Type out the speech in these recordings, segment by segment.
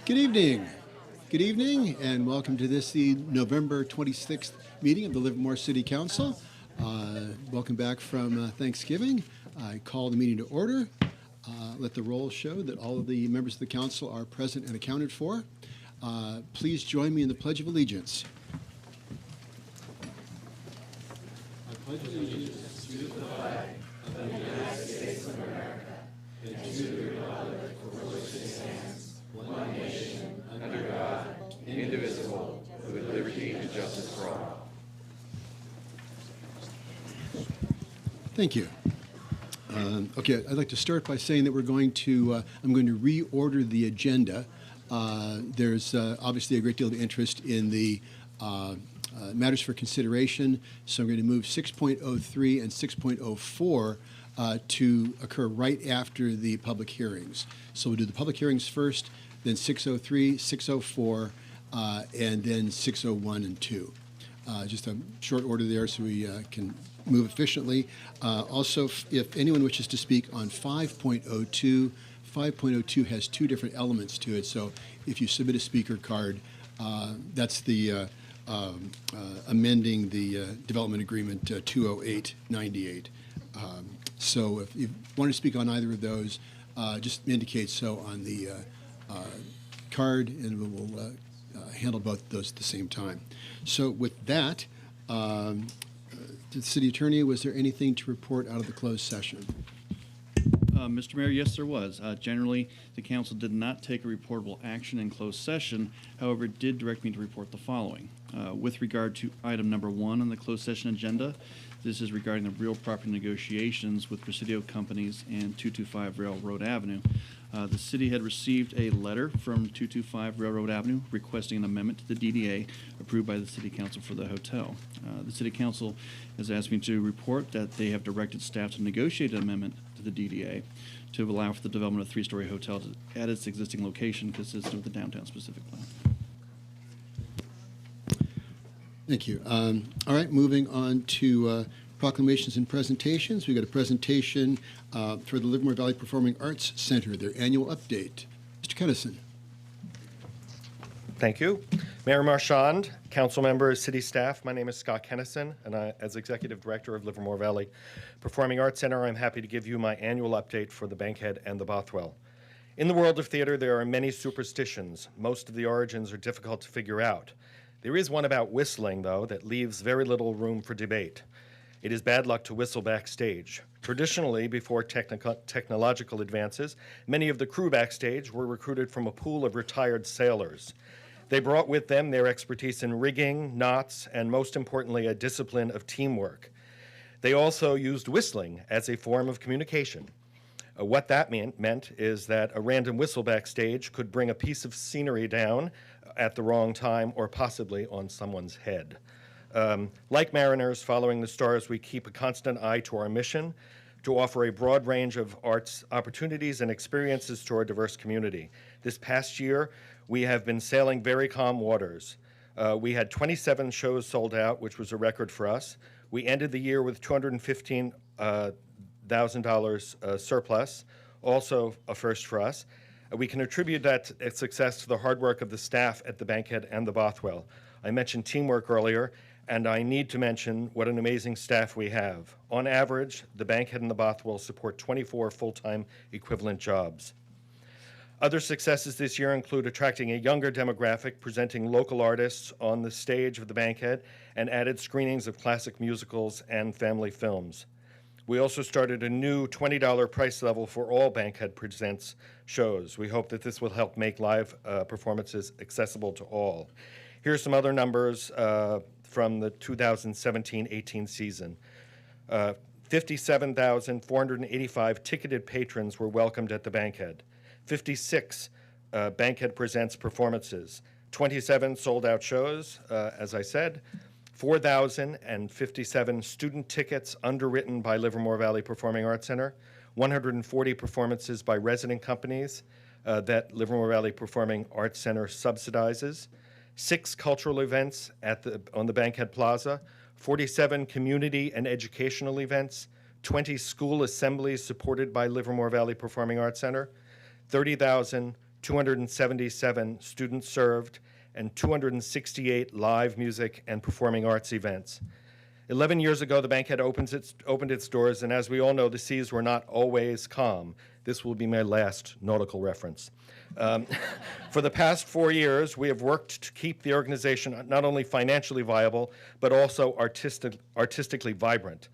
Good evening. Good evening, and welcome to the November 26th meeting of the Livermore City Council. Welcome back from Thanksgiving. I call the meeting to order. Let the roll show that all of the members of the council are present and accounted for. Please join me in the Pledge of Allegiance. I pledge allegiance to the flag of the United States of America and to the republic for which it stands, one nation, under God, indivisible, with liberty and justice for all. Thank you. Okay, I'd like to start by saying that I'm going to reorder the agenda. There's obviously a great deal of interest in the matters for consideration, so I'm going to move 6.03 and 6.04 to occur right after the public hearings. So we'll do the public hearings first, then 603, 604, and then 601 and 2. Just a short order there so we can move efficiently. Also, if anyone wishes to speak on 5.02, 5.02 has two different elements to it. So if you submit a speaker card, that's the amending the development agreement 20898. So if you want to speak on either of those, just indicate so on the card, and we will handle both those at the same time. So with that, the City Attorney, was there anything to report out of the closed session? Mr. Mayor, yes, there was. Generally, the council did not take a reportable action in closed session. However, it did direct me to report the following. With regard to item number 1 on the closed session agenda, this is regarding the real property negotiations with Presidio Companies and 225 Railroad Avenue. The city had received a letter from 225 Railroad Avenue requesting an amendment to the DDA approved by the City Council for the hotel. The City Council has asked me to report that they have directed staff to negotiate an amendment to the DDA to allow for the development of a 3-story hotel at its existing location consistent with the downtown specific plan. Thank you. All right, moving on to proclamations and presentations. We've got a presentation for the Livermore Valley Performing Arts Center, their annual update. Mr. Kennison. Thank you. Mayor Marchand, council members, city staff, my name is Scott Kennison, and as Executive Director of Livermore Valley Performing Arts Center, I'm happy to give you my annual update for the Bankhead and the Bothwell. In the world of theater, there are many superstitions. Most of the origins are difficult to figure out. There is one about whistling, though, that leaves very little room for debate. It is bad luck to whistle backstage. Traditionally, before technological advances, many of the crew backstage were recruited from a pool of retired sailors. They brought with them their expertise in rigging, knots, and most importantly, a discipline of teamwork. They also used whistling as a form of communication. What that meant is that a random whistle backstage could bring a piece of scenery down at the wrong time or possibly on someone's head. Like mariners following the stars, we keep a constant eye to our mission to offer a broad range of arts opportunities and experiences to our diverse community. This past year, we have been sailing very calm waters. We had 27 shows sold out, which was a record for us. We ended the year with $215,000 surplus, also a first for us. We can attribute that success to the hard work of the staff at the Bankhead and the Bothwell. I mentioned teamwork earlier, and I need to mention what an amazing staff we have. On average, the Bankhead and the Bothwell support 24 full-time equivalent jobs. Other successes this year include attracting a younger demographic, presenting local artists on the stage of the Bankhead, and added screenings of classic musicals and family films. We also started a new $20 price level for all Bankhead Presents shows. We hope that this will help make live performances accessible to all. Here's some other numbers from the 2017-18 season. 57,485 ticketed patrons were welcomed at the Bankhead. 56 Bankhead Presents performances. 27 sold-out shows, as I said. 4,057 student tickets underwritten by Livermore Valley Performing Arts Center. 140 performances by resident companies that Livermore Valley Performing Arts Center subsidizes. 6 cultural events on the Bankhead Plaza, 47 community and educational events, 20 school assemblies supported by Livermore Valley Performing Arts Center, 30,000 277 students served, and 268 live music and performing arts events. 11 years ago, the Bankhead opened its doors, and as we all know, the seas were not always calm. This will be my last nautical reference. For the past 4 years, we have worked to keep the organization not only financially viable, but also artistically vibrant.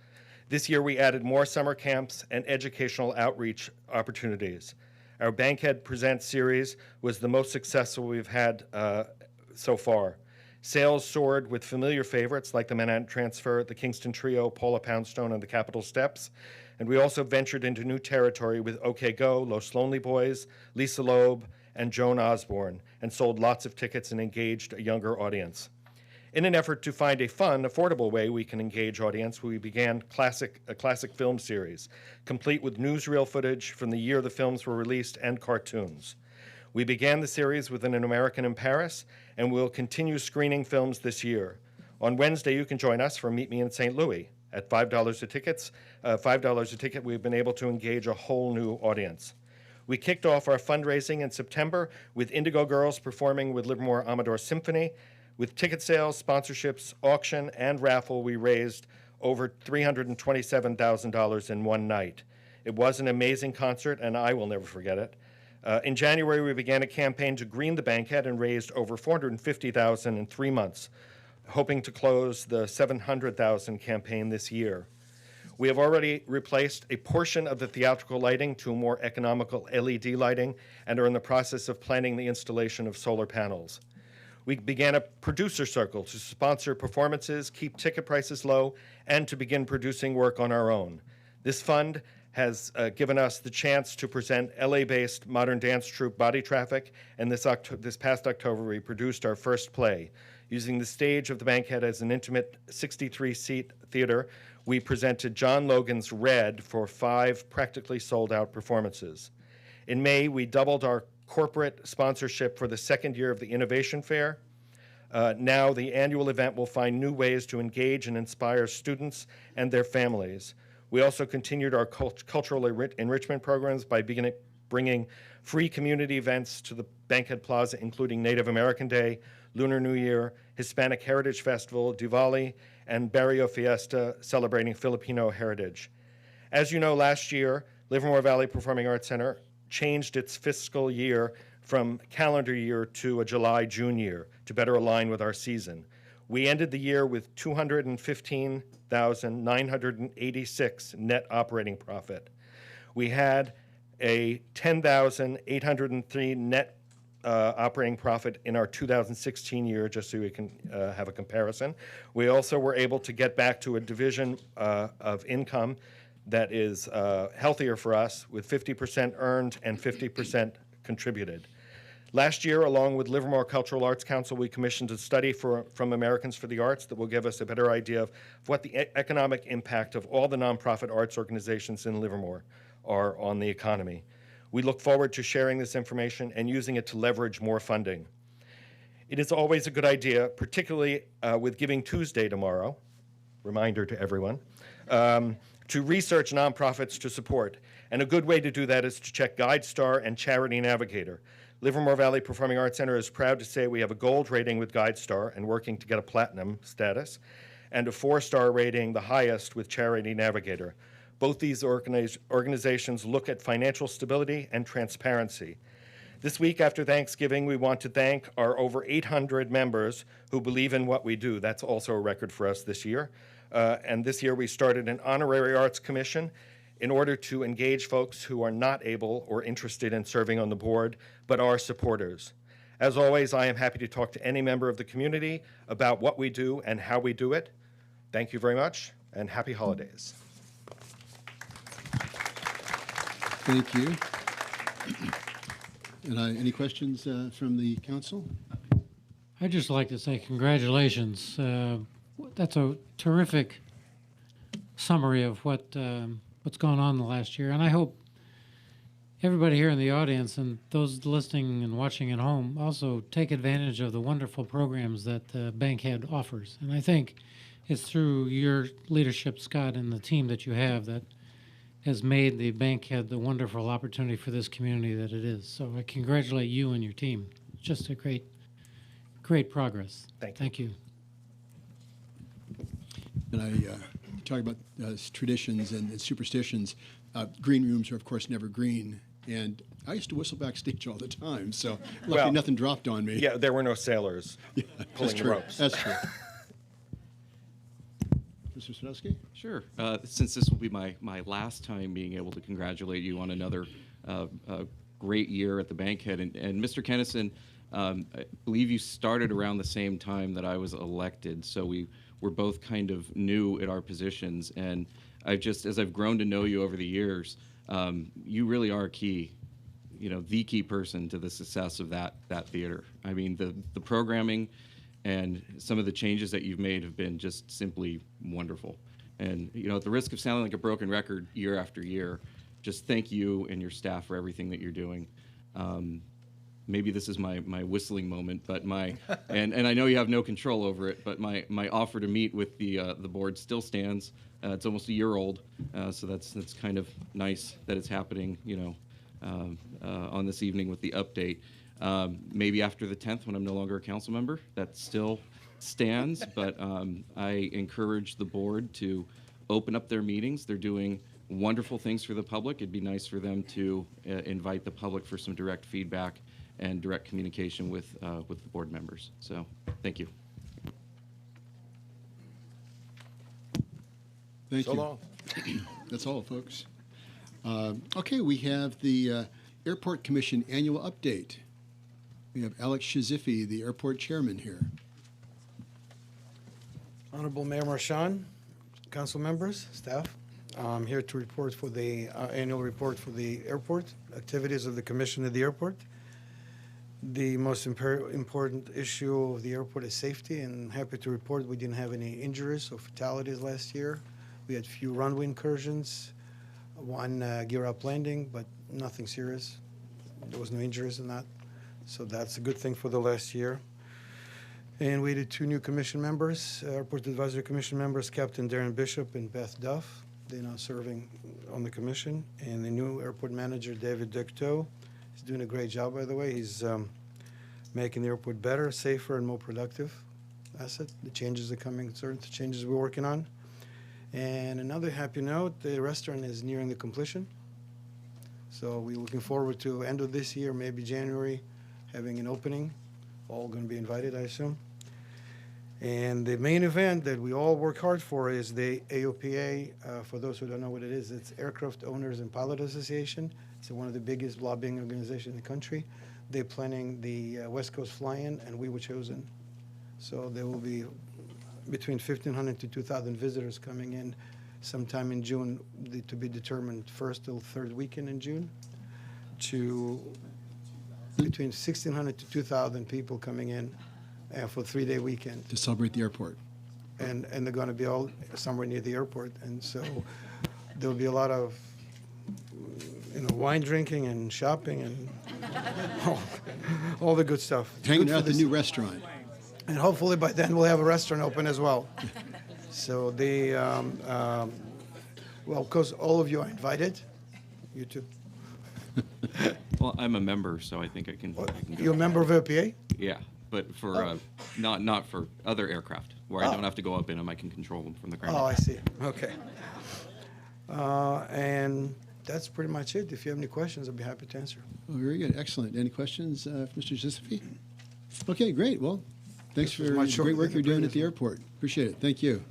This year, we added more summer camps and educational outreach opportunities. Our Bankhead Presents series was the most successful we've had so far. Sales soared with familiar favorites like the Manhattan Transfer, the Kingston Trio, Paula Poundstone, and the Capitol Steps. And we also ventured into new territory with OK Go, Los Lonely Boys, Lisa Loeb, and Joan Osborne, and sold lots of tickets and engaged a younger audience. In an effort to find a fun, affordable way we can engage audience, we began a classic film series, complete with newsreel footage from the year the films were released and cartoons. We began the series with An American in Paris, and we'll continue screening films this year. On Wednesday, you can join us for Meet Me in St. Louis. At $5 a ticket, we've been able to engage a whole new audience. We kicked off our fundraising in September with Indigo Girls performing with Livermore Amador Symphony. With ticket sales, sponsorships, auction, and raffle, we raised over $327,000 in one night. It was an amazing concert, and I will never forget it. In January, we began a campaign to green the Bankhead and raised over $450,000 in 3 months, hoping to close the $700,000 campaign this year. We have already replaced a portion of the theatrical lighting to more economical LED lighting and are in the process of planning the installation of solar panels. We began a producer circle to sponsor performances, keep ticket prices low, and to begin producing work on our own. This fund has given us the chance to present LA-based modern dance troupe Body Traffic, and this past October we produced our first play. Using the stage of the Bankhead as an intimate 63-seat theater, we presented John Logan's Red for 5 practically sold-out performances. In May, we doubled our corporate sponsorship for the second year of the Innovation Fair. Now the annual event will find new ways to engage and inspire students and their families. We also continued our cultural enrichment programs by bringing free community events to the Bankhead Plaza, including Native American Day, Lunar New Year, Hispanic Heritage Festival, Diwali, and Barrio Fiesta, celebrating Filipino heritage. As you know, last year, Livermore Valley Performing Arts Center changed its fiscal year from calendar year to a July-June year to better align with our season. We ended the year with $215,986 net operating profit. We had a $10,803 net operating profit in our 2016 year, just so we can have a comparison. We also were able to get back to a division of income that is healthier for us, with 50% earned and 50% contributed. Last year, along with Livermore Cultural Arts Council, we commissioned a study from Americans for the Arts that will give us a better idea of what the economic impact of all the nonprofit arts organizations in Livermore are on the economy. We look forward to sharing this information and using it to leverage more funding. It is always a good idea, particularly with Giving Tuesday tomorrow, reminder to everyone, to research nonprofits to support. And a good way to do that is to check GuideStar and Charity Navigator. Livermore Valley Performing Arts Center is proud to say we have a gold rating with GuideStar and working to get a platinum status, and a 4-star rating, the highest, with Charity Navigator. Both these organizations look at financial stability and transparency. This week after Thanksgiving, we want to thank our over 800 members who believe in what we do. That's also a record for us this year. And this year we started an honorary arts commission in order to engage folks who are not able or interested in serving on the board, but are supporters. As always, I am happy to talk to any member of the community about what we do and how we do it. Thank you very much, and happy holidays. Thank you. And any questions from the council? I'd just like to say congratulations. That's a terrific summary of what's gone on the last year, and I hope everybody here in the audience and those listening and watching at home also take advantage of the wonderful programs that Bankhead offers. And I think it's through your leadership, Scott, and the team that you have that has made the Bankhead the wonderful opportunity for this community that it is. So I congratulate you and your team. Just a great progress. Thank you. Thank you. And I talk about traditions and superstitions. Green rooms are, of course, never green. And I used to whistle backstage all the time, so luckily Well, nothing dropped on me. Yeah, there were no sailors That's pulling the true. ropes. That's true. Mr. Sadowski? Sure. Since this will be my last time being able to congratulate you on another great year at the Bankhead, and Mr. Kennison, I believe you started around the same time that I was elected, so we were both kind of new at our positions, and as I've grown to know you over the years, you really are key, the key person to the success of that theater. I mean, the programming and some of the changes that you've made have been just simply wonderful. And, at the risk of sounding like a broken record year after year, just thank you and your staff for everything that you're doing. Maybe this is my whistling moment, but and I know you have no control over it, but my offer to meet with the board still stands. It's almost a year old, so that's kind of nice that it's happening, on this evening with the update. Maybe after the 10th, when I'm no longer a council member, that still stands, but I encourage the board to open up their meetings. They're doing wonderful things for the public. It'd be nice for them to invite the public for some direct feedback and direct communication with the board members. So, thank you. Thank So you. long. That's all, folks. Okay, we have the Airport Commission annual update. We have Alex Shazifi, the airport chairman, here. Honorable Mayor Marchand, council members, staff, I'm here to report for the annual report for the airport, activities of the commission of the airport. The most important issue of the airport is safety, and happy to report we didn't have any injuries or fatalities last year. We had few runway incursions, one gear-up landing, but nothing serious. There was no injuries in that, so that's a good thing for the last year. And we did 2 new commission members, Airport Advisory Commission members, Captain Darren Bishop and Beth Duff. They're now serving on the commission. And the new airport manager, David Decteau, is doing a great job, by the way. He's making the airport better, safer, and more productive asset. The changes are coming, certain changes we're working on. And another happy note, the restaurant is nearing the completion. So we're looking forward to end of this year, maybe January, having an opening. All going to be invited, I assume. And the main event that we all work hard for is the AOPA. For those who don't know what it is, it's Aircraft Owners and Pilot Association. It's one of the biggest lobbying organizations in the country. They're planning the West Coast fly-in, and we were chosen. So there will be between 1,500 to 2,000 visitors coming in sometime in June, to be determined first till third weekend in June, to between 1,600 to 2,000 people coming in for a 3-day weekend. To celebrate the airport. And they're going to be all somewhere near the airport. And so there'll be a lot of wine drinking and shopping and all the good stuff. It's Hanging good out for at the new restaurant. And hopefully by then we'll have a restaurant open as well. So well, of course, all of you are invited. You too. Well, I'm a member, so I think I can go. You're a member of AOPA? Yeah, but for not for other aircraft where I don't have to go up in them. I can control them from the ground. Oh, I see. Okay. And that's pretty much it. If you have any questions, I'll be happy to answer. Oh, very good. Excellent. Any questions, Mr. Shazifi? Okay, great. Well, thanks for was the much shorter great work than you're the doing at previous the one. airport. Appreciate it. Thank you.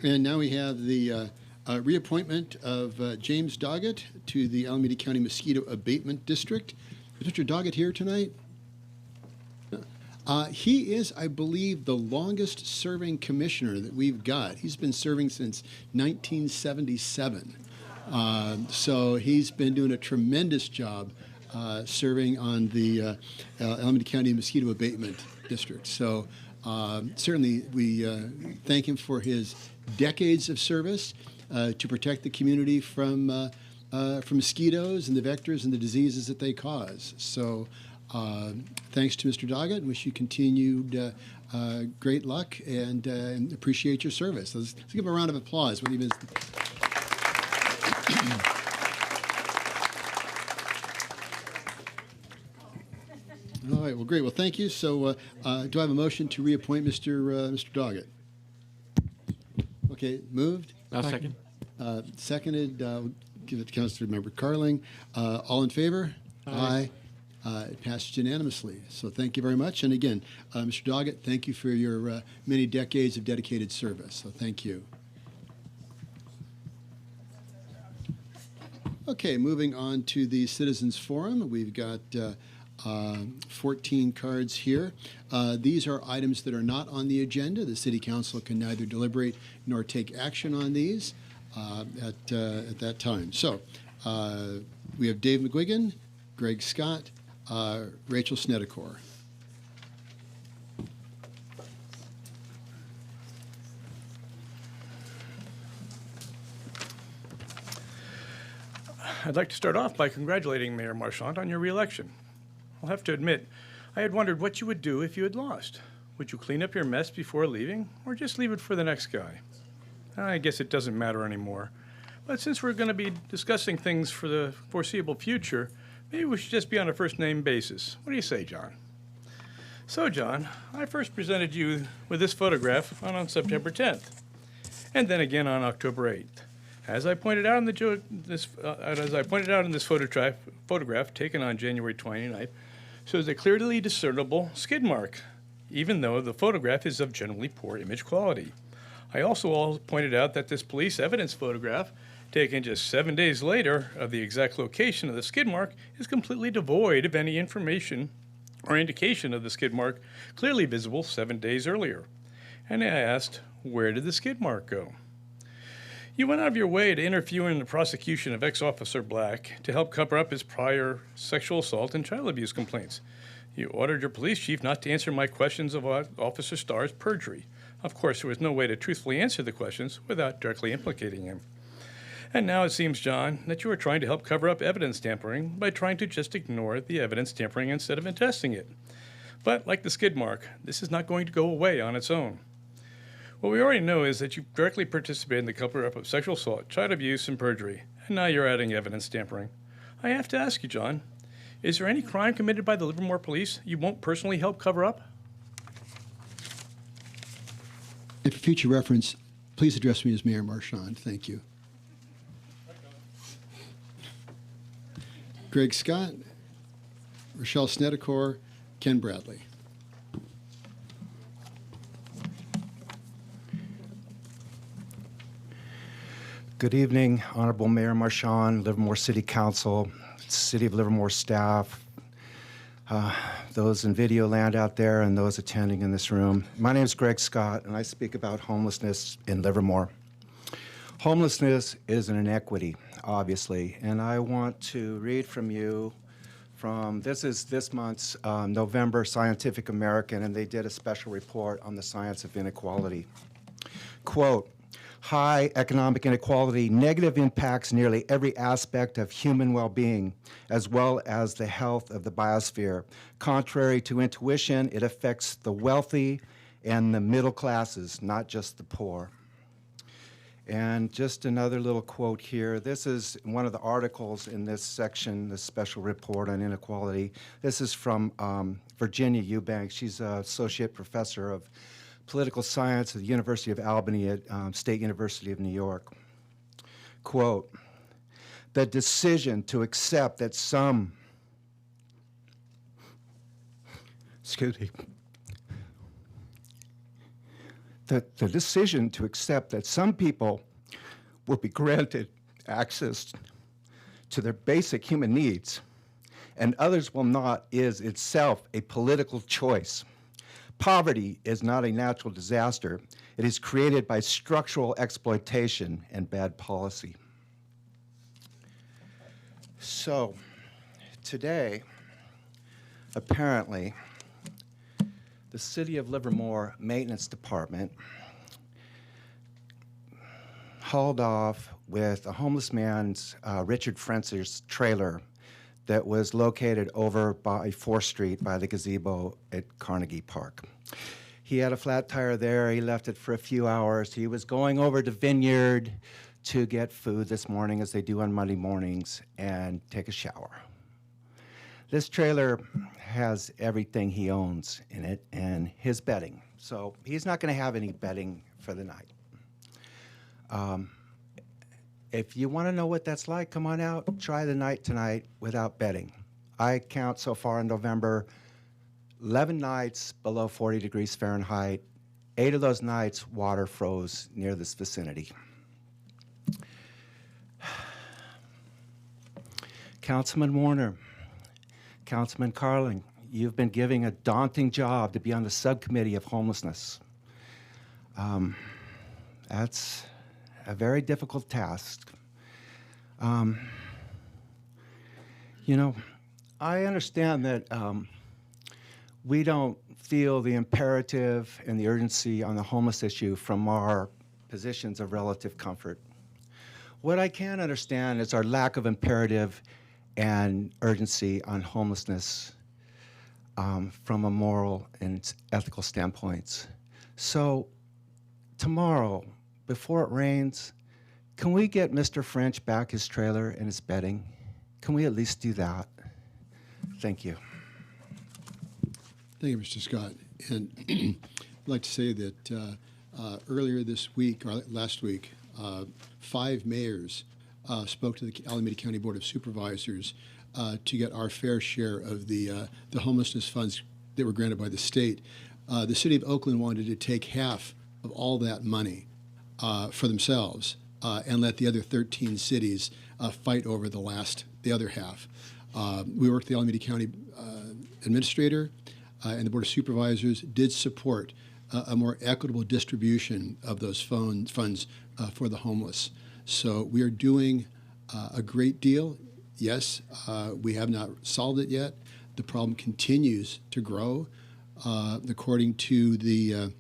And now we have the reappointment of James Doggett to the Alameda County Mosquito Abatement District. Is Mr. Doggett here tonight? He is, I believe, the longest-serving commissioner that we've got. He's been serving since 1977. So he's been doing a tremendous job serving on the Alameda County Mosquito Abatement District. So certainly we thank him for his decades of service to protect the community from mosquitoes and the vectors and the diseases that they cause. So Thanks to Mr. Doggett, and wish you continued great luck and appreciate your service. Let's give him a round of applause. What he is. All right. Well, great. Well, thank you. So, do I have a motion to reappoint Mr. Doggett? Okay. Moved. I'll second. Seconded. Give it to Councilmember Carling. All in favor? Aye. It passed unanimously. So thank you very much. And again, Mr. Doggett, thank you for your many decades of dedicated service. So thank you. Okay, moving on to the Citizens Forum. We've got 14 cards here. These are items that are not on the agenda. The City Council can neither deliberate nor take action on these at that time. So we have Dave McGuigan, Greg Scott, Rachel Snedecor. I'd like to start off by congratulating Mayor Marchand on your reelection. I'll have to admit, I had wondered what you would do if you had lost. Would you clean up your mess before leaving, or just leave it for the next guy? I guess it doesn't matter anymore. But since we're going to be discussing things for the foreseeable future, maybe we should just be on a first-name basis. What do you say, John? So, John, I first presented you with this photograph on September 10th, and then again on October 8th. As I pointed out in this photograph taken on January 29th, shows a clearly discernible skid mark, even though the photograph is of generally poor image quality. I also pointed out that this police evidence photograph, taken just 7 days later of the exact location of the skid mark, is completely devoid of any information or indication of the skid mark clearly visible 7 days earlier. And I asked, where did the skid mark go? You went out of your way to interview in the prosecution of ex-Officer Black to help cover up his prior sexual assault and child abuse complaints. You ordered your police chief not to answer my questions of Officer Starr's perjury. Of course, there was no way to truthfully answer the questions without directly implicating him. And now it seems, John, that you are trying to help cover up evidence tampering by trying to just ignore the evidence tampering instead of attesting it. But like the skid mark, this is not going to go away on its own. What we already know is that you directly participated in the cover-up of sexual assault, child abuse, and perjury, and now you're adding evidence tampering. I have to ask you, John, is there any crime committed by the Livermore Police you won't personally help cover up? And for future reference, please address me as Mayor Marchand. Thank you. Greg Scott, Rochelle Snedecor, Ken Bradley. Good evening, Honorable Mayor Marchand, Livermore City Council, City of Livermore staff, those in video land out there, and those attending in this room. My name is Greg Scott, and I speak about homelessness in Livermore. Homelessness is an inequity, obviously, and I want to read from you from, this is this month's November Scientific American, and they did a special report on the science of inequality. Quote, high economic inequality negatively impacts nearly every aspect of human well-being, as well as the health of the biosphere. Contrary to intuition, it affects the wealthy and the middle classes, not just the poor. And just another little quote here. This is one of the articles in this section, this special report on inequality. This is from Virginia Eubanks. She's an associate professor of political science at the University of Albany at State University of New York. Quote, the decision to accept that some, the decision to accept that some people will be granted access to their basic human needs and others will not is itself a political choice. Poverty is not a natural disaster. It is created by structural exploitation and bad policy. So, today, apparently, the City of Livermore Maintenance Department hauled off with a homeless man's, Richard Frentzer's trailer that was located over by 4th Street by the gazebo at Carnegie Park. He had a flat tire there. He left it for a few hours. He was going over to Vineyard to get food this morning, as they do on Monday mornings, and take a shower. This trailer has everything he owns in it and his bedding. So he's not going to have any bedding for the night. If you want to know what that's like, come on out, try the night tonight without bedding. I count so far in November 11 nights below 40 degrees Fahrenheit. 8 of those nights, water froze near this vicinity. Councilman Warner, Councilman Carling, you've been giving a daunting job to be on the subcommittee of homelessness. That's a very difficult task. You know, I understand that we don't feel the imperative and the urgency on the homeless issue from our positions of relative comfort. What I can understand is our lack of imperative and urgency on homelessness from a moral and ethical standpoints. So tomorrow, before it rains, can we get Mr. French back his trailer and his bedding? Can we at least do that? Thank you. Thank you, Mr. Scott. And I'd like to say that earlier this week, or last week, 5 mayors spoke to the Alameda County Board of Supervisors to get our fair share of the homelessness funds that were granted by the state. The city of Oakland wanted to take half of all that money for themselves and let the other 13 cities fight over the other half. We worked with the Alameda County Administrator and the Board of Supervisors did support a more equitable distribution of those funds for the homeless. So we are doing a great deal. Yes, we have not solved it yet. The problem continues to grow. According to the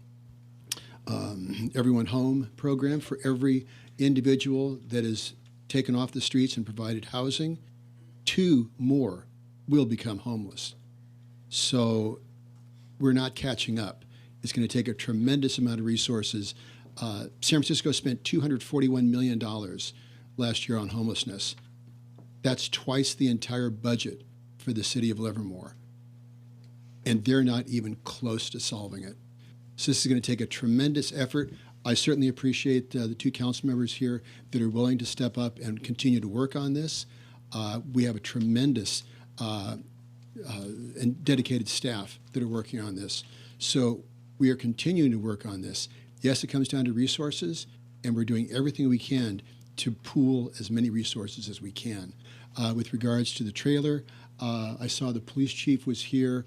Everyone Home program, for every individual that is taken off the streets and provided housing, 2 more will become homeless. So we're not catching up. It's going to take a tremendous amount of resources. San Francisco spent $241 million last year on homelessness. That's twice the entire budget for the city of Livermore. And they're not even close to solving it. So this is going to take a tremendous effort. I certainly appreciate the 2 council members here that are willing to step up and continue to work on this. We have a tremendous and dedicated staff that are working on this. So we are continuing to work on this. Yes, it comes down to resources, and we're doing everything we can to pool as many resources as we can. With regards to the trailer, I saw the police chief was here.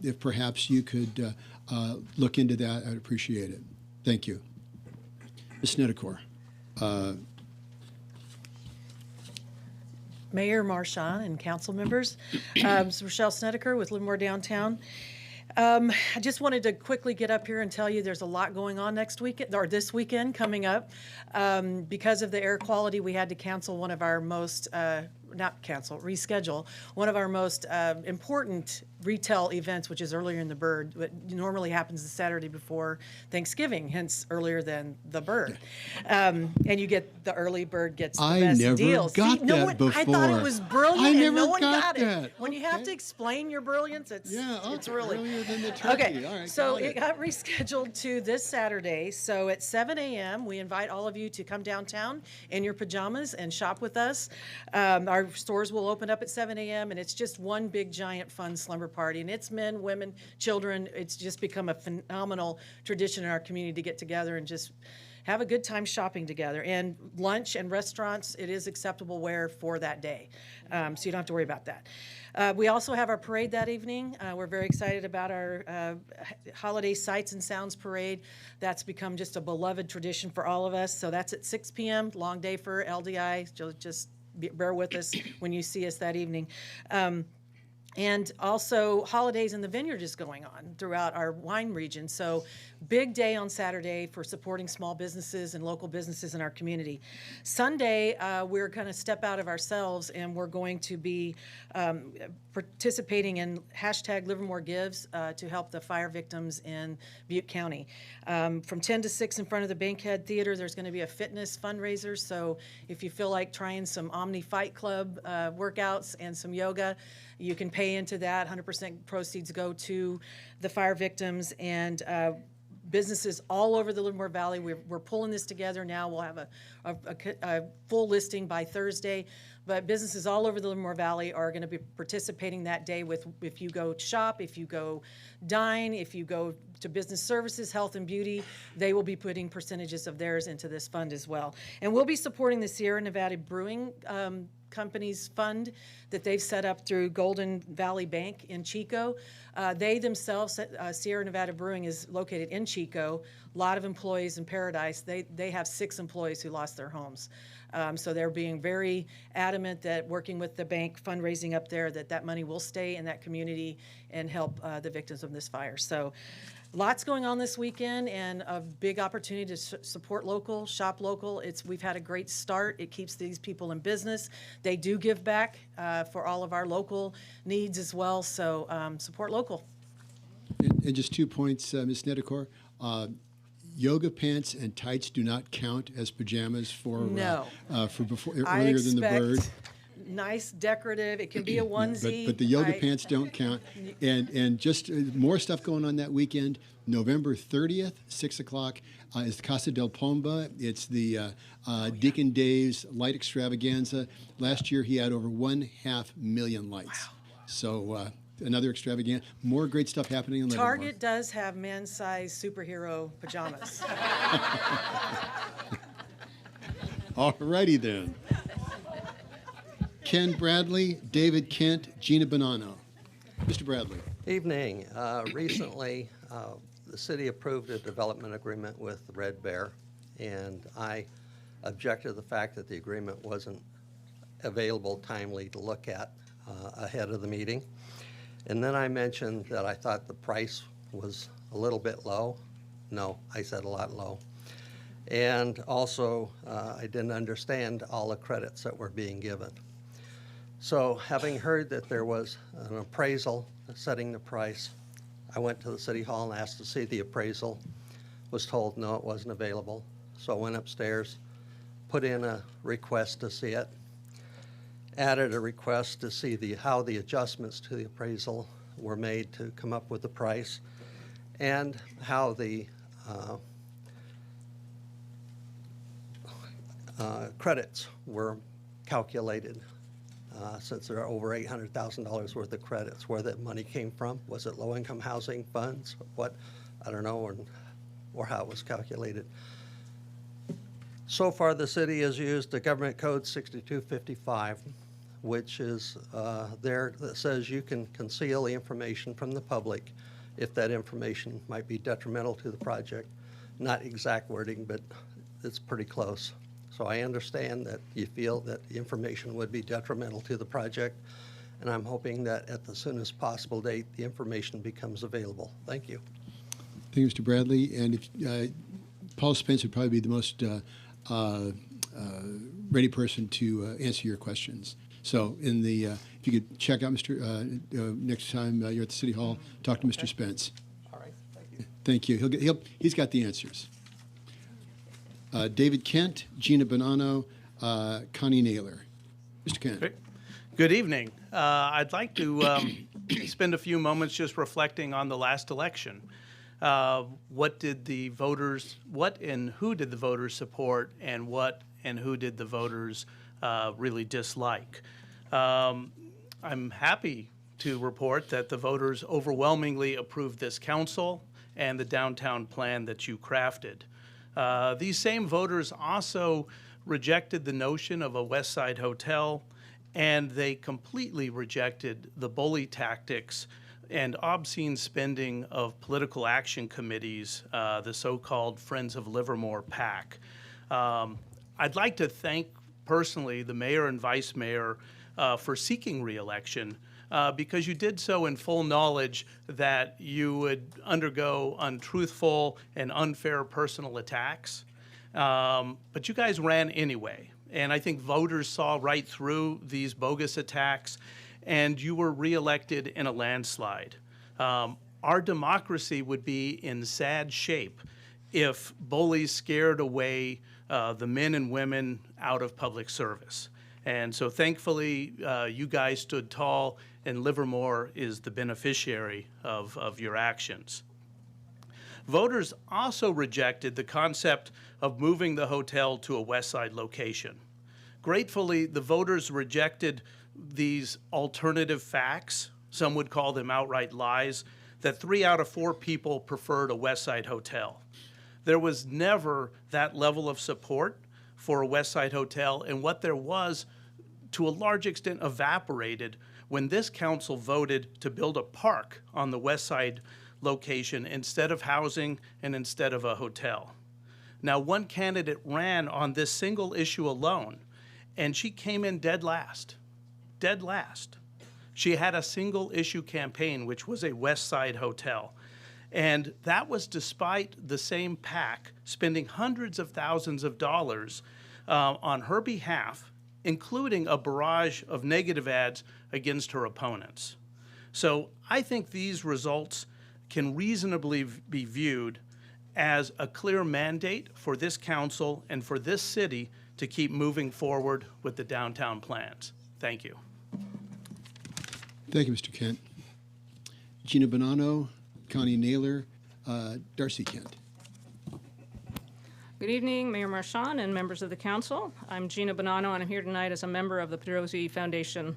If perhaps you could look into that, I'd appreciate it. Thank you. Ms. Snedeker. Mayor Marchand and council members. Rochelle Snedeker with Livermore Downtown. I just wanted to quickly get up here and tell you there's a lot going on next weekend, or this weekend coming up. Because of the air quality, we had to cancel one of our most, reschedule one of our most important retail events, which is earlier in the Bird. It normally happens the Saturday before Thanksgiving, hence earlier than the Bird. And you get the early bird gets the best deals. I never got that before. I thought it was brilliant, I and never no one got got that. it. When you have to explain your brilliance, it's really earlier than the turkey. okay. All right, So got it got rescheduled to this Saturday. So at 7 a.m., we invite all of you to come downtown in your pajamas and shop with us. Our stores will open up at 7 a.m. and it's just one big giant fun slumber party. And it's men, women, children. It's just become a phenomenal tradition in our community to get together and just have a good time shopping together. And lunch and restaurants, it is acceptable wear for that day. So you don't have to worry about that. We also have our parade that evening. We're very excited about our Holiday Sights and Sounds Parade. That's become just a beloved tradition for all of us. So that's at 6 p.m., long day for LDI. Just bear with us when you see us that evening. And also, holidays in the vineyard is going on throughout our wine region. So, big day on Saturday for supporting small businesses and local businesses in our community. Sunday, we're going to step out of ourselves and we're going to be participating in hashtag Livermore Gives to help the fire victims in Butte County. From 10 to 6 in front of the Bankhead Theater, there's going to be a fitness fundraiser. So, if you feel like trying some Omni Fight Club workouts and some yoga, you can pay into that. 100% proceeds go to the fire victims and businesses all over the Livermore Valley. We're pulling this together now. We'll have a full listing by Thursday. But businesses all over the Livermore Valley are going to be participating that day with, if you go shop, if you go dine, if you go to business services, health and beauty, they will be putting percentages of theirs into this fund as well. And we'll be supporting the Sierra Nevada Brewing Company's fund that they've set up through Golden Valley Bank in Chico. They themselves, Sierra Nevada Brewing is located in Chico. A lot of employees in Paradise. They have 6 employees who lost their homes. So they're being very adamant that working with the bank fundraising up there, that money will stay in that community and help the victims of this fire. So lots going on this weekend and a big opportunity to support local, shop local. We've had a great start. It keeps these people in business. They do give back for all of our local needs as well. So support local. And just 2 points, Ms. Nedekor. Yoga pants and tights do not count as pajamas for before earlier than the bird. Nice decorative. It can be a onesie. But the yoga pants don't count. And just more stuff going on that weekend. November 30th, 6 o'clock, is the Casa del Pomba. It's the Deacon Dave's light extravaganza. Last year he had over 1.5 million lights. Wow. So another extravaganza. More great stuff happening in Livermore. Target does have man-sized superhero pajamas. All righty then. Ken Bradley, David Kent, Gina Bonanno. Mr. Bradley. Evening. Recently, the city approved a development agreement with Red Bear, and I objected to the fact that the agreement wasn't available timely to look at ahead of the meeting. And then I mentioned that I thought the price was a little bit low. No, I said a lot low. And also, I didn't understand all the credits that were being given. So having heard that there was an appraisal setting the price, I went to the city hall and asked to see the appraisal. Was told no, it wasn't available. So I went upstairs, put in a request to see it, added a request to see how the adjustments to the appraisal were made to come up with the price, and how the credits were calculated. Since there are over $800,000 worth of credits, where that money came from. Was it low-income housing funds? What? I don't know, or how it was calculated. So far, the city has used the Government Code 6255, which is there that says you can conceal the information from the public if that information might be detrimental to the project. Not exact wording, but it's pretty close. So I understand that you feel that the information would be detrimental to the project, and I'm hoping that at the soonest possible date, the information becomes available. Thank you. Thank you, Mr. Bradley. And if Paul Spence would probably be the most ready person to answer your questions. So if you could check out Mr. Next time you're at the City Hall, talk to Mr. Spence. All right, thank you. Thank you. He's got the answers. David Kent, Gina Bonanno, Connie Naylor. Mr. Kent. Good evening. I'd like to spend a few moments just reflecting on the last election. What and who did the voters support, and what and who did the voters really dislike? I'm happy to report that the voters overwhelmingly approved this council and the downtown plan that you crafted. These same voters also rejected the notion of a West Side hotel, and they completely rejected the bully tactics and obscene spending of political action committees, the so-called Friends of Livermore PAC. I'd like to thank personally the mayor and vice mayor for seeking re-election, because you did so in full knowledge that you would undergo untruthful and unfair personal attacks. But you guys ran anyway. And I think voters saw right through these bogus attacks, and you were reelected in a landslide. Our democracy would be in sad shape if bullies scared away the men and women out of public service. And so thankfully, you guys stood tall, and Livermore is the beneficiary of your actions. Voters also rejected the concept of moving the hotel to a West Side location. Gratefully, the voters rejected these alternative facts, some would call them outright lies, that 3 out of 4 people preferred a West Side hotel. There was never that level of support for a West Side hotel, and what there was, to a large extent, evaporated when this council voted to build a park on the West Side location instead of housing and instead of a hotel. Now, one candidate ran on this single issue alone, and she came in dead last. Dead last. She had a single issue campaign, which was a West Side hotel. And that was despite the same PAC spending hundreds of thousands of dollars on her behalf, including a barrage of negative ads against her opponents. So I think these results can reasonably be viewed as a clear mandate for this council and for this city to keep moving forward with the downtown plans. Thank you. Thank you, Mr. Kent. Gina Bonanno, Connie Naylor, Darcy Kent. Good evening, Mayor Marchand and members of the council. I'm Gina Bonanno, and I'm here tonight as a member of the Pedrosi Foundation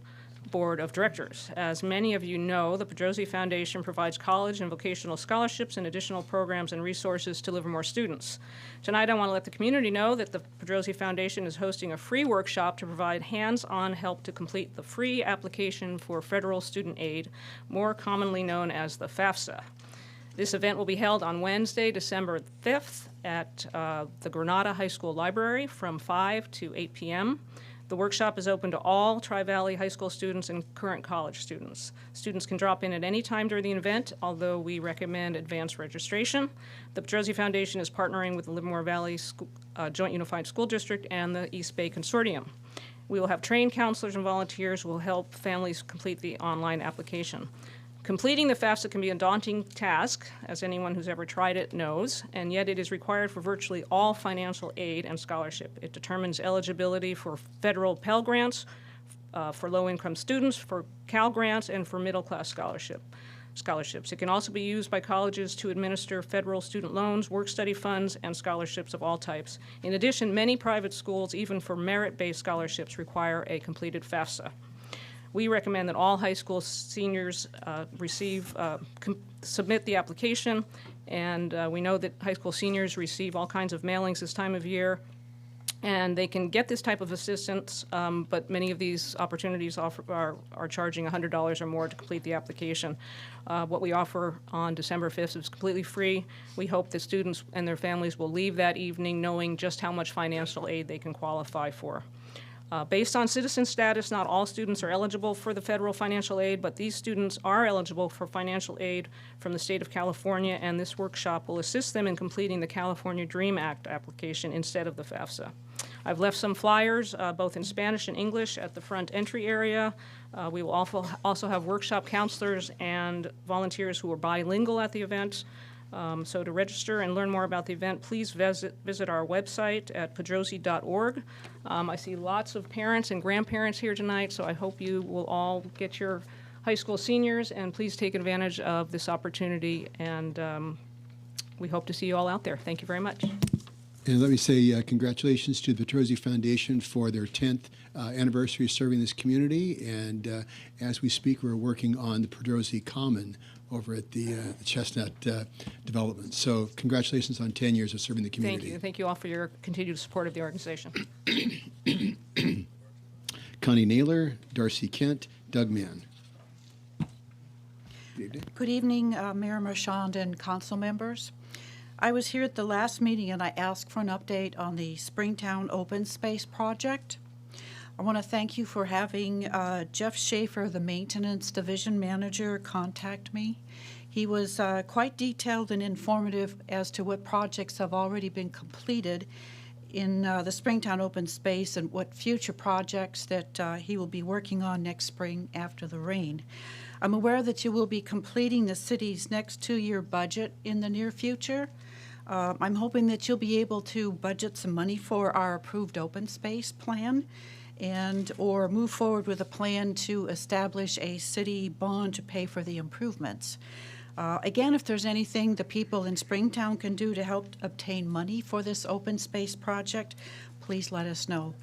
Board of Directors. As many of you know, the Pedrosi Foundation provides college and vocational scholarships and additional programs and resources to Livermore students. Tonight, I want to let the community know that the Pedrosi Foundation is hosting a free workshop to provide hands-on help to complete the free application for federal student aid, more commonly known as the FAFSA. This event will be held on Wednesday, December 5th at the Granada High School Library from 5 to 8 p.m. The workshop is open to all Tri-Valley High School students and current college students. Students can drop in at any time during the event, although we recommend advanced registration. The Pedrosi Foundation is partnering with the Livermore Valley Joint Unified School District and the East Bay Consortium. We will have trained counselors and volunteers who will help families complete the online application. Completing the FAFSA can be a daunting task, as anyone who's ever tried it knows, and yet it is required for virtually all financial aid and scholarship. It determines eligibility for federal Pell Grants, for low-income students, for Cal Grants, and for middle-class scholarships. It can also be used by colleges to administer federal student loans, work-study funds, and scholarships of all types. In addition, many private schools, even for merit-based scholarships, require a completed FAFSA. We recommend that all high school seniors submit the application, and we know that high school seniors receive all kinds of mailings this time of year, and they can get this type of assistance, but many of these opportunities are charging $100 or more to complete the application. What we offer on December 5th is completely free. We hope that students and their families will leave that evening knowing just how much financial aid they can qualify for. Based on citizen status, not all students are eligible for the federal financial aid, but these students are eligible for financial aid from the state of California, and this workshop will assist them in completing the California DREAM Act application instead of the FAFSA. I've left some flyers, both in Spanish and English, at the front entry area. We will also have workshop counselors and volunteers who are bilingual at the event. So to register and learn more about the event, please visit our website at pedrosi.org. I see lots of parents and grandparents here tonight, so I hope you will all get your high school seniors, and please take advantage of this opportunity, and we hope to see you all out there. Thank you very much. And let me say congratulations to the Pedrosi Foundation for their 10th anniversary of serving this community, and as we speak, we're working on the Pedrosi Common over at the Chestnut development. So congratulations on 10 years of serving the community. Thank you. Thank you all for your continued support of the organization. Connie Naylor, Darcy Kent, Doug Mann. Good evening, Mayor Marchand and council members. I was here at the last meeting and I asked for an update on the Springtown Open Space project. I want to thank you for having Jeff Schaefer, the Maintenance Division Manager, contact me. He was quite detailed and informative as to what projects have already been completed in the Springtown open space and what future projects that he will be working on next spring after the rain. I'm aware that you will be completing the city's next 2-year budget in the near future. I'm hoping that you'll be able to budget some money for our approved open space plan and or move forward with a plan to establish a city bond to pay for the improvements. Again, if there's anything the people in Springtown can do to help obtain money for this open space project, please let us know.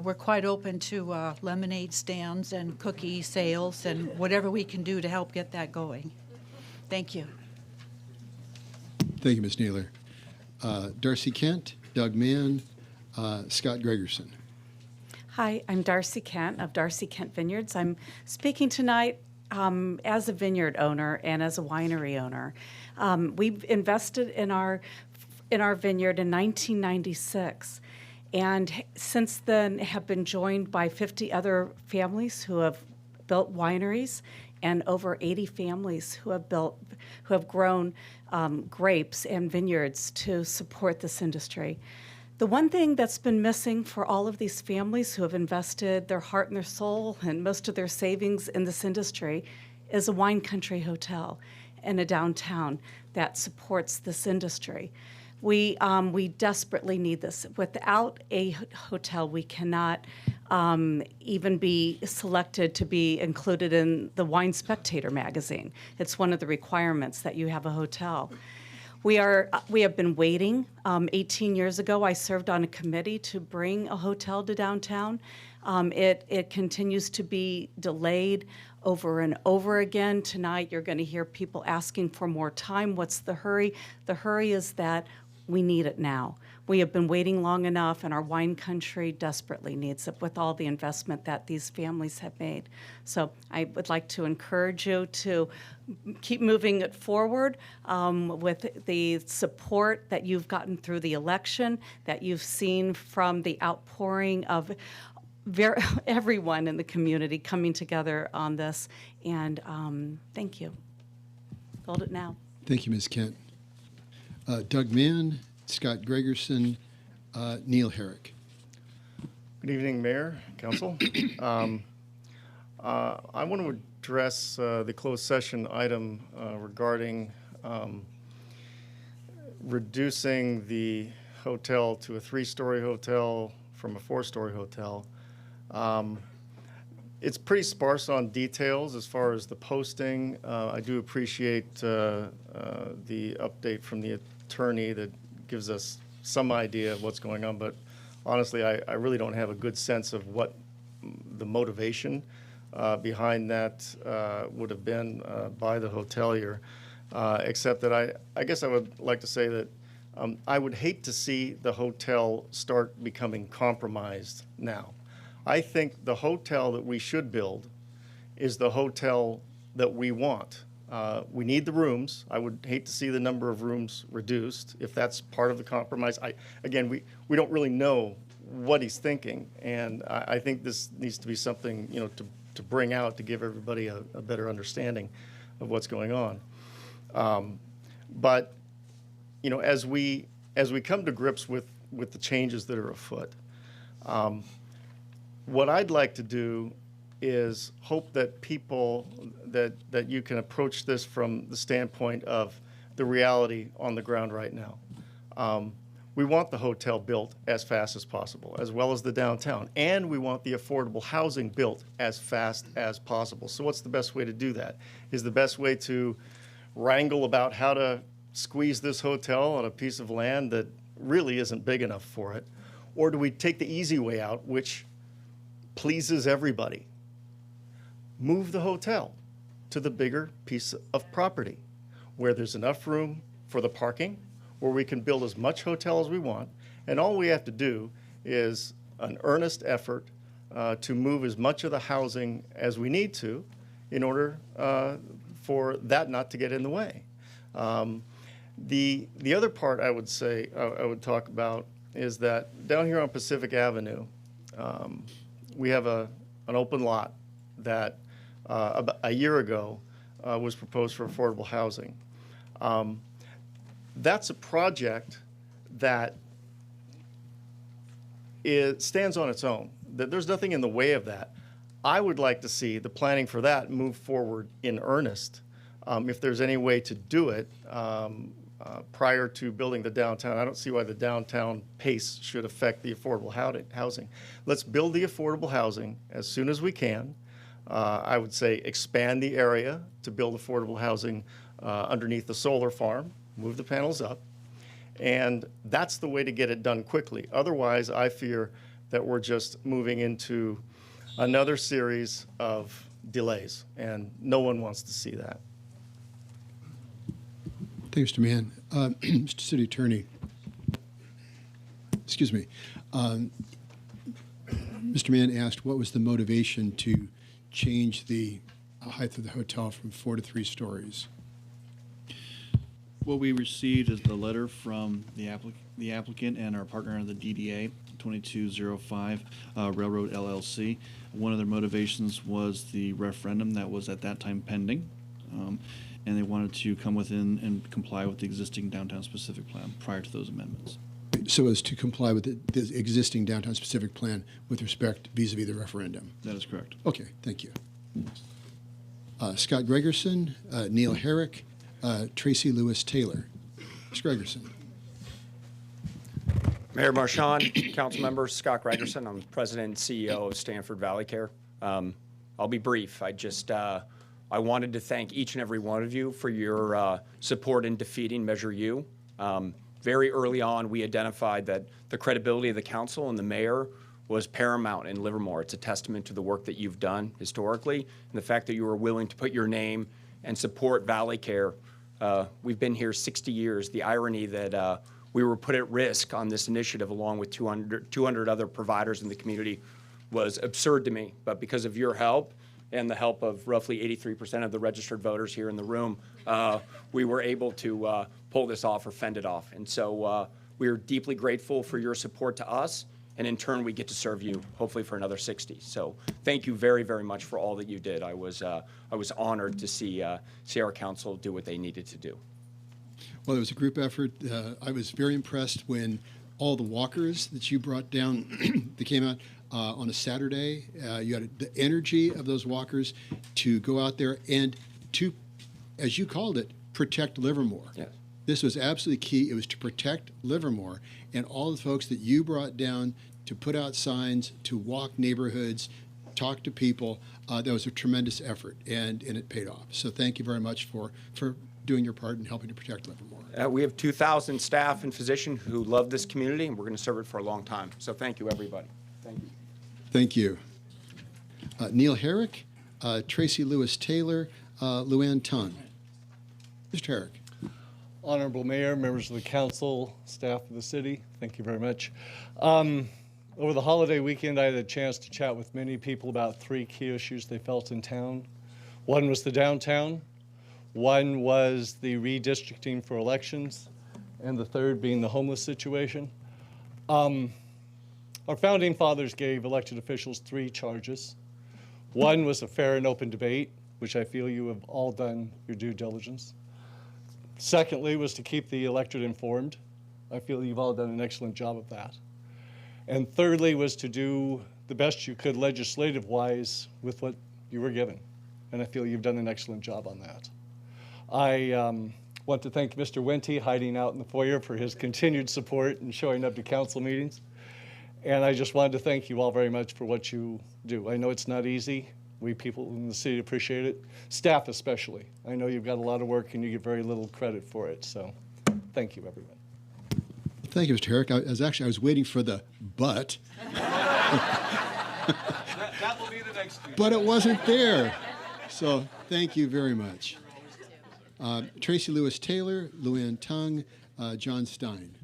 We're quite open to lemonade stands and cookie sales and whatever we can do to help get that going. Thank you. Thank you, Ms. Naylor. Darcy Kent, Doug Mann, Scott Gregerson. Hi, I'm Darcy Kent of Darcy Kent Vineyards. I'm speaking tonight as a vineyard owner and as a winery owner. We've invested in our vineyard in 1996, and since then have been joined by 50 other families who have built wineries and over 80 families who have grown grapes and vineyards to support this industry. The one thing that's been missing for all of these families who have invested their heart and their soul and most of their savings in this industry is a wine country hotel in a downtown that supports this industry. We desperately need this. Without a hotel, we cannot even be selected to be included in the Wine Spectator magazine. It's one of the requirements that you have a hotel. We have been waiting. 18 years ago, I served on a committee to bring a hotel to downtown. It continues to be delayed over and over again. Tonight, you're going to hear people asking for more time. What's the hurry? The hurry is that we need it now. We have been waiting long enough, and our wine country desperately needs it with all the investment that these families have made. So I would like to encourage you to keep moving it forward with the support that you've gotten through the election, that you've seen from the outpouring of everyone in the community coming together on this. And thank you. Build it now. Thank you, Ms. Kent. Doug Mann, Scott Gregerson, Neil Herrick. Good evening, Mayor, Council. I want to address the closed session item regarding reducing the hotel to a 3-story hotel from a 4-story hotel. It's pretty sparse on details as far as the posting. I do appreciate the update from the attorney that gives us some idea of what's going on, but honestly, I really don't have a good sense of what the motivation behind that would have been by the hotelier, except that I guess I would like to say that I would hate to see the hotel start becoming compromised now. I think the hotel that we should build is the hotel that we want. We need the rooms. I would hate to see the number of rooms reduced if that's part of the compromise. Again, we don't really know what he's thinking, and I think this needs to be something to bring out to give everybody a better understanding of what's going on. But as we come to grips with the changes that are afoot, what I'd like to do is hope that people, that you can approach this from the standpoint of the reality on the ground right now. We want the hotel built as fast as possible, as well as the downtown, and we want the affordable housing built as fast as possible. So what's the best way to do that? Is the best way to wrangle about how to squeeze this hotel on a piece of land that really isn't big enough for it? Or do we take the easy way out, which pleases everybody? Move the hotel to the bigger piece of property where there's enough room for the parking, where we can build as much hotel as we want, and all we have to do is an earnest effort to move as much of the housing as we need to in order for that not to get in the way. The other part I would say, I would talk about is that down here on Pacific Avenue, we have an open lot that about a year ago was proposed for affordable housing. That's a project that it stands on its own. There's nothing in the way of that. I would like to see the planning for that move forward in earnest. If there's any way to do it prior to building the downtown, I don't see why the downtown pace should affect the affordable housing. Let's build the affordable housing as soon as we can. I would say expand the area to build affordable housing underneath the solar farm, move the panels up, and that's the way to get it done quickly. Otherwise, I fear that we're just moving into another series of delays, and no one wants to see that. Thanks, Mr. Mann. Mr. City Attorney, excuse me. Mr. Mann asked what was the motivation to change the height of the hotel from 4 to 3 stories. What we received is the letter from the applicant and our partner on the DDA, 2205 Railroad LLC. One of their motivations was the referendum that was at that time pending, and they wanted to come within and comply with the existing downtown specific plan prior to those amendments. So as to comply with the existing downtown specific plan with respect vis-a-vis the referendum. That is correct. Okay, thank you. Scott Gregerson, Neil Herrick, Tracy Lewis Taylor. Mr. Gregerson. Mayor Marchand, council members, Scott Gregerson. I'm president and CEO of Stanford Valley Care. I'll be brief. I wanted to thank each and every one of you for your support in defeating Measure U. Very early on, we identified that the credibility of the council and the mayor was paramount in Livermore. It's a testament to the work that you've done historically and the fact that you were willing to put your name and support Valley Care. We've been here 60 years. The irony that we were put at risk on this initiative along with 200 other providers in the community was absurd to me. But because of your help and the help of roughly 83% of the registered voters here in the room, we were able to pull this off or fend it off. And so we are deeply grateful for your support to us, and in turn we get to serve you hopefully for another 60. So thank you very, very much for all that you did. I was honored to see our council do what they needed to do. Well, it was a group effort. I was very impressed when all the walkers that you brought down that came out on a Saturday. You had the energy of those walkers to go out there and to, as you called it, protect Livermore. Yes. This was absolutely key. It was to protect Livermore, and all the folks that you brought down to put out signs, to walk neighborhoods, talk to people. That was a tremendous effort, and it paid off. So thank you very much for doing your part in helping to protect Livermore. We have 2,000 staff and physicians who love this community, and we're going to serve it for a long time. So thank you, everybody. Thank you. Thank you. Neil Herrick, Tracy Lewis Taylor, Luann Tung. Mr. Herrick. Honorable Mayor, members of the council, staff of the city, thank you very much. Over the holiday weekend, I had a chance to chat with many people about 3 key issues they felt in town. One was the downtown, one was the redistricting for elections, and the third being the homeless situation. Our founding fathers gave elected officials 3 charges. One was a fair and open debate, which I feel you have all done your due diligence. Secondly was to keep the electorate informed. I feel you've all done an excellent job of that. And thirdly was to do the best you could legislative-wise with what you were given. And I feel you've done an excellent job on that. I want to thank Mr. Wente, hiding out in the foyer, for his continued support and showing up to council meetings. And I just wanted to thank you all very much for what you do. I know it's not easy. We people in the city appreciate it. Staff especially. I know you've got a lot of work and you get very little credit for it. So thank you, everyone. Thank you, Mr. Herrick. I was waiting for the but. That will be the next week. But it wasn't there. So thank you very much. Tracy Lewis Taylor, Luann Tung, John Stein.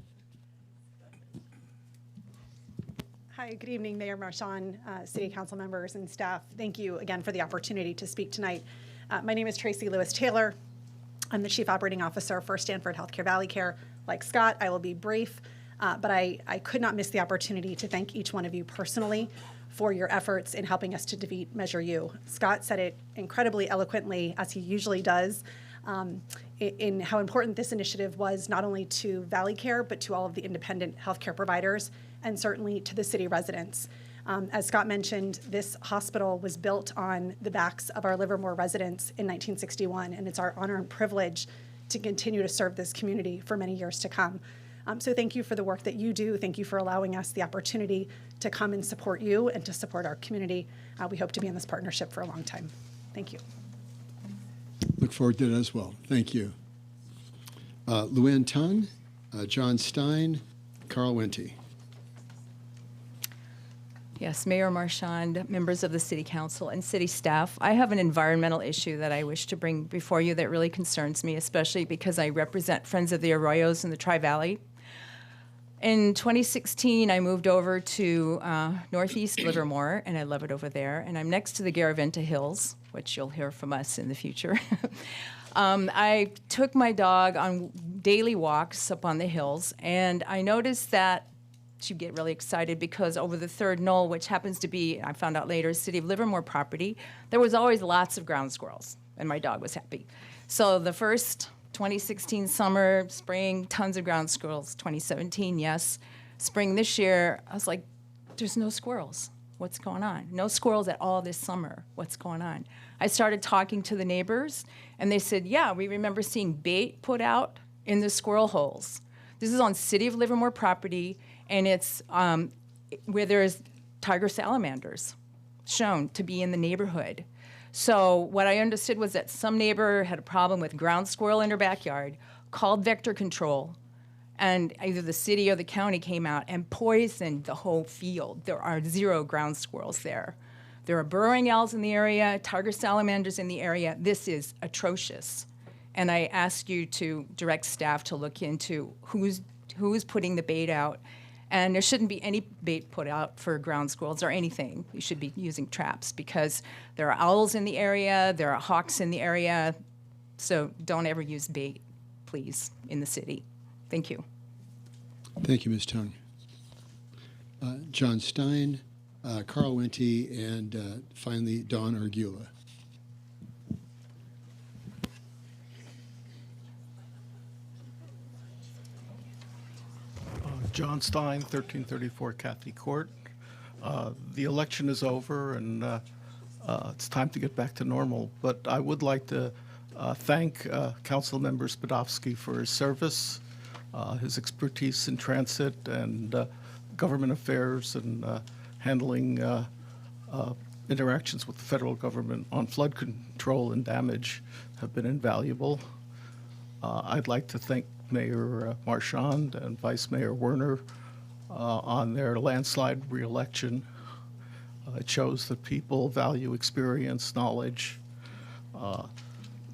Hi, good evening, Mayor Marchand, City Council members and staff. Thank you again for the opportunity to speak tonight. My name is Tracy Lewis Taylor. I'm the Chief Operating Officer for Stanford Healthcare Valley Care. Like Scott, I will be brief, but I could not miss the opportunity to thank each one of you personally for your efforts in helping us to defeat Measure U. Scott said it incredibly eloquently, as he usually does, in how important this initiative was not only to Valley Care, but to all of the independent healthcare providers, and certainly to the city residents. As Scott mentioned, this hospital was built on the backs of our Livermore residents in 1961, and it's our honor and privilege to continue to serve this community for many years to come. So thank you for the work that you do. Thank you for allowing us the opportunity to come and support you and to support our community. We hope to be in this partnership for a long time. Thank you. Look forward to that as well. Thank you. Luann Tun, John Stein, Carl Wente. Yes, Mayor Marchand, members of the City Council, and city staff. I have an environmental issue that I wish to bring before you that really concerns me, especially because I represent Friends of the Arroyos in the Tri-Valley. In 2016, I moved over to Northeast Livermore, and I love it over there. And I'm next to the Garaventa Hills, which you'll hear from us in the future. I took my dog on daily walks up on the hills, and I noticed that she'd get really excited because over the third knoll, which happens to be, I found out later, City of Livermore property, there was always lots of ground squirrels, and my dog was happy. So the first 2016 summer, spring, tons of ground squirrels. 2017, yes. Spring this year, I was like, there's no squirrels. What's going on? No squirrels at all this summer. What's going on? I started talking to the neighbors, and they said, yeah, we remember seeing bait put out in the squirrel holes. This is on City of Livermore property, and it's where there's tiger salamanders shown to be in the neighborhood. So what I understood was that some neighbor had a problem with ground squirrel in her backyard, called vector control, and either the city or the county came out and poisoned the whole field. There are 0 ground squirrels there. There are burrowing owls in the area, tiger salamanders in the area. This is atrocious. And I ask you to direct staff to look into who's putting the bait out. And there shouldn't be any bait put out for ground squirrels or anything. You should be using traps because there are owls in the area, there are hawks in the area. So don't ever use bait, please, in the city. Thank you. Thank you, Ms. Tung. John Stein, Carl Wente, and finally, Dawn Argula. John Stein, 1334 Cathy Court. The election is over, and it's time to get back to normal. But I would like to thank Councilmember Spadovsky for his service, his expertise in transit and government affairs, and handling interactions with the federal government on flood control and damage have been invaluable. I'd like to thank Mayor Marchand and Vice Mayor Werner on their landslide reelection. It shows that people value experience, knowledge,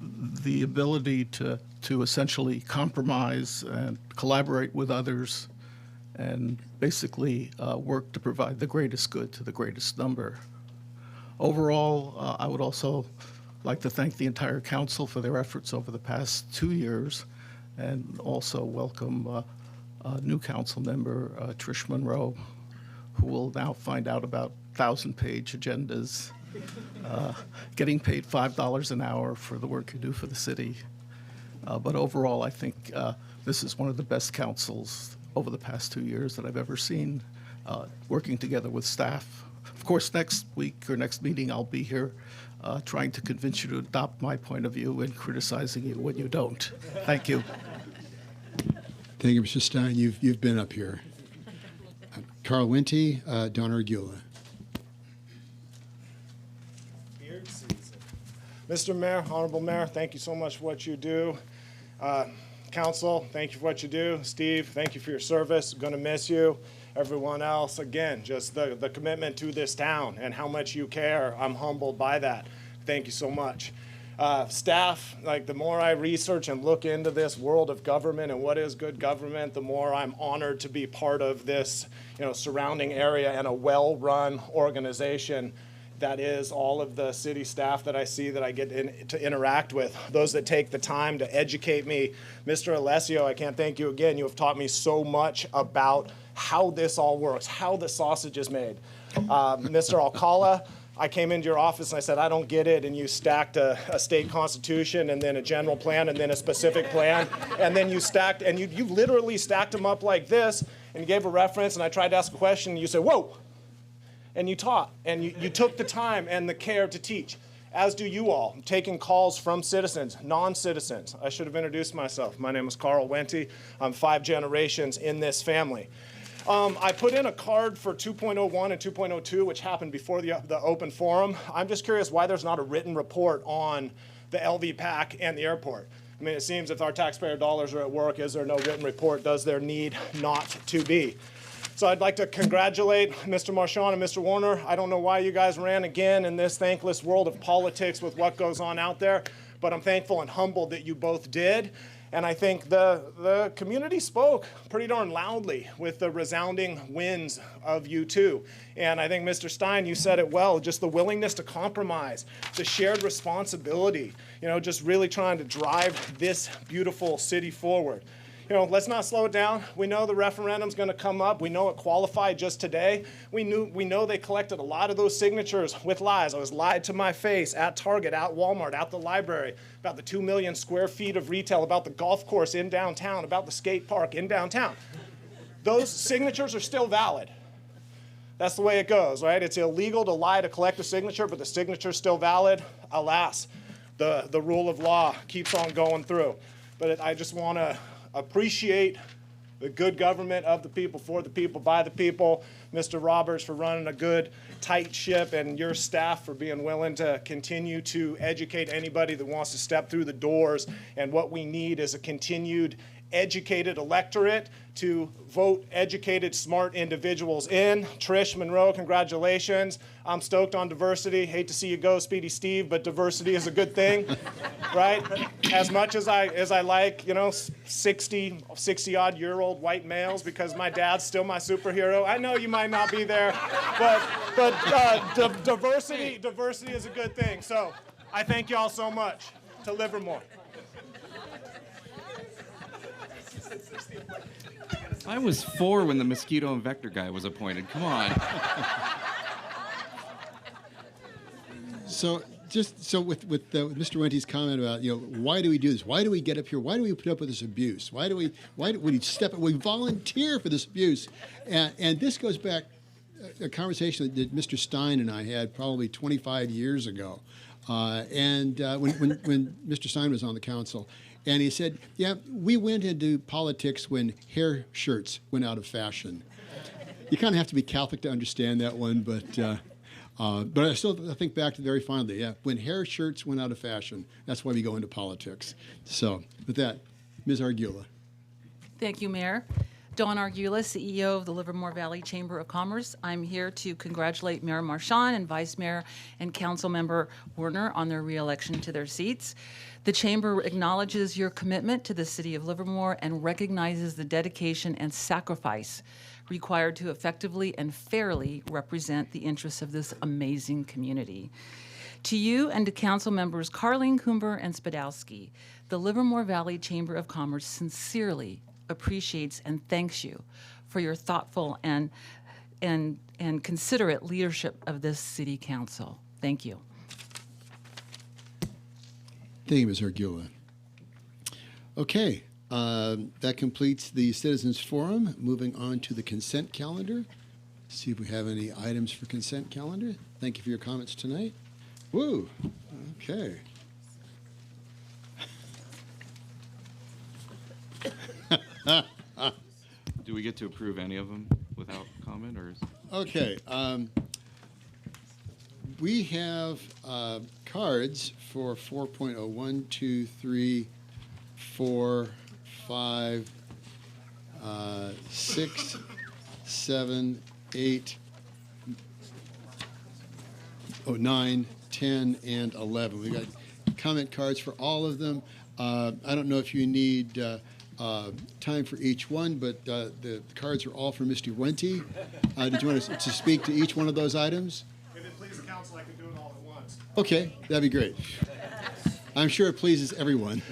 the ability to essentially compromise and collaborate with others and basically work to provide the greatest good to the greatest number. Overall, I would also like to thank the entire council for their efforts over the past 2 years, and also welcome a new council member, Trish Monroe, who will now find out about 1,000-page agendas, getting paid $5 an hour for the work you do for the city. But overall, I think this is one of the best councils over the past 2 years that I've ever seen, working together with staff. Of course, next week or next meeting, I'll be here trying to convince you to adopt my point of view and criticizing you when you don't. Thank you. Thank you, Mr. Stein. You've been up here. Carl Wente, Dawn Argula. Mr. Mayor, Honorable Mayor, thank you so much for what you do. Council, thank you for what you do. Steve, thank you for your service. Going to miss you. Everyone else, again, just the commitment to this town and how much you care. I'm humbled by that. Thank you so much. Staff, like the more I research and look into this world of government and what is good government, the more I'm honored to be part of this, surrounding area and a well-run organization. That is all of the city staff that I see that I get to interact with, those that take the time to educate me. Mr. Alessio, I can't thank you again. You have taught me so much about how this all works, how the sausage is made. Mr. Alcala, I came into your office and I said, I don't get it. And you stacked a state constitution and then a general plan and then a specific plan. And then you stacked, and you literally stacked them up like this, and you gave a reference, and I tried to ask a question, and you said, whoa. And you taught, and you took the time and the care to teach, as do you all. I'm taking calls from citizens, non-citizens. I should have introduced myself. My name is Carl Wente. I'm 5 generations in this family. I put in a card for 2.01 and 2.02, which happened before the open forum. I'm just curious why there's not a written report on the LVPAC and the airport. I mean, it seems if our taxpayer dollars are at work, is there no written report? Does there need not to be? So I'd like to congratulate Mr. Marchand and Mr. Warner. I don't know why you guys ran again in this thankless world of politics with what goes on out there, but I'm thankful and humbled that you both did. And I think the community spoke pretty darn loudly with the resounding wins of you two. And I think, Mr. Stein, you said it well, just the willingness to compromise, the shared responsibility, just really trying to drive this beautiful city forward. Let's not slow it down. We know the referendum's going to come up. We know it qualified just today. We know they collected a lot of those signatures with lies. I was lied to my face at Target, at Walmart, at the library, about the 2 million square feet of retail, about the golf course in downtown, about the skate park in downtown. Those signatures are still valid. That's the way it goes, right? It's illegal to lie to collect a signature, but the signature's still valid. Alas, the rule of law keeps on going through. But I just want to appreciate the good government of the people, for the people, by the people. Mr. Roberts for running a good, tight ship, and your staff for being willing to continue to educate anybody that wants to step through the doors. And what we need is a continued educated electorate to vote educated, smart individuals in. Trish Monroe, congratulations. I'm stoked on diversity. Hate to see you go, Speedy Steve, but diversity is a good thing, right? As much as I like, 60-odd-year-old white males, because my dad's still my superhero. I know you might not be there, but diversity is a good thing. So I thank you all so much. To Livermore. I was 4 when the mosquito and vector guy was appointed. Come on. So with Mr. Wente's comment about, why do we do this? Why do we get up here? Why do we put up with this abuse? Why do we volunteer for this abuse? And this goes back a conversation that Mr. Stein and I had probably 25 years ago. When Mr. Stein was on the council. And he said, yeah, we went into politics when hair shirts went out of fashion. You kind of have to be Catholic to understand that one, but I think back to very fondly. Yeah, when hair shirts went out of fashion, that's why we go into politics. So with that, Ms. Argula. Thank you, Mayor. Dawn Argula, CEO of the Livermore Valley Chamber of Commerce. I'm here to congratulate Mayor Marchand and Vice Mayor and Council Member Werner on their reelection to their seats. The Chamber acknowledges your commitment to the City of Livermore and recognizes the dedication and sacrifice required to effectively and fairly represent the interests of this amazing community. To you and to Council Members Carling, Coomber, and Spadowski, the Livermore Valley Chamber of Commerce sincerely appreciates and thanks you for your thoughtful and considerate leadership of this City Council. Thank you. Thank you, Ms. Argula. Okay, that completes the Citizens Forum. Moving on to the consent calendar. See if we have any items for consent calendar. Thank you for your comments tonight. Woo, okay. Do we get to approve any of them without comment, or? Okay. We have cards for 4.0, 1, 2, 3, 4, 5, 6, 7, 8, 9, 10, and 11. We got comment cards for all of them. I don't know if you need time for each one, but the cards are all for Mr. Wente. Did you want to speak to each one of those items? If it please the council council, I can do it all at once. Okay, that'd be great. I'm sure it pleases everyone.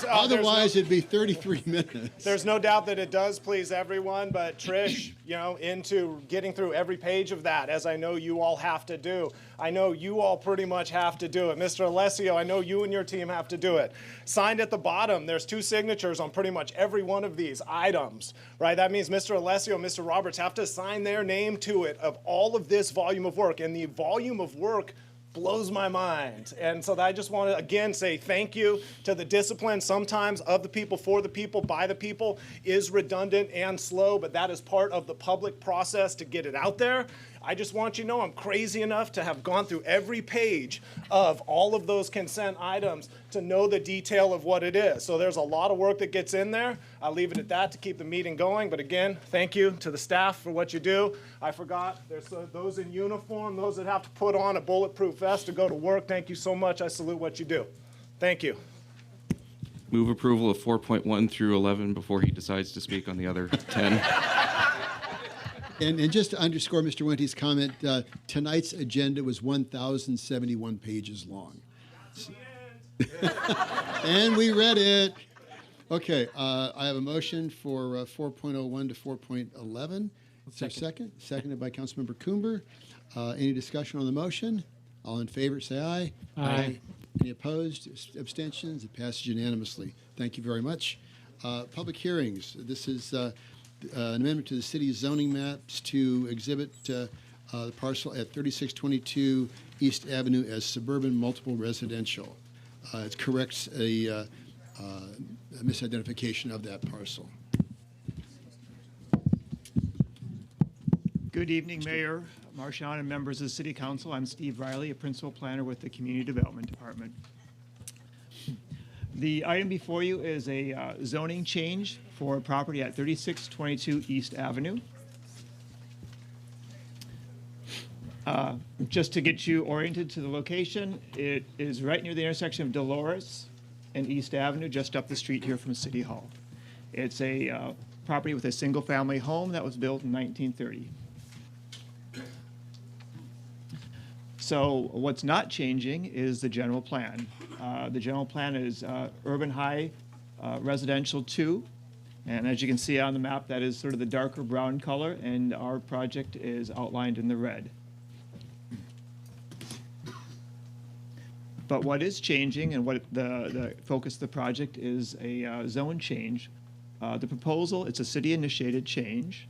Otherwise, it'd be 33 minutes. There's no doubt that it does please everyone, but Trish, into getting through every page of that, as I know you all have to do. I know you all pretty much have to do it. Mr. Alessio, I know you and your team have to do it. Signed at the bottom, there's 2 signatures on pretty much every one of these items, right? That means Mr. Alessio and Mr. Roberts have to sign their name to it of all of this volume of work, and the volume of work blows my mind. And so I just want to, again, say thank you to the discipline sometimes of the people, for the people, by the people is redundant and slow, but that is part of the public process to get it out there. I just want you to know I'm crazy enough to have gone through every page of all of those consent items to know the detail of what it is. So there's a lot of work that gets in there. I'll leave it at that to keep the meeting going. But again, thank you to the staff for what you do. I forgot, there's those in uniform, those that have to put on a bulletproof vest to go to work. Thank you so much. I salute what you do. Thank you. Move approval of 4.1 through 11 before he decides to speak on the other 10. And just to underscore Mr. Wente's comment, tonight's agenda was 1,071 pages long. And we read it. Okay, I have a motion for 4.01 to 4.11. Is there a second? Seconded by Councilmember Coomber. Any discussion on the motion? All in favor, say aye. Aye. Any opposed? Abstentions? It passes unanimously. Thank you very much. Public hearings. This is an amendment to the city's zoning maps to exhibit the parcel at 3622 East Avenue as suburban multiple residential. It corrects a misidentification of that parcel. Good evening, Mayor Marchand and members of the City Council. I'm Steve Riley, a principal planner with the Community Development Department. The item before you is a zoning change for a property at 3622 East Avenue. Just to get you oriented to the location, it is right near the intersection of Dolores and East Avenue, just up the street here from City Hall. It's a property with a single-family home that was built in 1930. So what's not changing is the general plan. The general plan is Urban High Residential 2. And as you can see on the map, that is sort of the darker brown color, and our project is outlined in the red. But what is changing and what the focus of the project is a zone change. The proposal, it's a city-initiated change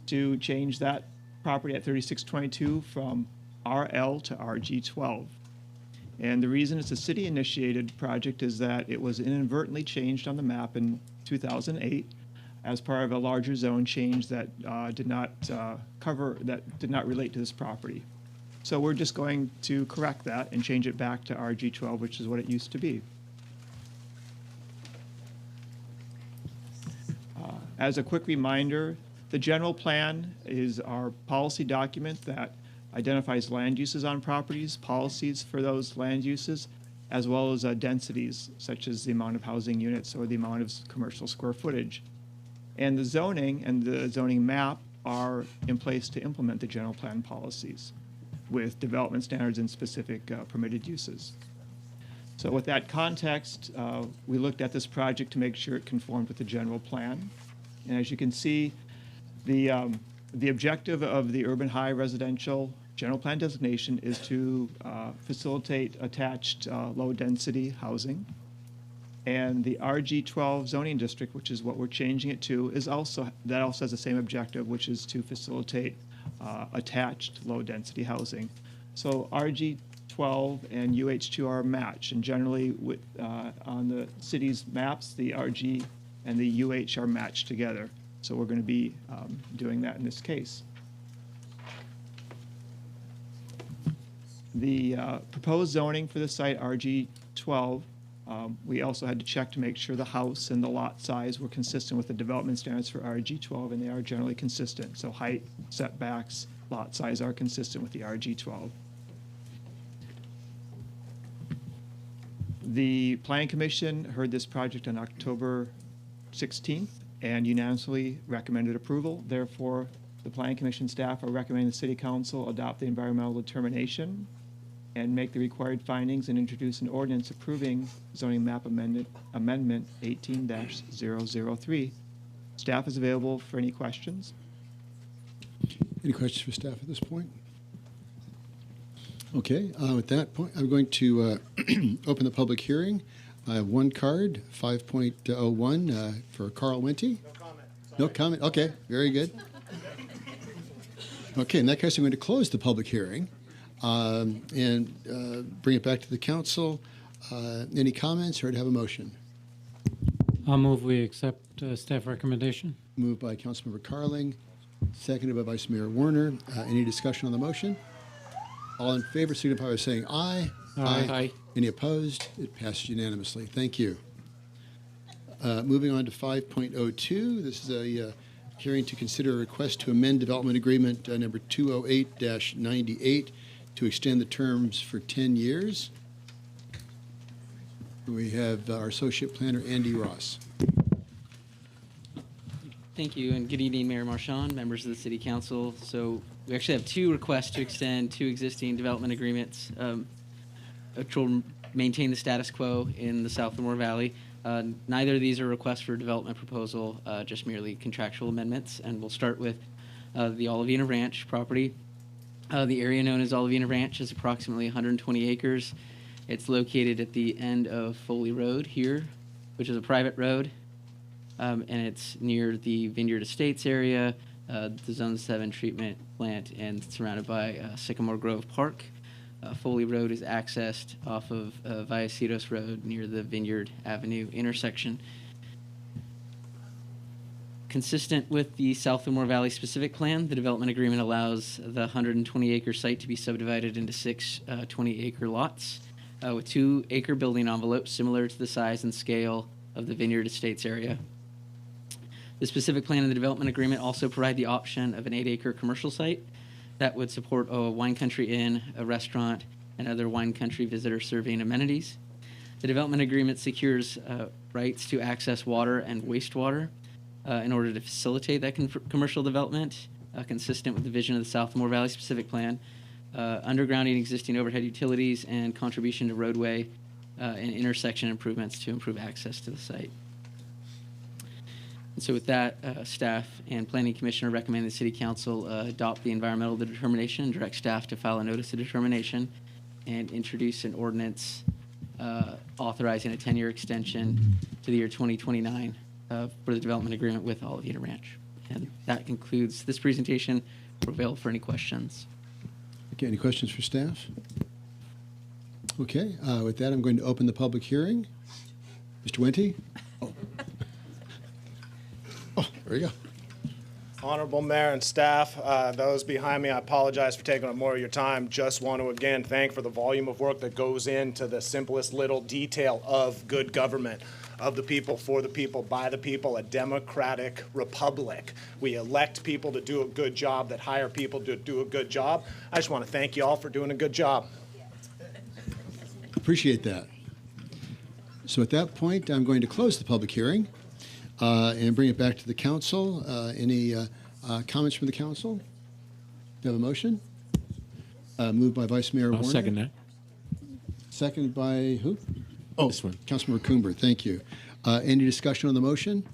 to change that property at 3622 from RL to RG12. And the reason it's a city-initiated project is that it was inadvertently changed on the map in 2008 as part of a larger zone change that did not relate to this property. So we're just going to correct that and change it back to RG12, which is what it used to be. As a quick reminder, the general plan is our policy document that identifies land uses on properties, policies for those land uses, as well as densities, such as the amount of housing units or the amount of commercial square footage. And the zoning and the zoning map are in place to implement the general plan policies with development standards and specific permitted uses. So with that context, we looked at this project to make sure it conformed with the general plan. And as you can see, the objective of the Urban High Residential General Plan designation is to facilitate attached low-density housing. And the RG12 zoning district, which is what we're changing it to, that also has the same objective, which is to facilitate attached low-density housing. So RG12 and UH2 are matched, and generally on the city's maps, the RG and the UH are matched together. So we're going to be doing that in this case. The proposed zoning for the site, RG12, we also had to check to make sure the house and the lot size were consistent with the development standards for RG12, and they are generally consistent. So height, setbacks, lot size are consistent with the RG12. The Planning Commission heard this project on October 16th and unanimously recommended approval. Therefore, The Planning Commission staff are recommending the City Council adopt the environmental determination and make the required findings and introduce an ordinance approving zoning map amendment 18-003. Staff is available for any questions. Any questions for staff at this point? Okay, at that point, I'm going to open the public hearing. I have one card, 5.01, for Carl Wente. No comment. No comment? Okay, very good. Okay, in that case, I'm going to close the public hearing and bring it back to the council. Any comments, or to have a motion? I'll move we accept staff recommendation. Moved by Councilmember Carling, seconded by Vice Mayor Warner. Any discussion on the motion? All in favor signify by saying aye. Aye. Aye. Any opposed? It passes unanimously. Thank you. Moving on to 5.02, this is a hearing to consider a request to amend development agreement number 208-98 to extend the terms for 10 years. We have our associate planner, Andy Ross. Thank you, and good evening, Mayor Marchand, members of the City Council. So we actually have two requests to extend two existing development agreements, which will maintain the status quo in the South Livermore Valley. Neither of these are requests for development proposal, just merely contractual amendments. And we'll start with the Olivina Ranch property. The area known as Olivina Ranch is approximately 120 acres. It's located at the end of Foley Road here, which is a private road. And it's near the Vineyard Estates area, the Zone 7 treatment plant, and surrounded by Sycamore Grove Park. Foley Road is accessed off of Vallecitos Road near the Vineyard Avenue intersection. Consistent with the South Livermore Valley specific plan, the development agreement allows the 120-acre site to be subdivided into 6 20-acre lots with 2-acre building envelopes similar to the size and scale of the Vineyard Estates area. The specific plan and the development agreement also provide the option of an 8-acre commercial site that would support a wine country inn, a restaurant, and other wine country visitor serving amenities. The development agreement secures rights to access water and wastewater in order to facilitate that commercial development, consistent with the vision of the South Livermore Valley specific plan, undergrounding existing overhead utilities, and contribution to roadway and intersection improvements to improve access to the site. And so with that, staff and planning commissioner recommend the city council adopt the environmental determination and direct staff to file a notice of determination and introduce an ordinance authorizing a 10-year extension to the year 2029 for the development agreement with Olivina Ranch. And that concludes this presentation. We're available for any questions. Okay, any questions for staff? Okay, with that, I'm going to open the public hearing. Mr. Wente? Oh, there we go. Honorable Mayor and staff, those behind me, I apologize for taking up more of your time. Just want to again thank for the volume of work that goes into the simplest little detail of good government, of the people, for the people, by the people, a democratic republic. We elect people to do a good job, that hire people to do a good job. I just want to thank you all for doing a good job. Appreciate that. So at that point, I'm going to close the public hearing and bring it back to the council. Any comments from the council? Do you have a motion? Moved by Vice Mayor Warner. I'll second that. Seconded by who? Oh, this one. Councilmember Coomber, thank you. Any discussion on the motion?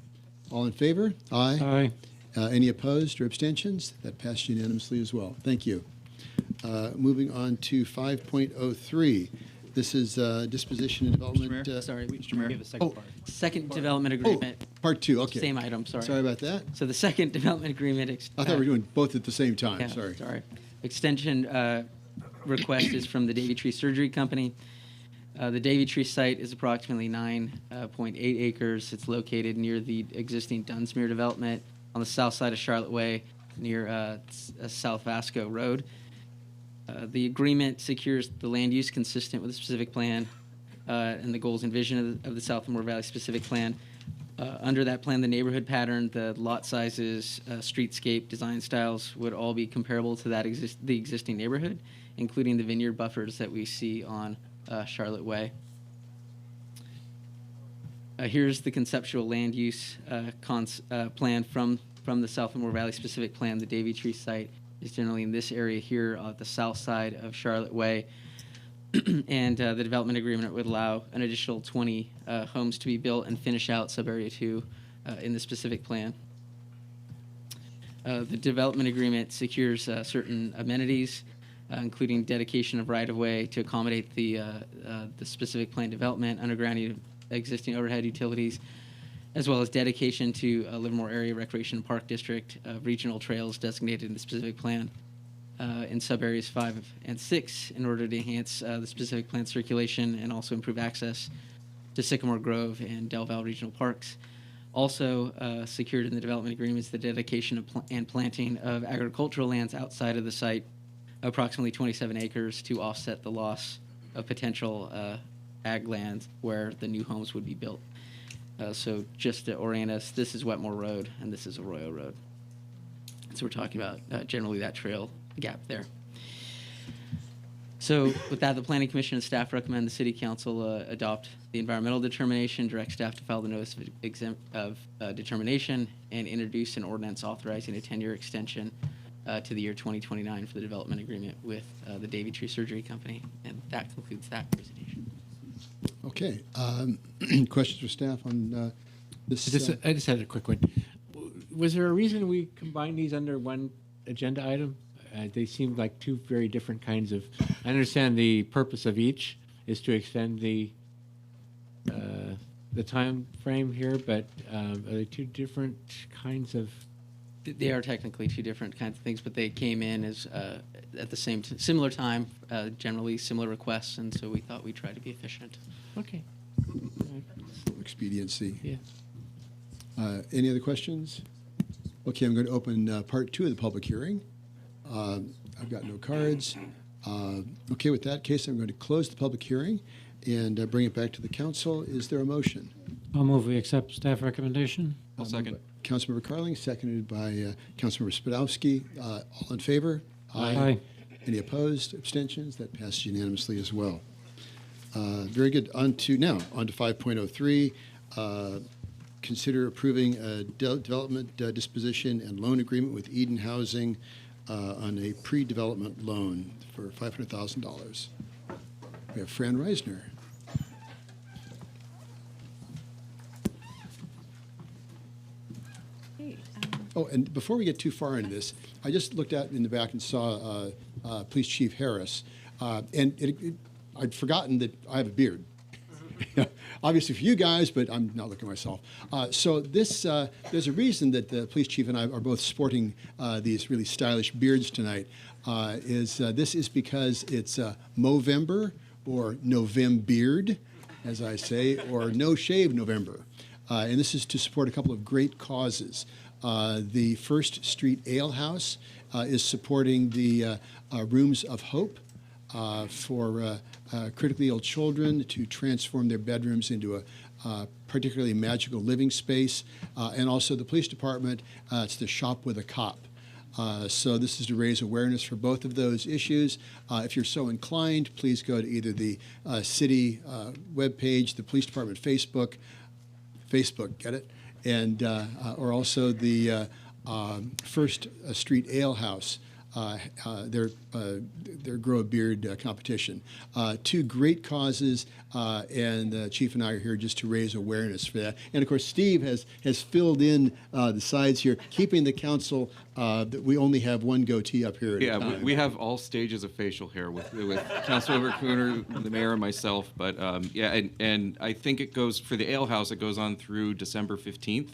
All in favor? Aye. Aye. Any opposed or abstentions? That passed unanimously as well. Thank you. Moving on to 5.03. This is disposition and development. Sorry, Mr. Mayor. we have a second part. Second development agreement. Part 2, okay. Same item, sorry. Sorry about that. So the second development agreement. I thought we were doing both at the same time. Yeah, Sorry. Extension request is from the Davy Tree Surgery Company. The Davy Tree site is approximately 9.8 acres. It's located near the existing Dunsmuir development on the south side of Charlotte Way near South Vasco Road. The agreement secures the land use consistent with the specific plan and the goals and vision of the South Livermore Valley specific plan. Under that plan, the neighborhood pattern, the lot sizes, streetscape, design styles would all be comparable to that the existing neighborhood, including the vineyard buffers that we see on Charlotte Way. Here's the conceptual land use plan from from the South Livermore Valley specific plan, the Davy Tree site is generally in this area here at the south side of Charlotte Way. And the development agreement would allow an additional 20 homes to be built and finish out sub-area 2 in the specific plan. The development agreement secures certain amenities, including dedication of right-of-way to accommodate the specific plan development, undergrounding of existing overhead utilities, as well as dedication to Livermore Area Recreation and Park District, regional trails designated in the specific plan in sub-areas 5 and 6 in order to enhance the specific plan circulation and also improve access to Sycamore Grove and Del Val Regional Parks. Also secured in the development agreement is the dedication of and planting of agricultural lands outside of the site, approximately 27 acres, to offset the loss of potential ag lands where the new homes would be built. So just to orient us, this is Wetmore Road and this is Arroyo Road. So we're talking about generally that trail gap there. So with that, the Planning Commission and staff recommend the City Council adopt the environmental determination, direct staff to file the notice of determination, and introduce an ordinance authorizing a 10-year extension to the year 2029 for the development agreement with the Davy Tree Surgery Company. And that concludes that presentation. Okay. Questions for staff on this? I just had a quick one. Was there a reason we combined these under one agenda item? They seemed like two very different kinds of. I understand the purpose of each is to extend the time frame here, but are they two different kinds of? They are technically two different kinds of things, but they came in as at the similar time, generally similar requests, and so we thought we'd try to be efficient. Okay. Expediency. Yeah. Any other questions? Okay, I'm going to open part 2 of the public hearing. I've got no cards. Okay, with that case, I'm going to close the public hearing and bring it back to the council. Is there a motion? I'll move we accept staff recommendation. I'll second. Councilmember Carling, seconded by Councilmember Spadowski. All in favor? Aye. Any opposed? Abstentions? That passes unanimously as well. Very good. On to 5.03. Consider approving a development disposition and loan agreement with Eden Housing on a pre-development loan for $500,000. We have Fran Reisner. Oh, and before we get too far into this, I just looked out in the back and saw Police Chief Harris, and I'd forgotten that I have a beard. Obviously for you guys, but I'm not looking at myself. So this, there's a reason that the police chief and I are both sporting these really stylish beards tonight. This is because it's Movember, or Novembeard, as I say, or No Shave November. And this is to support a couple of great causes. The First Street Ale House is supporting the Rooms of Hope for critically ill children to transform their bedrooms into a particularly magical living space. And also the police department, it's the Shop with a Cop. So this is to raise awareness for both of those issues. If you're so inclined, please go to either the city webpage, the police department Facebook, get it? And or also the First Street Ale House, their Grow a Beard competition. Two great causes, and the chief and I are here just to raise awareness for that. And of course, Steve has filled in the sides here, keeping the council that we only have one goatee up here. Yeah, we have all stages of facial hair with Councilmember Cooner, the mayor, and myself. But yeah, and I think it goes for the Ale House. It goes on through December 15th.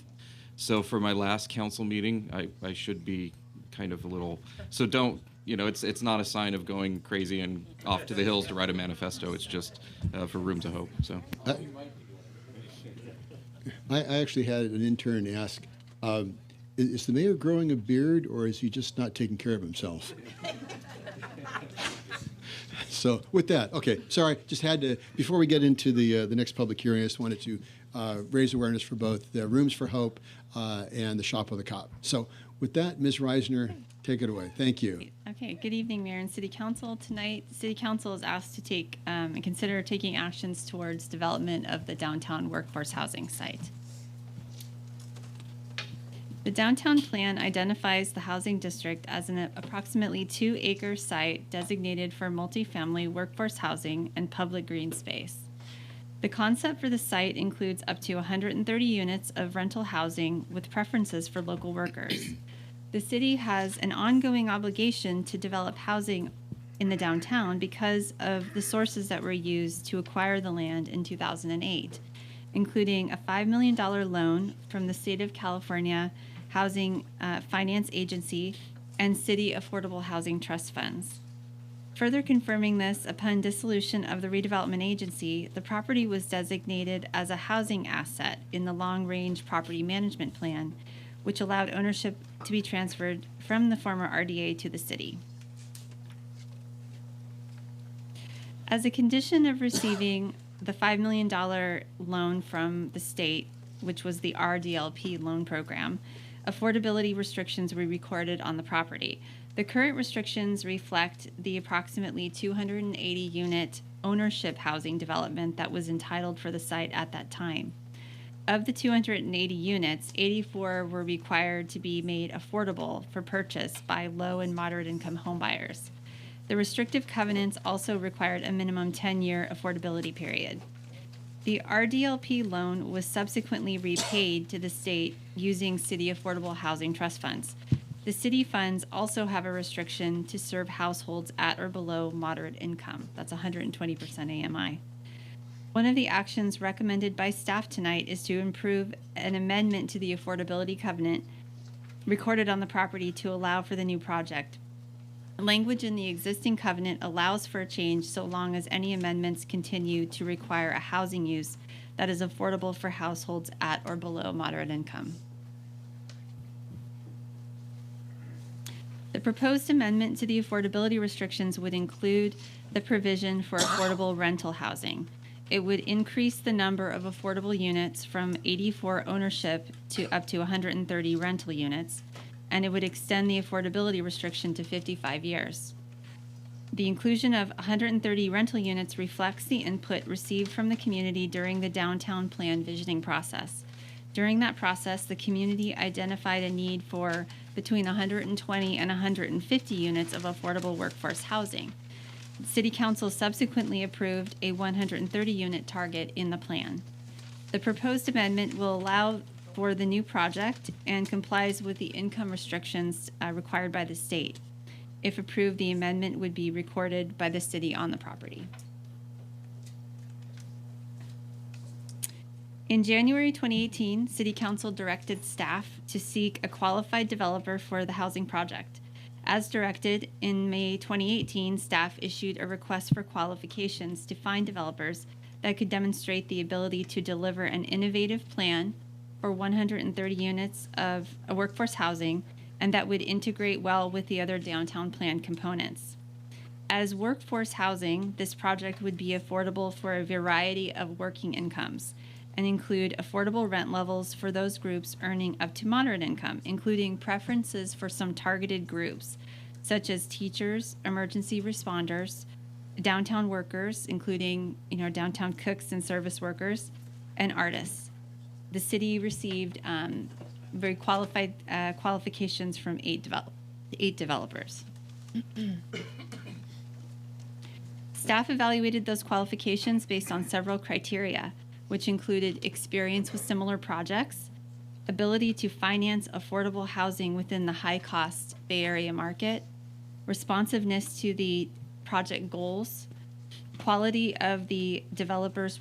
So for my last council meeting, I should be kind of a little. So don't. It's not a sign of going crazy and off to the hills to write a manifesto. It's just for Rooms of Hope. So. I actually had an intern ask, is the mayor growing a beard, or is he just not taking care of himself? So with that, okay, sorry, just had to, before we get into the next public hearing, I just wanted to raise awareness for both the Rooms for Hope and the Shop with a Cop. So with that, Ms. Reisner, take it away. Thank you. Okay, good evening, Mayor and City Council. Tonight, City Council is asked to take and consider taking actions towards development of the downtown workforce housing site. The downtown plan identifies the housing district as an approximately 2-acre site designated for multifamily workforce housing and public green space. The concept for the site includes up to 130 units of rental housing with preferences for local workers. The city has an ongoing obligation to develop housing in the downtown because of the sources that were used to acquire the land in 2008, including a $5 million loan from the State of California Housing Finance Agency and City Affordable Housing Trust Funds. Further confirming this, upon dissolution of the redevelopment agency, the property was designated as a housing asset in the long-range property management plan, which allowed ownership to be transferred from the former RDA to the city. As a condition of receiving the $5 million loan from the state, which was the RDLP loan program, affordability restrictions were recorded on the property. The current restrictions reflect the approximately 280 unit ownership housing development that was entitled for the site at that time. Of the 280 units, 84 were required to be made affordable for purchase by low and moderate income homebuyers. The restrictive covenants also required a minimum 10-year affordability period. The RDLP loan was subsequently repaid to the state using City Affordable Housing Trust Funds. The city funds also have a restriction to serve households at or below moderate income. That's 120% AMI. One of the actions recommended by staff tonight is to approve an amendment to the affordability covenant recorded on the property to allow for the new project. Language in the existing covenant allows for a change so long as any amendments continue to require a housing use that is affordable for households at or below moderate income. The proposed amendment to the affordability restrictions would include the provision for affordable rental housing. It would increase the number of affordable units from 84 ownership to up to 130 rental units, and it would extend the affordability restriction to 55 years. The inclusion of 130 rental units reflects the input received from the community during the downtown plan visioning process. During that process, the community identified a need for between 120 and 150 units of affordable workforce housing. City Council subsequently approved a 130-unit target in the plan. The proposed amendment will allow for the new project and complies with the income restrictions required by the state. If approved, the amendment would be recorded by the city on the property. In January 2018, City Council directed staff to seek a qualified developer for the housing project. As directed, in May 2018, staff issued a request for qualifications to find developers that could demonstrate the ability to deliver an innovative plan for 130 units of workforce housing and that would integrate well with the other downtown plan components. As workforce housing, this project would be affordable for a variety of working incomes and include affordable rent levels for those groups earning up to moderate income, including preferences for some targeted groups, such as teachers, emergency responders, downtown workers, including downtown cooks and service workers, and artists. The city received very qualified qualifications from eight developers. Staff evaluated those qualifications based on several criteria, which included experience with similar projects, ability to finance affordable housing within the high-cost Bay Area market, responsiveness to the project goals, quality of the developers'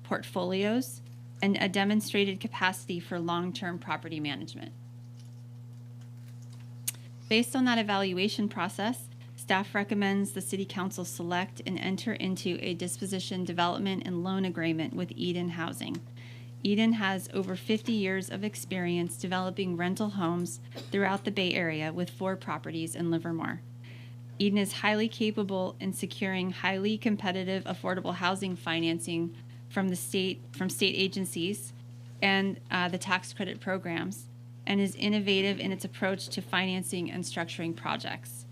portfolios, and a demonstrated capacity for long-term property management. Based on that evaluation process, staff recommends the City Council select and enter into a disposition development and loan agreement with Eden Housing. Eden has over 50 years of experience developing rental homes throughout the Bay Area with 4 properties in Livermore. Eden is highly capable in securing highly competitive affordable housing financing from state agencies and the tax credit programs, and is innovative in its approach to financing and structuring projects.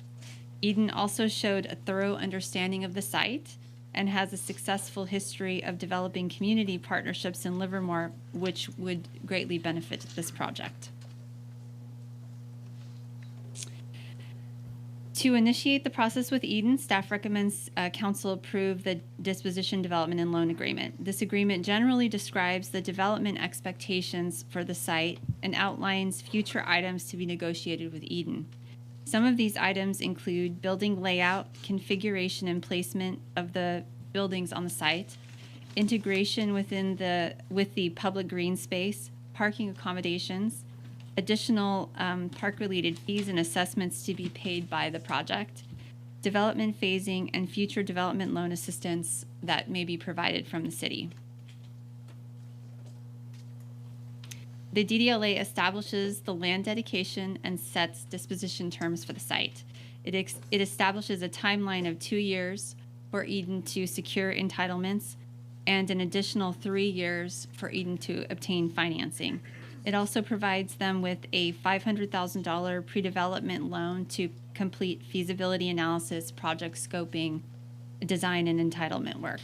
Eden also showed a thorough understanding of the site and has a successful history of developing community partnerships in Livermore, which would greatly benefit this project. To initiate the process with Eden, staff recommends council approve the disposition development and loan agreement. This agreement generally describes the development expectations for the site and outlines future items to be negotiated with Eden. Some of these items include building layout, configuration and placement of the buildings on the site, integration with the public green space, parking accommodations, additional park-related fees and assessments to be paid by the project, development phasing, and future development loan assistance that may be provided from the city. The DDLA establishes the land dedication and sets disposition terms for the site. It establishes a timeline of 2 years for Eden to secure entitlements and an additional 3 years for Eden to obtain financing. It also provides them with a $500,000 pre-development loan to complete feasibility analysis, project scoping, design, and entitlement work.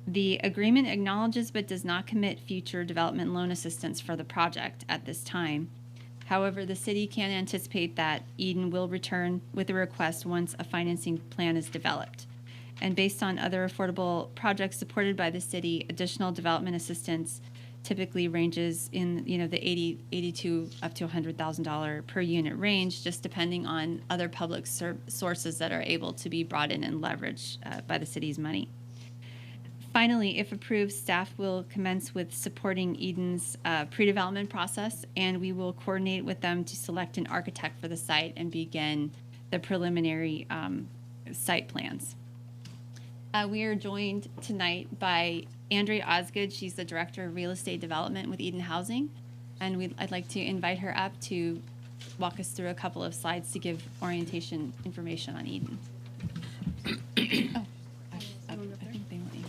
The agreement acknowledges but does not commit future development loan assistance for the project at this time. However, the city can anticipate that Eden will return with a request once a financing plan is developed. And based on other affordable projects supported by the city, additional development assistance typically ranges in the $80,000 up to $100,000 per unit range, just depending on other public sources that are able to be brought in and leveraged by the city's money. Finally, if approved, staff will commence with supporting Eden's pre-development process, and we will coordinate with them to select an architect for the site and begin the preliminary site plans. We are joined tonight by Andrea Osgood. She's the Director of Real Estate Development with Eden Housing, and I'd like to invite her up to walk us through a couple of slides to give orientation information on Eden. I think they want you.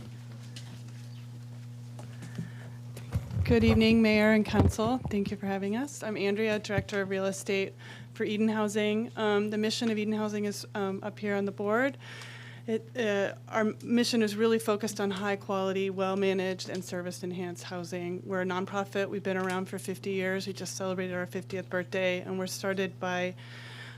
Good evening, Mayor and Council. Thank you for having us. I'm Andrea, Director of Real Estate for Eden Housing. The mission of Eden Housing is up here on the board. Our mission is really focused on high-quality, well-managed, and service-enhanced housing. We're a nonprofit. We've been around for 50 years. We just celebrated our 50th birthday, and we're started by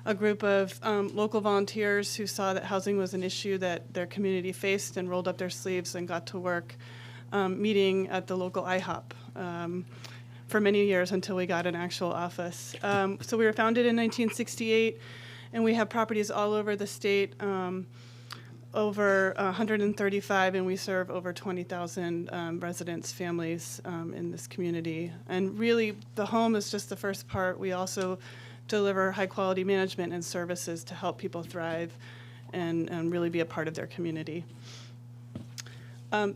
a group of local volunteers who saw that housing was an issue that their community faced and rolled up their sleeves and got to work meeting at the local IHOP for many years until we got an actual office. So we were founded in 1968, and we have properties all over the state, over 135, and we serve over 20,000 residents, families in this community. And really, the home is just the first part. We also deliver high-quality management and services to help people thrive and really be a part of their community.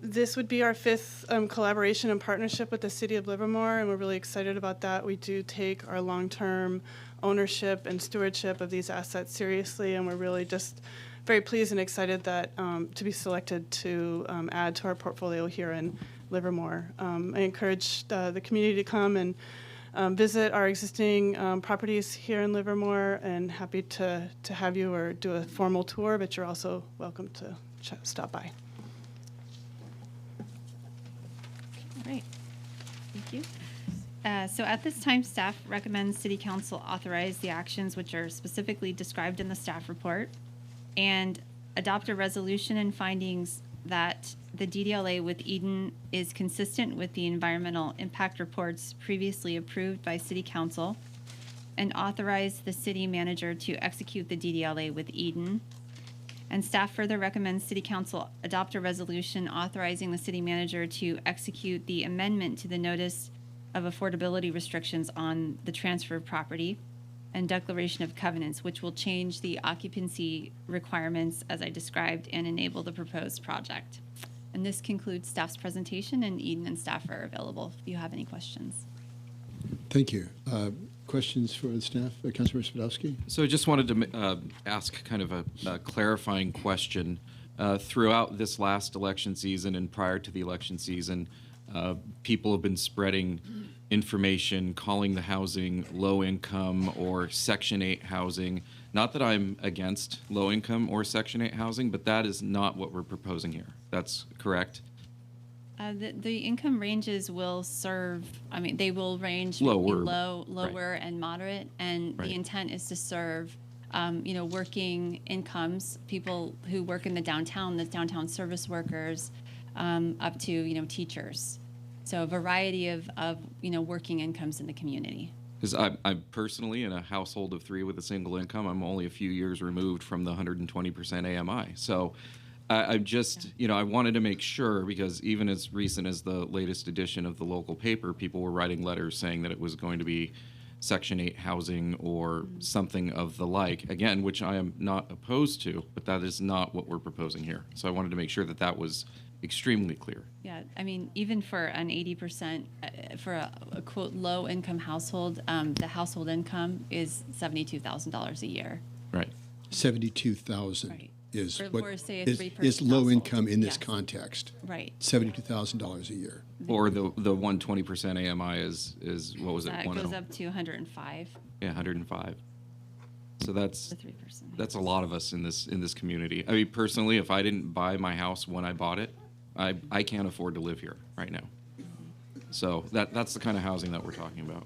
This would be our fifth collaboration and partnership with the City of Livermore, and we're really excited about that. We do take our long-term ownership and stewardship of these assets seriously, and we're really just very pleased and excited that to be selected to add to our portfolio here in Livermore. I encourage the community to come and visit our existing properties here in Livermore, and happy to have you or do a formal tour, but you're also welcome to stop by. All right, thank you. So at this time, staff recommends City Council authorize the actions which are specifically described in the staff report and adopt a resolution and findings that the DDLA with Eden is consistent with the environmental impact reports previously approved by City Council, and authorize the city manager to execute the DDLA with Eden. And staff further recommends City Council adopt a resolution authorizing the city manager to execute the amendment to the notice of affordability restrictions on the transfer of property and declaration of covenants, which will change the occupancy requirements as I described and enable the proposed project. And this concludes staff's presentation, and Eden and staff are available if you have any questions. Thank you. Questions for the staff? Councilmember Spadowski? So I just wanted to ask kind of a clarifying question. Throughout this last election season and prior to the election season, people have been spreading information, calling the housing low income or Section 8 housing. Not that I'm against low income or Section 8 housing, but that is not what we're proposing here. That's correct? The income ranges will serve, I mean, they will range Lower. between lower and moderate, and Right. the intent is to serve working incomes, people who work in the downtown service workers, up to, teachers. So a variety of working incomes in the community. Because I'm personally in a household of 3 with a single income. I'm only a few years removed from the 120% AMI. So I'm just, I wanted to make sure, because even as recent as the latest edition of the local paper, people were writing letters saying that it was going to be Section 8 housing or something of the like, again, which I am not opposed to, but that is not what we're proposing here. So I wanted to make sure that that was extremely clear. Yeah, I mean, even for an 80%, for a quote low income household, the household income is $72,000 a year. Right. 72,000 is For- what for, say, a is three-person low household. income in this Yes. context. Right. $72,000 a year. Or the 120% AMI is what was it? That goes up to 105. Yeah, 105. So that's The 3%. that's a lot of us in this community. I mean, personally, if I didn't buy my house when I bought it, I can't afford to live here right now. So that's the kind of housing that we're talking about.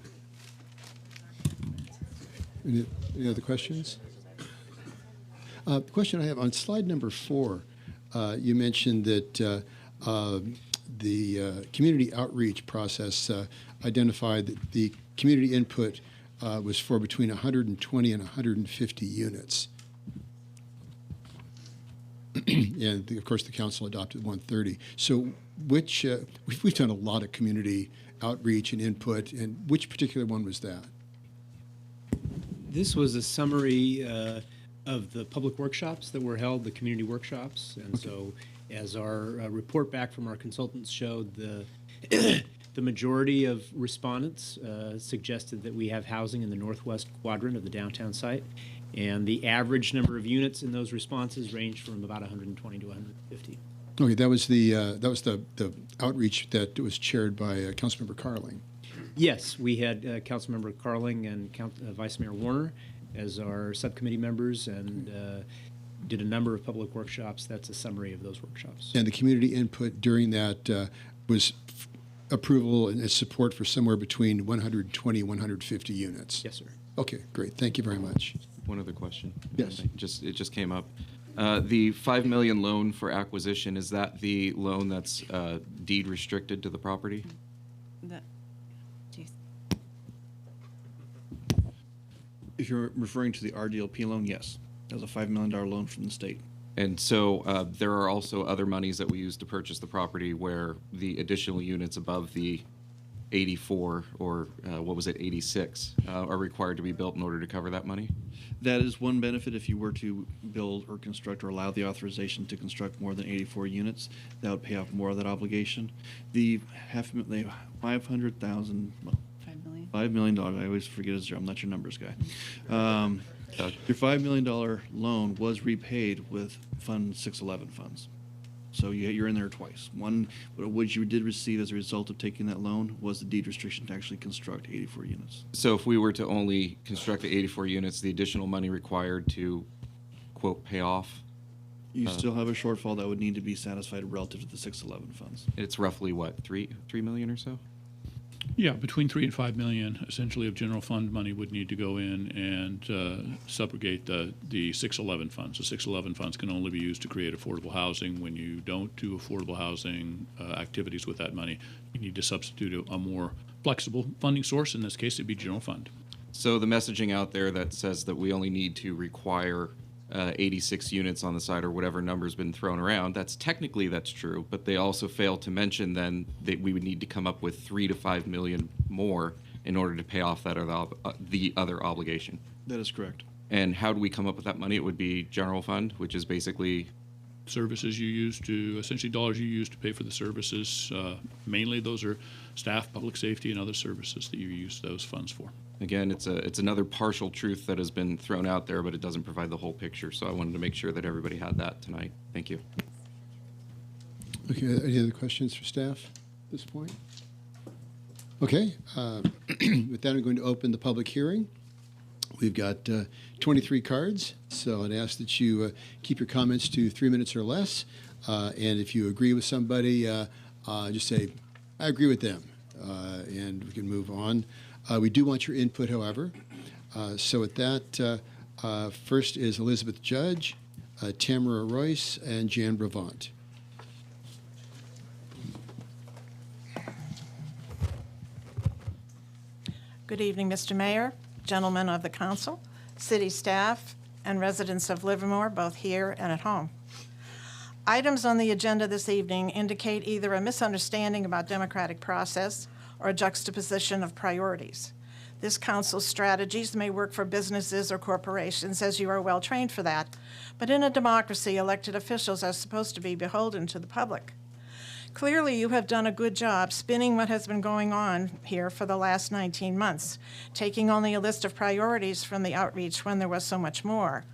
Any other questions? The question I have on slide number 4, you mentioned that the community outreach process identified that the community input was for between 120 and 150 units. And of course, the council adopted 130. So, which we've done a lot of community outreach and input, and which particular one was that? This was a summary of the public workshops that were held, the community workshops. And so as our report back from our consultants showed, the majority of respondents suggested that we have housing in the northwest quadrant of the downtown site. And the average number of units in those responses ranged from about 120 to 150. Okay, that was the outreach that was chaired by Councilmember Carling. Yes, we had Councilmember Carling and Vice Mayor Warner as our subcommittee members, and did a number of public workshops. That's a summary of those workshops. And the community input during that was approval and support for somewhere between 120 and 150 units. Yes, sir. Okay, great. Thank you very much. One other question. Yes. It just came up. The $5 million loan for acquisition, is that the loan that's deed restricted to the property? If you're referring to the RDLP loan, yes. That was a $5 million loan from the state. And so there are also other monies that we use to purchase the property where the additional units above the 84 or what was it, 86 are required to be built in order to cover that money? That is one benefit if you were to build or construct or allow the authorization to construct more than 84 units. That would pay off more of that obligation. The $500,000, well, $5 million. I always forget his. I'm not your numbers guy. Your $5 million loan was repaid with Fund 611 funds. So you're in there twice. One, which you did receive as a result of taking that loan, was the deed restriction to actually construct 84 units. So if we were to only construct the 84 units, the additional money required to, quote, pay off? You still have a shortfall that would need to be satisfied relative to the 611 funds. It's roughly what, $3 million or so? Yeah, between 3 and 5 million, essentially, of general fund money would need to go in and subrogate the 611 funds. The 611 funds can only be used to create affordable housing. When you don't do affordable housing activities with that money, you need to substitute a more flexible funding source. In this case, it'd be general fund. So the messaging out there that says that we only need to require 86 units on the site or whatever number's been thrown around, that's true, but they also fail to mention then that we would need to come up with 3 to 5 million more in order to pay off that the other obligation. That is correct. And how do we come up with that money? It would be general fund, which is basically services you use to, essentially dollars you use to pay for the services. Mainly those are staff, public safety, and other services that you use those funds for. Again, it's another partial truth that has been thrown out there, but it doesn't provide the whole picture. So I wanted to make sure that everybody had that tonight. Thank you. Okay, any other questions for staff at this point? Okay, with that, I'm going to open the public hearing. We've got 23 cards, so I'd ask that you keep your comments to 3 minutes or less. And if you agree with somebody, just say, I agree with them, and we can move on. We do want your input, however. So with that, First is Elizabeth Judge, Tamara Royce, and Jan Bravant. Good evening, Mr. Mayor, gentlemen of the council, city staff, and residents of Livermore, both here and at home. Items on the agenda this evening indicate either a misunderstanding about democratic process or a juxtaposition of priorities. This council's strategies may work for businesses or corporations, as you are well trained for that, but in a democracy, elected officials are supposed to be beholden to the public. Clearly, you have done a good job spinning what has been going on here for the last 19 months, taking only a list of priorities from the outreach when there was so much more,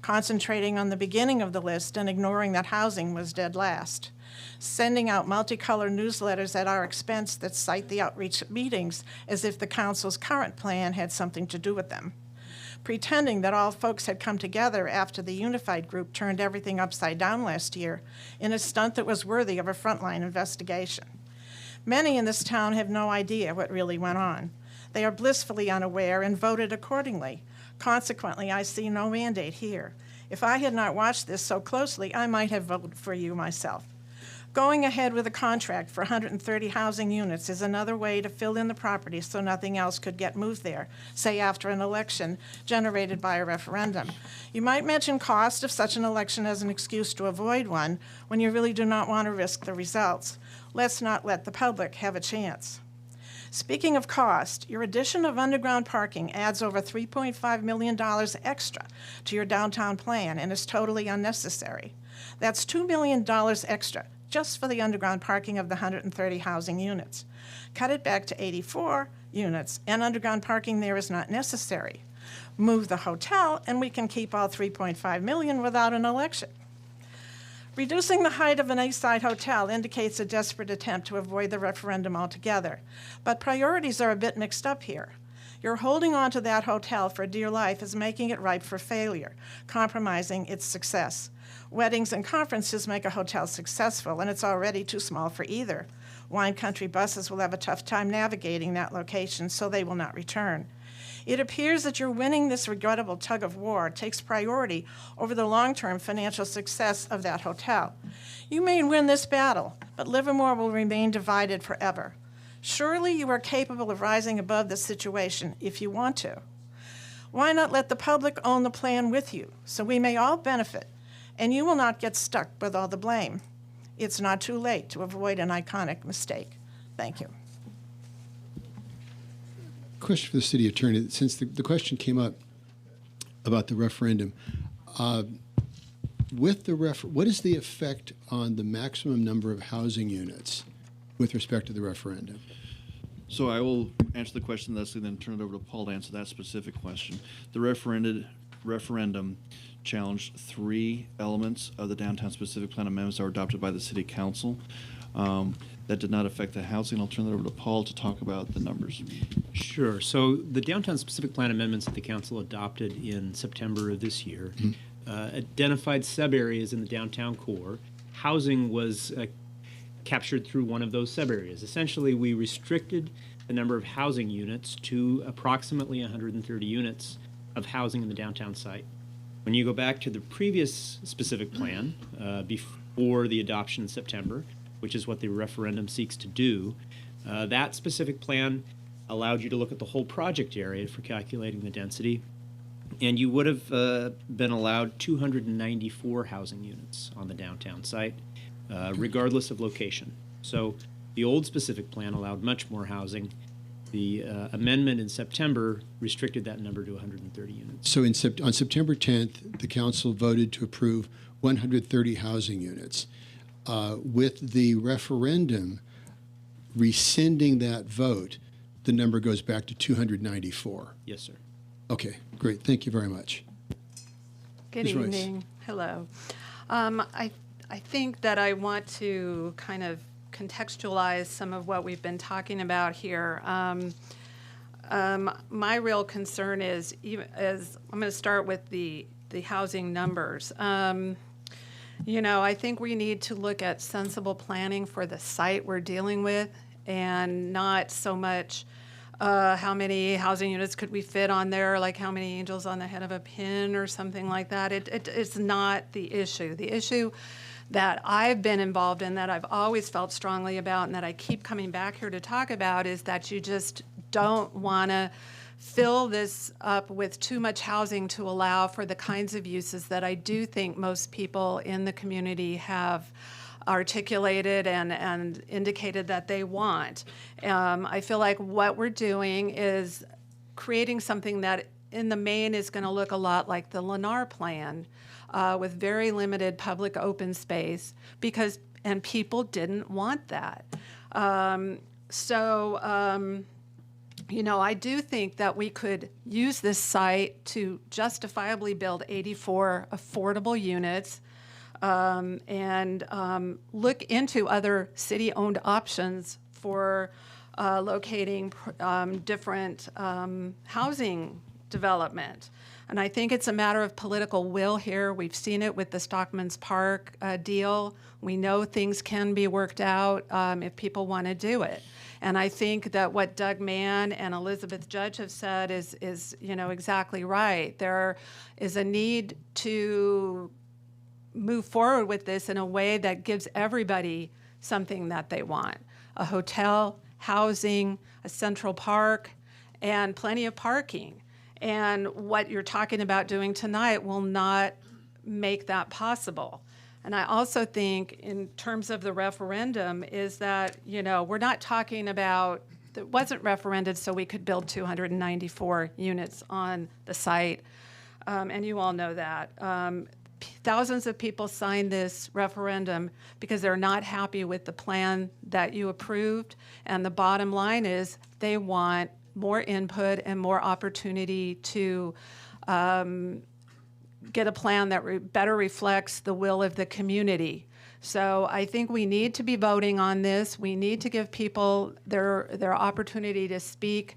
concentrating on the beginning of the list and ignoring that housing was dead last, sending out multicolored newsletters at our expense that cite the outreach meetings as if the council's current plan had something to do with them, pretending that all folks had come together after the unified group turned everything upside down last year in a stunt that was worthy of a frontline investigation. Many in this town have no idea what really went on. They are blissfully unaware and voted accordingly. Consequently, I see no mandate here. If I had not watched this so closely, I might have voted for you myself. Going ahead with a contract for 130 housing units is another way to fill in the property so nothing else could get moved there, say after an election generated by a referendum. You might mention cost of such an election as an excuse to avoid one when you really do not want to risk the results. Let's not let the public have a chance. Speaking of cost, your addition of underground parking adds over $3.5 million extra to your downtown plan and is totally unnecessary. That's $2 million extra just for the underground parking of the 130 housing units. Cut it back to 84 units, and underground parking there is not necessary. Move the hotel, and we can keep all $3.5 million without an election. Reducing the height of an Eastside hotel indicates a desperate attempt to avoid the referendum altogether, but priorities are a bit mixed up here. Your holding on to that hotel for dear life is making it ripe for failure, compromising its success. Weddings and conferences make a hotel successful, and it's already too small for either. Wine Country buses will have a tough time navigating that location, so they will not return. It appears that your winning this regrettable tug of war takes priority over the long-term financial success of that hotel. You may win this battle, but Livermore will remain divided forever. Surely you are capable of rising above this situation if you want to. Why not let the public own the plan with you so we may all benefit and you will not get stuck with all the blame? It's not too late to avoid an iconic mistake. Thank you. Question for the city attorney. Since the question came up about the referendum, what is the effect on the maximum number of housing units with respect to the referendum? So I will answer the question, Leslie, then turn it over to Paul to answer that specific question. The referendum challenged 3 elements of the downtown specific plan amendments that were adopted by the city council. That did not affect the housing. I'll turn that over to Paul to talk about the numbers. Sure. So the downtown specific plan amendments that the council adopted in September of this year identified sub-areas in the downtown core. Housing was captured through one of those sub-areas. Essentially, we restricted the number of housing units to approximately 130 units of housing in the downtown site. When you go back to the previous specific plan, before the adoption in September, which is what the referendum seeks to do, that specific plan allowed you to look at the whole project area for calculating the density, and you would have been allowed 294 housing units on the downtown site, regardless of location. So the old specific plan allowed much more housing. The amendment in September restricted that number to 130 units. So on September 10th, the council voted to approve 130 housing units. With the referendum rescinding that vote, the number goes back to 294. Yes, sir. Okay, great. Thank you very much. Good Ms. Royce. evening. Hello. I think that I want to kind of contextualize some of what we've been talking about here. My real concern is I'm going to start with the housing numbers. You know, I think we need to look at sensible planning for the site we're dealing with and not so much how many housing units could we fit on there, like how many angels on the head of a pin or something like that. It's not the issue. The issue that I've been involved in, that I've always felt strongly about, and that I keep coming back here to talk about, is that you just don't want to fill this up with too much housing to allow for the kinds of uses that I do think most people in the community have articulated and indicated that they want. I feel like what we're doing is creating something that in the main is going to look a lot like the Lennar plan, with very limited public open space, and people didn't want that. I do think that we could use this site to justifiably build 84 affordable units, and look into other city-owned options for locating different housing development. And I think it's a matter of political will here. We've seen it with the Stockman's Park deal. We know things can be worked out if people want to do it. And I think that what Doug Mann and Elizabeth Judge have said is exactly right. There is a need to move forward with this in a way that gives everybody something that they want: a hotel, housing, a central park, and plenty of parking. And what you're talking about doing tonight will not make that possible. And I also think, in terms of the referendum, is that, we're not talking about, it wasn't referended so we could build 294 units on the site, and you all know that. Thousands of people signed this referendum because they're not happy with the plan that you approved, and the bottom line is they want more input and more opportunity to get a plan that better reflects the will of the community. So I think we need to be voting on this. We need to give people their opportunity to speak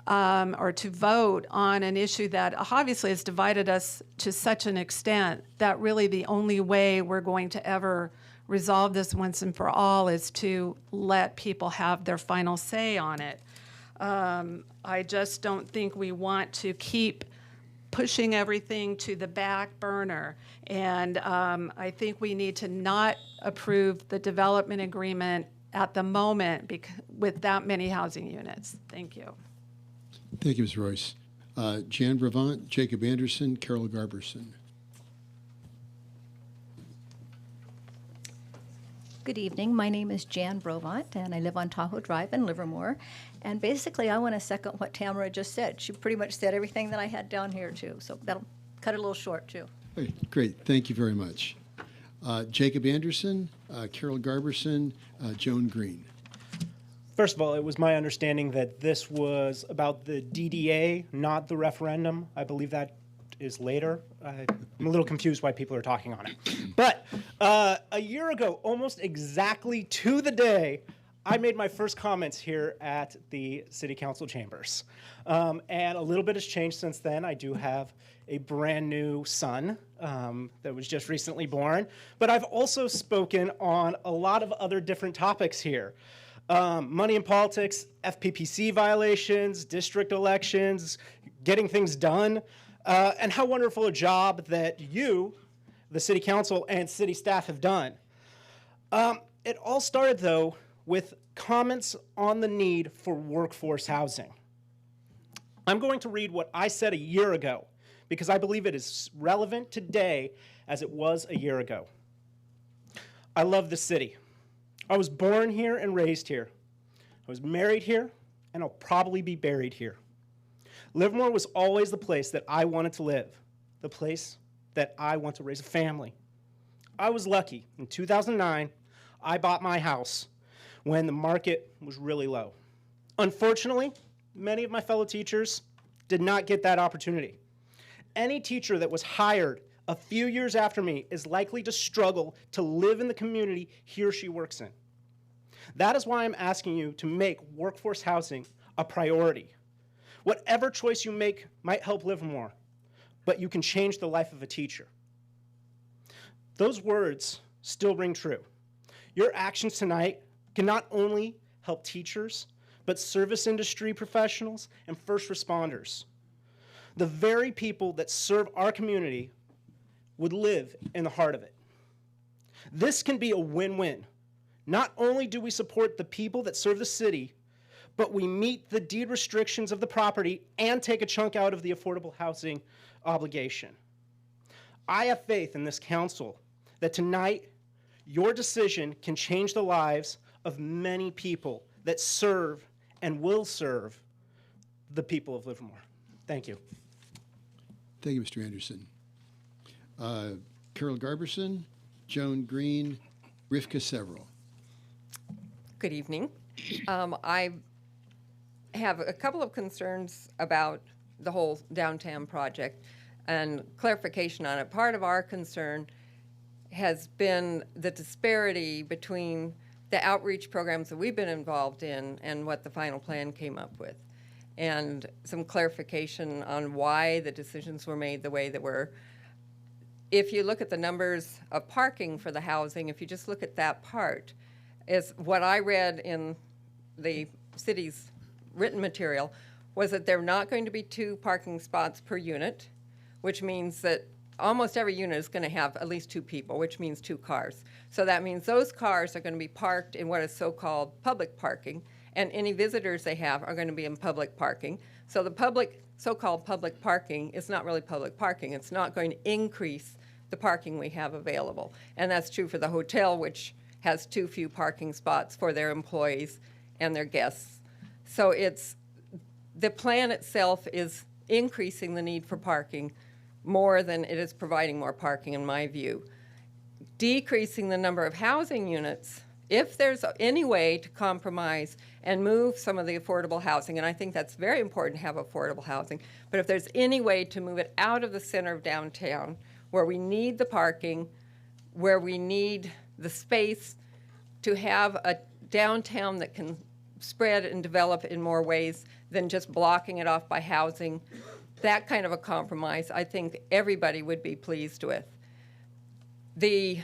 or to vote on an issue that obviously has divided us to such an extent that really the only way we're going to ever resolve this once and for all is to let people have their final say on it. I just don't think we want to keep pushing everything to the back burner. And I think we need to not approve the development agreement at the moment with that many housing units. Thank you. Thank you, Ms. Royce. Jan Brevant, Jacob Anderson, Carol Garberson. Good evening. My name is Jan Brevant, and I live on Tahoe Drive in Livermore. And basically, I want to second what Tamara just said. She pretty much said everything that I had down here, too. So that'll cut it a little short, too. Hey, great. Thank you very much. Jacob Anderson, Carol Garberson, Joan Green. First of all, it was my understanding that this was about the DDA, not the referendum. I believe that is later. I'm a little confused why people are talking on it. But a year ago, almost exactly to the day, I made my first comments here at the City Council chambers. And a little bit has changed since then. I do have a brand new son that was just recently born. But I've also spoken on a lot of other different topics here. Money in politics, FPPC violations, district elections, getting things done, and how wonderful a job that you, the City Council, and city staff have done. It all started, though, with comments on the need for workforce housing. I'm going to read what I said a year ago, because I believe it is relevant today as it was a year ago. I love the city. I was born here and raised here. I was married here, and I'll probably be buried here. Livermore was always the place that I wanted to live, the place that I want to raise a family. I was lucky. In 2009, I bought my house when the market was really low. Unfortunately, many of my fellow teachers did not get that opportunity. Any teacher that was hired a few years after me is likely to struggle to live in the community he or she works in. That is why I'm asking you to make workforce housing a priority. Whatever choice you make might help Livermore, but you can change the life of a teacher. Those words still ring true. Your actions tonight can not only help teachers, but service industry professionals and first responders. The very people that serve our community would live in the heart of it. This can be a win-win. Not only do we support the people that serve the city, but we meet the deed restrictions of the property and take a chunk out of the affordable housing obligation. I have faith in this council that tonight your decision can change the lives of many people that serve and will serve the people of Livermore. Thank you. Thank you, Mr. Anderson. Carol Garberson, Joan Green, Rivka Several. Good evening. I have a couple of concerns about the whole downtown project and clarification on it. Part of our concern has been the disparity between the outreach programs that we've been involved in and what the final plan came up with, and some clarification on why the decisions were made the way that were. If you look at the numbers of parking for the housing, if you just look at that part, is what I read in the city's written material was that there are not going to be 2 parking spots per unit, which means that almost every unit is going to have at least 2 people, which means 2 cars. So that means those cars are going to be parked in what is so-called public parking, and any visitors they have are going to be in public parking. So the so-called public parking is not really public parking. It's not going to increase the parking we have available. And that's true for the hotel, which has too few parking spots for their employees and their guests. So the plan itself is increasing the need for parking more than it is providing more parking, in my view. Decreasing the number of housing units, if there's any way to compromise and move some of the affordable housing, and I think that's very important to have affordable housing, but if there's any way to move it out of the center of downtown, where we need the parking, where we need the space to have a downtown that can spread and develop in more ways than just blocking it off by housing, that kind of a compromise, I think everybody would be pleased with. The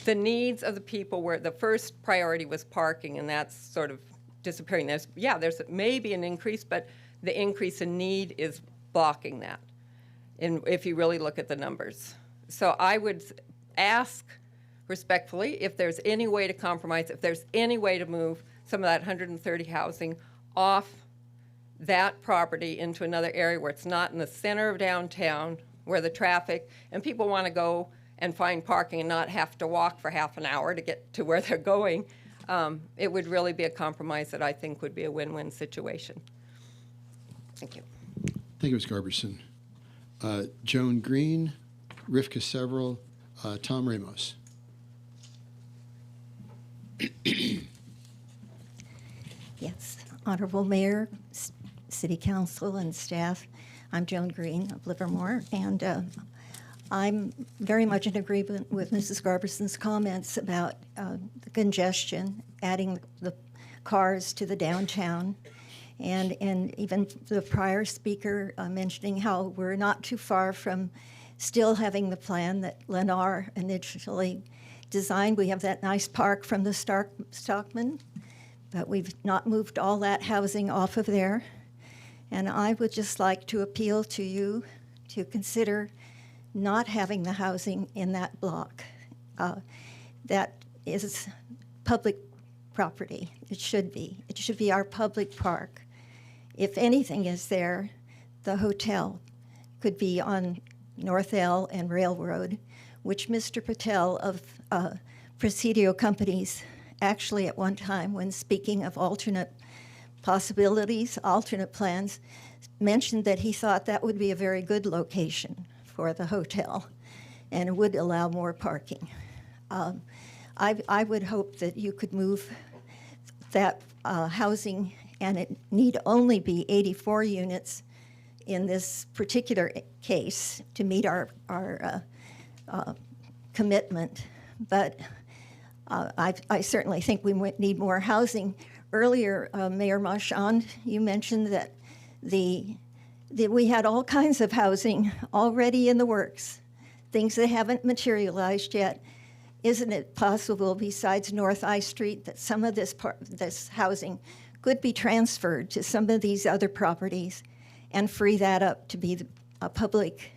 needs of the people were, the first priority was parking, and that's sort of disappearing. There's maybe an increase, but the increase in need is blocking that, if you really look at the numbers. So I would ask respectfully if there's any way to compromise, if there's any way to move some of that 130 housing off that property into another area where it's not in the center of downtown, where the traffic, and people want to go and find parking and not have to walk for half an hour to get to where they're going. It would really be a compromise that I think would be a win-win situation. Thank you. Thank you, Ms. Garberson. Joan Green, Rivka Several, Tom Ramos. Yes, Honorable Mayor, City Council, and staff. I'm Joan Green of Livermore, and I'm very much in agreement with Mrs. Garberson's comments about the congestion, adding the cars to the downtown, and even the prior speaker mentioning how we're not too far from still having the plan that Lennar initially designed. We have that nice park from the Stockman, but we've not moved all that housing off of there. And I would just like to appeal to you to consider not having the housing in that block. That is public property. It should be. It should be our public park. If anything is there, the hotel could be on North L and Railroad, which Mr. Patel of Presidio Companies actually at one time, when speaking of alternate possibilities, alternate plans, mentioned that he thought that would be a very good location for the hotel and it would allow more parking. I would hope that you could move that housing, and it need only be 84 units in this particular case to meet our commitment. But I certainly think we need more housing. Earlier, Mayor Marchand, you mentioned that we had all kinds of housing already in the works, things that haven't materialized yet. isn't it possible, besides North I Street, that some of this housing could be transferred to some of these other properties and free that up to be a public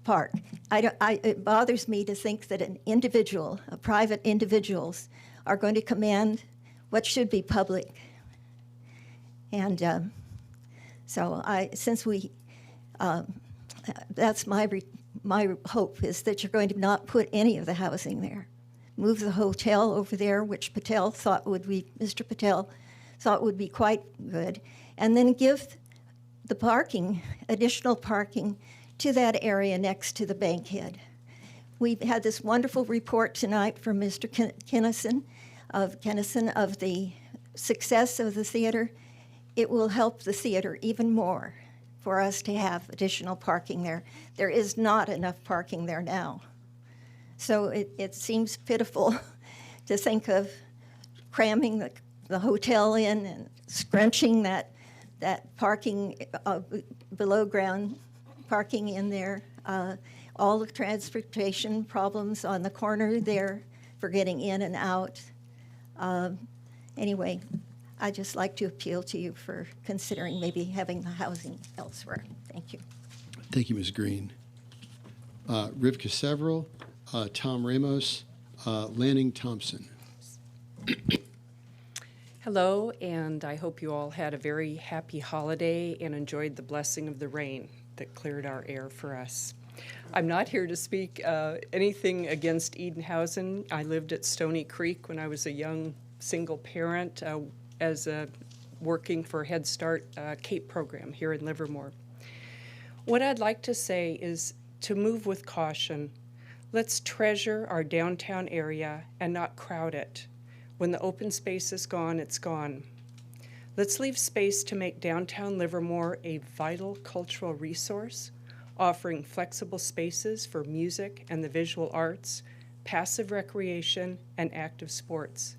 park? It bothers me to think that private individuals are going to command what should be public. And that's my hope, is that you're going to not put any of the housing there. Move the hotel over there, which Mr. Patel thought would be quite good, and then give the additional parking to that area next to the Bankhead. We've had this wonderful report tonight from Mr. Kennison of the success of the theater. It will help the theater even more for us to have additional parking there. There is not enough parking there now. So it seems pitiful to think of cramming the hotel in and scrunching that parking, below ground parking in there. All the transportation problems on the corner there for getting in and out. Anyway, I'd just like to appeal to you for considering maybe having the housing elsewhere. Thank you. Thank you, Ms. Green. Rivka Several, Tom Ramos, Lanning Thompson. Hello, and I hope you all had a very happy holiday and enjoyed the blessing of the rain that cleared our air for us. I'm not here to speak anything against Edenhausen. I lived at Stony Creek when I was a young single parent working for Head Start CAPE program here in Livermore. What I'd like to say is to move with caution. Let's treasure our downtown area and not crowd it. When the open space is gone, it's gone. Let's leave space to make downtown Livermore a vital cultural resource, offering flexible spaces for music and the visual arts, passive recreation, and active sports.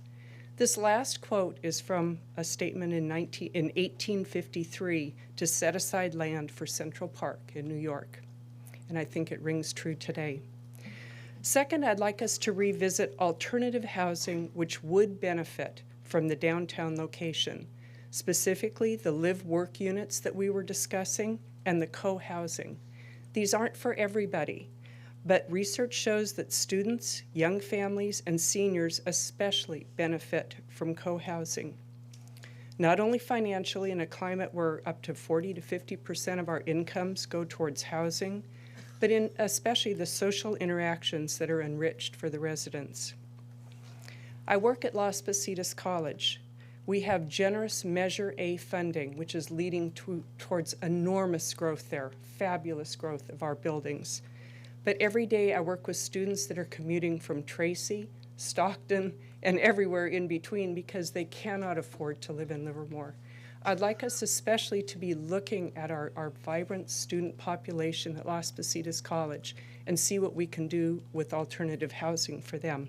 This last quote is from a statement in 1853 to set aside land for Central Park in New York, and I think it rings true today. Second, I'd like us to revisit alternative housing which would benefit from the downtown location, specifically the live-work units that we were discussing and the co-housing. These aren't for everybody, but research shows that students, young families, and seniors especially benefit from co-housing. Not only financially in a climate where up to 40 to 50% of our incomes go towards housing, but in especially the social interactions that are enriched for the residents. I work at Las Positas College. We have generous Measure A funding, which is leading towards enormous growth there, fabulous growth of our buildings. But every day I work with students that are commuting from Tracy, Stockton, and everywhere in between because they cannot afford to live in Livermore. I'd like us especially to be looking at our vibrant student population at Las Positas College and see what we can do with alternative housing for them.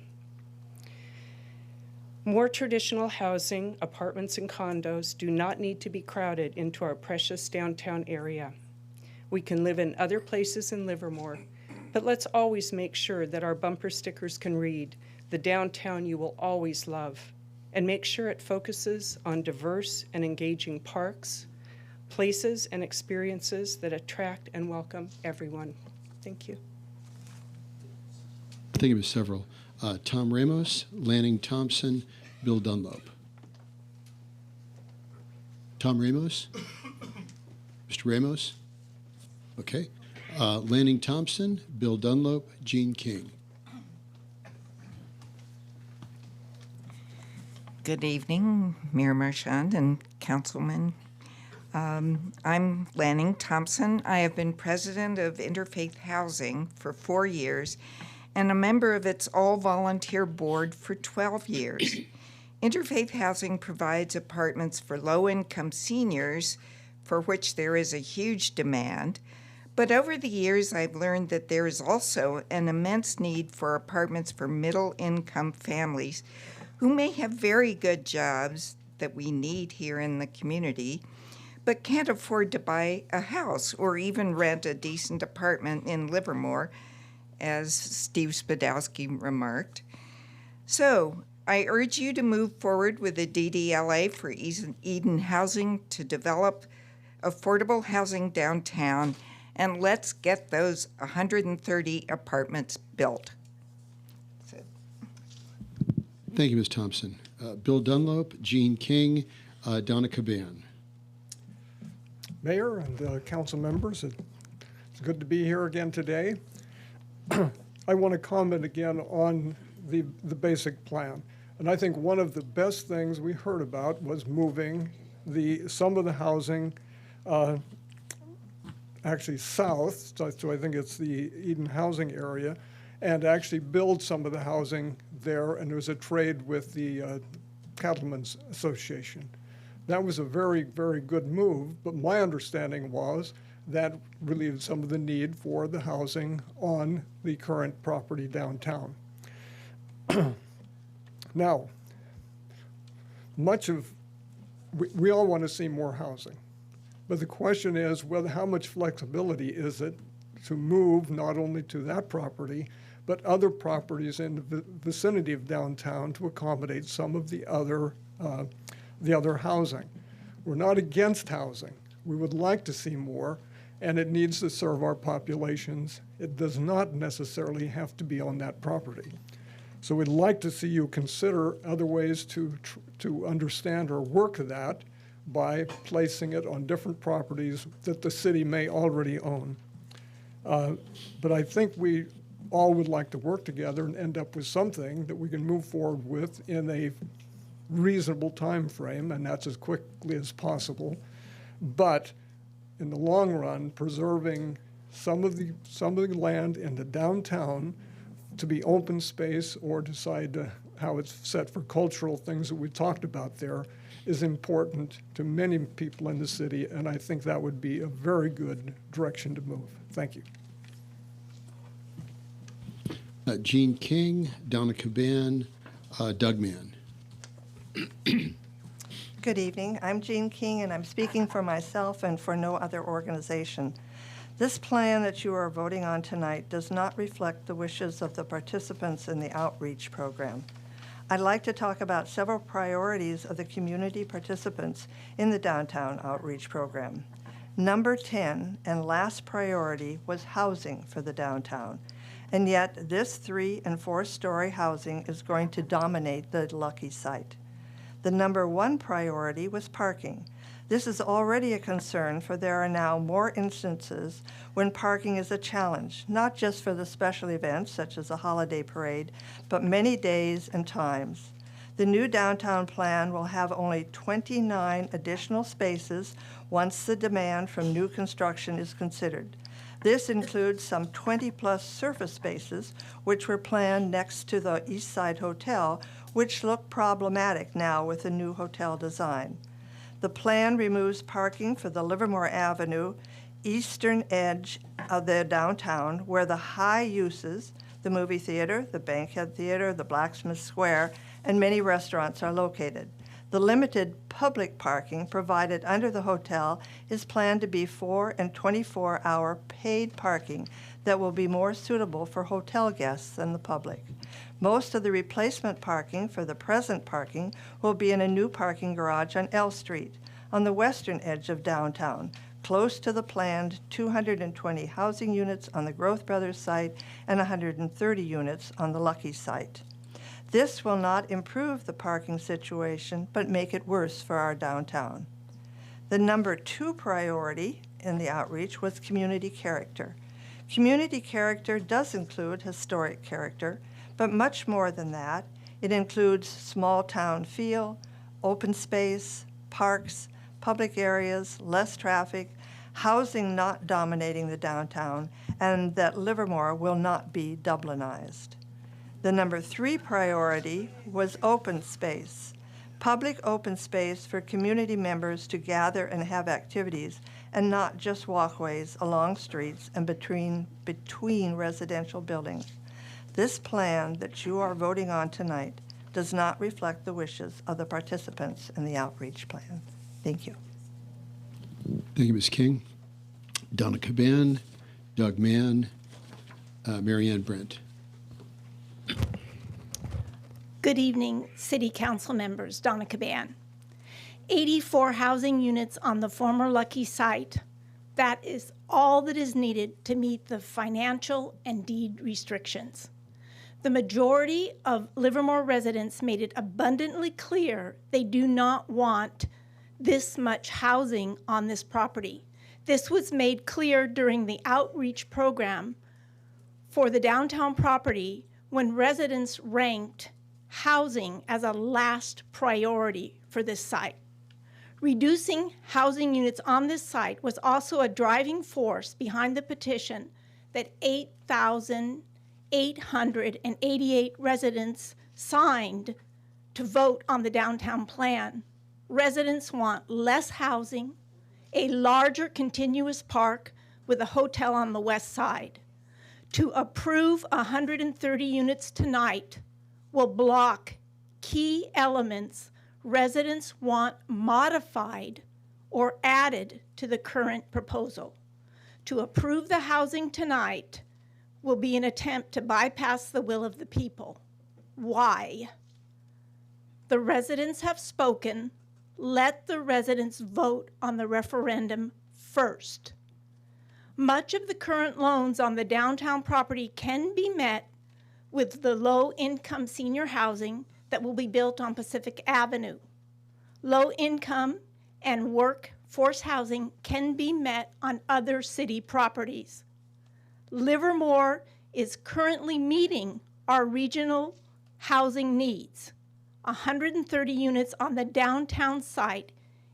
More traditional housing, apartments and condos, do not need to be crowded into our precious downtown area. We can live in other places in Livermore, but let's always make sure that our bumper stickers can read, "The downtown you will always love," and make sure it focuses on diverse and engaging parks, places and experiences that attract and welcome everyone. Thank you. Thank you, Ms. Several. Tom Ramos, Lanning Thompson, Bill Dunlop. Tom Ramos? Mr. Ramos? Okay. Lanning Thompson, Bill Dunlop, Gene King. Good evening, Mayor Marchand and councilmen. I'm Lanning Thompson. I have been president of Interfaith Housing for 4 years and a member of its all-volunteer board for 12 years. Interfaith Housing provides apartments for low-income seniors, for which there is a huge demand. But over the years, I've learned that there is also an immense need for apartments for middle-income families who may have very good jobs that we need here in the community, but can't afford to buy a house or even rent a decent apartment in Livermore, as Steve Spadowski remarked. So I urge you to move forward with the DDLA for Eden Housing to develop affordable housing downtown, and let's get those 130 apartments built. Thank you, Ms. Thompson. Bill Dunlop, Jean King, Donna Caban. Mayor and council members, it's good to be here again today. I want to comment again on the basic plan. And I think one of the best things we heard about was moving some of the housing actually south, so I think it's the Eden housing area, and actually build some of the housing there, and there was a trade with the Cattlemen's Association. That was a very, very good move, but my understanding was that relieved some of the need for the housing on the current property downtown. Now, we all want to see more housing, but the question is how much flexibility is it to move not only to that property, but other properties in the vicinity of downtown to accommodate some of the other housing. We're not against housing. We would like to see more, and it needs to serve our populations. It does not necessarily have to be on that property. So we'd like to see you consider other ways to understand or work that by placing it on different properties that the city may already own. But I think we all would like to work together and end up with something that we can move forward with in a reasonable time frame, and that's as quickly as possible. But in the long run, preserving some of the land in the downtown to be open space, or decide how it's set for cultural things that we talked about there, is important to many people in the city, and I think that would be a very good direction to move. Thank you. Jean King, Donna Caban, Doug Mann. Good evening. I'm Jean King, and I'm speaking for myself and for no other organization. This plan that you are voting on tonight does not reflect the wishes of the participants in the outreach program. I'd like to talk about several priorities of the community participants in the downtown outreach program. Number 10 and last priority was housing for the downtown. And yet this 3- and 4-story housing is going to dominate the Lucky site. The number 1 priority was parking. This is already a concern, for there are now more instances when parking is a challenge, not just for the special events such as a holiday parade, but many days and times. The new downtown plan will have only 29 additional spaces once the demand from new construction is considered. This includes some 20-plus surface spaces, which were planned next to the East Side Hotel, which look problematic now with the new hotel design. The plan removes parking for the Livermore Avenue eastern edge of the downtown, where the high uses, the movie theater, the Bankhead Theater, the Blacksmith Square, and many restaurants are located. The limited public parking provided under the hotel is planned to be 4- and 24-hour paid parking that will be more suitable for hotel guests than the public. Most of the replacement parking for the present parking will be in a new parking garage on L Street, on the western edge of downtown, close to the planned 220 housing units on the Growth Brothers site and 130 units on the Lucky site. This will not improve the parking situation, but make it worse for our downtown. The number 2 priority in the outreach was community character. Community character does include historic character, but much more than that. It includes small town feel, open space, parks, public areas, less traffic, housing not dominating the downtown, and that Livermore will not be Dublinized. The number 3 priority was open space, public open space for community members to gather and have activities, and not just walkways along streets and between residential buildings. This plan that you are voting on tonight does not reflect the wishes of the participants in the outreach plan. Thank you. Thank you, Ms. King. Donna Caban, Doug Mann, Marianne Brent. Good evening, City Council members. Donna Caban. 84 housing units on the former Lucky site. That is all that is needed to meet the financial and deed restrictions. The majority of Livermore residents made it abundantly clear they do not want this much housing on this property. This was made clear during the outreach program for the downtown property when residents ranked housing as a last priority for this site. Reducing housing units on this site was also a driving force behind the petition that 8,888 residents signed to vote on the downtown plan. Residents want less housing, a larger continuous park with a hotel on the west side. To approve 130 units tonight will block key elements residents want modified or added to the current proposal. To approve the housing tonight will be an attempt to bypass the will of the people. Why? The residents have spoken. Let the residents vote on the referendum first. Much of the current loans on the downtown property can be met with the low-income senior housing that will be built on Pacific Avenue. Low-income and workforce housing can be met on other city properties. Livermore is currently meeting our regional housing needs. 130 units on the downtown site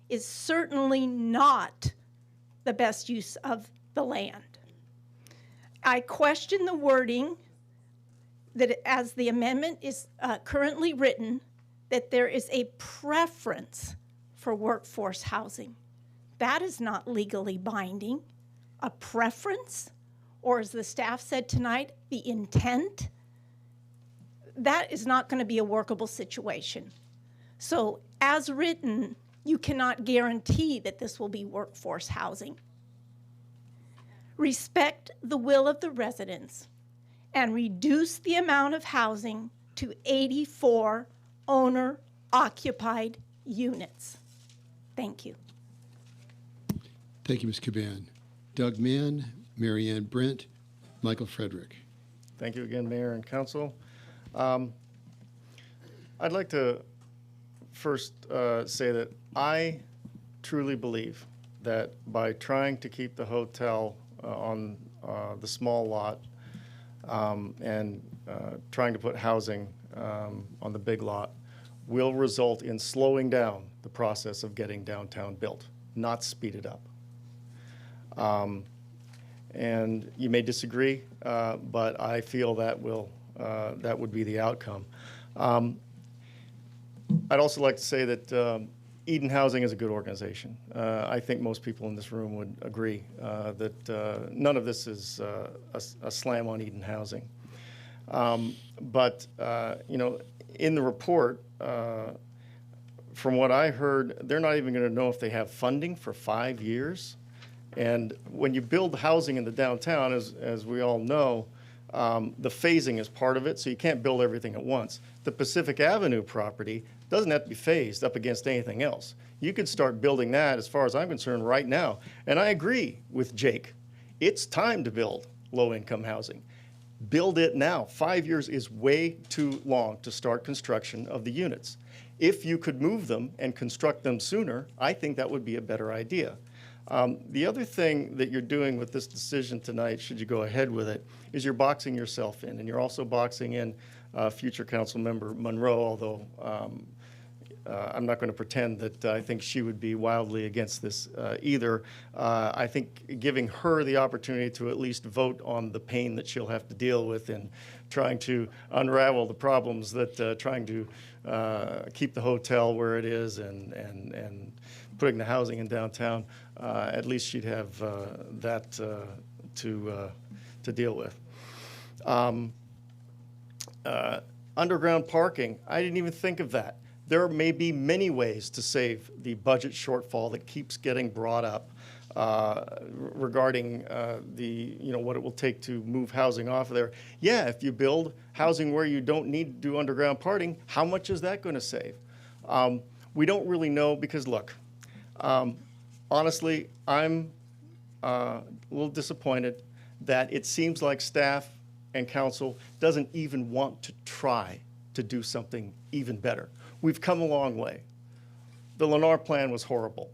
is certainly not the best use of the land. I question the wording that as the amendment is currently written, that there is a preference for workforce housing. That is not legally binding. A preference, or as the staff said tonight, the intent, that is not going to be a workable situation. So as written, you cannot guarantee that this will be workforce housing. Respect the will of the residents and reduce the amount of housing to 84 owner-occupied units. Thank you. Thank you, Ms. Caban. Doug Mann, Marianne Brent, Michael Frederick. Thank you again, Mayor and Council. I'd like to first say that I truly believe that by trying to keep the hotel on the small lot and trying to put housing on the big lot will result in slowing down the process of getting downtown built, not speed it up. And you may disagree, but I feel that would be the outcome. I'd also like to say that Eden Housing is a good organization. I think most people in this room would agree that none of this is a slam on Eden Housing. But you know, in the report, from what I heard, they're not even going to know if they have funding for 5 years. And when you build housing in the downtown, as we all know, the phasing is part of it, so you can't build everything at once. The Pacific Avenue property doesn't have to be phased up against anything else. You could start building that, as far as I'm concerned, right now. And I agree with Jake. It's time to build low-income housing. Build it now. 5 years is way too long to start construction of the units. If you could move them and construct them sooner, I think that would be a better idea. The other thing that you're doing with this decision tonight, should you go ahead with it, is you're boxing yourself in, and you're also boxing in future council member Monroe, although I'm not going to pretend that I think she would be wildly against this either. I think giving her the opportunity to at least vote on the pain that she'll have to deal with in trying to unravel the problems that trying to keep the hotel where it is and putting the housing in downtown, at least she'd have that to deal with. Underground parking, I didn't even think of that. There may be many ways to save the budget shortfall that keeps getting brought up. regarding what it will take to move housing off of there. Yeah, if you build housing where you don't need to do underground parking, how much is that going to save? We don't really know because, look, honestly, I'm a little disappointed that it seems like staff and council doesn't even want to try to do something even better. We've come a long way. The Lennar plan was horrible.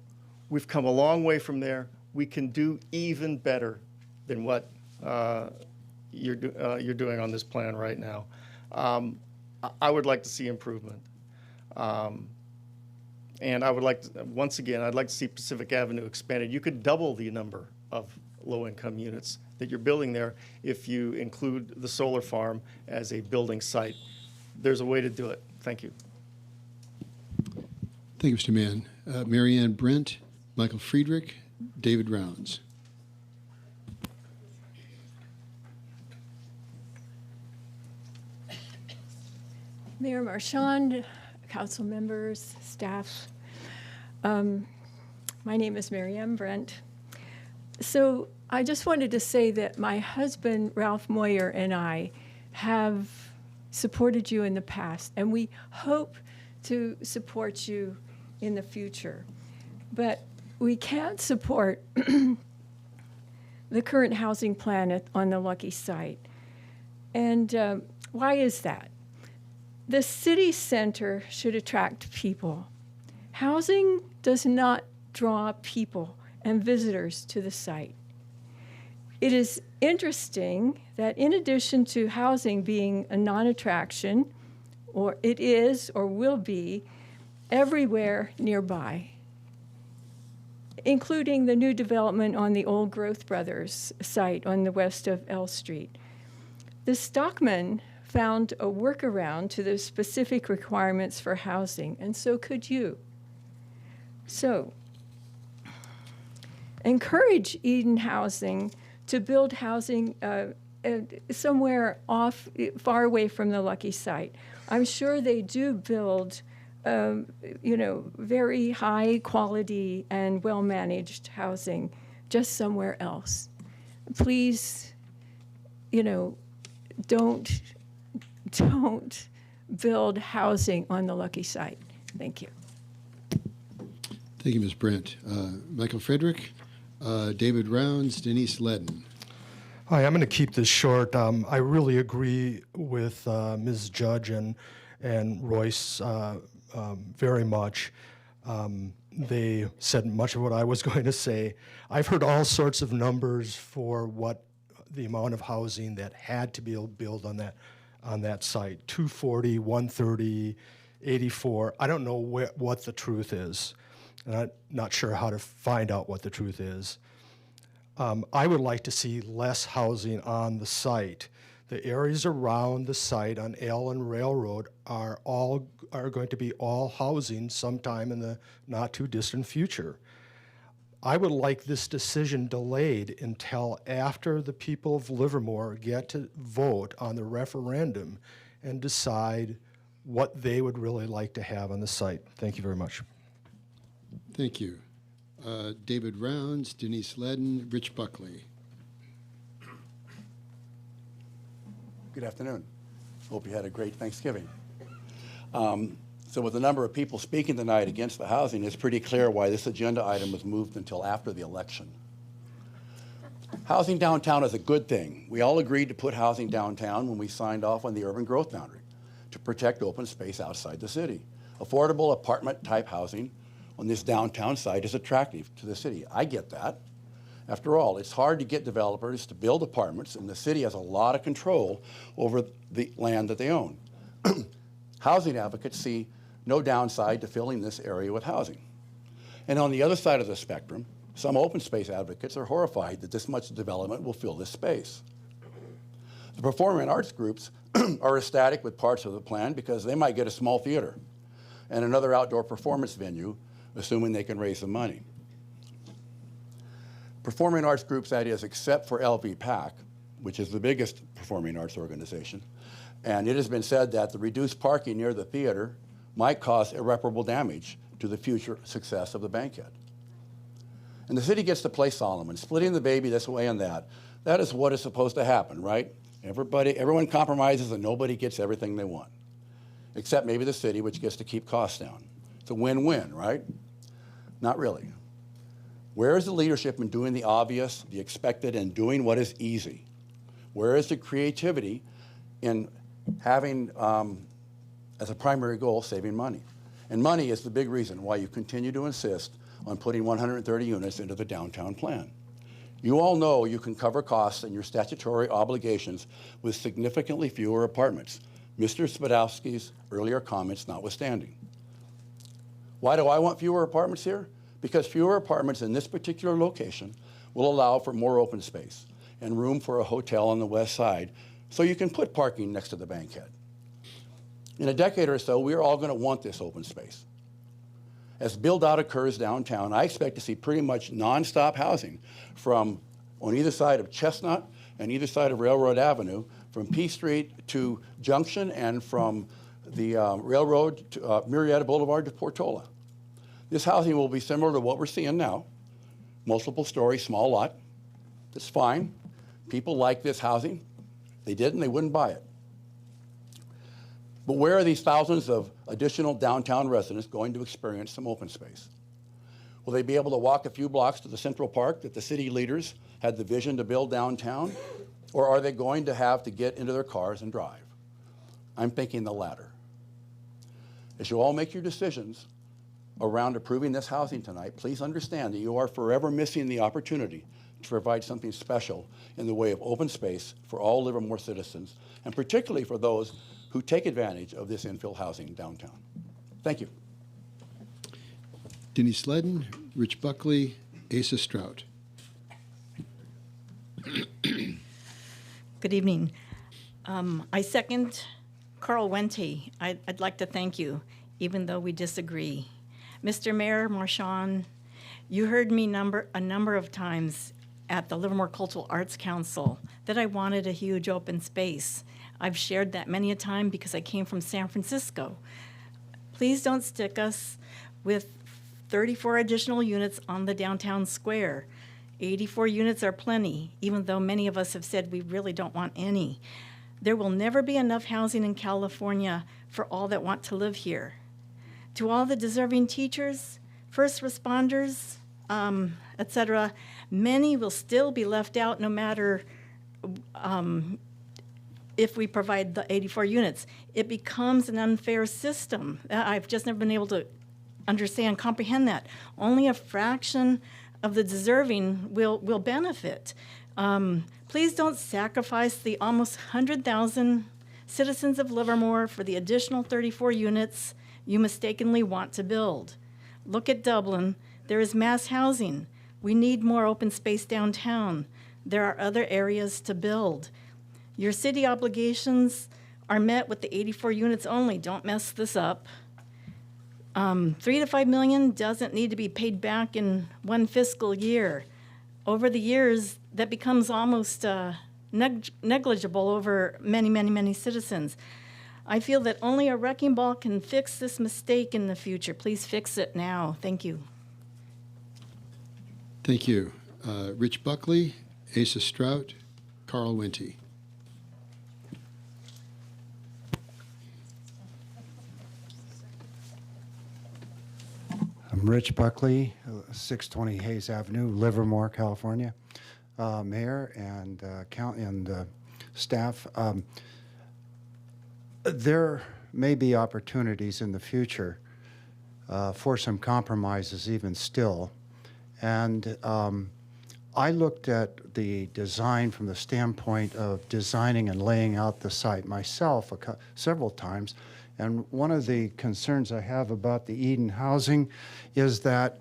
We've come a long way from there. We can do even better than what you're doing on this plan right now. I would like to see improvement. And I would like to, once again, I'd like to see Pacific Avenue expanded. You could double the number of low-income units that you're building there if you include the solar farm as a building site. There's a way to do it. Thank you. Thank you, Mr. Mann. Mary Ann Brent, Michael Friedrich, David Rounds. Mayor Marchand, council members, staff. My name is Mary Ann Brent. So I just wanted to say that my husband, Ralph Moyer, and I have supported you in the past, and we hope to support you in the future. But we can't support the current housing plan on the Lucky site. And why is that? The city center should attract people. Housing does not draw people and visitors to the site. It is interesting that in addition to housing being a non-attraction, or it is or will be everywhere nearby, including the new development on the old Growth Brothers site on the west of L Street. The Stockman found a workaround to the specific requirements for housing, and so could you. So, encourage Eden Housing to build housing somewhere far away from the Lucky site. I'm sure they do build, very high quality and well-managed housing just somewhere else. Please, don't build housing on the Lucky site. Thank you. Thank you, Ms. Brent. Michael Friedrich, David Rounds, Denise Ledden. Hi, I'm going to keep this short. I really agree with Ms. Judge and Royce very much. They said much of what I was going to say. I've heard all sorts of numbers for what the amount of housing that had to be built on that site. 240, 130, 84. I don't know what the truth is. And I'm not sure how to find out what the truth is. I would like to see less housing on the site. The areas around the site on Allen Railroad are going to be all housing sometime in the not too distant future. I would like this decision delayed until after the people of Livermore get to vote on the referendum and decide what they would really like to have on the site. Thank you very much. Thank you. David Rounds, Denise Ledden, Rich Buckley. Good afternoon. Hope you had a great Thanksgiving. So with the number of people speaking tonight against the housing, it's pretty clear why this agenda item was moved until after the election. Housing downtown is a good thing. We all agreed to put housing downtown when we signed off on the urban growth boundary to protect open space outside the city. Affordable apartment-type housing on this downtown site is attractive to the city. I get that. After all, it's hard to get developers to build apartments, and the city has a lot of control over the land that they own. Housing advocates see no downside to filling this area with housing. And on the other side of the spectrum, some open space advocates are horrified that this much development will fill this space. The performing arts groups are ecstatic with parts of the plan because they might get a small theater and another outdoor performance venue, assuming they can raise the money. Performing arts groups, that is, except for LVPAC, which is the biggest performing arts organization, and it has been said that the reduced parking near the theater might cause irreparable damage to the future success of the Bankhead. And the city gets to play Solomon, splitting the baby this way and that. That is what is supposed to happen, right? Everyone compromises and nobody gets everything they want, except maybe the city, which gets to keep costs down. It's a win-win, right? Not really. Where is the leadership in doing the obvious, the expected, and doing what is easy? Where is the creativity in having, as a primary goal, saving money? And money is the big reason why you continue to insist on putting 130 units into the downtown plan. You all know you can cover costs and your statutory obligations with significantly fewer apartments, Mr. Spadowski's earlier comments notwithstanding. Why do I want fewer apartments here? Because fewer apartments in this particular location will allow for more open space and room for a hotel on the west side, so you can put parking next to the bankhead. In a decade or so, we are all going to want this open space. As build-out occurs downtown, I expect to see pretty much nonstop housing from on either side of Chestnut and either side of Railroad Avenue, from P Street to Junction and from the railroad to Murrieta Boulevard to Portola. This housing will be similar to what we're seeing now, multiple story, small lot. That's fine. People like this housing. If they didn't, they wouldn't buy it. But where are these thousands of additional downtown residents going to experience some open space? Will they be able to walk a few blocks to the Central Park that the city leaders had the vision to build downtown? Or are they going to have to get into their cars and drive? I'm thinking the latter. As you all make your decisions around approving this housing tonight, please understand that you are forever missing the opportunity to provide something special in the way of open space for all Livermore citizens, and particularly for those who take advantage of this infill housing downtown. Thank you. Denny Sledden, Rich Buckley, Asa Strout. Good evening. I second Carl Wente. I'd like to thank you, even though we disagree. Mr. Mayor Marchand, you heard me a number of times at the Livermore Cultural Arts Council that I wanted a huge open space. I've shared that many a time because I came from San Francisco. Please don't stick us with 34 additional units on the downtown square. 84 units are plenty, even though many of us have said we really don't want any. There will never be enough housing in California for all that want to live here. To all the deserving teachers, first responders, etc., many will still be left out no matter if we provide the 84 units. It becomes an unfair system. I've just never been able to comprehend that. Only a fraction of the deserving will benefit. Please don't sacrifice the almost 100,000 citizens of Livermore for the additional 34 units you mistakenly want to build. Look at Dublin. There is mass housing. We need more open space downtown. There are other areas to build. Your city obligations are met with the 84 units only. Don't mess this up. 3 to 5 million doesn't need to be paid back in one fiscal year. Over the years, that becomes almost negligible over many, many, many citizens. I feel that only a wrecking ball can fix this mistake in the future. Please fix it now. Thank you. Thank you. Rich Buckley, Asa Strout, Carl Wente. I'm Rich Buckley, 620 Hayes Avenue, Livermore, California. Mayor and staff, there may be opportunities in the future for some compromises even still. And I looked at the design from the standpoint of designing and laying out the site myself several times. And one of the concerns I have about the Eden housing is that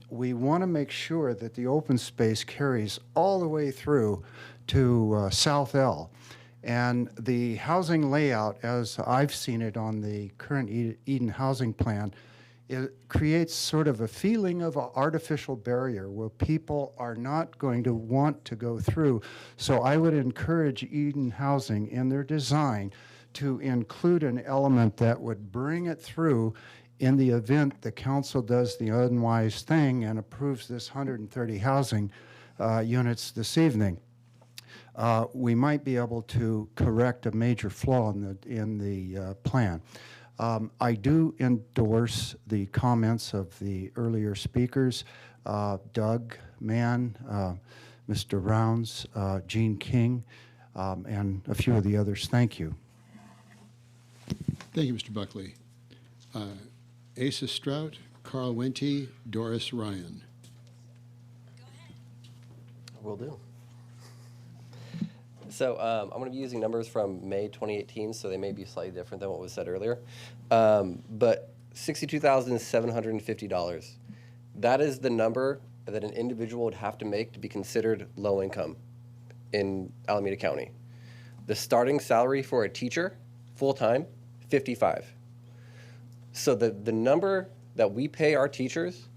we want to make sure that the open space carries all the way through to South L. And the housing layout, as I've seen it on the current Eden housing plan, it creates sort of a feeling of an artificial barrier where people are not going to want to go through. So I would encourage Eden housing in their design to include an element that would bring it through in the event the council does the unwise thing and approves this 130 housing units this evening, we might be able to correct a major flaw in the plan. I do endorse the comments of the earlier speakers, Doug Mann, Mr. Rounds, Gene King, and a few of the others. Thank you. Thank you, Mr. Buckley. Asa Strout, Carl Wente, Doris Ryan. Will do. So I'm going to be using numbers from May 2018, so they may be slightly different than what was said earlier. But $62,750, that is the number that an individual would have to make to be considered low income in Alameda County. The starting salary for a teacher, full-time, $55,000. So the number that we pay our teachers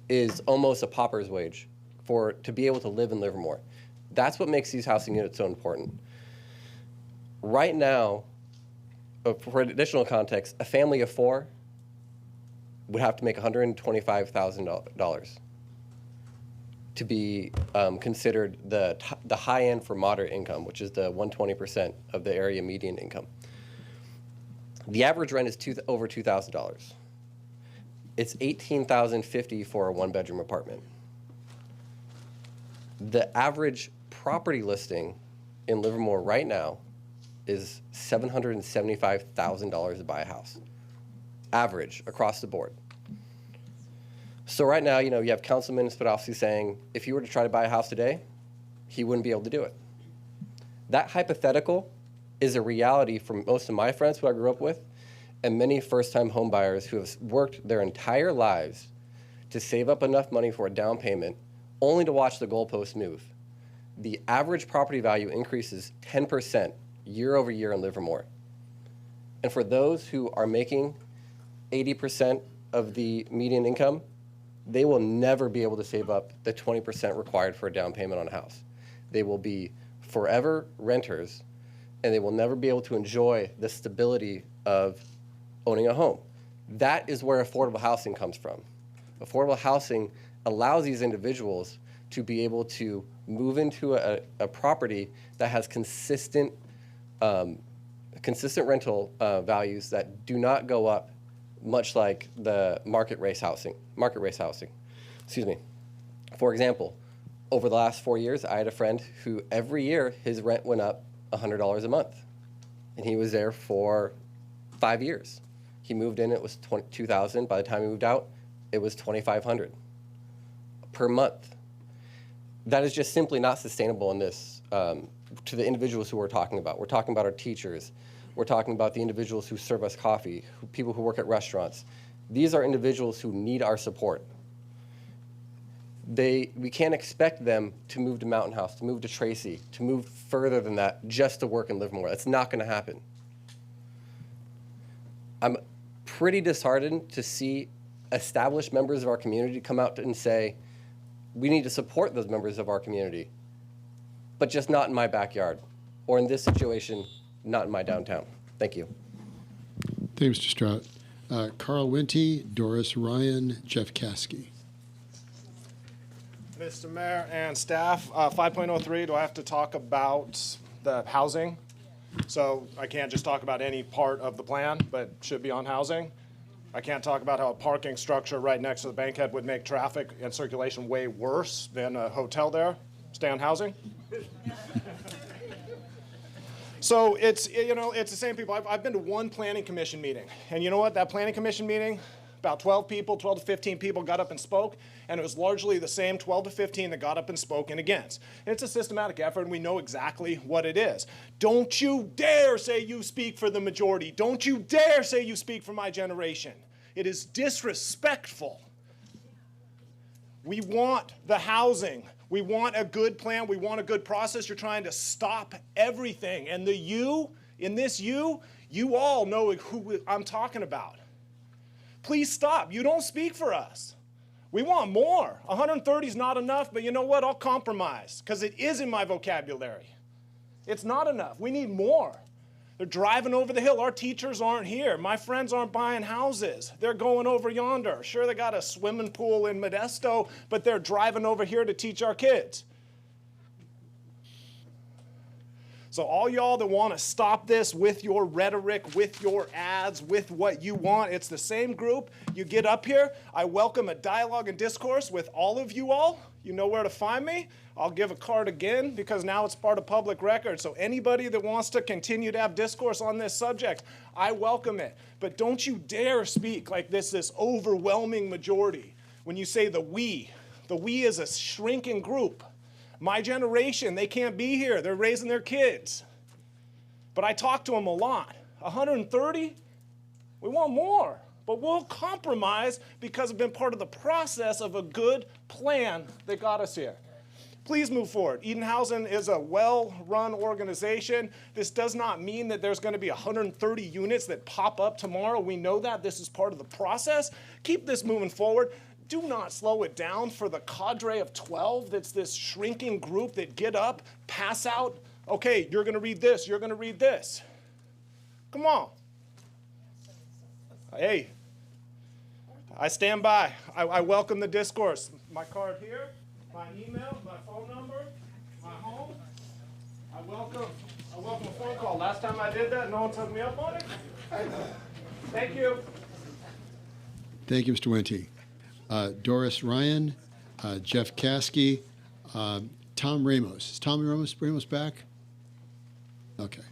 is almost a pauper's wage to be able to live in Livermore. That's what makes these housing units so important. Right now, for additional context, a family of 4 would have to make $125,000 to be considered the high end for moderate income, which is the 120% of the area median income. The average rent is over $2,000. It's $18,050 for a 1-bedroom apartment. The average property listing in Livermore right now is $775,000 to buy a house. Average across the board. So right now, you have Councilman Spadowski saying if he were to try to buy a house today, he wouldn't be able to do it. That hypothetical is a reality for most of my friends who I grew up with and many first-time home buyers who have worked their entire lives to save up enough money for a down payment only to watch the goalposts move. The average property value increases 10% year over year in Livermore. And for those who are making 80% of the median income, they will never be able to save up the 20% required for a down payment on a house. They will be forever renters, and they will never be able to enjoy the stability of owning a home. That is where affordable housing comes from. Affordable housing allows these individuals to be able to move into a property that has consistent rental values that do not go up, much like the market race housing. Excuse me. For example, over the last 4 years, I had a friend who every year his rent went up $100 a month, and he was there for 5 years. He moved in, it was $2,000. By the time he moved out, it was $2,500 per month. That is just simply not sustainable in this, to the individuals who we're talking about. We're talking about our teachers. We're talking about the individuals who serve us coffee, people who work at restaurants. These are individuals who need our support. We can't expect them to move to Mountain House, to move to Tracy, to move further than that just to work in Livermore. That's not going to happen. I'm pretty disheartened to see established members of our community come out and say, we need to support those members of our community, but just not in my backyard, or in this situation, not in my downtown. Thank you. Thank you, Mr. Strout. Carl Wente, Doris Ryan, Jeff Caskey. Mr. Mayor and staff, 5.03, do I have to talk about the housing? So I can't just talk about any part of the plan, but should be on housing. I can't talk about how a parking structure right next to the bankhead would make traffic and circulation way worse than a hotel there. Stay on housing. So it's the same people. I've been to one planning commission meeting, and you know what? That planning commission meeting, about 12 to 15 people got up and spoke, and it was largely the same 12 to 15 that got up and spoke in against. And it's a systematic effort, and we know exactly what it is. Don't you dare say you speak for the majority. Don't you dare say you speak for my generation. It is disrespectful. We want the housing. We want a good plan. We want a good process. You're trying to stop everything. And the you, in this you all know who I'm talking about. Please stop. You don't speak for us. We want more. 130 is not enough, but you know what? I'll compromise because it is in my vocabulary. It's not enough. We need more. They're driving over the hill. Our teachers aren't here. My friends aren't buying houses. They're going over yonder. Sure, they got a swimming pool in Modesto, but they're driving over here to teach our kids. So all y'all that want to stop this with your rhetoric, with your ads, with what you want, it's the same group. You get up here. I welcome a dialogue and discourse with all of you all. You know where to find me. I'll give a card again because now it's part of public record. So anybody that wants to continue to have discourse on this subject, I welcome it. But don't you dare speak like this overwhelming majority. When you say the we is a shrinking group. My generation, they can't be here. They're raising their kids. But I talk to them a lot. 130? We want more. But we'll compromise because we've been part of the process of a good plan that got us here. Please move forward. Eden Housing is a well-run organization. This does not mean that there's going to be 130 units that pop up tomorrow. We know that. This is part of the process. Keep this moving forward. Do not slow it down for the cadre of 12 that's this shrinking group that get up, pass out. Okay, you're going to read this. You're going to read this. Come on. Hey, I stand by. I welcome the discourse. My card here, my email, my phone number, my home. I welcome a phone call. Last time I did that, no one took me up on it. Thank you. Thank you, Mr. Wente. Doris Ryan, Jeff Caskey, Tom Ramos. Is Tom Ramos back? Okay.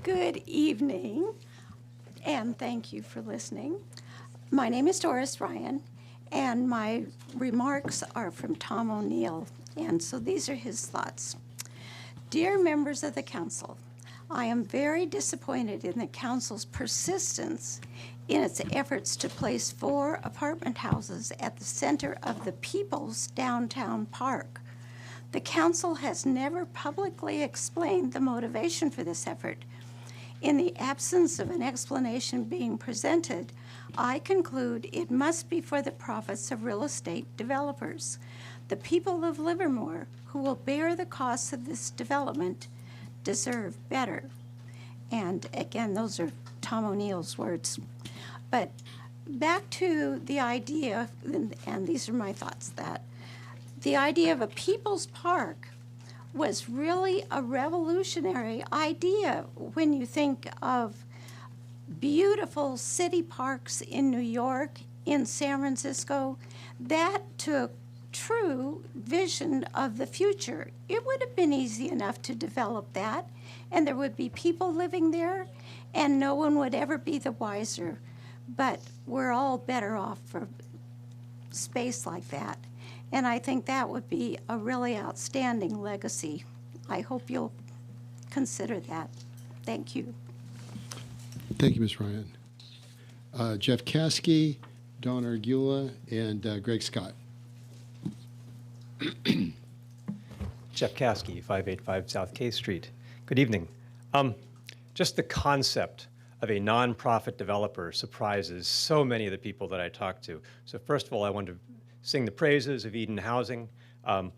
Good evening, and thank you for listening. My name is Doris Ryan, and my remarks are from Tom O'Neill, and so these are his thoughts. Dear members of the council, I am very disappointed in the council's persistence in its efforts to place 4 apartment houses at the center of the People's Downtown Park. The council has never publicly explained the motivation for this effort. In the absence of an explanation being presented, I conclude it must be for the profits of real estate developers. The people of Livermore, who will bear the costs of this development, deserve better. And again, those are Tom O'Neill's words. But back to the idea, and these are my thoughts, that the idea of a people's park was really a revolutionary idea when you think of beautiful city parks in New York, in San Francisco. That took true vision of the future. It would have been easy enough to develop that, and there would be people living there, and no one would ever be the wiser. But we're all better off for space like that. And I think that would be a really outstanding legacy. I hope you'll consider that. Thank you. Thank you, Ms. Ryan. Jeff Caskey, Don Argula, and Greg Scott. Jeff Caskey, 585 South K Street. Good evening. Just the concept of a nonprofit developer surprises so many of the people that I talk to. So first of all, I want to sing the praises of Eden Housing.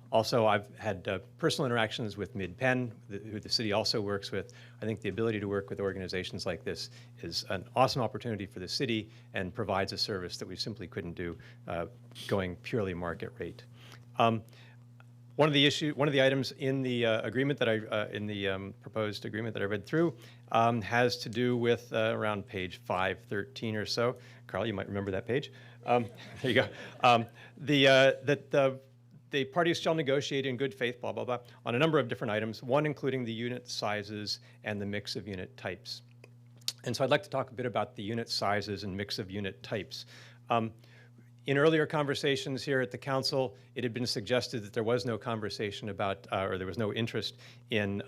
Also, I've had personal interactions with Mid-Penn, who the city also works with. I think the ability to work with organizations like this is an awesome opportunity for the city and provides a service that we simply couldn't do going purely market rate. One of the items in the agreement that proposed agreement that I read through has to do with around page 513 or so. Carl, you might remember that page. There you go. The parties shall negotiate in good faith, blah, blah, blah, on a number of different items, one including the unit sizes and the mix of unit types. And so I'd like to talk a bit about the unit sizes and mix of unit types. In earlier conversations here at the council, it had been suggested that there was no conversation about, or there was no interest in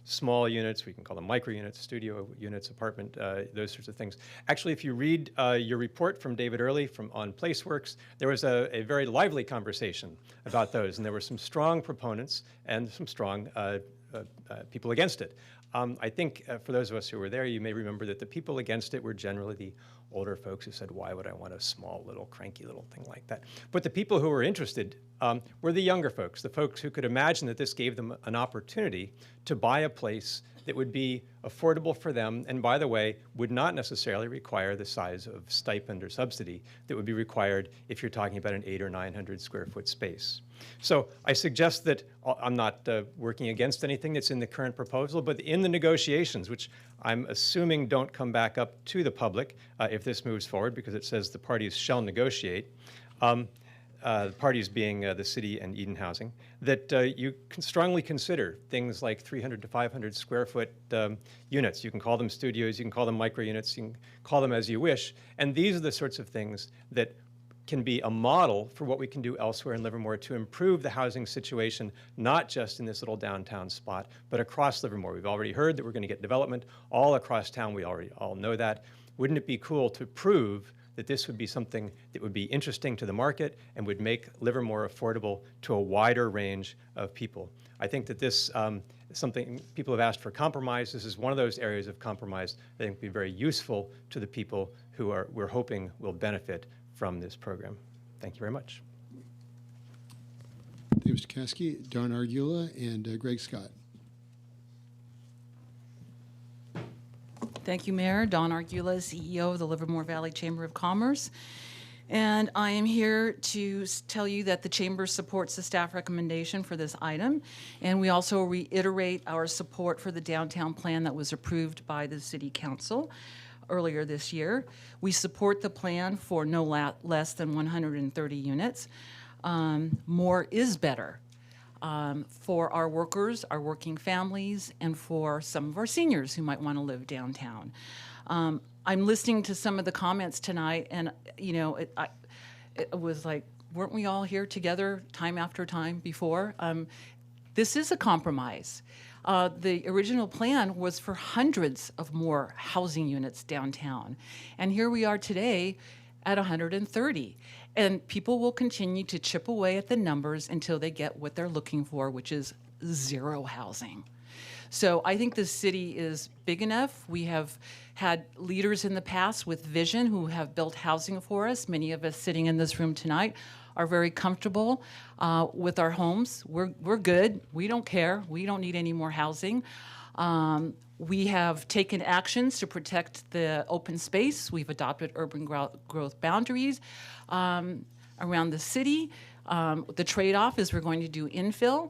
small units. We can call them micro units, studio units, apartment, those sorts of things. Actually, if you read your report from David Early on PlaceWorks, there was a very lively conversation about those, and there were some strong proponents and some strong people against it. I think for those of us who were there, you may remember that the people against it were generally the older folks who said, why would I want a small little cranky little thing like that? But the people who were interested were the younger folks, the folks who could imagine that this gave them an opportunity to buy a place that would be affordable for them, and by the way, would not necessarily require the size of stipend or subsidy that would be required if you're talking about an 800 or 900 square foot space. So I suggest that I'm not working against anything that's in the current proposal, but in the negotiations, which I'm assuming don't come back up to the public if this moves forward, because it says the parties shall negotiate, the parties being the city and Eden Housing, that you can strongly consider things like 300 to 500 square foot units. You can call them studios, you can call them micro units, you can call them as you wish. And these are the sorts of things that can be a model for what we can do elsewhere in Livermore to improve the housing situation, not just in this little downtown spot, but across Livermore. We've already heard that we're going to get development all across town. We already all know that. Wouldn't it be cool to prove that this would be something that would be interesting to the market and would make Livermore affordable to a wider range of people? I think that this is something people have asked for compromise. This is one of those areas of compromise that I think would be very useful to the people who we're hoping will benefit from this program. Thank you very much. Thank you, Mr. Caskey, Don Argula, and Greg Scott. Thank you, Mayor. Don Argula, CEO of the Livermore Valley Chamber of Commerce. And I am here to tell you that the Chamber supports the staff recommendation for this item. And we also reiterate our support for the downtown plan that was approved by the City Council earlier this year. We support the plan for no less than 130 units. More is better. For our workers, our working families, and for some of our seniors who might want to live downtown. I'm listening to some of the comments tonight, and you know, it was like, weren't we all here together time after time before? This is a compromise. The original plan was for hundreds of more housing units downtown, and here we are today at 130. And people will continue to chip away at the numbers until they get what they're looking for, which is zero housing. So I think the city is big enough. We have had leaders in the past with vision who have built housing for us. Many of us sitting in this room tonight are very comfortable with our homes. We're good. We don't care. We don't need any more housing. We have taken actions to protect the open space. We've adopted urban growth boundaries around the city. The trade-off is we're going to do infill.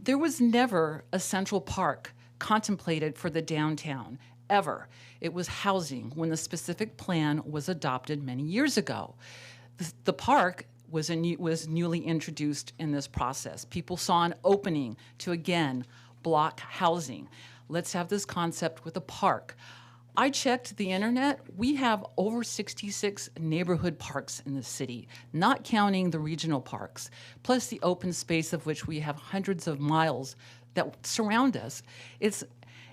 There was never a central park contemplated for the downtown, ever. It was housing when the specific plan was adopted many years ago. The park was newly introduced in this process. People saw an opening to, again, block housing. Let's have this concept with a park. I checked the internet. We have over 66 neighborhood parks in the city, not counting the regional parks, plus the open space of which we have hundreds of miles that surround us. It's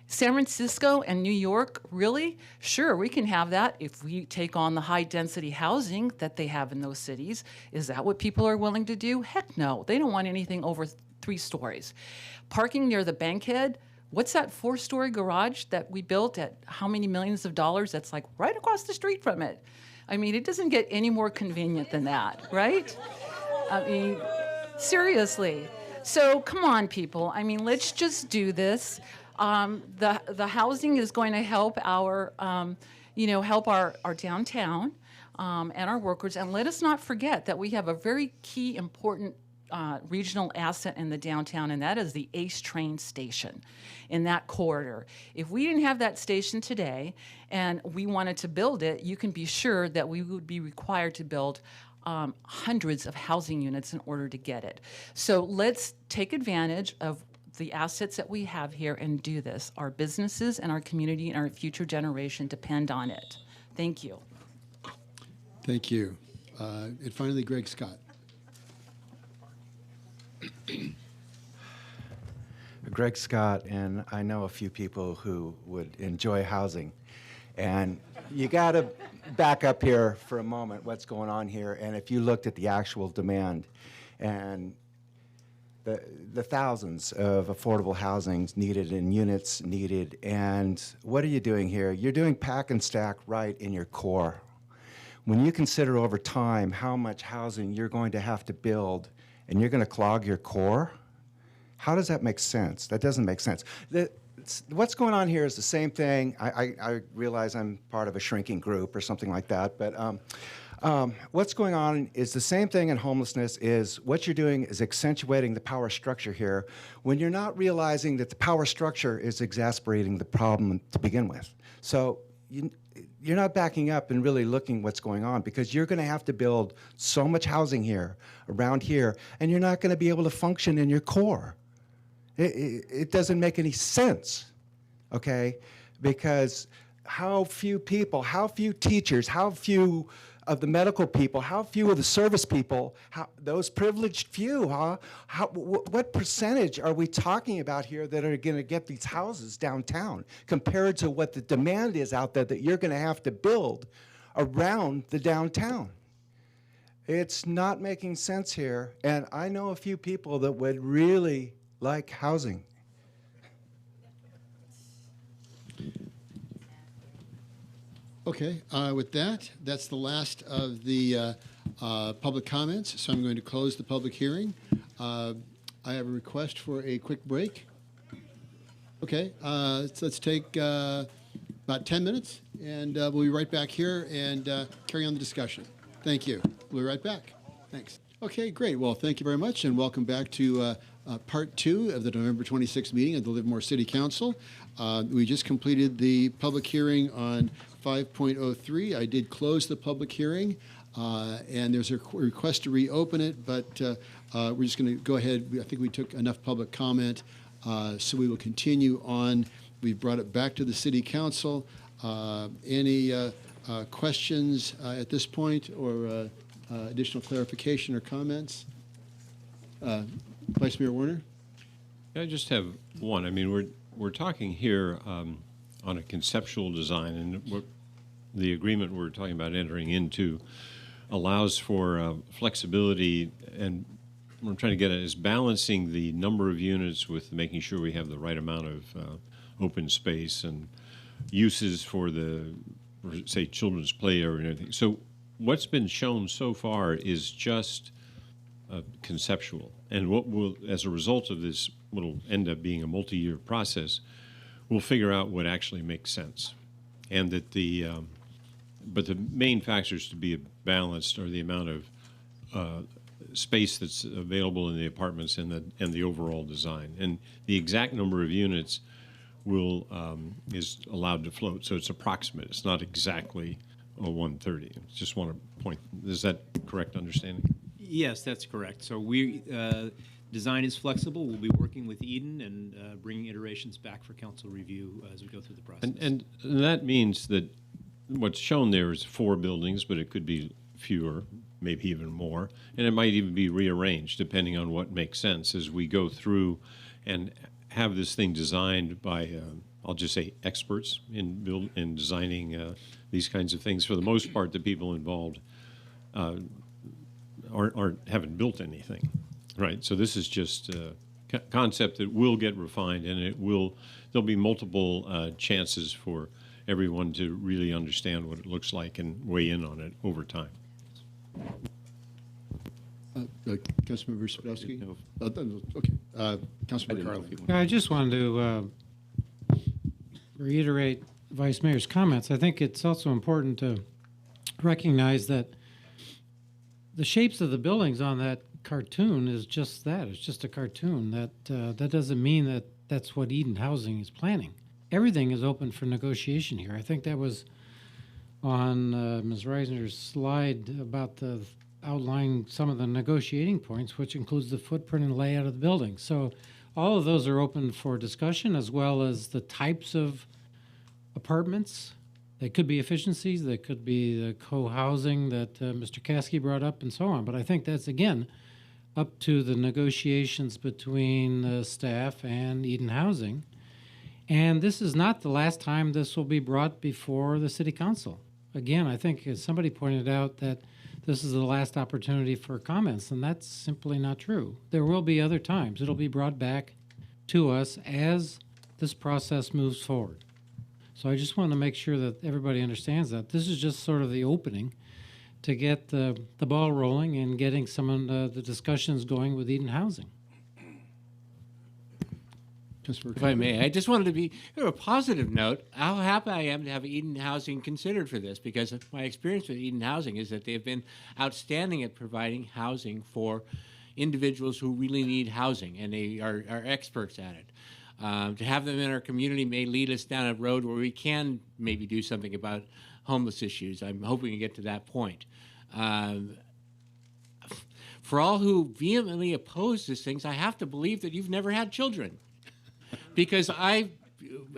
San Francisco and New York, really? Sure, we can have that if we take on the high-density housing that they have in those cities. Is that what people are willing to do? Heck no. They don't want anything over 3 stories. Parking near the Bankhead, what's that 4-story garage that we built at how many millions of dollars? That's like right across the street from it. I mean, it doesn't get any more convenient than that, right? I mean, seriously. So come on, people. I mean, let's just do this. The housing is going to help our, help our downtown and our workers. And let us not forget that we have a very key, important regional asset in the downtown, and that is the ACE train station in that corridor. If we didn't have that station today and we wanted to build it, you can be sure that we would be required to build hundreds of housing units in order to get it. So let's take advantage of the assets that we have here and do this. Our businesses and our community and our future generation depend on it. Thank you. Thank you. And finally, Greg Scott. Greg Scott, and I know a few people who would enjoy housing. And you got to back up here for a moment, what's going on here. And if you looked at the actual demand and the thousands of affordable housings needed and units needed, and what are you doing here? You're doing pack and stack right in your core when you consider over time how much housing you're going to have to build and you're going to clog your core, how does that make sense? That doesn't make sense. What's going on here is the same thing. I realize I'm part of a shrinking group or something like that, but what's going on is the same thing in homelessness. Is what you're doing is accentuating the power structure here when you're not realizing that the power structure is exacerbating the problem to begin with. So you're not backing up and really looking what's going on, because you're going to have to build so much housing here, around here, and you're not going to be able to function in your core. It doesn't make any sense, okay? Because how few people, how few teachers, how few of the medical people, how few of the service people, those privileged few, huh? What percentage are we talking about here that are going to get these houses downtown compared to what the demand is out there that you're going to have to build around the downtown? It's not making sense here, and I know a few people that would really like housing. Okay, with that, that's the last of the public comments, so I'm going to close the public hearing. I have a request for a quick break. Okay, so let's take about 10 minutes, and we'll be right back here and carry on the discussion. Thank you. We'll be right back. Thanks. Okay, great. Well, thank you very much, and welcome back to Part 2 of the November 26th meeting of the Livermore City Council. We just completed the public hearing on 5.03. I did close the public hearing, and there's a request to reopen it, but we're just going to go ahead. I think we took enough public comment, so we will continue on. We've brought it back to the City Council. Any questions at this point, or additional clarification or comments? Vice Mayor Warner? I just have one. I mean, we're talking here on a conceptual design, and what the agreement we're talking about entering into allows for flexibility, and what I'm trying to get at is balancing the number of units with making sure we have the right amount of open space and uses for say, children's play area and everything. So what's been shown so far is just conceptual, and what will, as a result of this, will end up being a multi-year process. We'll figure out what actually makes sense, and that but the main factors to be balanced are the amount of space that's available in the apartments and the overall design, and the exact number of units is allowed to float. So it's approximate. It's not exactly a 130. Just want to point. Is that correct understanding? Yes, that's correct. So design is flexible. We'll be working with Eden and bringing iterations back for council review as we go through the process. And that means that what's shown there is 4 buildings, but it could be fewer, maybe even more, and it might even be rearranged depending on what makes sense as we go through and have this thing designed by, I'll just say, experts in designing these kinds of things. For the most part, the people involved haven't built anything, right? So this is just a concept that will get refined, and there'll be multiple chances for everyone to really understand what it looks like and weigh in on it over time. Councilmember Spadowski? Okay. Councilmember Carlin. I just wanted to reiterate Vice Mayor's comments. I think it's also important to recognize that the shapes of the buildings on that cartoon is just that. It's just a cartoon. That doesn't mean that that's what Eden Housing is planning. Everything is open for negotiation here. I think that was on Ms. Reisner's slide about the outlining some of the negotiating points, which includes the footprint and layout of the building. So all of those are open for discussion, as well as the types of apartments. They could be efficiencies, they could be the co-housing that Mr. Caskey brought up, and so on. But I think that's, again, up to the negotiations between staff and Eden Housing. And this is not the last time this will be brought before the City Council. Again, I think, as somebody pointed out, that this is the last opportunity for comments, and that's simply not true. There will be other times. It'll be brought back to us as this process moves forward. So I just want to make sure that everybody understands that. This is just sort of the opening, to get the ball rolling and getting some of the discussions going with Eden Housing. If I may, I just wanted to be a positive note. How happy I am to have Eden Housing considered for this, because my experience with Eden Housing is that they've been outstanding at providing housing for individuals who really need housing, and they are experts at it. To have them in our community may lead us down a road where we can maybe do something about homeless issues. I'm hoping to get to that point. For all who vehemently oppose these things, I have to believe that you've never had children. Because I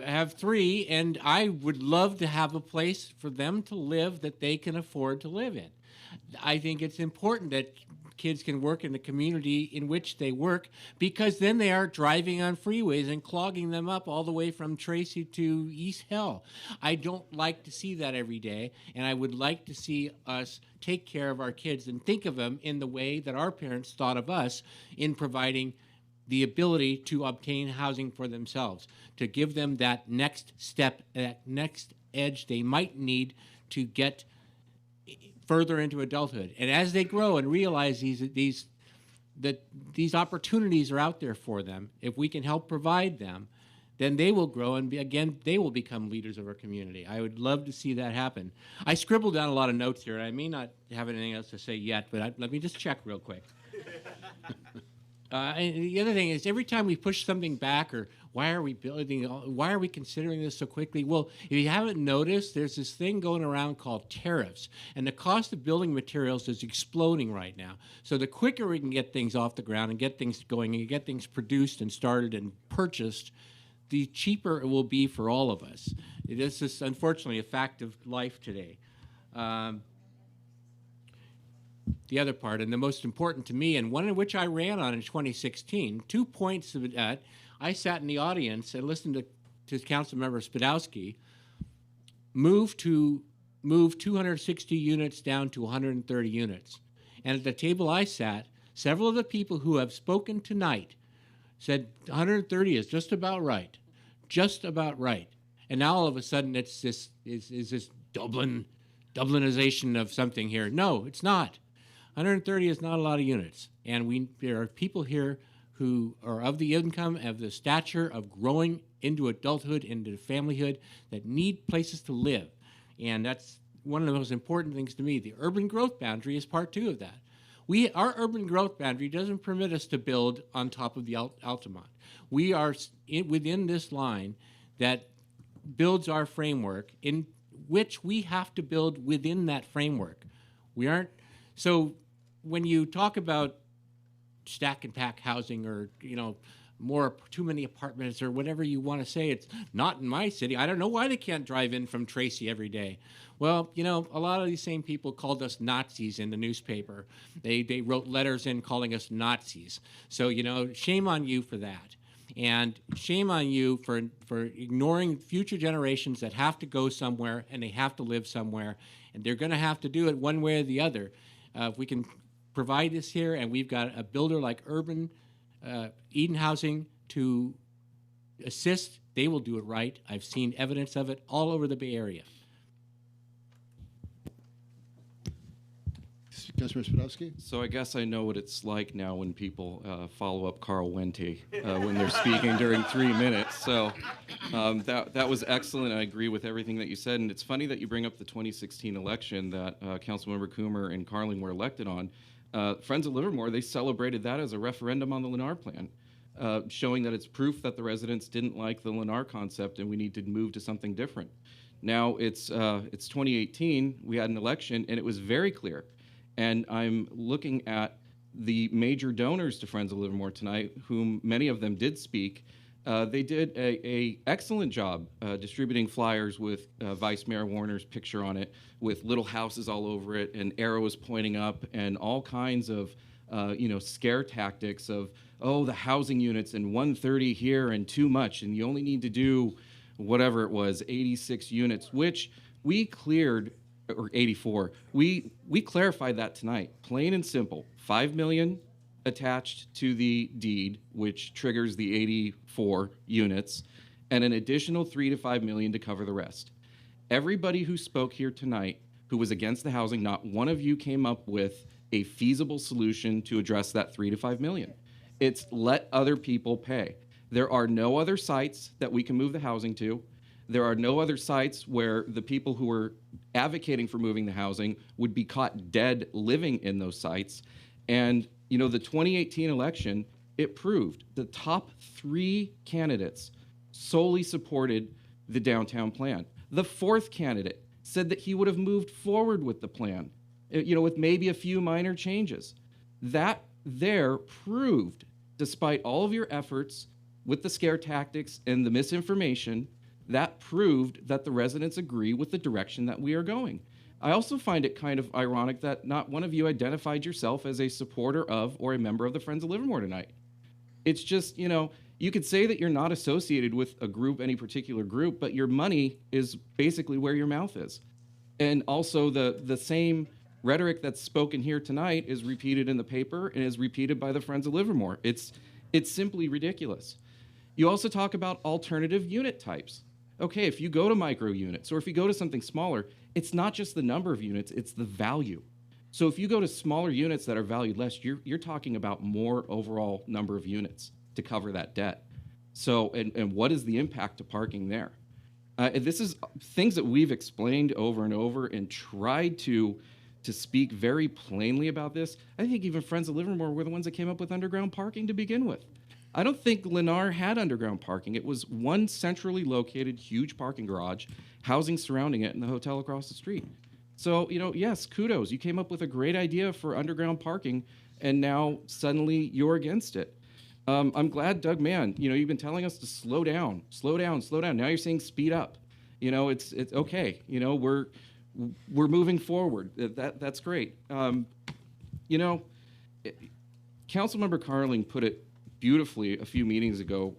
have 3, and I would love to have a place for them to live that they can afford to live in. I think it's important that kids can work in the community in which they work, because then they aren't driving on freeways and clogging them up all the way from Tracy to East Hill. I don't like to see that every day, and I would like to see us take care of our kids and think of them in the way that our parents thought of us in providing the ability to obtain housing for themselves, to give them that next step, that next edge they might need to get further into adulthood. And as they grow and realize these opportunities are out there for them, if we can help provide them, then they will grow and they will become leaders of our community. I would love to see that happen. I scribbled down a lot of notes here, and I may not have anything else to say yet, but let me just check real quick. And the other thing is, every time we push something back, or why are we considering this so quickly? Well, if you haven't noticed, there's this thing going around called tariffs, and the cost of building materials is exploding right now. So the quicker we can get things off the ground and get things going and get things produced and started and purchased, the cheaper it will be for all of us. This is unfortunately a fact of life today. The other part, and the most important to me, and one in which I ran on in 2016, 2 points of that, I sat in the audience and listened to Councilmember Spadowski move 260 units down to 130 units. And at the table I sat, several of the people who have spoken tonight said 130 is just about right, just about right. And now all of a sudden it's this Dublinization of something here. No, it's not. 130 is not a lot of units, and there are people here who are of the income, of the stature of growing into adulthood, into familyhood, that need places to live, and that's one of the most important things to me. The urban growth boundary is part 2 of that. Our urban growth boundary doesn't permit us to build on top of the Altamont. We are within this line that builds our framework, in which we have to build within that framework. We aren't so. When you talk about stack and pack housing, or too many apartments, or whatever you want to say, it's not in my city. I don't know why they can't drive in from Tracy every day. Well, a lot of these same people called us Nazis in the newspaper. They wrote letters in calling us Nazis. So shame on you for that, and shame on you for ignoring future generations that have to go somewhere and they have to live somewhere, and they're going to have to do it one way or the other. If we can provide this here, and we've got a builder like Eden Housing to assist, they will do it right. I've seen evidence of it all over the Bay Area. Councilor Spadowski? So I guess I know what it's like now when people follow up Carl Wente when they're speaking during 3 minutes. So that was excellent. I agree with everything that you said. And it's funny that you bring up the 2016 election that Councilmember Coomer and Carling were elected on. Friends of Livermore, they celebrated that as a referendum on the Lennar Plan, showing that it's proof that the residents didn't like the Lennar concept and we need to move to something different. Now it's 2018, we had an election, and it was very clear. And I'm looking at the major donors to Friends of Livermore tonight, whom many of them did speak. They did a excellent job distributing flyers with Vice Mayor Warner's picture on it, with little houses all over it and arrows pointing up, and all kinds of scare tactics of, oh, the housing units and 130 here and too much, and you only need to do whatever it was, 86 units, which we cleared, or 84. We clarified that tonight, plain and simple. 5 million attached to the deed, which triggers the 84 units, and an additional 3 to 5 million to cover the rest. Everybody who spoke here tonight who was against the housing, not one of you came up with a feasible solution to address that 3 to 5 million. It's let other people pay. There are no other sites that we can move the housing to. There are no other sites where the people who are advocating for moving the housing would be caught dead living in those sites. And, you know, the 2018 election, it proved the top 3 candidates solely supported the downtown plan. The 4th candidate said that he would have moved forward with the plan, you know, with maybe a few minor changes. That there proved, despite all of your efforts with the scare tactics and the misinformation, that proved that the residents agree with the direction that we are going. I also find it kind of ironic that not one of you identified yourself as a supporter of or a member of the Friends of Livermore tonight. It's just, you know, you could say that you're not associated with a group, any particular group, but your money is basically where your mouth is. And also the same rhetoric that's spoken here tonight is repeated in the paper and is repeated by the Friends of Livermore. It's simply ridiculous. You also talk about alternative unit types. Okay, if you go to micro units or if you go to something smaller, it's not just the number of units, it's the value. So if you go to smaller units that are valued less, you're talking about more overall number of units to cover that debt. So, and what is the impact to parking there? This is things that we've explained over and over and tried to speak very plainly about this. I think even Friends of Livermore were the ones that came up with underground parking to begin with. I don't think Lennar had underground parking. It was one centrally located huge parking garage, housing surrounding it, and the hotel across the street. So, you know, yes, kudos. You came up with a great idea for underground parking, and now suddenly you're against it. I'm glad, Doug Mann, you know, you've been telling us to slow down, slow down, slow down. Now you're saying speed up. You know, it's okay. You know, we're moving forward. That's great. You know, Councilmember Carling put it beautifully a few meetings ago,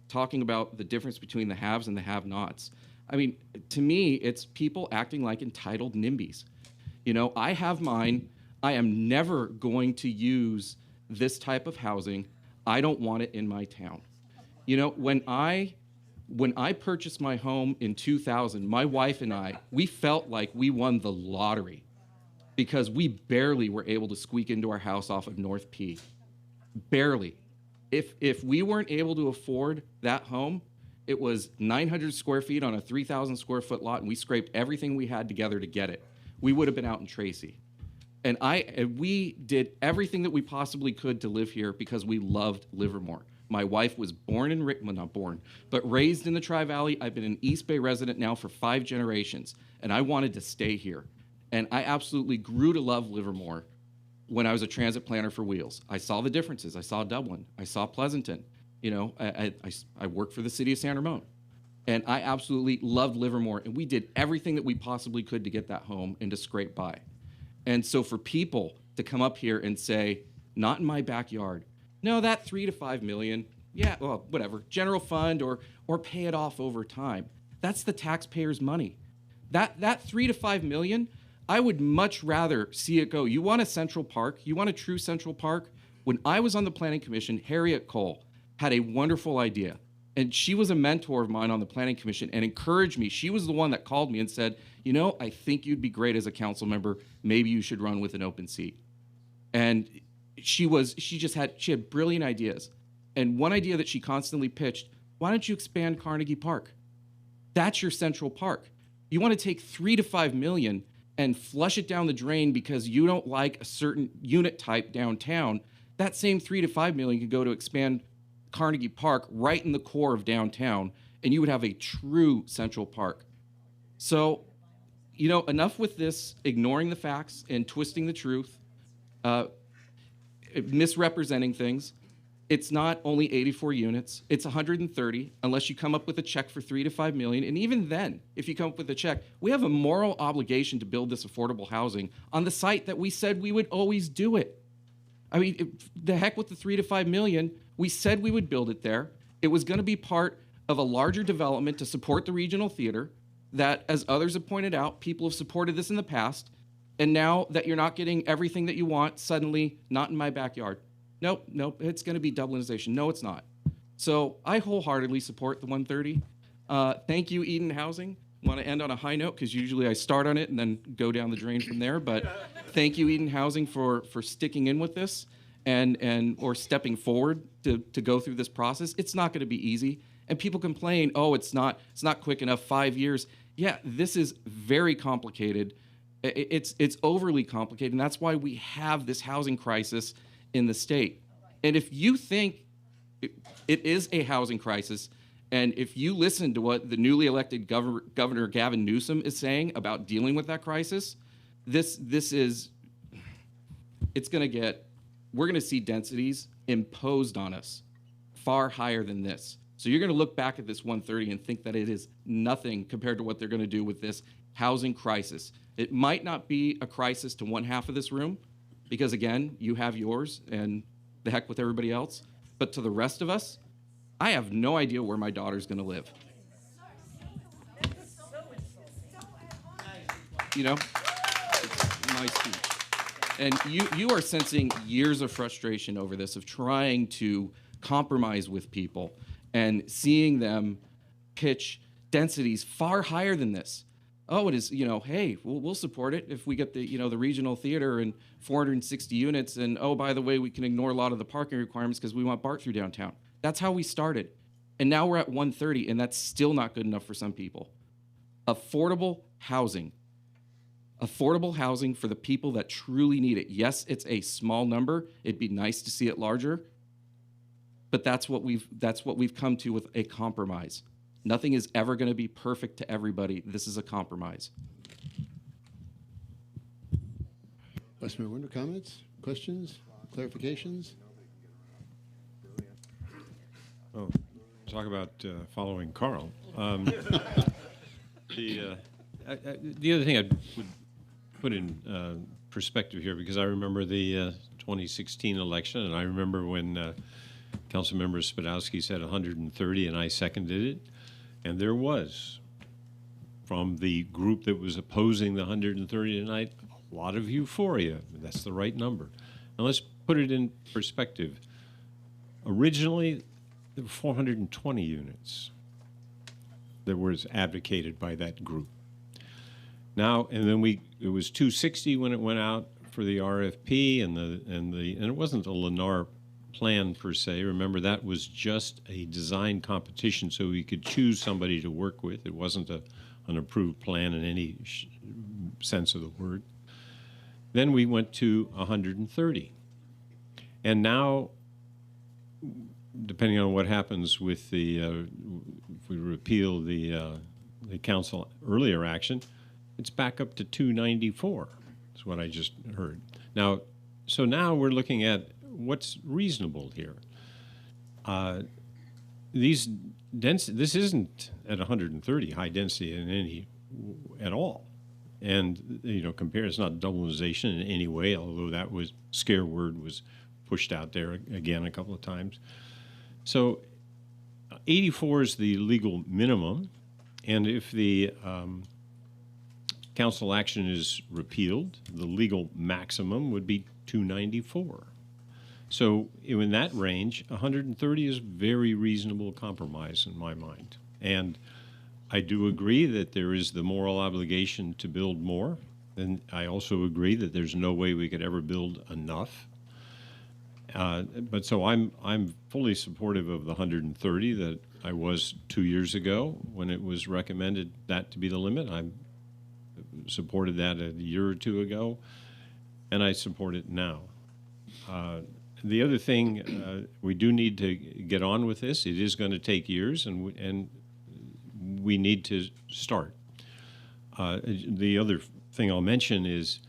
talking about the difference between the haves and the have-nots. I mean, to me, it's people acting like entitled NIMBYs. You know, I have mine. I am never going to use this type of housing. I don't want it in my town. You know, when I purchased my home in 2000, my wife and I, we felt like we won the lottery because we barely were able to squeak into our house off of North P. Barely. If we weren't able to afford that home, it was 900 square feet on a 3,000 square foot lot, and we scraped everything we had together to get it. We would have been out in Tracy. And we did everything that we possibly could to live here because we loved Livermore. My wife was born in not born, but raised in the Tri-Valley. I've been an East Bay resident now for 5 generations, and I wanted to stay here. And I absolutely grew to love Livermore when I was a transit planner for Wheels. I saw the differences. I saw Dublin. I saw Pleasanton. You know, I worked for the city of San Ramon. And I absolutely loved Livermore, and we did everything that we possibly could to get that home and to scrape by. And so for people to come up here and say, not in my backyard, no, that 3 to 5 million, yeah, well, whatever, general fund or pay it off over time. That's the taxpayers' money. That 3 to 5 million, I would much rather see it go. You want a Central Park? You want a true Central Park? When I was on the Planning Commission, Harriet Cole had a wonderful idea. And she was a mentor of mine on the Planning Commission and encouraged me. She was the one that called me and said, you know, I think you'd be great as a council member. Maybe you should run with an open seat. And she had brilliant ideas. And one idea that she constantly pitched, why don't you expand Carnegie Park? That's your Central Park. You want to take 3 to 5 million and flush it down the drain because you don't like a certain unit type downtown. That same 3 to 5 million could go to expand Carnegie Park right in the core of downtown, and you would have a true Central Park. So, you know, enough with this ignoring the facts and twisting the truth, misrepresenting things. It's not only 84 units, it's 130, unless you come up with a check for 3 to 5 million. And even then, if you come up with a check, we have a moral obligation to build this affordable housing on the site that we said we would always do it. I mean, the heck with the 3 to 5 million. We said we would build it there. It was going to be part of a larger development to support the regional theater that, as others have pointed out, people have supported this in the past. And now that you're not getting everything that you want, suddenly, not in my backyard. Nope, it's going to be Dublinization. No, it's not. So I wholeheartedly support the 130. Thank you, Eden Housing. want to end on a high note because usually I start on it and then go down the drain from there. But thank you, Eden Housing, for sticking in with this and or stepping forward to go through this process. It's not going to be easy. And people complain, oh, it's not quick enough, 5 years. Yeah, this is very complicated. It's overly complicated, and that's why we have this housing crisis in the state. And if you think it is a housing crisis, and if you listen to what the newly elected Governor Gavin Newsom is saying about dealing with that crisis, we're going to see densities imposed on us far higher than this. So you're going to look back at this 130 and think that it is nothing compared to what they're going to do with this housing crisis. It might not be a crisis to one half of this room, because again, you have yours and the heck with everybody else. But to the rest of us, I have no idea where my daughter's going to live. You know, it's my speech. And you are sensing years of frustration over this, of trying to compromise with people and seeing them pitch densities far higher than this. Oh, it is, hey, we'll support it if we get the, the regional theater and 460 units. And, oh, by the way, we can ignore a lot of the parking requirements because we want BART through downtown. That's how we started. And now we're at 130, and that's still not good enough for some people. Affordable housing. Affordable housing for the people that truly need it. Yes, it's a small number. It'd be nice to see it larger. But that's what we've come to with a compromise. Nothing is ever going to be perfect to everybody. This is a compromise. Vice Mayor Winder, comments, questions, clarifications? Oh, talk about following Carl. The other thing I would put in perspective here, because I remember the 2016 election, and I remember when Councilmember Spadowski said 130, and I seconded it. And there was, from the group that was opposing the 130 tonight, a lot of euphoria. That's the right number. Now let's put it in perspective. Originally, there were 420 units that was advocated by that group. Now, and then it was 260 when it went out for the RFP, and it wasn't a Lennar plan per se. Remember, that was just a design competition, so we could choose somebody to work with. It wasn't an approved plan in any sense of the word. Then we went to 130. And now, depending on what happens with the, if we repeal the council earlier action, it's back up to 294, is what I just heard. Now, so now we're looking at what's reasonable here. This isn't at 130 high density in any at all, and it's not doubleization in any way. Although that scare word was pushed out there again a couple of times. So 84 is the legal minimum, and if the council action is repealed, the legal maximum would be 294. So in that range, 130 is very reasonable compromise in my mind. And I do agree that there is the moral obligation to build more. And I also agree that there's no way we could ever build enough. But so I'm fully supportive of the 130 that I was 2 years ago when it was recommended that to be the limit. I supported that a year or two ago, and I support it now. The other thing, we do need to get on with this. It is going to take years, and we need to start. The other thing I'll mention is,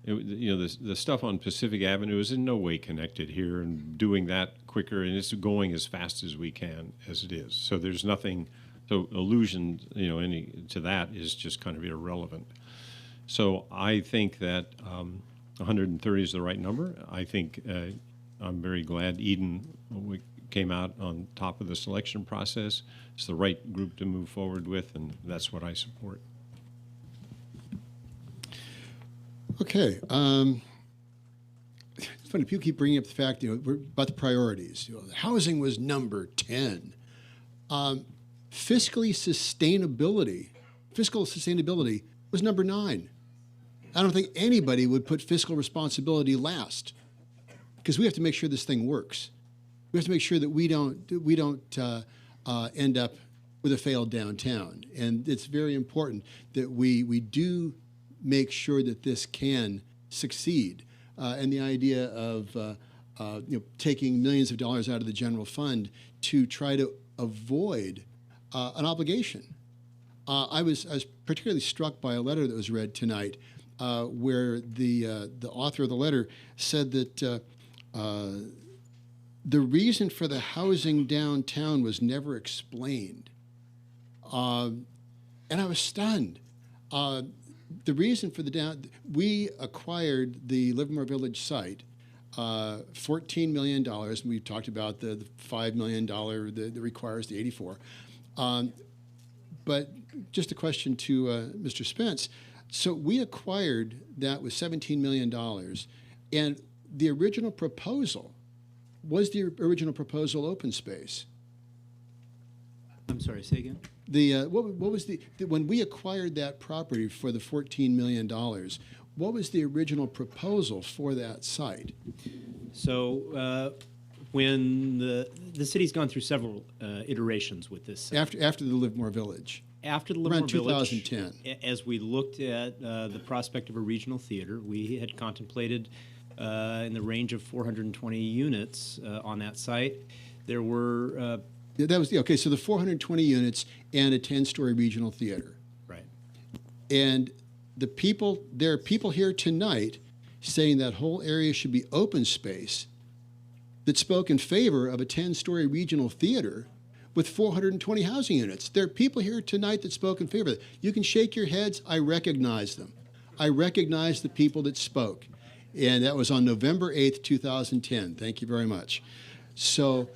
the stuff on Pacific Avenue is in no way connected here, and doing that quicker, and it's going as fast as we can as it is. So there's nothing, so allusion, any to that is just kind of irrelevant. So I think that 130 is the right number. I think I'm very glad Eden came out on top of the selection process. It's the right group to move forward with, and that's what I support. Okay. It's funny, people keep bringing up the fact, we're about the priorities. Housing was number 10. Fiscal fiscal sustainability was number 9. I don't think anybody would put fiscal responsibility last, because we have to make sure this thing works. We have to make sure that we don't end up with a failed downtown. And it's very important that we do make sure that this can succeed. And the idea of taking millions of dollars out of the general fund to try to avoid an obligation. I was particularly struck by a letter that was read tonight, where the author of the letter said that the reason for the housing downtown was never explained. And I was stunned. The reason for we acquired the Livermore Village site, $14 million. And we've talked about the $5 million that requires the 84. But just a question to Mr. Spence. So we acquired that with $17 million, and the original proposal, was the original proposal open space? I'm sorry, say again? What was when we acquired that property for the $14 million, what was the original proposal for that site? So when the city's gone through several iterations with this. After the Livermore Village. After the Livermore Village. Around 2010. As we looked at the prospect of a regional theater, we had contemplated in the range of 420 units on that site. There were... that was okay. So the 420 units and a 10-story regional theater. Right. And there are people here tonight saying that whole area should be open space that spoke in favor of a 10-story regional theater with 420 housing units. There are people here tonight that spoke in favor of it. You can shake your heads. I recognize them. I recognize the people that spoke. And that was on November 8th, 2010. Thank you very much. So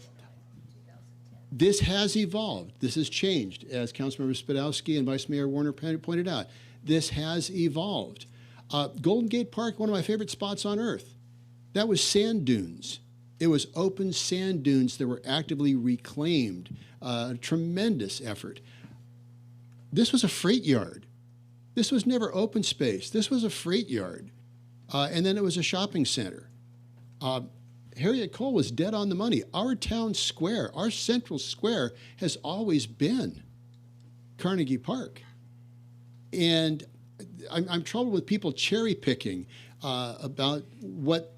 this has evolved. This has changed, as Councilmember Spadowski and Vice Mayor Warner pointed out. This has evolved. Golden Gate Park, one of my favorite spots on earth. That was sand dunes. It was open sand dunes that were actively reclaimed. A tremendous effort. This was a freight yard. This was never open space. This was a freight yard. And then it was a shopping center. Harriet Cole was dead on the money. Our town square, our central square, has always been Carnegie Park. And I'm troubled with people cherry picking about what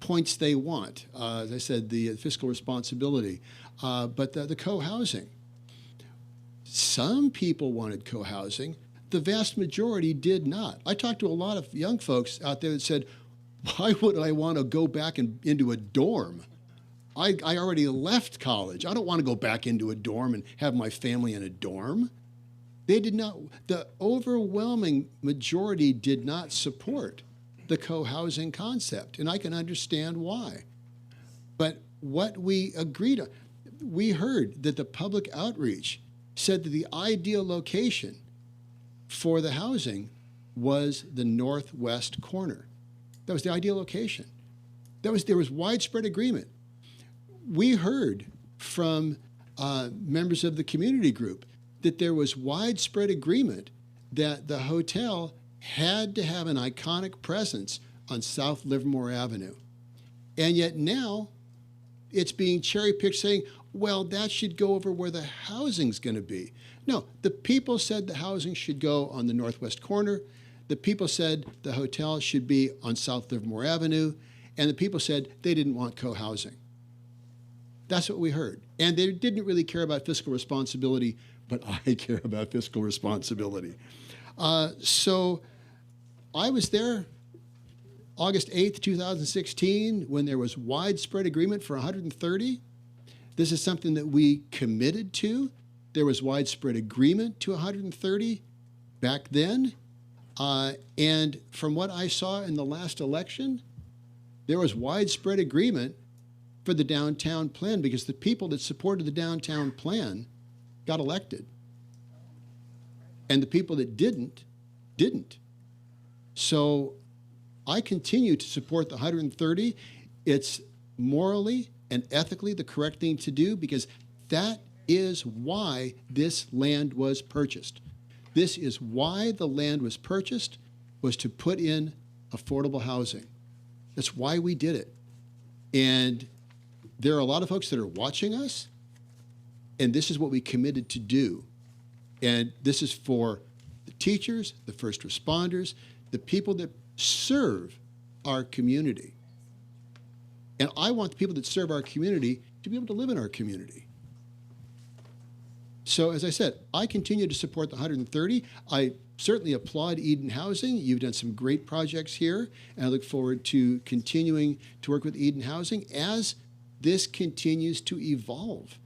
points they want. As I said, the fiscal responsibility, but the co-housing. Some people wanted co-housing. The vast majority did not. I talked to a lot of young folks out there that said, why would I want to go back into a dorm? I already left college. I don't want to go back into a dorm and have my family in a dorm. They did not, the overwhelming majority did not support the co-housing concept, and I can understand why. But what we agreed on, we heard that the public outreach said that the ideal location for the housing was the northwest corner. That was the ideal location. There was widespread agreement. We heard from members of the community group that there was widespread agreement that the hotel had to have an iconic presence on South Livermore Avenue. And yet now it's being cherry-picked saying, well, that should go over where the housing's going to be. No, the people said the housing should go on the northwest corner. The people said the hotel should be on South Livermore Avenue. And the people said they didn't want co-housing. That's what we heard. And they didn't really care about fiscal responsibility, but I care about fiscal responsibility. So I was there August 8th, 2016, when there was widespread agreement for 130. This is something that we committed to. There was widespread agreement to 130 back then. And from what I saw in the last election, there was widespread agreement for the downtown plan because the people that supported the downtown plan got elected. And the people that didn't. So I continue to support the 130. It's morally and ethically the correct thing to do because that is why this land was purchased. This is why the land was purchased, was to put in affordable housing. That's why we did it. And there are a lot of folks that are watching us, and this is what we committed to do. And this is for the teachers, the first responders, the people that serve our community. And I want the people that serve our community to be able to live in our community. So as I said, I continue to support the 130. I certainly applaud Eden Housing. You've done some great projects here, and I look forward to continuing to work with Eden Housing as this continues to evolve.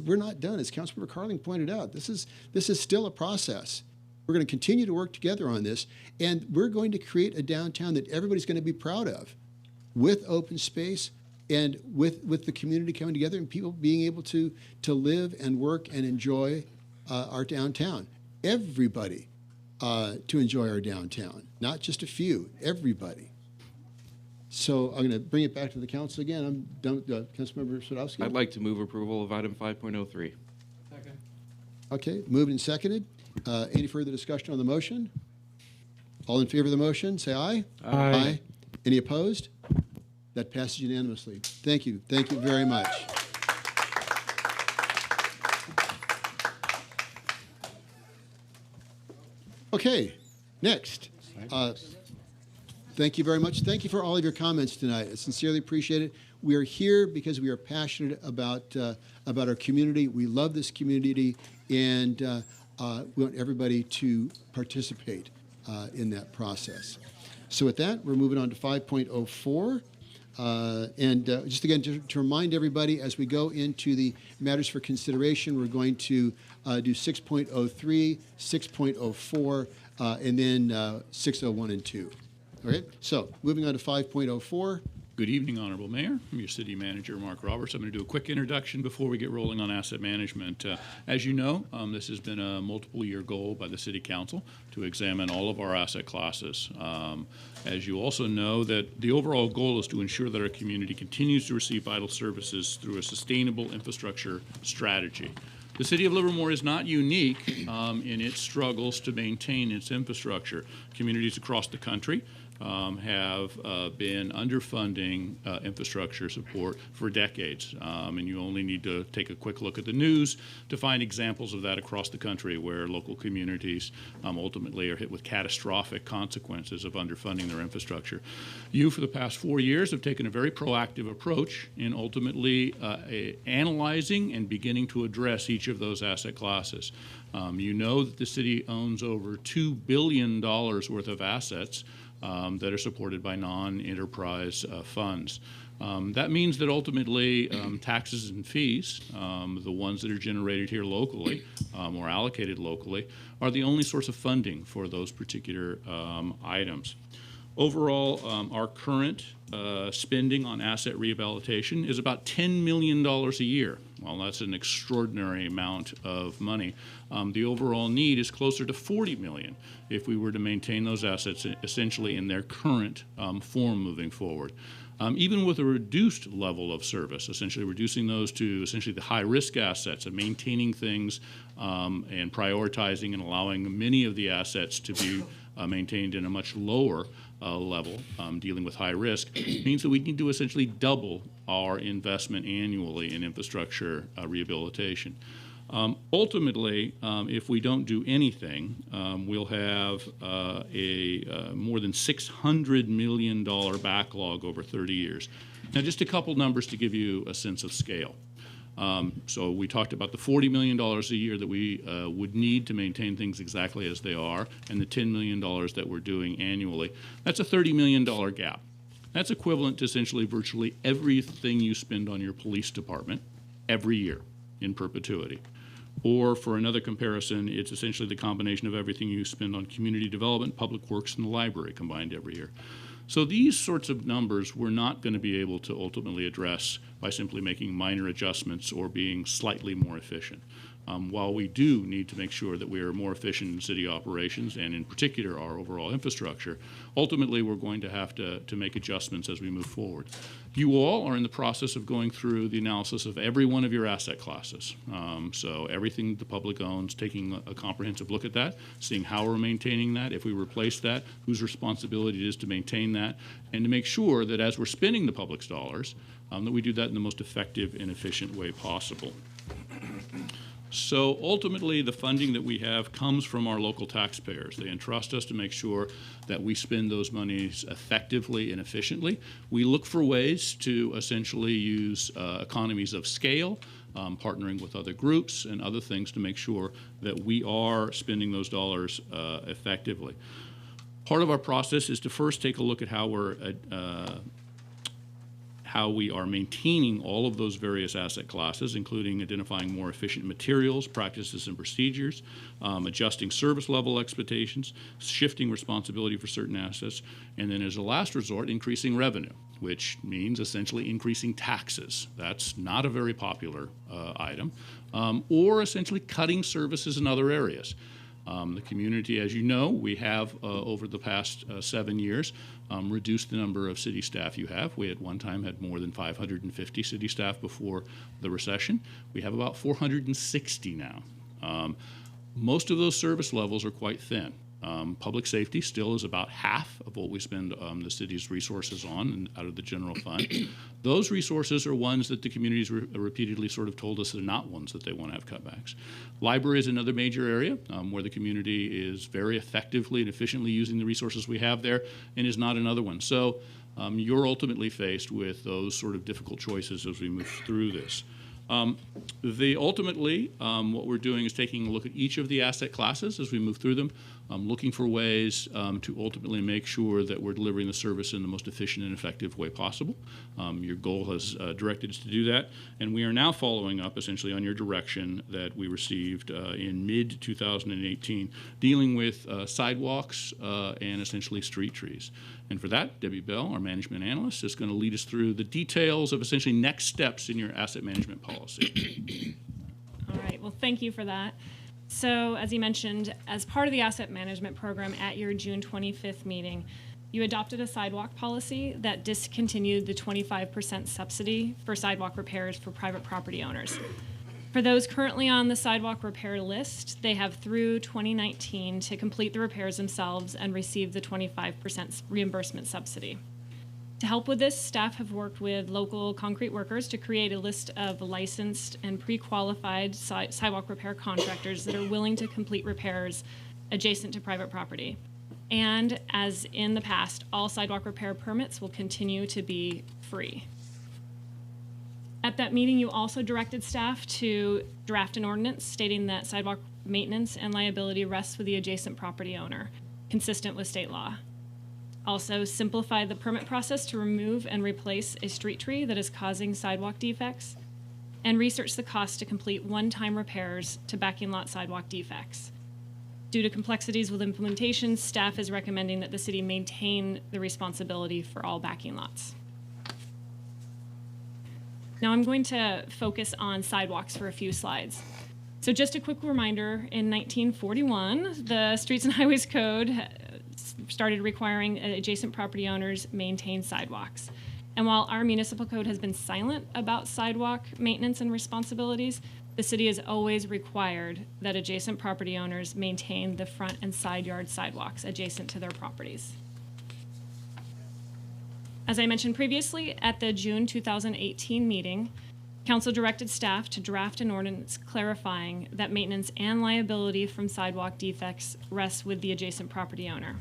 We're not done, as Councilmember Carling pointed out. This is still a process. We're going to continue to work together on this, and we're going to create a downtown that everybody's going to be proud of, with open space and with the community coming together and people being able to live and work and enjoy our downtown. Everybody to enjoy our downtown, not just a few, everybody. So I'm going to bring it back to the council again. I'm done with Councilmember Sadowski. I'd like to move approval of item 5.03. Second. Okay, moved and seconded. Any further discussion on the motion? All in favor of the motion, say aye. Aye. Any opposed? That passes unanimously. Thank you. Thank you very much. Okay, next. Thank you very much. Thank you for all of your comments tonight. I sincerely appreciate it. We are here because we are passionate about our community. We love this community, and we want everybody to participate in that process. So with that, we're moving on to 5.04. Just again, to remind everybody, as we go into the matters for consideration, we're going to do 6.03, 6.04, and then 601 and 2. Okay, so moving on to 5.04. Good evening, Honorable Mayor. I'm your City Manager, Mark Roberts. I'm going to do a quick introduction before we get rolling on asset management. As you know, this has been a multiple-year goal by the City Council to examine all of our asset classes. As you also know, that the overall goal is to ensure that our community continues to receive vital services through a sustainable infrastructure strategy. The City of Livermore is not unique in its struggles to maintain its infrastructure. Communities across the country have been underfunding infrastructure support for decades. And you only need to take a quick look at the news to find examples of that across the country where local communities ultimately are hit with catastrophic consequences of underfunding their infrastructure. You, for the past 4 years, have taken a very proactive approach in ultimately analyzing and beginning to address each of those asset classes. You know that the city owns over $2 billion worth of assets that are supported by non-enterprise funds. That means that ultimately taxes and fees, the ones that are generated here locally or allocated locally, are the only source of funding for those particular items. Overall, our current spending on asset rehabilitation is about $10 million a year. Well, that's an extraordinary amount of money. The overall need is closer to $40 million if we were to maintain those assets essentially in their current form moving forward. Even with a reduced level of service, essentially reducing those to essentially the high-risk assets and maintaining things and prioritizing and allowing many of the assets to be maintained in a much lower level, dealing with high risk, means that we need to essentially double our investment annually in infrastructure rehabilitation. Ultimately, if we don't do anything, we'll have a more than $600 million backlog over 30 years. Now, just a couple numbers to give you a sense of scale. So we talked about the $40 million a year that we would need to maintain things exactly as they are, and the $10 million that we're doing annually. That's a $30 million gap. That's equivalent to essentially virtually everything you spend on your police department every year in perpetuity. Or for another comparison, it's essentially the combination of everything you spend on community development, public works, and the library combined every year. So these sorts of numbers we're not going to be able to ultimately address by simply making minor adjustments or being slightly more efficient. While we do need to make sure that we are more efficient in city operations and in particular our overall infrastructure, ultimately we're going to have to make adjustments as we move forward. You all are in the process of going through the analysis of every one of your asset classes. So everything the public owns, taking a comprehensive look at that, seeing how we're maintaining that, if we replace that, whose responsibility it is to maintain that, and to make sure that as we're spending the public's dollars, that we do that in the most effective and efficient way possible. So ultimately, the funding that we have comes from our local taxpayers. They entrust us to make sure that we spend those monies effectively and efficiently. We look for ways to essentially use economies of scale, partnering with other groups and other things to make sure that we are spending those dollars effectively. Part of our process is to first take a look at how we are maintaining all of those various asset classes, including identifying more efficient materials, practices, and procedures, adjusting service level expectations, shifting responsibility for certain assets, and then as a last resort, increasing revenue, which means essentially increasing taxes. That's not a very popular item, or essentially cutting services in other areas. The community, as you know, we have over the past 7 years reduced the number of city staff you have. We at one time had more than 550 city staff before the recession. We have about 460 now. Most of those service levels are quite thin. Public safety still is about half of what we spend the city's resources on and out of the general fund. Those resources are ones that the communities repeatedly sort of told us they're not ones that they want to have cutbacks. Library is another major area where the community is very effectively and efficiently using the resources we have there and is not another one. So you're ultimately faced with those sort of difficult choices as we move through this. Ultimately, what we're doing is taking a look at each of the asset classes as we move through them, looking for ways to ultimately make sure that we're delivering the service in the most efficient and effective way possible. Your goal has directed us to do that, and we are now following up essentially on your direction that we received in mid-2018, dealing with sidewalks and essentially street trees. And for that, Debbie Bell, our management analyst, is going to lead us through the details of essentially next steps in your asset management policy. All right, well, thank you for that. So, as you mentioned, as part of the asset management program at your June 25th meeting, you adopted a sidewalk policy that discontinued the 25% subsidy for sidewalk repairs for private property owners. For those currently on the sidewalk repair list, they have through 2019 to complete the repairs themselves and receive the 25% reimbursement subsidy. To help with this, staff have worked with local concrete workers to create a list of licensed and pre-qualified sidewalk repair contractors that are willing to complete repairs adjacent to private property. And as in the past, all sidewalk repair permits will continue to be free. At that meeting, you also directed staff to draft an ordinance stating that sidewalk maintenance and liability rests with the adjacent property owner, consistent with state law. Also, simplify the permit process to remove and replace a street tree that is causing sidewalk defects, and research the cost to complete one-time repairs to backing lot sidewalk defects. Due to complexities with implementation, staff is recommending that the city maintain the responsibility for all backing lots. Now I'm going to focus on sidewalks for a few slides. So just a quick reminder, in 1941, the Streets and Highways Code started requiring adjacent property owners maintain sidewalks. And while our municipal code has been silent about sidewalk maintenance and responsibilities, the city has always required that adjacent property owners maintain the front and side yard sidewalks adjacent to their properties. As I mentioned previously, at the June 2018 meeting, Council directed staff to draft an ordinance clarifying that maintenance and liability from sidewalk defects rests with the adjacent property owner.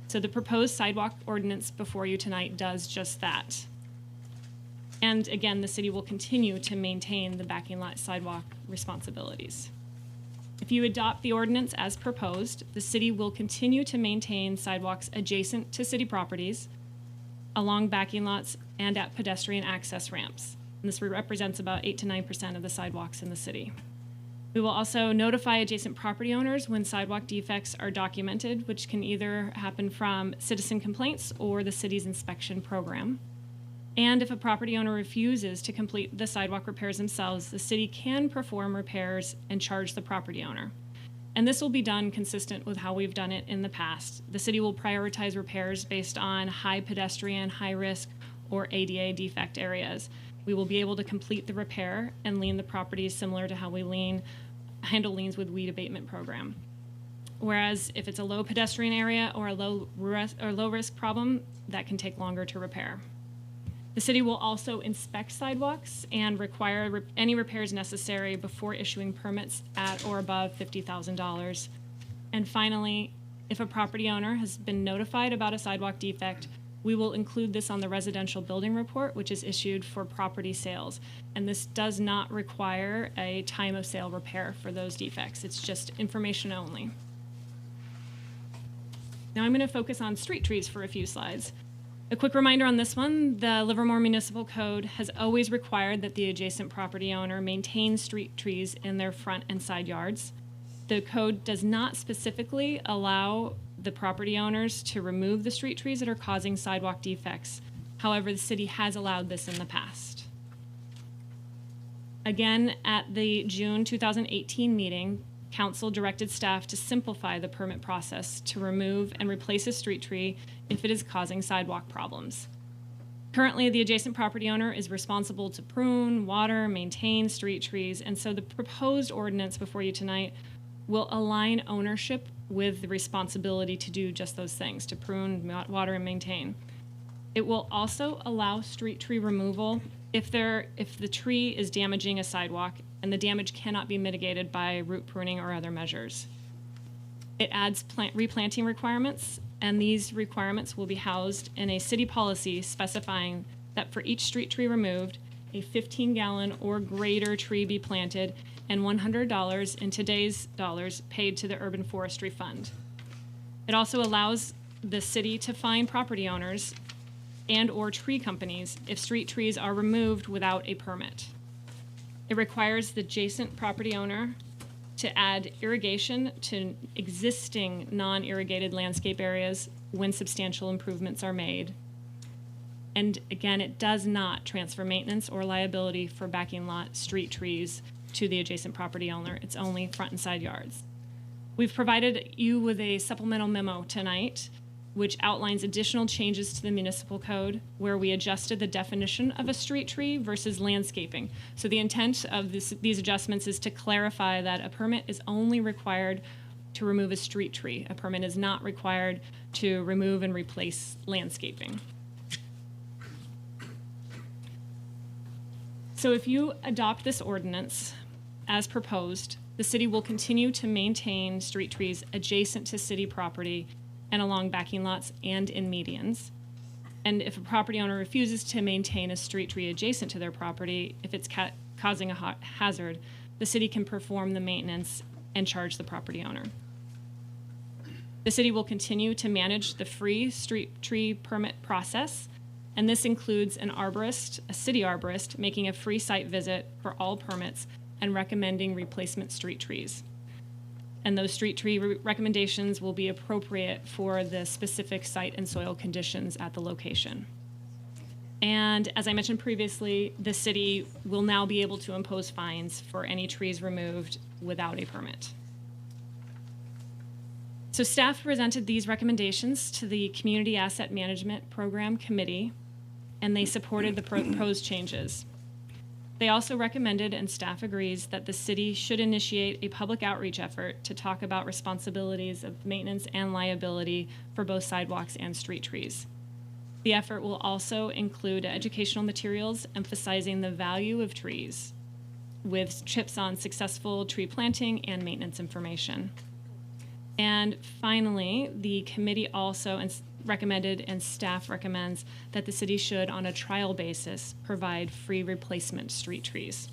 So the proposed sidewalk ordinance before you tonight does just that. And again, the city will continue to maintain the backing lot sidewalk responsibilities. If you adopt the ordinance as proposed, the city will continue to maintain sidewalks adjacent to city properties, along backing lots, and at pedestrian access ramps. And this represents about 8 to 9% of the sidewalks in the city. We will also notify adjacent property owners when sidewalk defects are documented, which can either happen from citizen complaints or the city's inspection program. And if a property owner refuses to complete the sidewalk repairs themselves, the city can perform repairs and charge the property owner. And this will be done consistent with how we've done it in the past. The city will prioritize repairs based on high pedestrian, high risk, or ADA defect areas. We will be able to complete the repair and lien the property similar to how we handle liens with weed abatement program. Whereas if it's a low pedestrian area or a low risk problem, that can take longer to repair. The city will also inspect sidewalks and require any repairs necessary before issuing permits at or above $50,000. And finally, if a property owner has been notified about a sidewalk defect, we will include this on the residential building report, which is issued for property sales. And this does not require a time of sale repair for those defects. It's just information only. Now I'm going to focus on street trees for a few slides. A quick reminder on this one, the Livermore Municipal Code has always required that the adjacent property owner maintain street trees in their front and side yards. The code does not specifically allow the property owners to remove the street trees that are causing sidewalk defects. However, the city has allowed this in the past. Again, at the June 2018 meeting, Council directed staff to simplify the permit process to remove and replace a street tree if it is causing sidewalk problems. Currently, the adjacent property owner is responsible to prune, water, maintain street trees, and so the proposed ordinance before you tonight will align ownership with the responsibility to do just those things, to prune, water, and maintain. It will also allow street tree removal if the tree is damaging a sidewalk and the damage cannot be mitigated by root pruning or other measures. It adds replanting requirements, and these requirements will be housed in a city policy specifying that for each street tree removed, a 15-gallon or greater tree be planted and $100 in today's dollars paid to the Urban Forestry Fund. It also allows the city to fine property owners and or tree companies if street trees are removed without a permit. It requires the adjacent property owner to add irrigation to existing non-irrigated landscape areas when substantial improvements are made. And again, it does not transfer maintenance or liability for backing lot street trees to the adjacent property owner. It's only front and side yards. We've provided you with a supplemental memo tonight which outlines additional changes to the municipal code where we adjusted the definition of a street tree versus landscaping. So the intent of these adjustments is to clarify that a permit is only required to remove a street tree. A permit is not required to remove and replace landscaping. So if you adopt this ordinance as proposed, the city will continue to maintain street trees adjacent to city property and along backing lots and in medians. And if a property owner refuses to maintain a street tree adjacent to their property, if it's causing a hazard, the city can perform the maintenance and charge the property owner. The city will continue to manage the free street tree permit process, and this includes an arborist, a city arborist, making a free site visit for all permits and recommending replacement street trees. And those street tree recommendations will be appropriate for the specific site and soil conditions at the location. And as I mentioned previously, the city will now be able to impose fines for any trees removed without a permit. So staff presented these recommendations to the Community Asset Management Program Committee, and they supported the proposed changes. They also recommended, and staff agrees, that the city should initiate a public outreach effort to talk about responsibilities of maintenance and liability for both sidewalks and street trees. The effort will also include educational materials emphasizing the value of trees, with tips on successful tree planting and maintenance information. And finally, the committee also recommended, and staff recommends, that the city should, on a trial basis, provide free replacement street trees.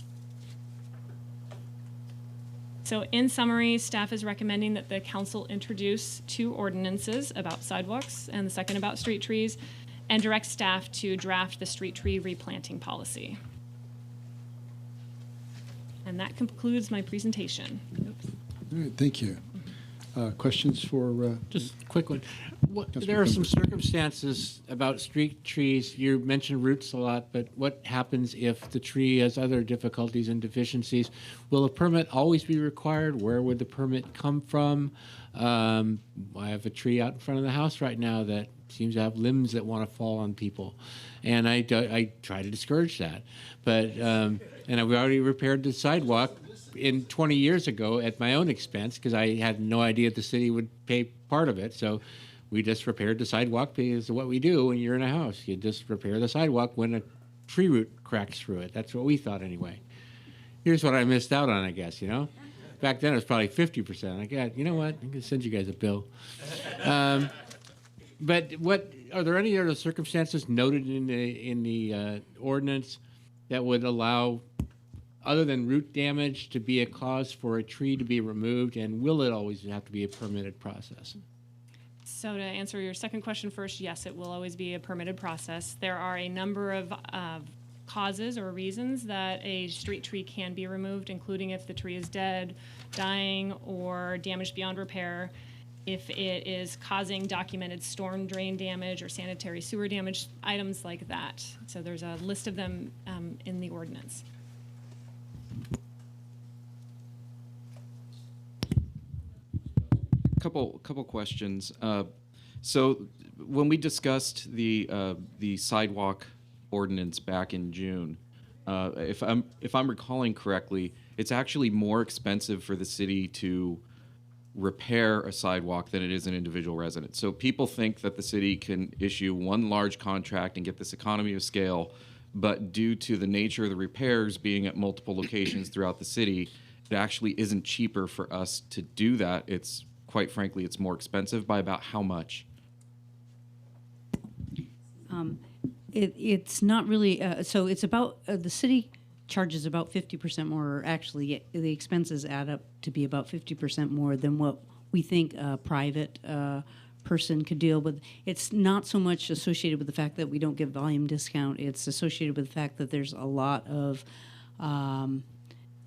So in summary, staff is recommending that the council introduce 2 ordinances about sidewalks and the second about street trees, and direct staff to draft the street tree replanting policy. And that concludes my presentation. Oops. All right, thank you. Questions for? Just a quick one. Councilman There are some Cumber. circumstances about street trees. You mentioned roots a lot, but what happens if the tree has other difficulties and deficiencies? Will a permit always be required? Where would the permit come from? I have a tree out in front of the house right now that seems to have limbs that want to fall on people, and I try to discourage that. But and I've already repaired the sidewalk 20 years ago at my own expense because I had no idea the city would pay part of it. So we just repaired the sidewalk because of what we do when you're in a house. You just repair the sidewalk when a tree root cracks through it. That's what we thought anyway. Here's what I missed out on, I guess, you know. Back then it was probably 50%. I got, you know what? I'm going to send you guys a bill. But what are there any other circumstances noted in the ordinance that would allow, other than root damage, to be a cause for a tree to be removed, and will it always have to be a permitted process? So to answer your second question first, yes, it will always be a permitted process. There are a number of causes or reasons that a street tree can be removed, including if the tree is dead, dying, or damaged beyond repair, if it is causing documented storm drain damage or sanitary sewer damage, items like that. So there's a list of them in the ordinance. Couple questions. So when we discussed the sidewalk ordinance back in June, if I'm recalling correctly, it's actually more expensive for the city to repair a sidewalk than it is an individual resident. So people think that the city can issue one large contract and get this economy of scale, but due to the nature of the repairs being at multiple locations throughout the city, it actually isn't cheaper for us to do that. It's quite frankly, it's more expensive by about how much? It's not really, so it's about, the city charges about 50% more, or actually the expenses add up to be about 50% more than what we think a private person could deal with. It's not so much associated with the fact that we don't give volume discount. It's associated with the fact that there's a lot of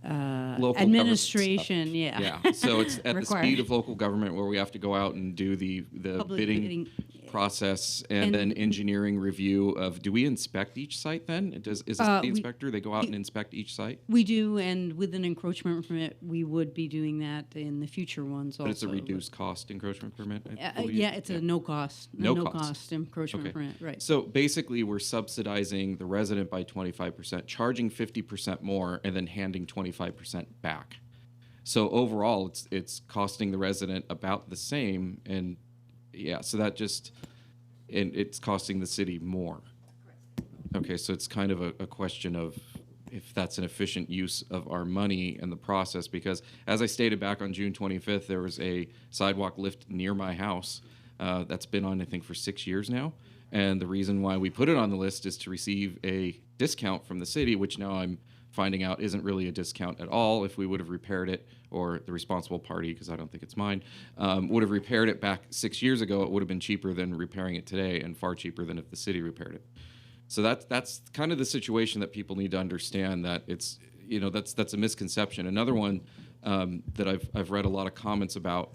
Local administration, government yeah. Yeah, so it's at the Required. speed of local government where we have to go out and do the Public bidding process and then engineering review of, do we inspect each site then? Is a city inspector, they go out and inspect each site? We do, and with an encroachment permit, we would be doing that in the future ones also. But it's a reduced cost encroachment permit, I believe? Yeah, it's a no cost, No cost. encroachment Okay. permit, right. So basically, we're subsidizing the resident by 25%, charging 50% more, and then handing 25% back. So overall, it's costing the resident about the same, and yeah, so that just, and it's costing the city more. Okay, so it's kind of a question of if that's an efficient use of our money and the process, because as I stated back on June 25th, there was a sidewalk lift near my house that's been on, I think, for 6 years now. And the reason why we put it on the list is to receive a discount from the city, which now I'm finding out isn't really a discount at all. If we would have repaired it, or the responsible party, because I don't think it's mine, would have repaired it back 6 years ago, it would have been cheaper than repairing it today, and far cheaper than if the city repaired it. So that's kind of the situation that people need to understand, that it's, you know, that's a misconception. Another one that I've read a lot of comments about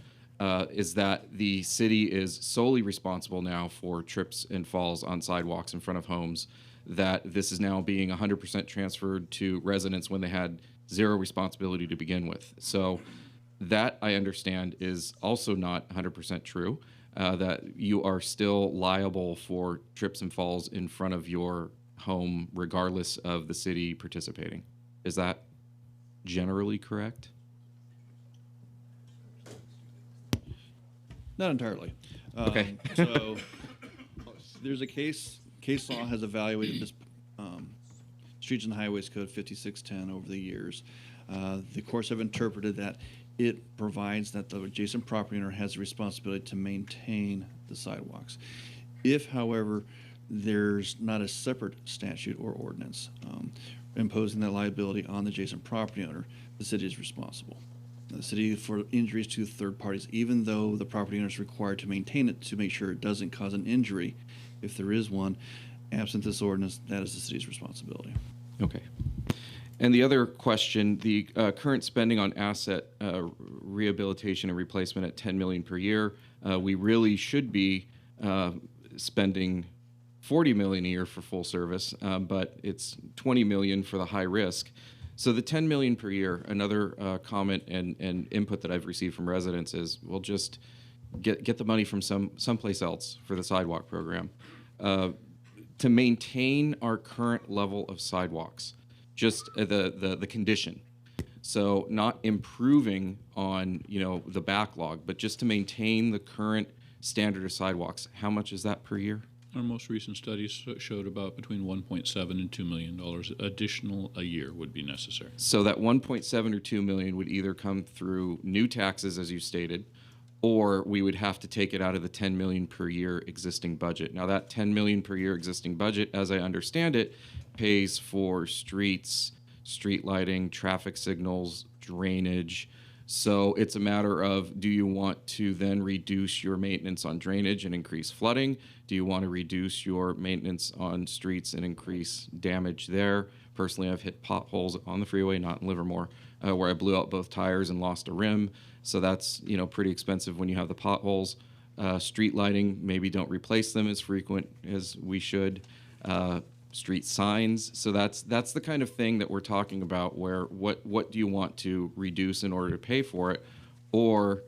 is that the city is solely responsible now for trips and falls on sidewalks in front of homes, that this is now being 100% transferred to residents when they had zero responsibility to begin with. So that, I understand, is also not 100% true, that you are still liable for trips and falls in front of your home regardless of the city participating. Is that generally correct? Not entirely. Okay. So there's a case law has evaluated this Streets and Highways Code 5610 over the years. The courts have interpreted that it provides that the adjacent property owner has the responsibility to maintain the sidewalks. If, however, there's not a separate statute or ordinance imposing that liability on the adjacent property owner, the city is responsible. The city for injuries to third parties, even though the property owner is required to maintain it to make sure it doesn't cause an injury, if there is one, absent this ordinance, that is the city's responsibility. Okay. And the other question, the current spending on asset rehabilitation and replacement at $10 million per year, we really should be spending $40 million a year for full service, but it's $20 million for the high risk. So the $10 million per year, another comment and input that I've received from residents is, we'll just get the money from someplace else for the sidewalk program. To maintain our current level of sidewalks, just the condition. So not improving on the backlog, but just to maintain the current standard of sidewalks. How much is that per year? Our most recent studies showed about between $1.7 and $2 million additional a year would be necessary. So that 1.7 or 2 million would either come through new taxes, as you stated, or we would have to take it out of the 10 million per year existing budget. Now that 10 million per year existing budget, as I understand it, pays for streets, street lighting, traffic signals, drainage. So it's a matter of, do you want to then reduce your maintenance on drainage and increase flooding? Do you want to reduce your maintenance on streets and increase damage there? Personally, I've hit potholes on the freeway, not in Livermore, where I blew out both tires and lost a rim. So that's pretty expensive when you have the potholes. Street lighting, maybe don't replace them as frequent as we should. Street signs. So that's the kind of thing that we're talking about, where what do you want to reduce in order to pay for it, or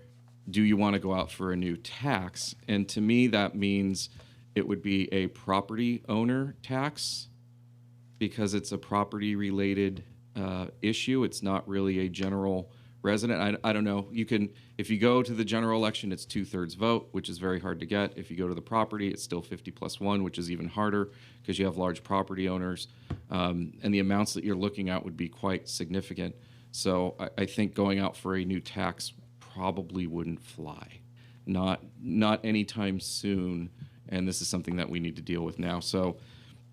do you want to go out for a new tax? And to me, that means it would be a property owner tax, because it's a property related issue. It's not really a general resident. I don't know. You can, if you go to the general election, it's 2/3 vote, which is very hard to get. If you go to the property, it's still 50+1, which is even harder because you have large property owners, and the amounts that you're looking at would be quite significant. So I think going out for a new tax probably wouldn't fly, not anytime soon. And this is something that we need to deal with now. So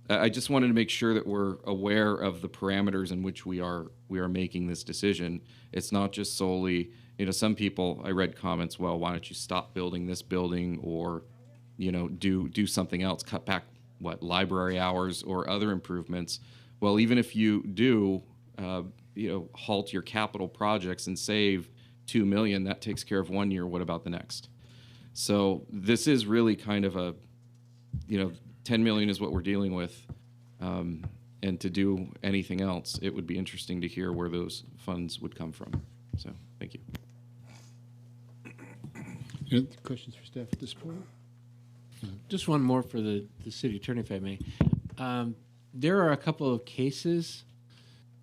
I just wanted to make sure that we're aware of the parameters in which we are making this decision. It's not just solely, some people, I read comments, well, why don't you stop building this building, or, do something else, cut back, library hours or other improvements. Well, even if you do, halt your capital projects and save $2 million, that takes care of 1 year. What about the next? So this is really kind of a, 10 million is what we're dealing with. And to do anything else, it would be interesting to hear where those funds would come from. So, thank you. Any questions for staff at this point? Just one more for the city attorney, if I may. There are a couple of cases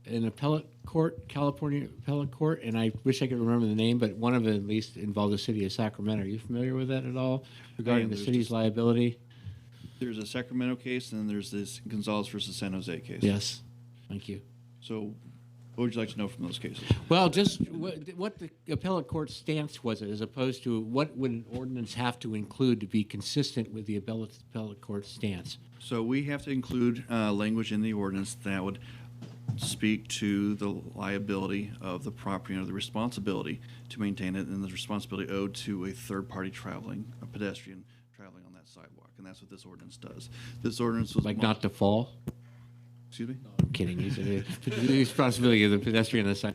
in appellate court, California appellate court, and I wish I could remember the name, but one of them at least involved the city of Sacramento. Are you familiar with that at all, regarding the city's liability? There's a Sacramento case, and then there's this Gonzalez versus San Jose case. Yes. Thank you. So what would you like to know from those cases? Well, just what the appellate court stance was, as opposed to what would an ordinance have to include to be consistent with the appellate court stance. So we have to include language in the ordinance that would speak to the liability of the property owner, the responsibility to maintain it, and the responsibility owed to a third-party a pedestrian traveling on that sidewalk. And that's what this ordinance does. This ordinance was not to fall? Excuse me? No, I'm kidding. The responsibility of the pedestrian on the side.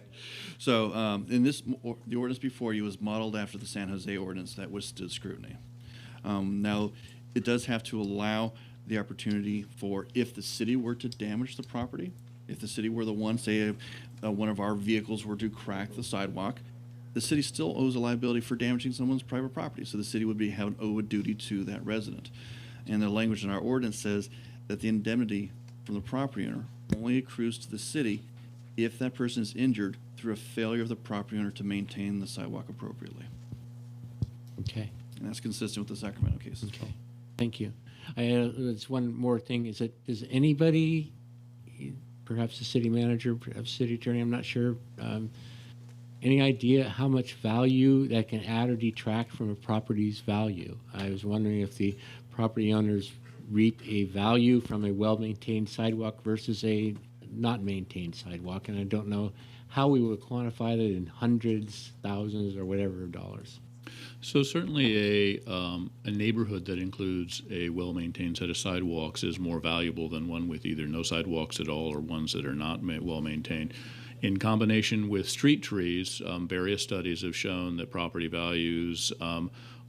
So in this, the ordinance before you was modeled after the San Jose ordinance that withstood scrutiny. Now, it does have to allow the opportunity for, if the city were to damage the property, if the city were the one, say one of our vehicles were to crack the sidewalk, the city still owes a liability for damaging someone's private property. So the city would owe a duty to that resident. And the language in our ordinance says that the indemnity from the property owner only accrues to the city if that person is injured through a failure of the property owner to maintain the sidewalk appropriately. Okay. And that's consistent with the Sacramento case as well. Thank you. There's one more thing. Does anybody, perhaps the city manager, perhaps city attorney, I'm not sure, any idea how much value that can add or detract from a property's value? I was wondering if the property owners reap a value from a well-maintained sidewalk versus a not maintained sidewalk, and I don't know how we would quantify that in hundreds, thousands, or whatever dollars. So certainly a neighborhood that includes a well-maintained set of sidewalks is more valuable than one with either no sidewalks at all or ones that are not well-maintained. In combination with street trees, various studies have shown that property values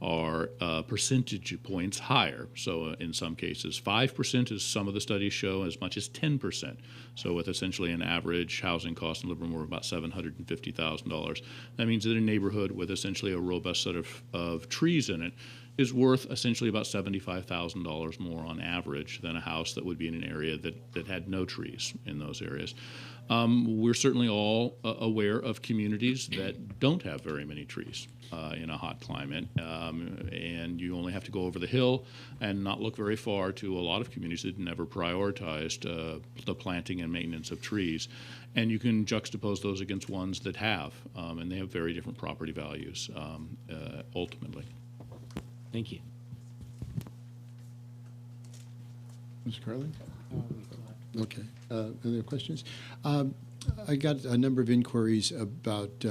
are percentage points higher. So in some cases, 5%, as some of the studies show, as much as 10%. So with essentially an average housing cost in Livermore of about $750,000, that means that a neighborhood with essentially a robust set of trees in it is worth essentially about $75,000 more on average than a house that would be in an area that had no trees in those areas. We're certainly all aware of communities that don't have very many trees in a hot climate, and you only have to go over the hill and not look very far to a lot of communities that never prioritized the planting and maintenance of trees. And you can juxtapose those against ones that have, and they have very different property values ultimately. Thank you. Mr. Carlin? Okay. Other questions? I got a number of inquiries about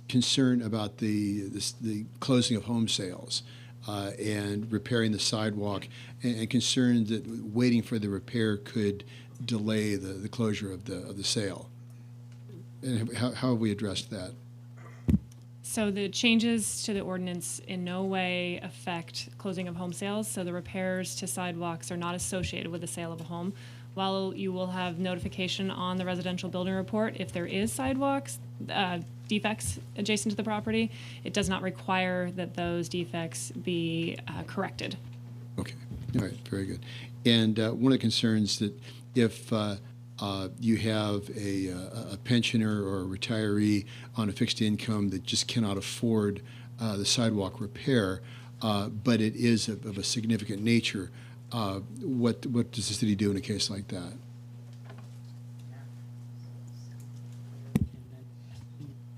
concern about the closing of home sales and repairing the sidewalk, and concern that waiting for the repair could delay the closure of the sale. And how have we addressed that? So the changes to the ordinance in no way affect closing of home sales. So the repairs to sidewalks are not associated with the sale of a home. While you will have notification on the residential building report if there is sidewalks defects adjacent to the property, it does not require that those defects be corrected. Okay. All right. Very good. And one of the concerns that if you have a pensioner or a retiree on a fixed income that just cannot afford the sidewalk repair, but it is of a significant nature, what does the city do in a case like that?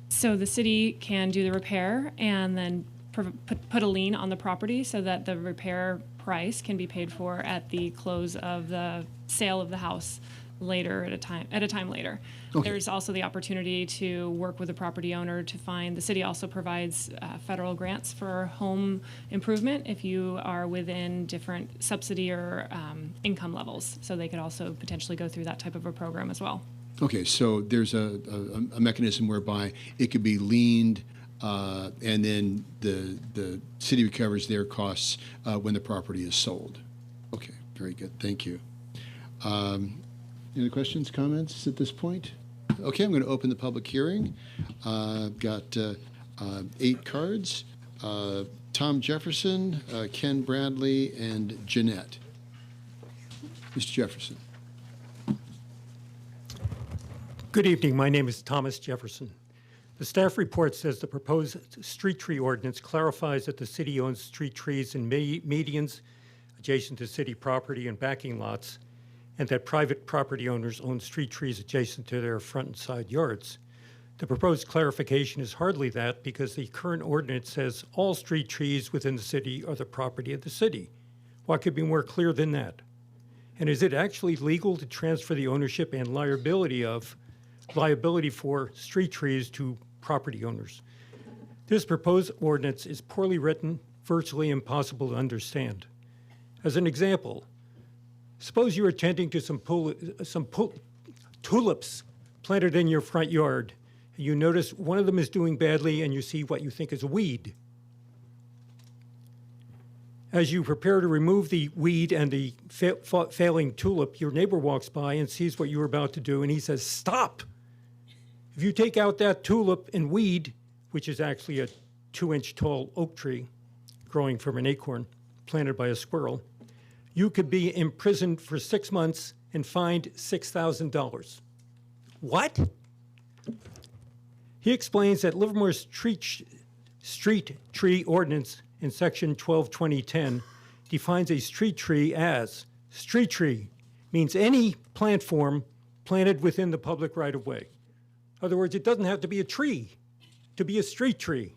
So the city can do the repair and then put a lien on the property so that the repair price can be paid for at the close of the sale of the house later at a time later. Okay. There's also the opportunity to work with the property owner to find, the city also provides federal grants for home improvement if you are within different subsidy or income levels. So they could also potentially go through that type of a program as well. Okay, so there's a mechanism whereby it could be liened, and then the city recovers their costs when the property is sold. Okay, very good. Thank you. Any questions, comments at this point? Okay, I'm going to open the public hearing. I've got 8 cards. Tom Jefferson, Ken Bradley, and Jeanette. Mr. Jefferson. Good evening. My name is Thomas Jefferson. The staff report says the proposed street tree ordinance clarifies that the city owns street trees in medians adjacent to city property and backing lots, and that private property owners own street trees adjacent to their front and side yards. The proposed clarification is hardly that, because the current ordinance says all street trees within the city are the property of the city. What could be more clear than that? And is it actually legal to transfer the ownership and liability for street trees to property owners? This proposed ordinance is poorly written, virtually impossible to understand. As an example, suppose you're attending to some tulips planted in your front yard. You notice one of them is doing badly and you see what you think is a weed. As you prepare to remove the weed and the failing tulip, your neighbor walks by and sees what you're about to do, and he says, "Stop! If you take out that tulip and weed," which is actually a 2-inch tall oak tree growing from an acorn planted by a squirrel, you could be imprisoned for 6 months and fined $6,000. What? He explains that Livermore's street tree ordinance in section 12-2010 defines a street tree as, street tree means any plant form planted within the public right-of-way. In other words, it doesn't have to be a tree to be a street tree.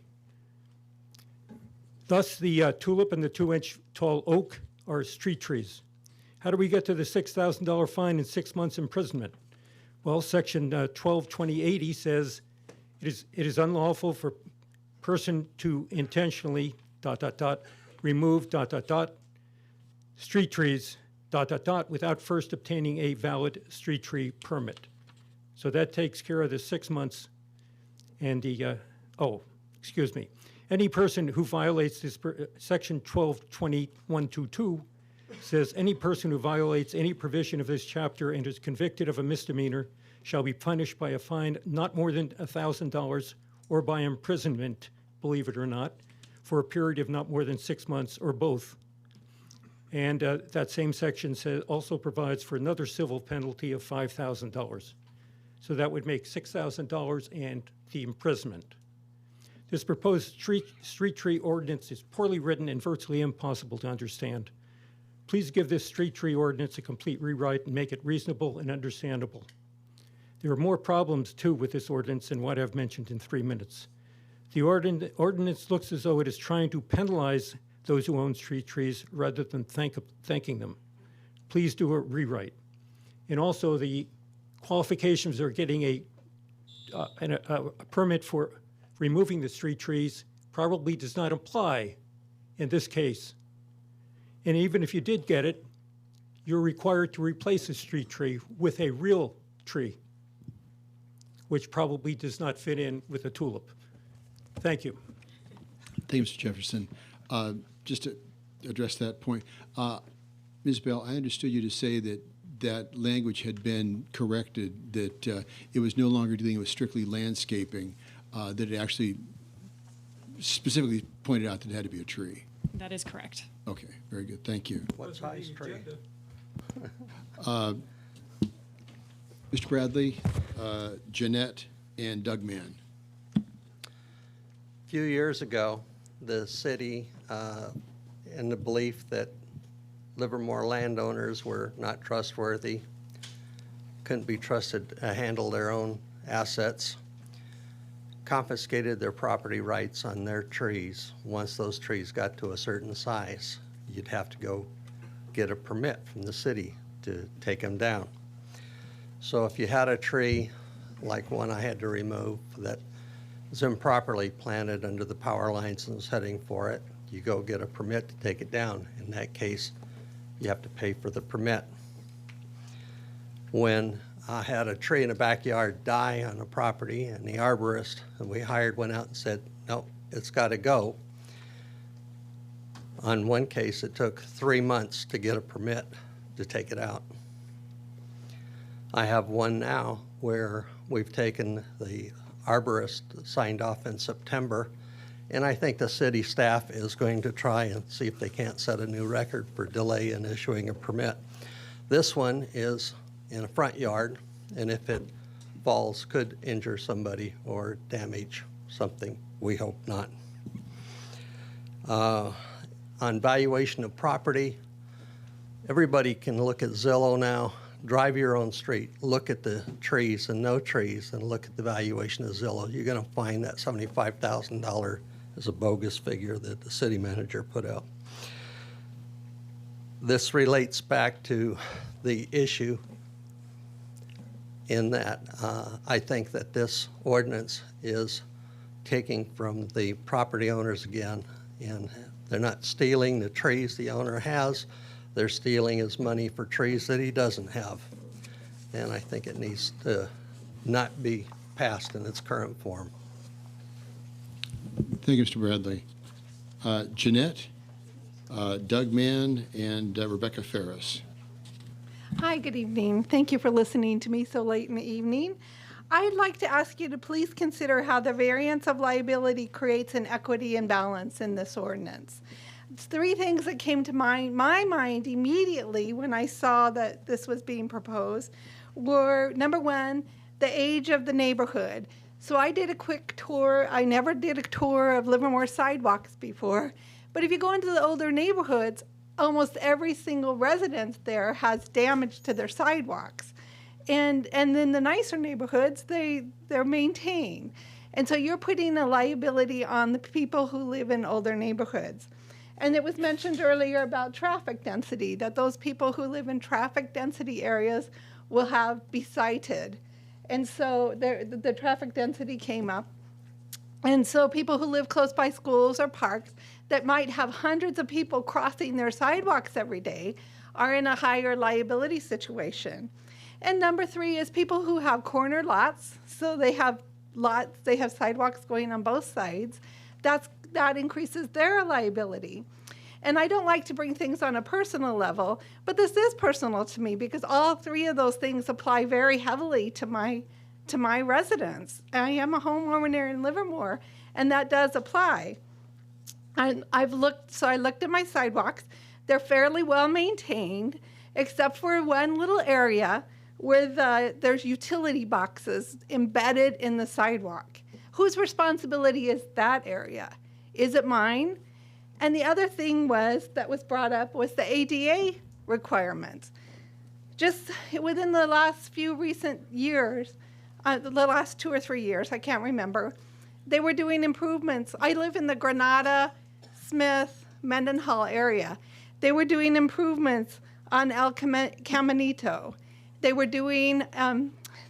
Thus, the tulip and the 2-inch tall oak are street trees. How do we get to the $6,000 fine and 6 months imprisonment? Well, section 12-2080 says it is unlawful for person to intentionally, ... remove ... street trees ... without first obtaining a valid street tree permit. So that takes care of the 6 months and the, Any person who violates this, section 122122 says any person who violates any provision of this chapter and is convicted of a misdemeanor shall be punished by a fine not more than $1,000 or by imprisonment, believe it or not, for a period of not more than 6 months or both. And that same section also provides for another civil penalty of $5,000. So that would make $6,000 and the imprisonment. This proposed street tree ordinance is poorly written and virtually impossible to understand. Please give this street tree ordinance a complete rewrite and make it reasonable and understandable. There are more problems, too, with this ordinance than what I've mentioned in 3 minutes. The ordinance looks as though it is trying to penalize those who own street trees rather than thanking them. Please do a rewrite. And also, the qualifications are getting a permit for removing the street trees probably does not apply in this case. And even if you did get it, you're required to replace a street tree with a real tree, which probably does not fit in with a tulip. Thank you. Thank you, Mr. Jefferson. Just to address that point, Ms. Bell, I understood you to say that that language had been corrected, that it was no longer dealing with strictly landscaping, that it actually specifically pointed out that it had to be a tree. That is correct. Okay, very good. Thank you. What size tree? Mr. Bradley, Jeanette, and Doug Mann. A few years ago, the city, in the belief that Livermore landowners were not trustworthy, couldn't be trusted to handle their own assets, confiscated their property rights on their trees. Once those trees got to a certain size, you'd have to go get a permit from the city to take them down. So if you had a tree, like one I had to remove, that was improperly planted under the power lines and was heading for it, you go get a permit to take it down. In that case, you have to pay for the permit. When I had a tree in the backyard die on a property, and the arborist that we hired went out and said, no, it's got to go. On one case, it took 3 months to get a permit to take it out. I have one now where we've taken the arborist signed off in September, and I think the city staff is going to try and see if they can't set a new record for delay in issuing a permit. This one is in a front yard, and if it falls, could injure somebody or damage something. We hope not. On valuation of property, everybody can look at Zillow now. Drive your own street, look at the trees and no trees, and look at the valuation of Zillow. You're going to find that $75,000 is a bogus figure that the city manager put out. This relates back to the issue in that I think that this ordinance is taking from the property owners again, and they're not stealing the trees the owner has. They're stealing his money for trees that he doesn't have. And I think it needs to not be passed in its current form. Thank you, Mr. Bradley. Jeanette, Doug Mann, and Rebecca Ferris. Hi, good evening. Thank you for listening to me so late in the evening. I'd like to ask you to please consider how the variance of liability creates an equity and balance in this ordinance. It's 3 things that came to my mind immediately when I saw that this was being proposed were, number 1, the age of the neighborhood. So I did a quick tour. I never did a tour of Livermore sidewalks before, but if you go into the older neighborhoods, almost every single residence there has damage to their sidewalks. And then the nicer neighborhoods, they're maintained. And so you're putting a liability on the people who live in older neighborhoods. And it was mentioned earlier about traffic density, that those people who live in traffic density areas will be cited. And so the traffic density came up. And so people who live close by schools or parks that might have hundreds of people crossing their sidewalks every day are in a higher liability situation. And number 3 is people who have corner lots, so they have lots, they have sidewalks going on both sides. That increases their liability. And I don't like to bring things on a personal level, but this is personal to me because all 3 of those things apply very heavily to my residents. I am a homeowner in Livermore, and that does apply. And I looked at my sidewalks. They're fairly well maintained, except for one little area where there's utility boxes embedded in the sidewalk. Whose responsibility is that area? Is it mine? And the other thing that was brought up was the ADA requirements. Just within the last few recent years, the last 2 or 3 years, I can't remember, they were doing improvements. I live in the Granada, Smith, Mendenhall area. They were doing improvements on El Caminito. They were doing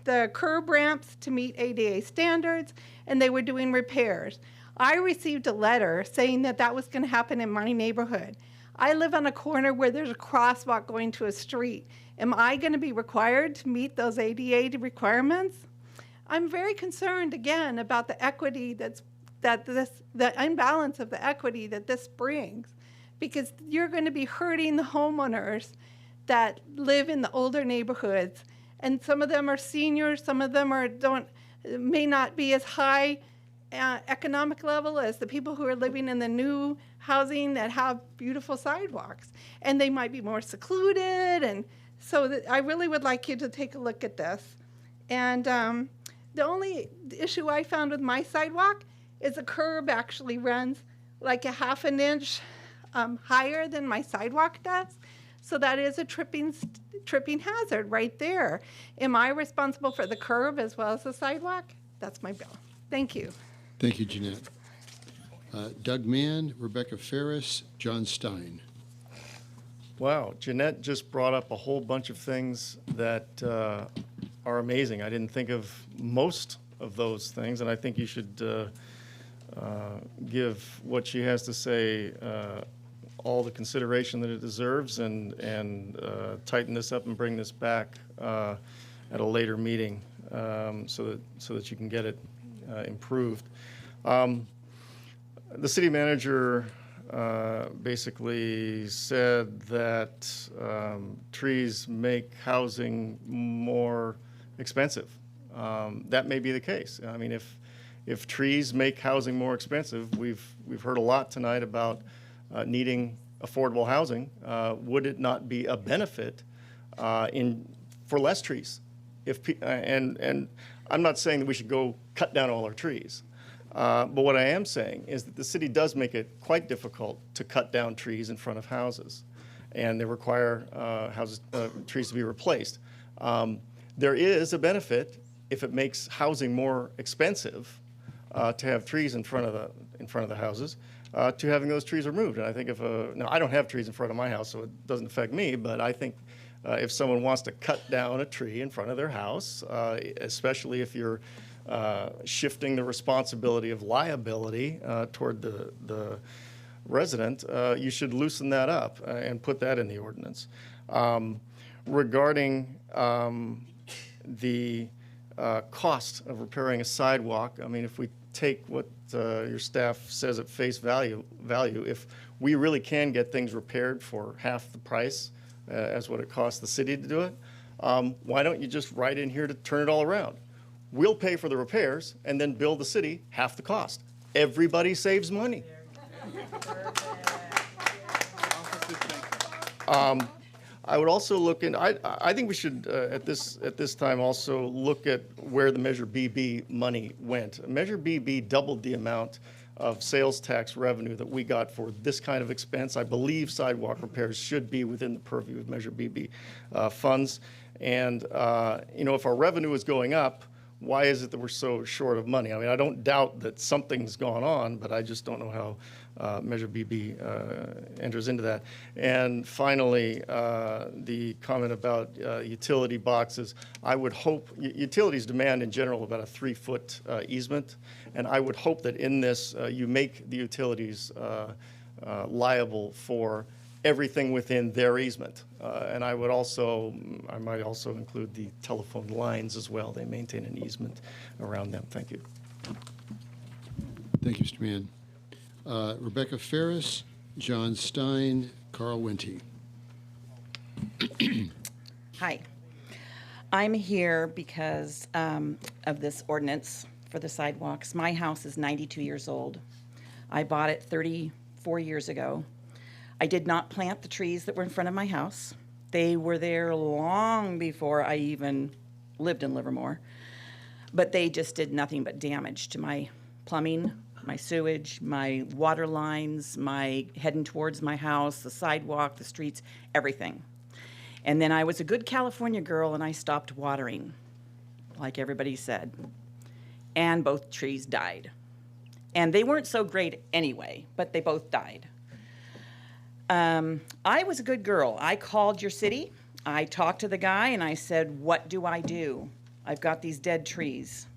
the curb ramps to meet ADA standards, and they were doing repairs. I received a letter saying that was going to happen in my neighborhood. I live on a corner where there's a crosswalk going to a street. Am I going to be required to meet those ADA requirements? I'm very concerned, again, about the equity the imbalance of the equity that this brings, because you're going to be hurting the homeowners that live in the older neighborhoods, and some of them are seniors, some of them may not be as high economic level as the people who are living in the new housing that have beautiful sidewalks, and they might be more secluded. And so I really would like you to take a look at this. And the only issue I found with my sidewalk is the curb actually runs like a half an inch higher than my sidewalk does. So that is a tripping hazard right there. Am I responsible for the curb as well as the sidewalk? That's my bill. Thank you. Thank you, Jeanette. Doug Mann, Rebecca Ferris, John Stein. Wow, Jeanette just brought up a whole bunch of things that are amazing. I didn't think of most of those things, and I think you should give what she has to say all the consideration that it deserves, and tighten this up and bring this back at a later meeting so that you can get it improved. The city manager basically said that trees make housing more expensive. That may be the case. I mean, if trees make housing more expensive, we've heard a lot tonight about needing affordable housing. Would it not be a benefit for less trees? And I'm not saying that we should go cut down all our trees. But what I am saying is that the city does make it quite difficult to cut down trees in front of houses, and they require trees to be replaced. There is a benefit if it makes housing more expensive to have trees in front of the houses, to having those trees removed. And I think now I don't have trees in front of my house, so it doesn't affect me, but I think if someone wants to cut down a tree in front of their house, especially if you're shifting the responsibility of liability toward the resident, you should loosen that up and put that in the ordinance. Regarding the cost of repairing a sidewalk, I mean, if we take what your staff says at face value, if we really can get things repaired for half the price as what it costs the city to do it, why don't you just write in here to turn it all around? We'll pay for the repairs and then bill the city half the cost. Everybody saves money. I would also look in. I think we should at this time also look at where the Measure BB money went. Measure BB doubled the amount of sales tax revenue that we got for this kind of expense. I believe sidewalk repairs should be within the purview of Measure BB funds. And if our revenue is going up, why is it that we're so short of money? I mean, I don't doubt that something's gone on, but I just don't know how Measure BB enters into that. And finally, the comment about utility boxes. I would hope, utilities demand in general about a 3-foot easement, and I would hope that in this you make the utilities liable for everything within their easement. And I might also include the telephone lines as well. They maintain an easement around them. Thank you. Thank you, Mr. Mann. Rebecca Ferris, John Stein, Carl Wente. Hi. I'm here because of this ordinance for the sidewalks. My house is 92 years old. I bought it 34 years ago. I did not plant the trees that were in front of my house. They were there long before I even lived in Livermore. But they just did nothing but damage to my plumbing, my sewage, my water lines, my heading towards my house, the sidewalk, the streets, everything. And then I was a good California girl and I stopped watering, like everybody said. And both trees died. And they weren't so great anyway, but they both died. I was a good girl. I called your city. I talked to the guy and I said, what do I do? I've got these dead trees.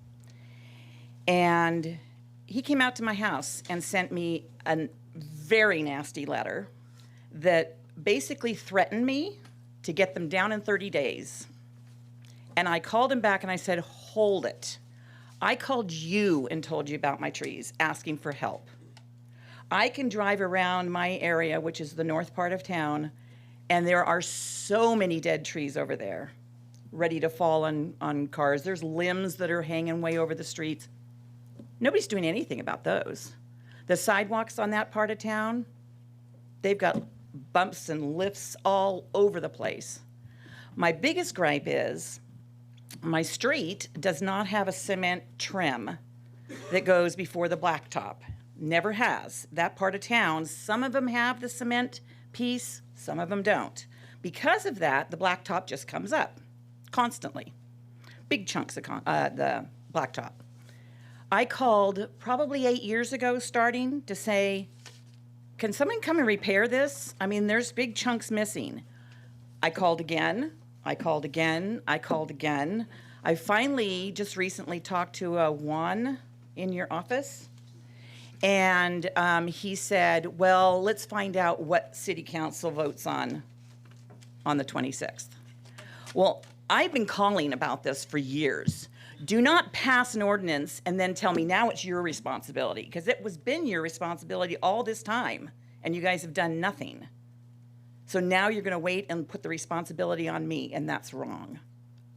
And he came out to my house and sent me a very nasty letter that basically threatened me to get them down in 30 days. And I called him back and I said, hold it. I called you and told you about my trees, asking for help. I can drive around my area, which is the north part of town, and there are so many dead trees over there, ready to fall on cars. There's limbs that are hanging way over the streets. Nobody's doing anything about those. The sidewalks on that part of town, they've got bumps and lifts all over the place. My biggest gripe is my street does not have a cement trim that goes before the blacktop. Never has. That part of town, some of them have the cement piece, some of them don't. Because of that, the blacktop just comes up constantly. Big chunks of the blacktop. I called probably 8 years ago starting to say, can someone come and repair this? I mean, there's big chunks missing. I called again, I called again, I called again. I finally just recently talked to Juan in your office. And he said, well, let's find out what city council votes on the 26th. Well, I've been calling about this for years. Do not pass an ordinance and then tell me now it's your responsibility, because it was been your responsibility all this time, and you guys have done nothing. So now you're going to wait and put the responsibility on me, and that's wrong.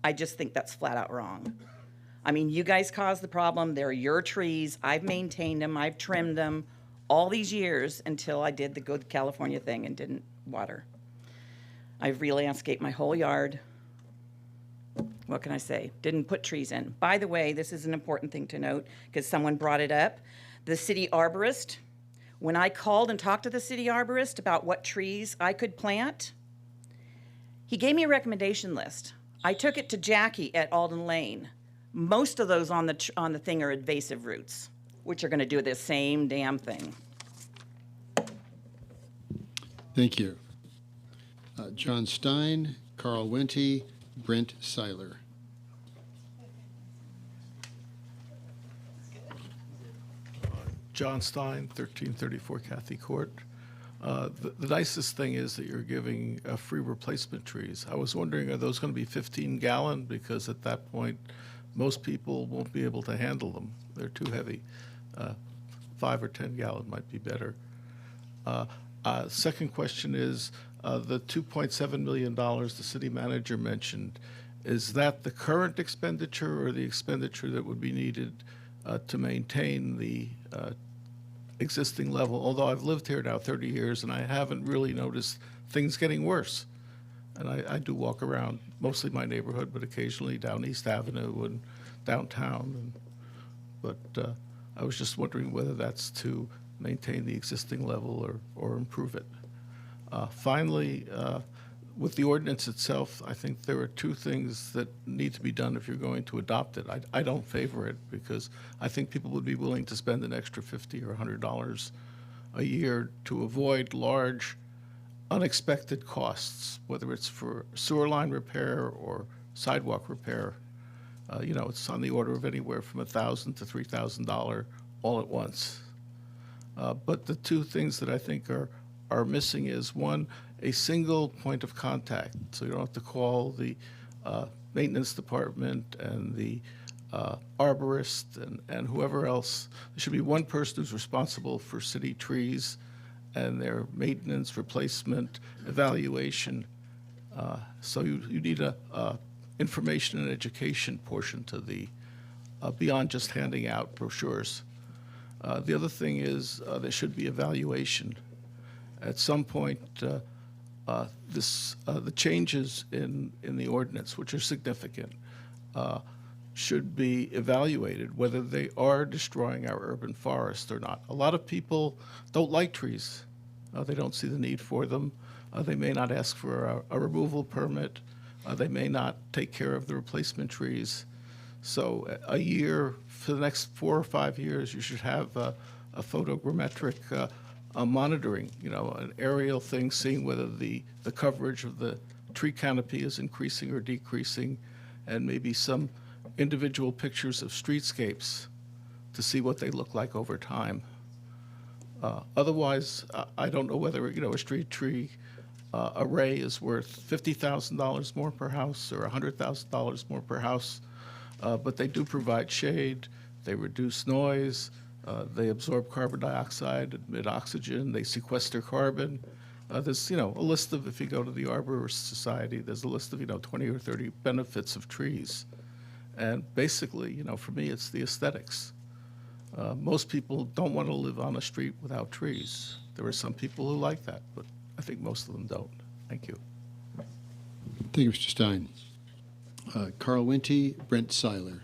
I just think that's flat out wrong. I mean, you guys caused the problem. They're your trees. I've maintained them. I've trimmed them all these years until I did the good California thing and didn't water. I've re-landscaped my whole yard. What can I say? Didn't put trees in. By the way, this is an important thing to note because someone brought it up. The city arborist, when I called and talked to the city arborist about what trees I could plant, he gave me a recommendation list. I took it to Jackie at Alden Lane. Most of those on the thing are invasive roots, which are going to do the same damn thing. Thank you. John Stein, Carl Wente, Brent Seiler. John Stein, 1334 Cathy Court. The nicest thing is that you're giving free replacement trees. I was wondering, are those going to be 15-gallon? Because at that point, most people won't be able to handle them. They're too heavy. 5 or 10-gallon might be better. Second question is, the $2.7 million the city manager mentioned, is that the current expenditure or the expenditure that would be needed to maintain the existing level? Although I've lived here now 30 years and I haven't really noticed things getting worse. And I do walk around, mostly my neighborhood, but occasionally down East Avenue and downtown. But I was just wondering whether that's to maintain the existing level or improve it. Finally, With the ordinance itself, I think there are two things that need to be done if you're going to adopt it. I don't favor it because I think people would be willing to spend an extra $50 or $100 a year to avoid large, unexpected costs, whether it's for sewer line repair or sidewalk repair. It's on the order of anywhere from $1,000 to $3,000 all at once. But the two things that I think are missing is, one, a single point of contact. So you don't have to call the maintenance department and the arborist and whoever else. There should be one person who's responsible for city trees and their maintenance, replacement, evaluation. So you need a information and education portion to the, beyond just handing out brochures. The other thing is there should be evaluation. At some point, the changes in the ordinance, which are significant, should be evaluated whether they are destroying our urban forest or not. A lot of people don't like trees. They don't see the need for them. They may not ask for a removal permit. They may not take care of the replacement trees. So a year, for the next 4 or 5 years, you should have a photogrammetric monitoring, an aerial thing, seeing whether the coverage of the tree canopy is increasing or decreasing, and maybe some individual pictures of streetscapes to see what they look like over time. Otherwise, I don't know whether, a street tree array is worth $50,000 more per house or $100,000 more per house, but they do provide shade, they reduce noise, they absorb carbon dioxide, emit oxygen, they sequester carbon. There's, a list of, if you go to the Arborist Society, there's a list of, 20 or 30 benefits of trees. And basically, for me, it's the aesthetics. Most people don't want to live on a street without trees. There are some people who like that, but I think most of them don't. Thank you. Thank you, Mr. Stein. Carl Wente, Brent Seiler.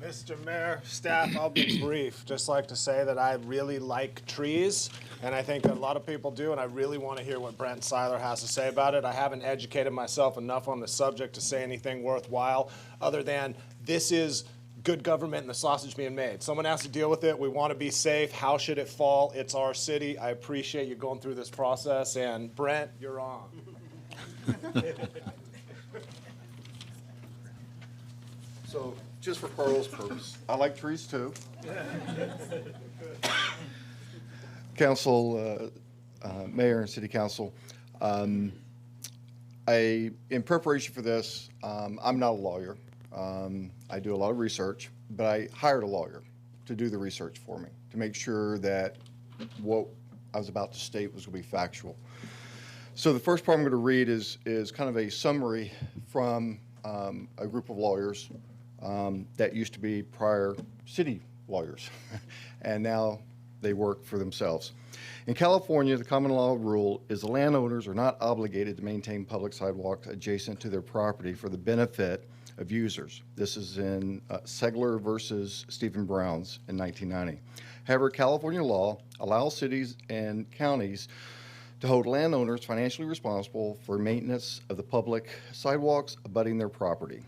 Mr. Mayor, staff, I'll be brief. Just like to say that I really like trees, and I think that a lot of people do, and I really want to hear what Brent Seiler has to say about it. I haven't educated myself enough on the subject to say anything worthwhile, other than this is good government and the sausage being made. Someone has to deal with it. We want to be safe. How should it fall? It's our city. I appreciate you going through this process, and Brent, you're on. So, just for Carl's purpose, I like trees too. Council, Mayor and City Council, in preparation for this, I'm not a lawyer. I do a lot of research, but I hired a lawyer to do the research for me, to make sure that what I was about to state was going to be factual. So the first part I'm going to read is kind of a summary from a group of lawyers that used to be prior city lawyers, and now they work for themselves. In California, the common law rule is the landowners are not obligated to maintain public sidewalks adjacent to their property for the benefit of users. This is in Segler versus Stephen Browns in 1990. However, California law allows cities and counties to hold landowners financially responsible for maintenance of the public sidewalks abutting their property.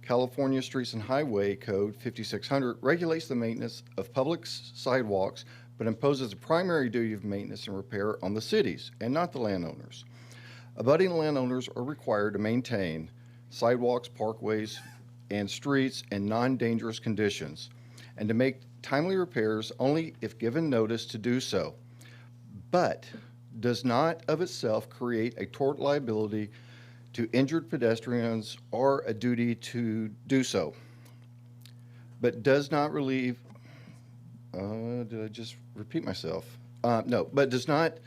California Streets and Highway Code 5600 regulates the maintenance of public sidewalks, but imposes the primary duty of maintenance and repair on the cities and not the landowners. Abutting landowners are required to maintain sidewalks, parkways, and streets in non-dangerous conditions, and to make timely repairs only if given notice to do so, but does not of itself create a tort liability to injured pedestrians or a duty to do so, but does not relieve, did I just repeat myself? No, but does not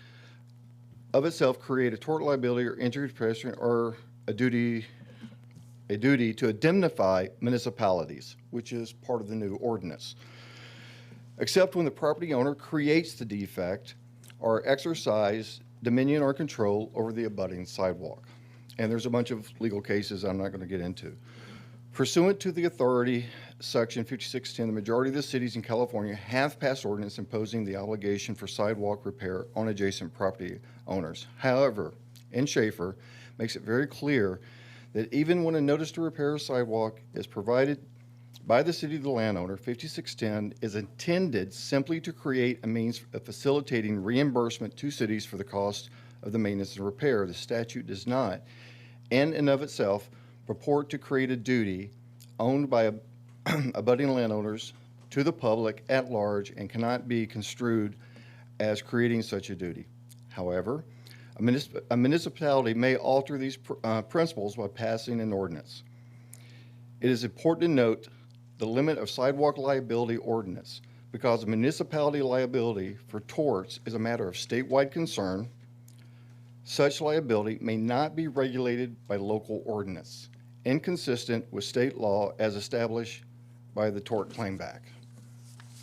of itself create a tort liability or injured pedestrian or a duty to indemnify municipalities, which is part of the new ordinance, except when the property owner creates the defect or exercise dominion or control over the abutting sidewalk. And there's a bunch of legal cases I'm not going to get into. Pursuant to the authority, section 5610, the majority of the cities in California have passed ordinance imposing the obligation for sidewalk repair on adjacent property owners. However, and Schaefer makes it very clear that even when a notice to repair a sidewalk is provided by the city to the landowner, 5610 is intended simply to create a means of facilitating reimbursement to cities for the cost of the maintenance and repair. The statute does not, in and of itself, purport to create a duty owned by abutting landowners to the public at large and cannot be construed as creating such a duty. However, a municipality may alter these principles by passing an ordinance. It is important to note the limit of sidewalk liability ordinance because municipality liability for torts is a matter of statewide concern. Such liability may not be regulated by local ordinance, inconsistent with state law as established by the Tort Claim Act.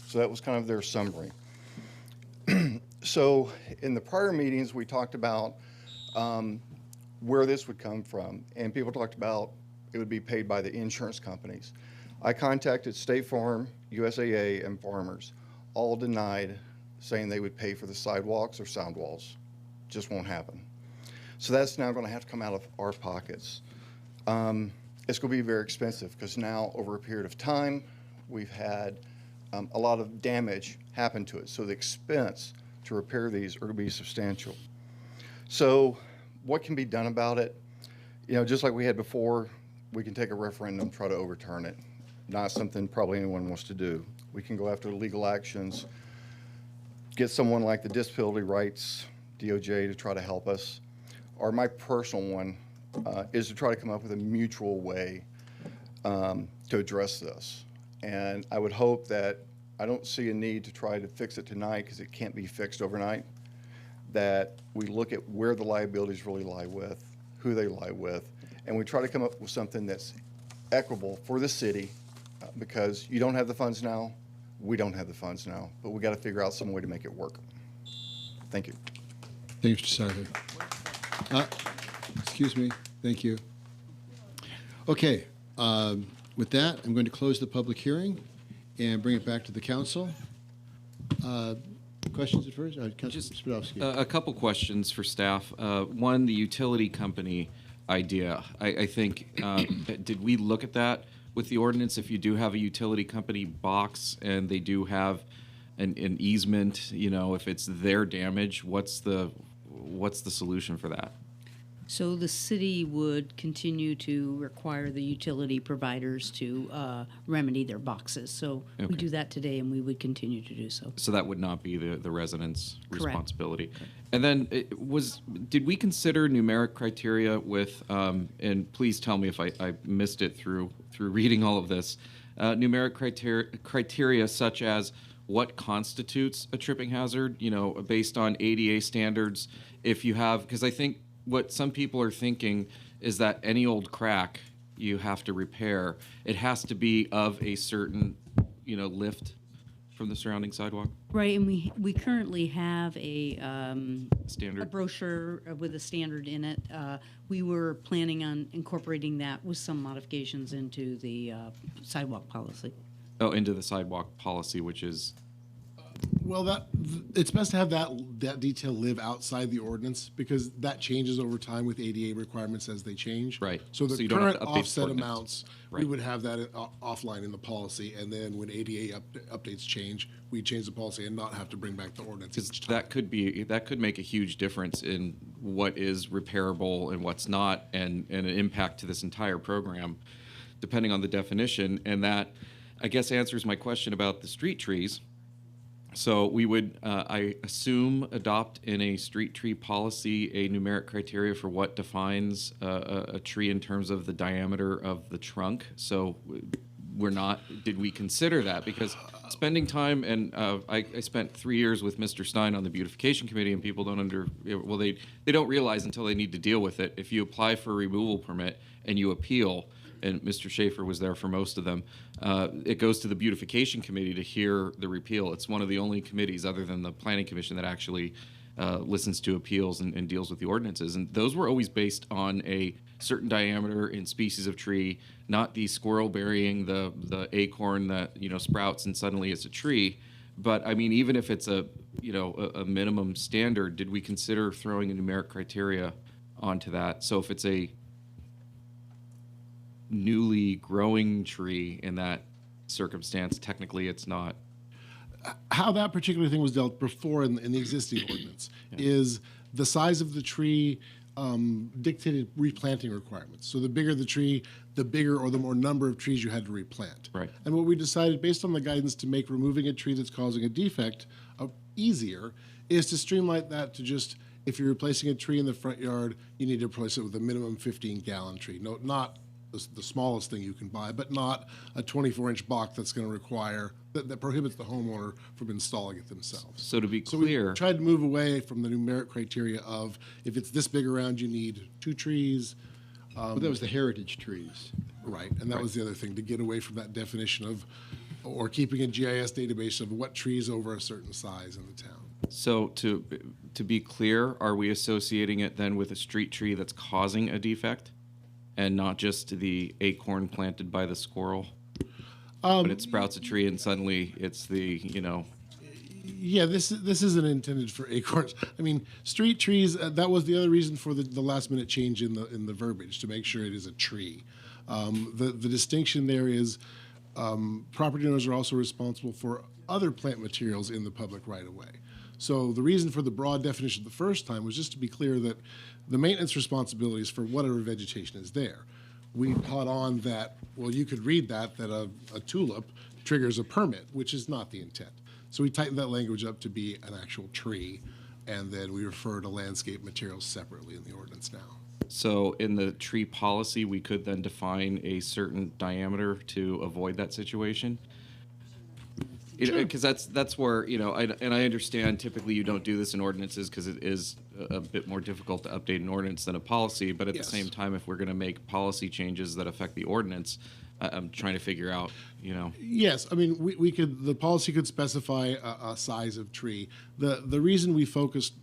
So that was kind of their summary. So in the prior meetings, we talked about where this would come from, and people talked about it would be paid by the insurance companies. I contacted State Farm, USAA, and farmers. All denied saying they would pay for the sidewalks or sound walls. Just won't happen. So that's now going to have to come out of our pockets. It's going to be very expensive because now over a period of time, we've had a lot of damage happen to it. So the expense to repair these are going to be substantial. So what can be done about it? You know, just like we had before, we can take a referendum, try to overturn it. Not something probably anyone wants to do. We can go after legal actions, get someone like the Disability Rights DOJ to try to help us. Or my personal one is to try to come up with a mutual way to address this. And I would hope that I don't see a need to try to fix it tonight because it can't be fixed overnight, that we look at where the liabilities really lie with, who they lie with, and we try to come up with something that's equitable for the city because you don't have the funds now, we don't have the funds now, but we got to figure out some way to make it work. Thank you. Thank you, Mr. Sarver. Excuse me. Thank you. Okay. With that, I'm going to close the public hearing and bring it back to the council. Questions at first? Councilor Spadowski. A couple questions for staff. One, the utility company idea. I think, did we look at that with the ordinance? If you do have a utility company box and they do have an easement, you know, if it's their damage, what's the solution for that? So the city would continue to require the utility providers to remedy their boxes. So we Okay. do that today, and we would continue to do so. So that would not be the residents' Correct. responsibility. And then did we consider numeric criteria with, and please tell me if I missed it through reading all of this, numeric criteria such as what constitutes a tripping hazard, you know, based on ADA standards, if you have, because I think what some people are thinking is that any old crack you have to repair, it has to be of a certain, you know, lift from the surrounding sidewalk. Right, and we currently have a Standard. a brochure with a standard in it. We were planning on incorporating that with some modifications into the sidewalk policy. Oh, into the sidewalk policy, which is Well, it's best to have that detail live outside the ordinance because that changes over time with ADA requirements as they change. Right. So the So you don't have current to update the offset ordinance. amounts, we Right. would have that offline in the policy, and then when ADA updates change, we change the policy and not have to bring back the ordinance each time. that could make a huge difference in what is repairable and what's not, and an impact to this entire program, depending on the definition. And that, I guess, answers my question about the street trees. So we would, I assume, adopt in a street tree policy a numeric criteria for what defines a tree in terms of the diameter of the trunk. So did we consider that? Because spending time, and I spent 3 years with Mr. Stein on the beautification committee, and people they don't realize until they need to deal with it. If you apply for a removal permit and you appeal, and Mr. Schaefer was there for most of them, it goes to the beautification committee to hear the repeal. It's one of the only committees other than the planning commission that actually listens to appeals and deals with the ordinances. And those were always based on a certain diameter and species of tree, not the squirrel burying the acorn that, you know, sprouts and suddenly it's a tree. But I mean, even if it's a minimum standard, did we consider throwing a numeric criteria onto that. So if it's a newly growing tree in that circumstance, technically it's not. How that particular thing was dealt before in the existing ordinance is the size of the tree dictated replanting requirements. So the bigger the tree, the bigger or the more number of trees you had to replant. Right. And what we decided, based on the guidance, to make removing a tree that's causing a defect easier is to streamline that to just, if you're replacing a tree in the front yard, you need to replace it with a minimum 15-gallon tree. No, not the smallest thing you can buy, but not a 24-inch box that's going to require, that prohibits the homeowner from installing it themselves. So to be clear, we tried to move away from the numeric criteria of if it's this big around, you need 2 trees. Well, that was the heritage trees. Right, and that was the other thing, to get away from that definition of, or keeping a GIS database of what trees over a certain size in the town. so to be clear, are we associating it then with a street tree that's causing a defect, and not just the acorn planted by the squirrel? But it sprouts a tree and suddenly it's the, Yeah, this isn't intended for acorns. I mean, street trees. That was the other reason for the last minute change in the verbiage, to make sure it is a tree. The distinction there is property owners are also responsible for other plant materials in the public right of way. So the reason for the broad definition the first time was just to be clear that the maintenance responsibilities for whatever vegetation is there. We caught on that, well, you could read that a tulip triggers a permit, which is not the intent. So we tightened that language up to be an actual tree, and then we refer to landscape materials separately in the ordinance now. So in the tree policy, we could then define a certain diameter to avoid that situation? Because that's where, and I understand typically you don't do this in ordinances because it is a bit more difficult to update an ordinance than a policy, but at the same time, if we're going to make policy changes that affect the ordinance, I'm trying to figure out, Yes, I mean, the policy could specify a size of tree. The reason we focused,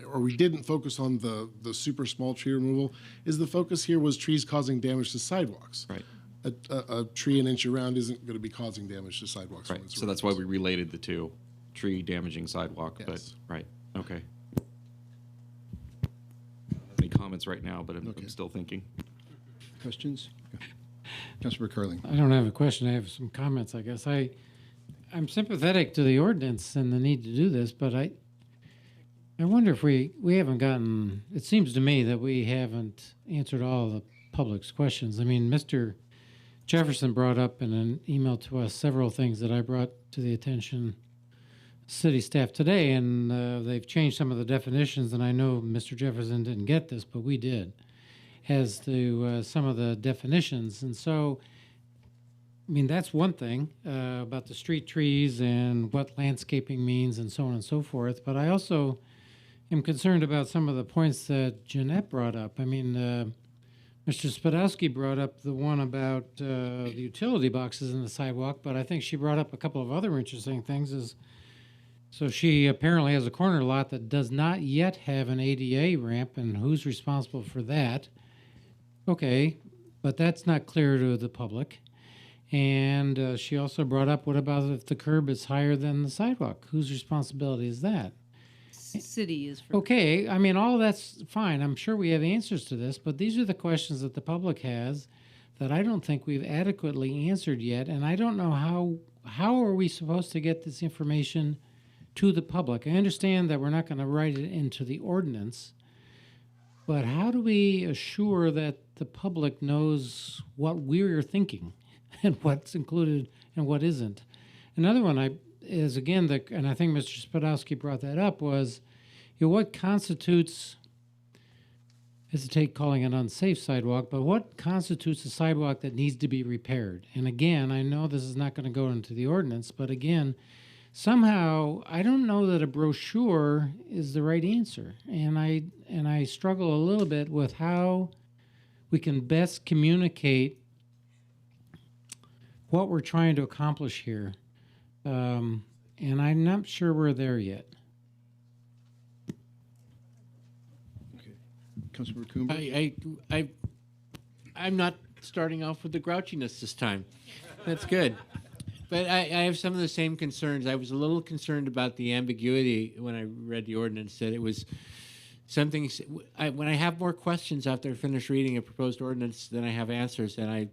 or we didn't focus on the super small tree removal, is the focus here was trees causing damage to sidewalks. Right. A tree an inch around isn't going to be causing damage to sidewalks. Right. So that's why we related the two, tree damaging sidewalk. Yes. But right. Okay. I don't have any comments right now, but I'm still thinking. Questions? Councilor Carling. I don't have a question. I have some comments, I guess. I'm sympathetic to the ordinance and the need to do this, but I wonder if we haven't gotten, it seems to me that we haven't answered all the public's questions. I mean, Mr. Jefferson brought up in an email to us several things that I brought to the attention of city staff today, and they've changed some of the definitions, and I know Mr. Jefferson didn't get this, but we did, as to some of the definitions. And so, I mean, that's one thing about the street trees and what landscaping means and so on and so forth, but I also am concerned about some of the points that Jeanette brought up. I mean, Mr. Spadowski brought up the one about the utility boxes in the sidewalk, but I think she brought up a couple of other interesting things. So she apparently has a corner lot that does not yet have an ADA ramp, and who's responsible for that? Okay, but that's not clear to the public. And she also brought up, what about if the curb is higher than the sidewalk? Whose responsibility is that? City is for. Okay, I mean, all of that's fine. I'm sure we have answers to this, but these are the questions that the public has that I don't think we've adequately answered yet, and I don't know how are we supposed to get this information to the public. I understand that we're not going to write it into the ordinance, but how do we assure that the public knows what we're thinking and what's included and what isn't? Another one is, again, and I think Mr. Spadowski brought that up, was, what constitutes, I hesitate calling it unsafe sidewalk, but what constitutes a sidewalk that needs to be repaired? And again, I know this is not going to go into the ordinance, but again, somehow I don't know that a brochure is the right answer. And I struggle a little bit with how we can best communicate what we're trying to accomplish here. And I'm not sure we're there yet. Okay. Councilor Coomber? I'm not starting off with the grouchiness this time. That's good. But I have some of the same concerns. I was a little concerned about the ambiguity when I read the ordinance, that it was when I have more questions after I finish reading a proposed ordinance than I have answers, then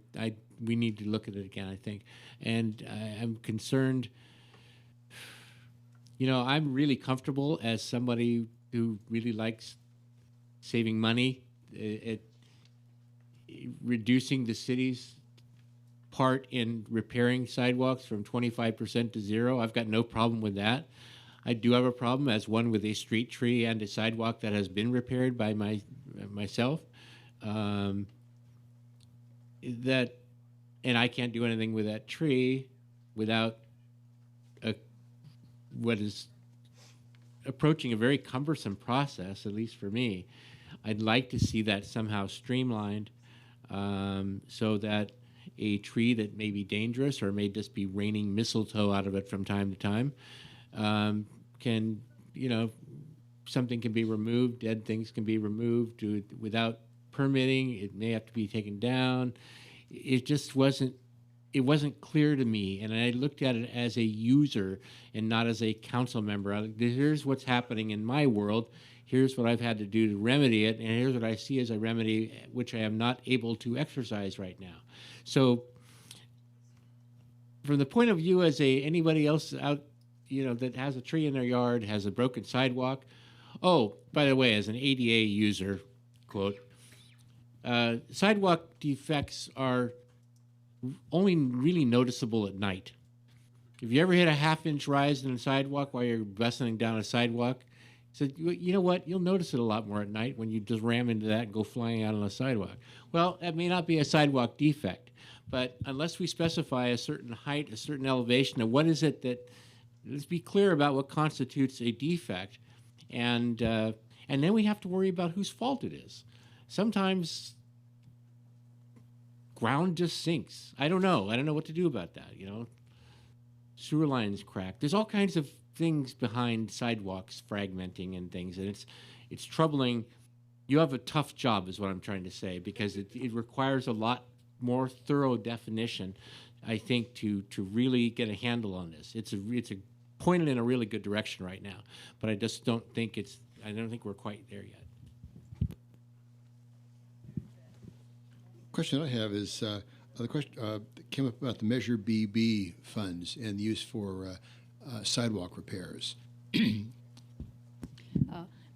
we need to look at it again, I think. And I'm concerned. I'm really comfortable as somebody who really likes saving money at reducing the city's part in repairing sidewalks from 25% to 0. I've got no problem with that. I do have a problem as one with a street tree and a sidewalk that has been repaired by myself. And I can't do anything with that tree without what is approaching a very cumbersome process, at least for me. I'd like to see that somehow streamlined so that a tree that may be dangerous or may just be raining mistletoe out of it from time to time something can be removed, dead things can be removed without permitting. It may have to be taken down. It just wasn't clear to me, and I looked at it as a user and not as a council member. Here's what's happening in my world. Here's what I've had to do to remedy it, and here's what I see as a remedy which I am not able to exercise right now. So from the point of view as anybody else out, that has a tree in their yard, has a broken sidewalk. Oh, by the way, as an ADA user, quote, sidewalk defects are only really noticeable at night. If you ever hit a half-inch rise in a sidewalk while you're bustling down a sidewalk, so you know what? You'll notice it a lot more at night when you just ram into that and go flying out on the sidewalk. Well, that may not be a sidewalk defect, but unless we specify a certain height, a certain elevation, and what is it that, let's be clear about what constitutes a defect, and then we have to worry about whose fault it is. Sometimes ground just sinks. I don't know what to do about that. Sewer lines crack. There's all kinds of things behind sidewalks fragmenting and things, and it's troubling. You have a tough job, is what I'm trying to say, because it requires a lot more thorough definition, I think, to really get a handle on this. It's pointed in a really good direction right now, but I just don't think we're quite there yet. Question I have is the question that came up about the Measure BB funds and the use for sidewalk repairs.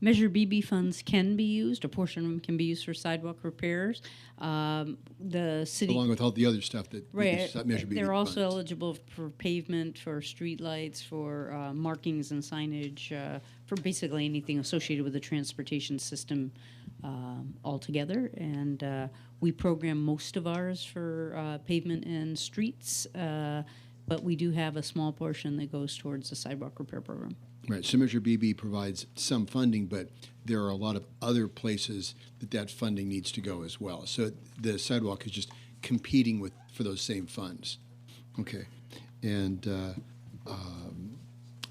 Measure BB funds can be used. A portion of them can be used for sidewalk repairs. The city, along with all the other stuff that right, Measure BB they're also funds. eligible for pavement, for street lights, for markings and signage, for basically anything associated with the transportation system altogether. And we program most of ours for pavement and streets, but we do have a small portion that goes towards the sidewalk repair program. Right. So Measure BB provides some funding, but there are a lot of other places that funding needs to go as well. So the sidewalk is just competing for those same funds. Okay. And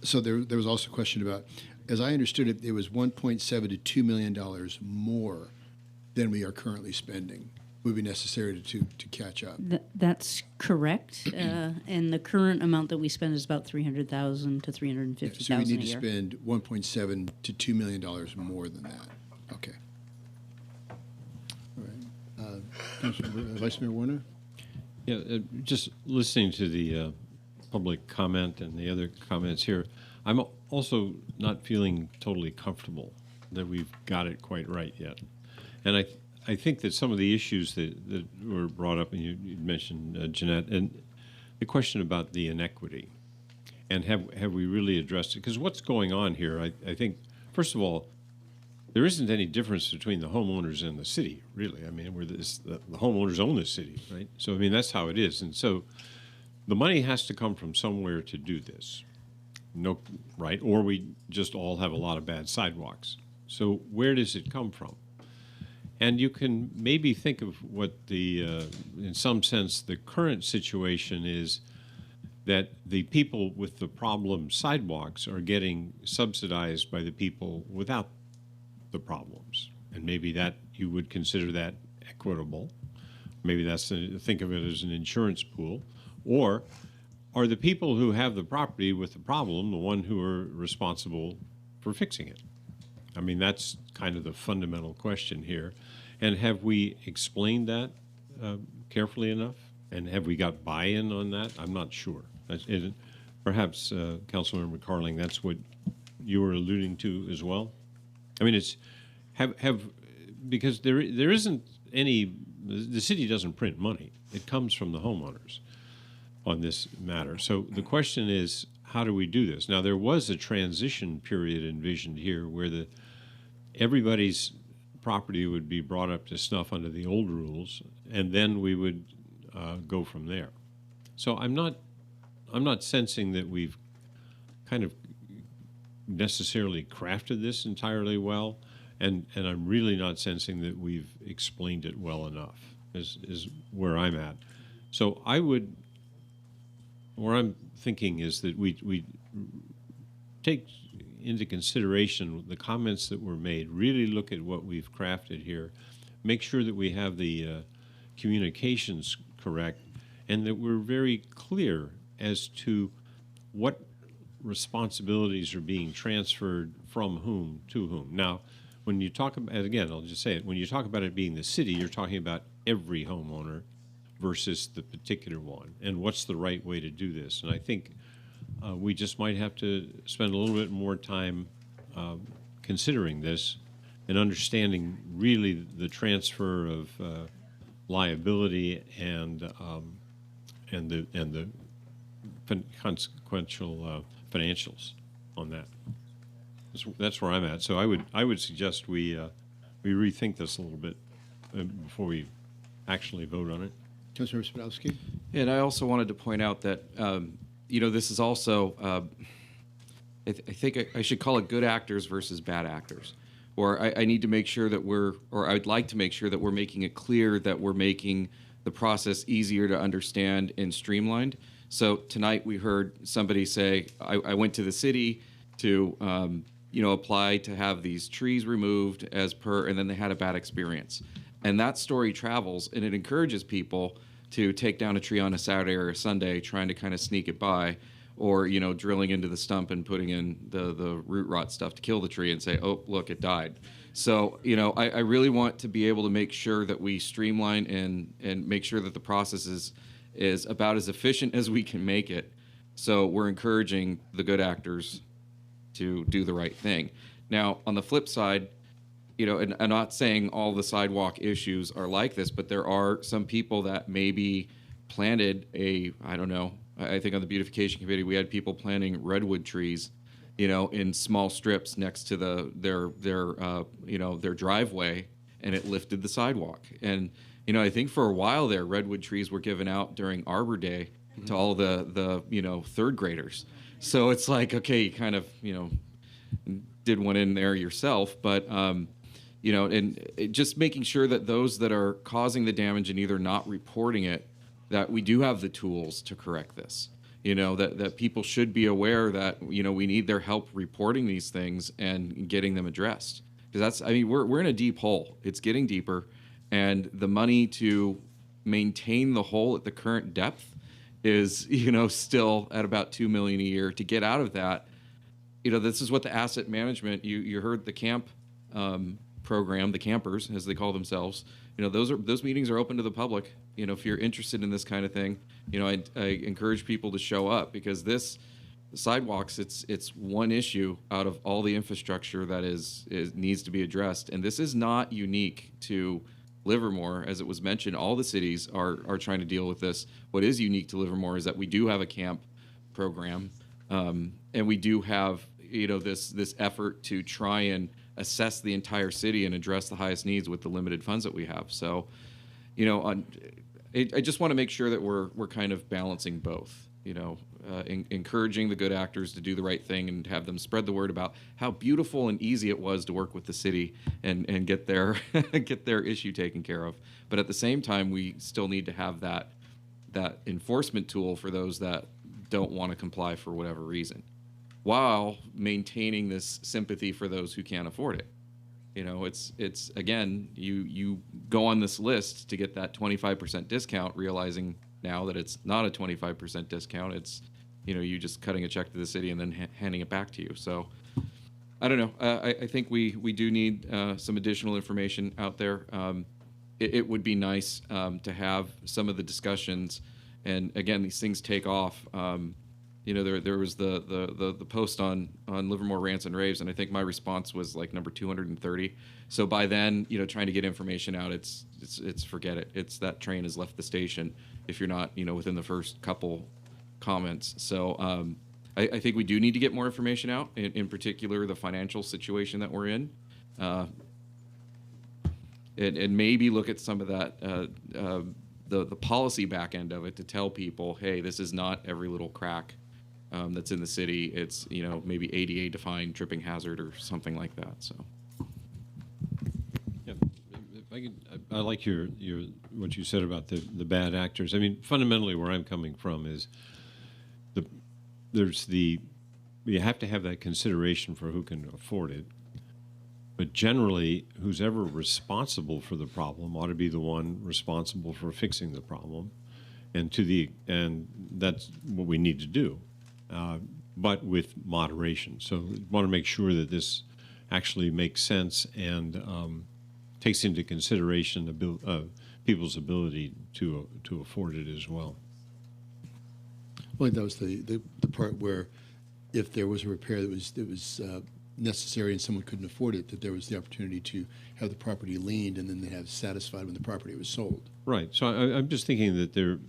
so there was also a question about, as I understood it, it was $1.7 to $2 million more than we are currently spending would be necessary to catch up. That's correct. And the current amount that we spend is about $300,000 to $350,000 So we need a to year. spend $1.7 to $2 million more than that. Okay. All right. Vice Mayor Warner? Yeah, just listening to the public comment and the other comments here, I'm also not feeling totally comfortable that we've got it quite right yet. And I think that some of the issues that were brought up, and you mentioned, Jeanette, and the question about the inequity, and have we really addressed it? Because what's going on here, I think, first of all, there isn't any difference between the homeowners and the city, really. I mean, the homeowners own the city, right? So, I mean, that's how it is. And so the money has to come from somewhere to do this, no, right? Or we just all have a lot of bad sidewalks. So where does it come from? And you can maybe think of what in some sense, the current situation is that the people with the problem sidewalks are getting subsidized by the people without the problems. And maybe that you would consider that equitable. Maybe think of it as an insurance pool. Or are the people who have the property with the problem the one who are responsible for fixing it? I mean, that's kind of the fundamental question here. And have we explained that carefully enough? And have we got buy-in on that? I'm not sure. Perhaps, Councilmember Carling, that's what you were alluding to as well? I mean, it's because there isn't any, the city doesn't print money. It comes from the homeowners on this matter. So the question is, how do we do this? Now, there was a transition period envisioned here where everybody's property would be brought up to snuff under the old rules, and then we would go from there. So I'm not sensing that we've kind of necessarily crafted this entirely well, and I'm really not sensing that we've explained it well enough, is where I'm at. So where I'm thinking is that we take into consideration the comments that were made, really look at what we've crafted here, make sure that we have the communications correct, and that we're very clear as to what responsibilities are being transferred from whom to whom. Now, when you talk about, again, I'll just say it, when you talk about it being the city, you're talking about every homeowner versus the particular one, and what's the right way to do this. And I think we just might have to spend a little bit more time considering this and understanding really the transfer of liability and the consequential financials on that. That's where I'm at. So I would suggest we rethink this a little bit before we actually vote on it. Councilmember Spadowski? And I also wanted to point out that, this is also, I think I should call it good actors versus bad actors. Or I need to make sure that I'd like to make sure that we're making it clear that we're making the process easier to understand and streamlined. So tonight we heard somebody say, I went to the city to, apply to have these trees removed and then they had a bad experience. And that story travels, and it encourages people to take down a tree on a Saturday or a Sunday, trying to kind of sneak it by, or drilling into the stump and putting in the root rot stuff to kill the tree and say, oh, look, it died. So I really want to be able to make sure that we streamline and make sure that the process is about as efficient as we can make it. So we're encouraging the good actors to do the right thing. Now, on the flip side, and I'm not saying all the sidewalk issues are like this, but there are some people that maybe planted I think on the beautification committee, we had people planting redwood trees, in small strips next to their driveway, and it lifted the sidewalk. And, I think for a while there, redwood trees were given out during Arbor Day to all the third graders. So it's like, okay, you kind of, did one in there yourself, but, and just making sure that those that are causing the damage and either not reporting it, that we do have the tools to correct this. That people should be aware that, we need their help reporting these things and getting them addressed. Because we're in a deep hole. It's getting deeper, and the money to maintain the hole at the current depth is, still at about $2 million a year. To get out of that, this is what the asset management, you heard the camp program, the campers, as they call themselves, those meetings are open to the public. If you're interested in this kind of thing, I encourage people to show up, because the sidewalks, it's one issue out of all the infrastructure that needs to be addressed. And this is not unique to Livermore. As it was mentioned, all the cities are trying to deal with this. What is unique to Livermore is that we do have a camp program, and we do have this effort to try and assess the entire city and address the highest needs with the limited funds that we have. So, I just want to make sure that we're kind of balancing both, encouraging the good actors to do the right thing and have them spread the word about how beautiful and easy it was to work with the city and get their get their issue taken care of. But at the same time, we still need to have that enforcement tool for those that don't want to comply for whatever reason, while maintaining this sympathy for those who can't afford it. It's again, you go on this list to get that 25% discount, realizing now that it's not a 25% discount. It's, you just cutting a check to the city and then handing it back to you. So I don't know. I think we do need some additional information out there. It would be nice to have some of the discussions, and again, these things take off. There was the post on Livermore Rants and Raves, and I think my response was like number 230. So by then, trying to get information out, it's forget it. It's that train has left the station if you're not within the first couple comments. So I think we do need to get more information out, in particular the financial situation that we're in, and maybe look at some of that the policy back end of it to tell people, hey, this is not every little crack that's in the city. It's maybe ADA defined tripping hazard or something like that. So. Yeah, I like your what you said about the bad actors. I mean, fundamentally, where I'm coming from is you have to have that consideration for who can afford it. But generally, who's ever responsible for the problem ought to be the one responsible for fixing the problem, and that's what we need to do, but with moderation. So we want to make sure that this actually makes sense and takes into consideration people's ability to afford it as well. Well, that was the part where if there was a repair that was necessary and someone couldn't afford it, that there was the opportunity to have the property liened and then they have satisfied when the property was sold. Right. So I'm just thinking that there,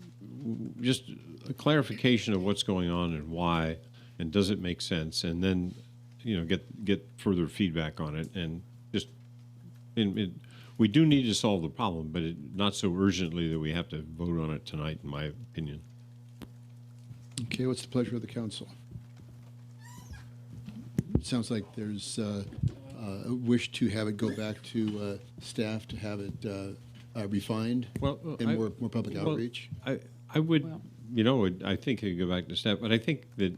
just a clarification of what's going on and why, and does it make sense, and then get further feedback on it, and just we do need to solve the problem, but not so urgently that we have to vote on it tonight, in my opinion. Okay, what's the pleasure of the council? It sounds like there's a wish to have it go back to staff to have it refined and more public outreach. I would, I think it could go back to staff, but I think that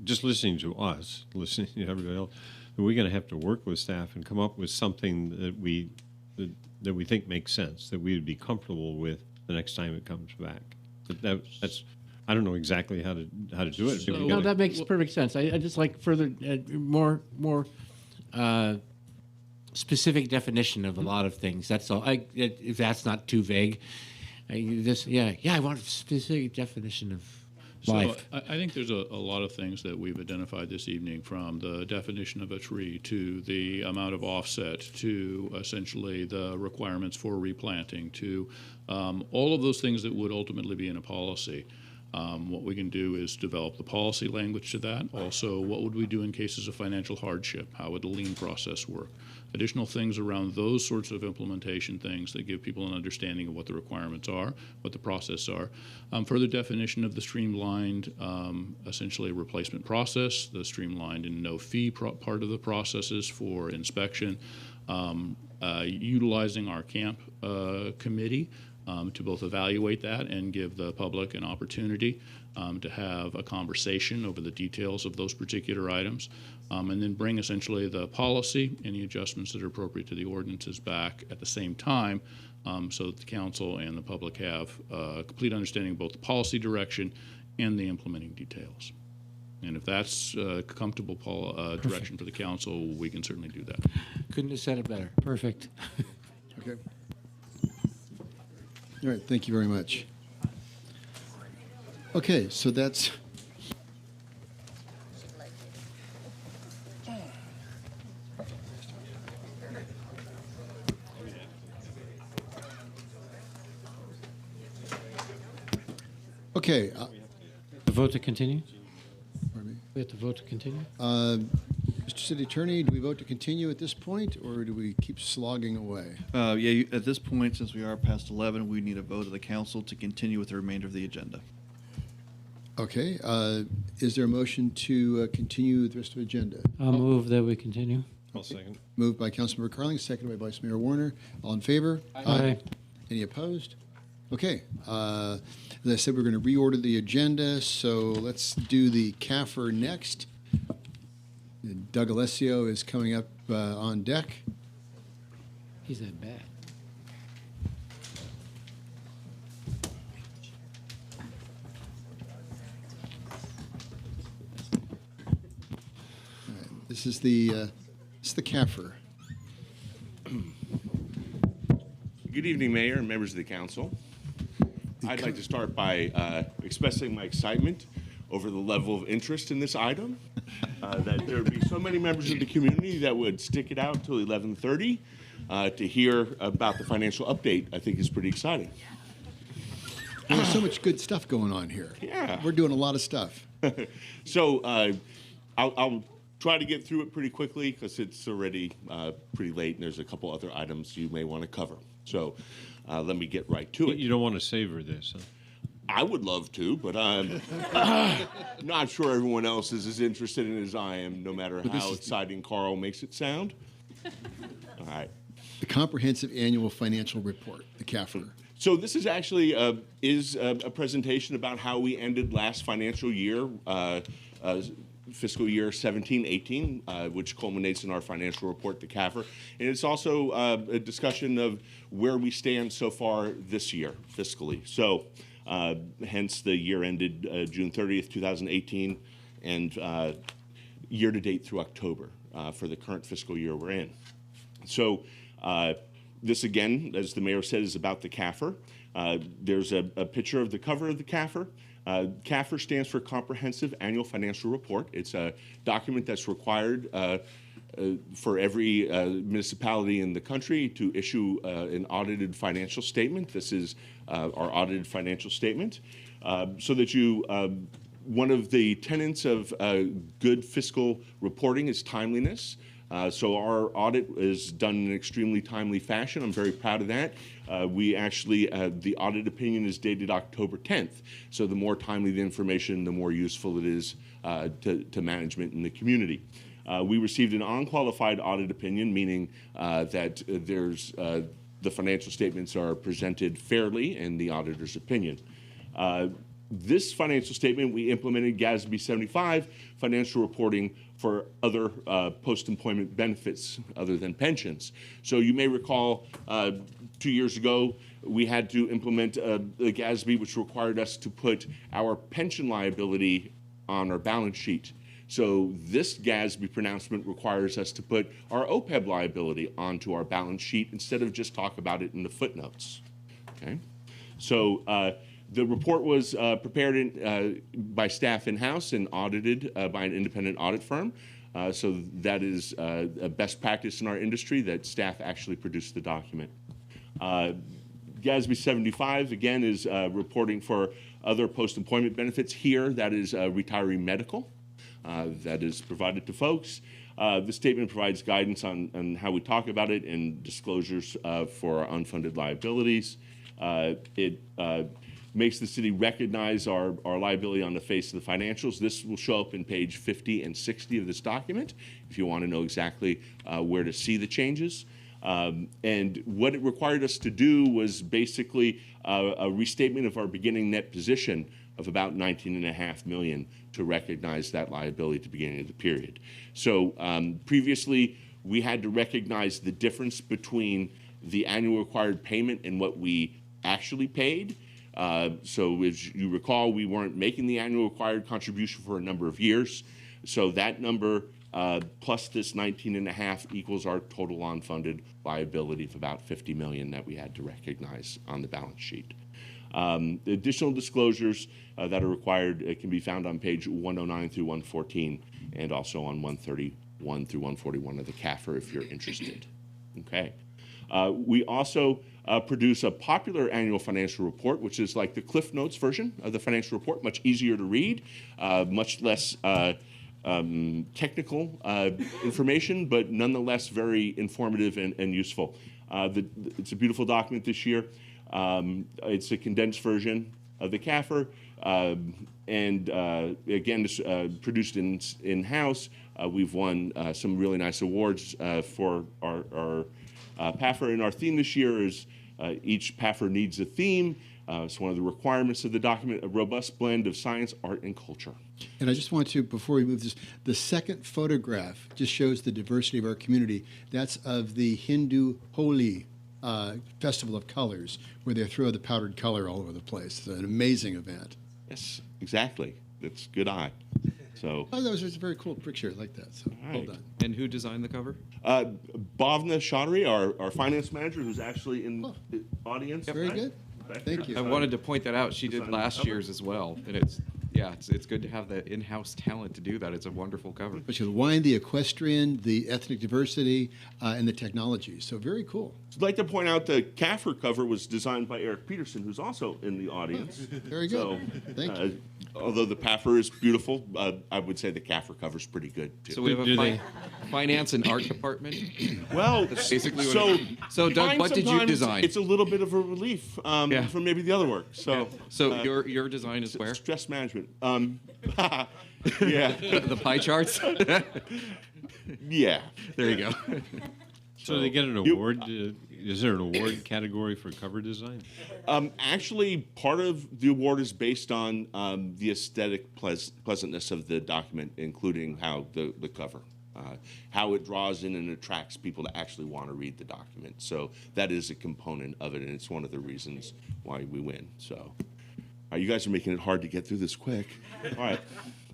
just listening to us, listening to everybody else, that we're going to have to work with staff and come up with something that we think makes sense, that we would be comfortable with the next time it comes back. That's I don't know exactly how to do it. No, that makes perfect sense. I just like further, more specific definition of a lot of things. That's all. If that's not too vague, I want a specific definition of life. So I think there's a lot of things that we've identified this evening, from the definition of a tree to the amount of offset to essentially the requirements for replanting to all of those things that would ultimately be in a policy. What we can do is develop the policy language to that. Also, what would we do in cases of financial hardship? How would the lien process work? Additional things around those sorts of implementation things that give people an understanding of what the requirements are, what the process are. Further definition of the streamlined, essentially replacement process, the streamlined and no fee part of the processes for inspection, utilizing our camp committee to both evaluate that and give the public an opportunity to have a conversation over the details of those particular items, and then bring essentially the policy, any adjustments that are appropriate to the ordinances back at the same time, so that the council and the public have a complete understanding of both the policy direction and the implementing details. And if that's a comfortable direction for the council, we can certainly do that. Couldn't have said it better. Perfect. Okay. All right, thank you very much. Okay, so that's... Okay. The vote to continue? Pardon me? We have to vote to continue? Mr. City Attorney, do we vote to continue at this point, or do we keep slogging away? At this point, since we are past 11, we need a vote of the council to continue with the remainder of the agenda. Okay. Is there a motion to continue the rest of the agenda? I'll move that we continue. I'll second. Moved by Councilmember Carling, seconded by Vice Mayor Warner. All in favor? Aye. Any opposed? Okay. As I said, we're going to reorder the agenda, so let's do the CAFR next. Doug Alessio is coming up on deck. He's that bad. This is the CAFR. Good evening, Mayor and members of the council. I'd like to start by expressing my excitement over the level of interest in this item, that there would be so many members of the community that would stick it out till 11:30 to hear about the financial update. I think is pretty exciting. There's so much good stuff going on here. Yeah. We're doing a lot of stuff. So I'll try to get through it pretty quickly because it's already pretty late and there's a couple other items you may want to cover. So let me get right to it. You don't want to savor this, huh? I would love to, but I'm not sure everyone else is as interested in it as I am, no matter how exciting Carl makes it sound. All right. The Comprehensive Annual Financial Report, the CAFR. So this is actually a presentation about how we ended last financial year, fiscal year 17-18, which culminates in our financial report, the CAFR. And it's also a discussion of where we stand so far this year, fiscally. So hence the year ended June 30th, 2018, and year to date through October for the current fiscal year we're in. So this, again, as the mayor said, is about the CAFR. There's a picture of the cover of the CAFR. CAFR stands for Comprehensive Annual Financial Report. It's a document that's required for every municipality in the country to issue an audited financial statement. This is our audited financial statement. So that you, one of the tenets of good fiscal reporting is timeliness. So our audit is done in an extremely timely fashion. I'm very proud of that. We actually, the audit opinion is dated October 10th. So the more timely the information, the more useful it is to management and the community. We received an unqualified audit opinion, meaning that there's the financial statements are presented fairly in the auditor's opinion. This financial statement, we implemented GASB 75 financial reporting for other post-employment benefits other than pensions. So you may recall 2 years ago, we had to implement the GASB, which required us to put our pension liability on our balance sheet. So this GASB pronouncement requires us to put our OPEB liability onto our balance sheet instead of just talk about it in the footnotes. Okay, so the report was prepared by staff in-house and audited by an independent audit firm. So that is a best practice in our industry that staff actually produced the document. GASB 75, again, is reporting for other post-employment benefits. Here, that is retiree medical that is provided to folks. The statement provides guidance on how we talk about it and disclosures for our unfunded liabilities. It makes the city recognize our liability on the face of the financials. This will show up in page 50 and 60 of this document if you want to know exactly where to see the changes. And what it required us to do was basically a restatement of our beginning net position of about $19.5 million to recognize that liability at the beginning of the period. So previously, we had to recognize the difference between the annual required payment and what we actually paid. So as you recall, we weren't making the annual required contribution for a number of years. So that number plus this 19.5 equals our total unfunded liability of about $50 million that we had to recognize on the balance sheet. The additional disclosures that are required can be found on page 109 through 114 and also on 131 through 141 of the CAFR if you're interested. Okay. We also produce a popular annual financial report, which is like the Cliff Notes version of the financial report, much easier to read, much less technical information, but nonetheless very informative and useful. It's a beautiful document this year. It's a condensed version of the CAFR, and again, it's produced in-house. We've won some really nice awards for our PAFR, and our theme this year is each PAFR needs a theme. It's one of the requirements of the document, a robust blend of science, art, and culture. And I just want to, before we move this, the second photograph just shows the diversity of our community. That's of the Hindu Holi Festival of Colors, where they throw the powdered color all over the place. It's an amazing event. Yes, exactly. That's good eye. So Oh, that was just a very cool picture. I like that. So well right. done. And who designed the cover? Bhavna Chaudhary, our finance manager, who's actually in the audience. Very right? good. Okay. Thank you. I wanted to point that out. She did Designed the last cover. year's as well, and it's good to have the in-house talent to do that. It's a wonderful cover. Which is wine, the equestrian, the ethnic diversity, and the technology. So very cool. I'd like to point out the CAFR cover was designed by Eric Peterson, who's also in the audience. Very good. Thank you. Although the PAFR is beautiful, I would say the CAFR cover's pretty good too. So we have a finance and art department. Well, That's basically what so it is. So Doug, mine what did you sometimes design? It's a little bit of a relief from maybe the other work. So, your design is where? Stress management. Yeah. The pie charts. Yeah. There you go. So they get an award. Is there an award category for cover design? Actually, part of the award is based on the aesthetic pleasantness of the document, including how the cover, how it draws in and attracts people to actually want to read the document. So that is a component of it, and it's one of the reasons why we win. So you guys are making it hard to get through this quick. All right.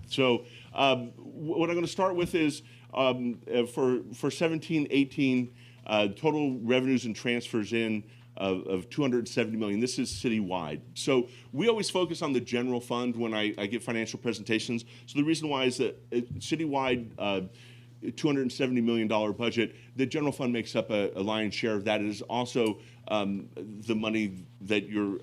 So what I'm going to start with is for 17-18, total revenues and transfers in of $270 million. This is citywide. So we always focus on the general fund when I give financial presentations. So the reason why is that citywide $270 million budget, the general fund makes up a lion's share of that. It is also the money that you're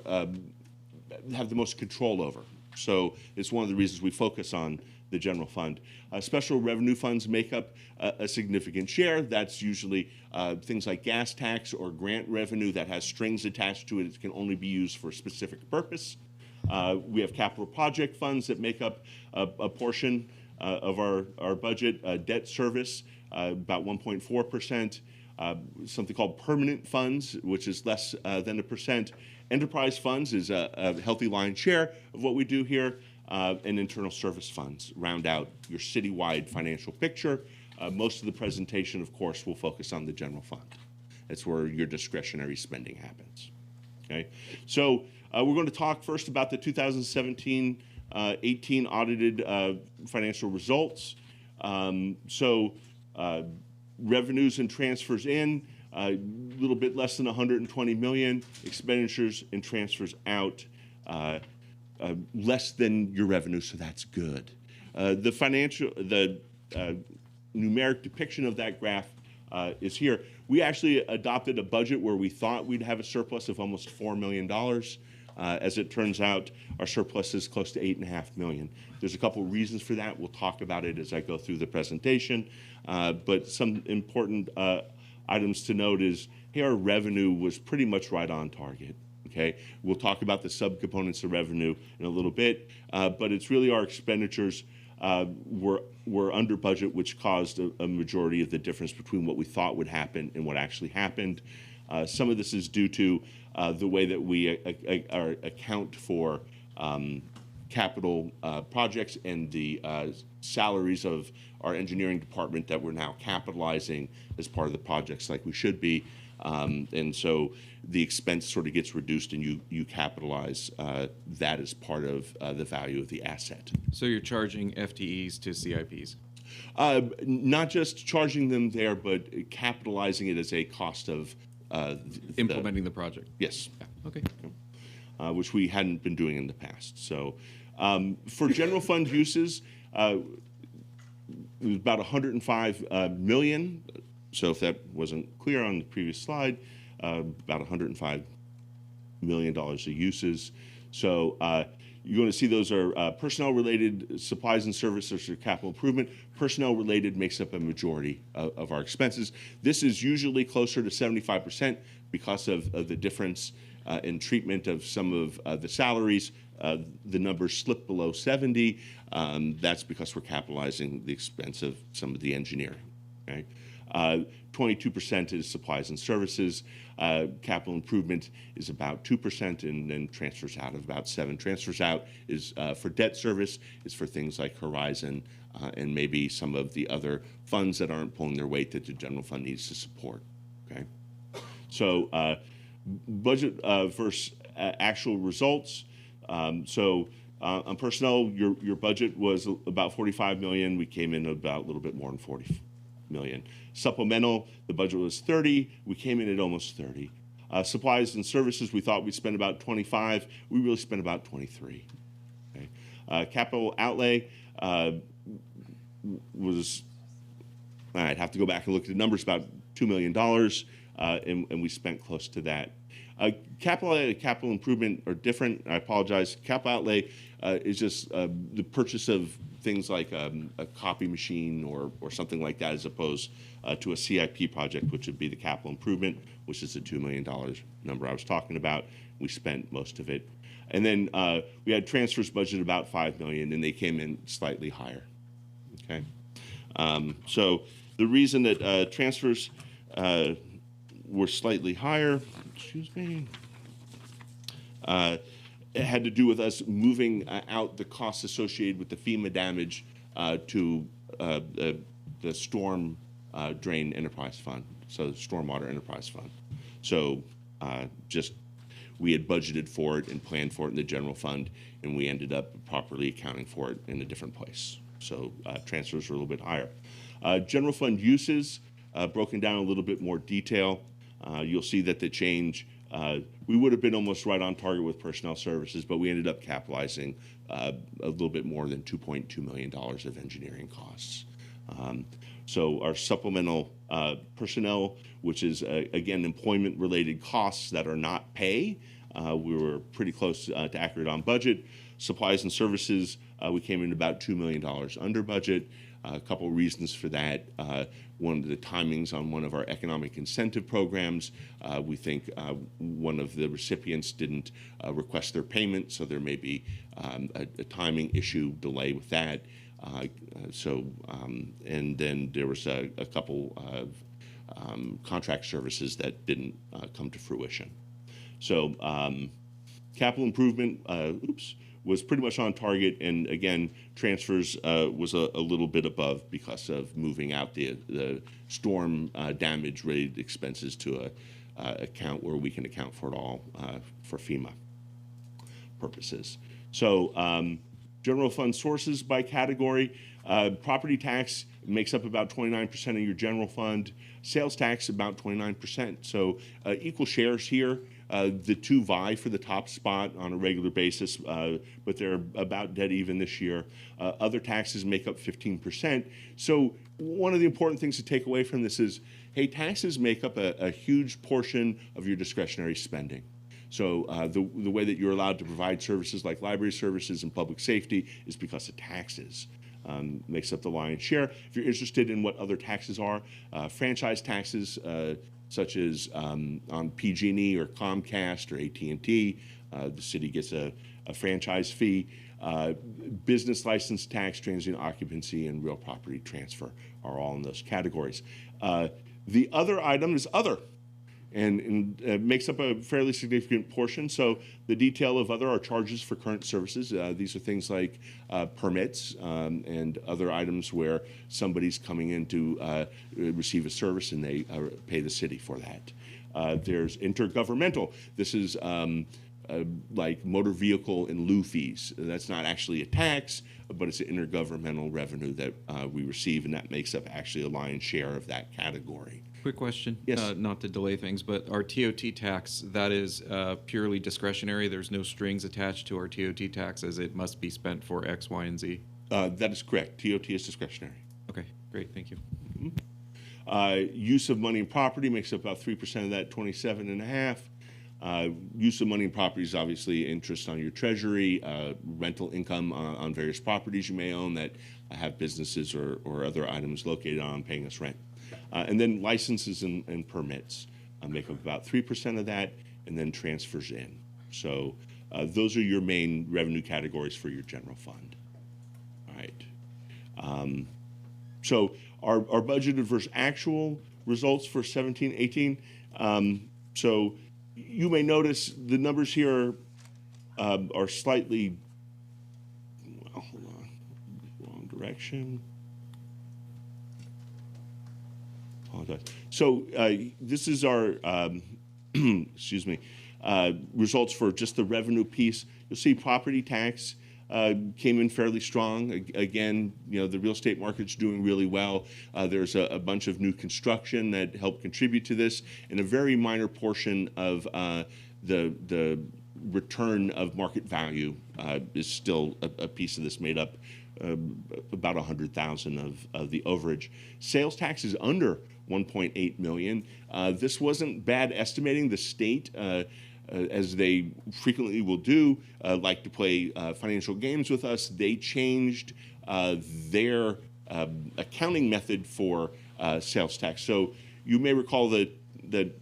have the most control over. So it's one of the reasons we focus on the general fund. Special revenue funds make up a significant share. That's usually things like gas tax or grant revenue that has strings attached to it. It can only be used for a specific purpose. We have capital project funds that make up a portion of our budget. Debt service, about 1.4%. Something called permanent funds, which is less than 1%. Enterprise funds is a healthy lion's share of what we do here. And internal service funds round out your citywide financial picture. Most of the presentation, of course, will focus on the general fund. That's where your discretionary spending happens. Okay, so we're going to talk first about the 2017-18 audited financial results. Revenues and transfers in, a little bit less than 120 million. Expenditures and transfers out, less than your revenue, so that's good. The numeric depiction of that graph is here. We actually adopted a budget where we thought we'd have a surplus of almost $4 million. As it turns out, our surplus is close to $8.5 million. There's a couple reasons for that. We'll talk about it as I go through the presentation. But some important items to note is here our revenue was pretty much right on target. Okay, we'll talk about the subcomponents of revenue in a little bit, but it's really our expenditures were under budget, which caused a majority of the difference between what we thought would happen and what actually happened. Some of this is due to the way that we account for capital projects and the salaries of our engineering department that we're now capitalizing as part of the projects like we should be. And so the expense sort of gets reduced and you capitalize that as part of the value of the asset. So you're charging FTEs to CIPs? Not just charging them there, but capitalizing it as a cost of implementing the project. Yes. Yeah. Okay. Which we hadn't been doing in the past. So for general fund uses, it was about 105 million. So if that wasn't clear on the previous slide, about $105 million of uses. So you're going to see those are personnel-related supplies and services or capital improvement. Personnel-related makes up a majority of our expenses. This is usually closer to 75% because of the difference in treatment of some of the salaries. The numbers slip below 70. That's because we're capitalizing the expense of some of the engineering. Okay? 22% is supplies and services. Capital improvement is about 2%, and then transfers out of about 7%. Transfers out is for debt service, is for things like Horizon and maybe some of the other funds that aren't pulling their weight that the general fund needs to support. Okay, so budget versus actual results. So On personnel, your budget was about 45 million. We came in about a little bit more than 40 million. Supplemental, the budget was 30. We came in at almost 30. Supplies and services, we thought we'd spend about 25. We really spent about 23. Okay. Capital outlay was, I'd have to go back and look at the numbers, about $2 million, and we spent close to that. Capital outlay and capital improvement are different. I apologize. Capital outlay is just the purchase of things like a copy machine or something like that, as opposed to a CIP project, which would be the capital improvement, which is the $2 million number I was talking about. We spent most of it. And then we had transfers budgeted about $5 million, and they came in slightly higher. Okay. So the reason that transfers were slightly higher, excuse me, it had to do with us moving out the costs associated with the FEMA damage to the storm drain enterprise fund, so the stormwater enterprise fund. So just we had budgeted for it and planned for it in the general fund, and we ended up properly accounting for it in a different place. So transfers were a little bit higher. General fund uses, broken down a little bit more detail. You'll see that the change, we would have been almost right on target with personnel services, but we ended up capitalizing a little bit more than $2.2 million of engineering costs. So our supplemental personnel, which is, again, employment-related costs that are not pay, we were pretty close to accurate on budget. Supplies and services, we came in about $2 million under budget. A couple of reasons for that. One of the timings on one of our economic incentive programs, we think one of the recipients didn't request their payment, so there may be a timing issue delay with that. And then there was a couple of contract services that didn't come to fruition. So capital improvement, was pretty much on target, and again, transfers was a little bit above because of moving out the storm damage related expenses to a account where we can account for it all for FEMA purposes. So general fund sources by category, property tax makes up about 29% of your general fund, sales tax about 29%. So equal shares here. The two vie for the top spot on a regular basis, but they're about dead even this year. Other taxes make up 15%. So one of the important things to take away from this is, hey, taxes make up a huge portion of your discretionary spending. So the way that you're allowed to provide services like library services and public safety is because of taxes. Makes up the lion's share. If you're interested in what other taxes are, franchise taxes, such as on PG&E or Comcast or AT&T, the city gets a franchise fee. Business license tax, transient occupancy, and real property transfer are all in those categories. The other item is other, and makes up a fairly significant portion. So the detail of other are charges for current services. These are things like permits and other items where somebody's coming in to receive a service and they pay the city for that. There's intergovernmental. This is like motor vehicle in lieu fees. That's not actually a tax, but it's an intergovernmental revenue that we receive, and that makes up actually a lion's share of that category. Quick question, Yes. Not to delay things, but our TOT tax, that is purely discretionary. There's no strings attached to our TOT tax as it must be spent for X, Y, and Z. That is correct. TOT is discretionary. Okay, great, thank you. Use of money and property makes up about 3% of that 27.5. Use of money and property is obviously interest on your treasury, rental income on various properties you may own that have businesses or other items located on paying us rent. And then licenses and permits make up about 3% of that, and then transfers in. So those are your main revenue categories for your general fund. All right. So our budgeted versus actual results for 17-18. So you may notice the numbers here are slightly, well, hold on, wrong direction. Apologize. So this is our, excuse me, results for just the revenue piece. You'll see property tax came in fairly strong. Again, the real estate market's doing really well. There's a bunch of new construction that helped contribute to this, and a very minor portion of the return of market value is still a piece of this, made up about 100,000 of the overage. Sales tax is under 1.8 million. This wasn't bad estimating. The state, as they frequently will do, like to play financial games with us. They changed their accounting method for sales tax. So you may recall that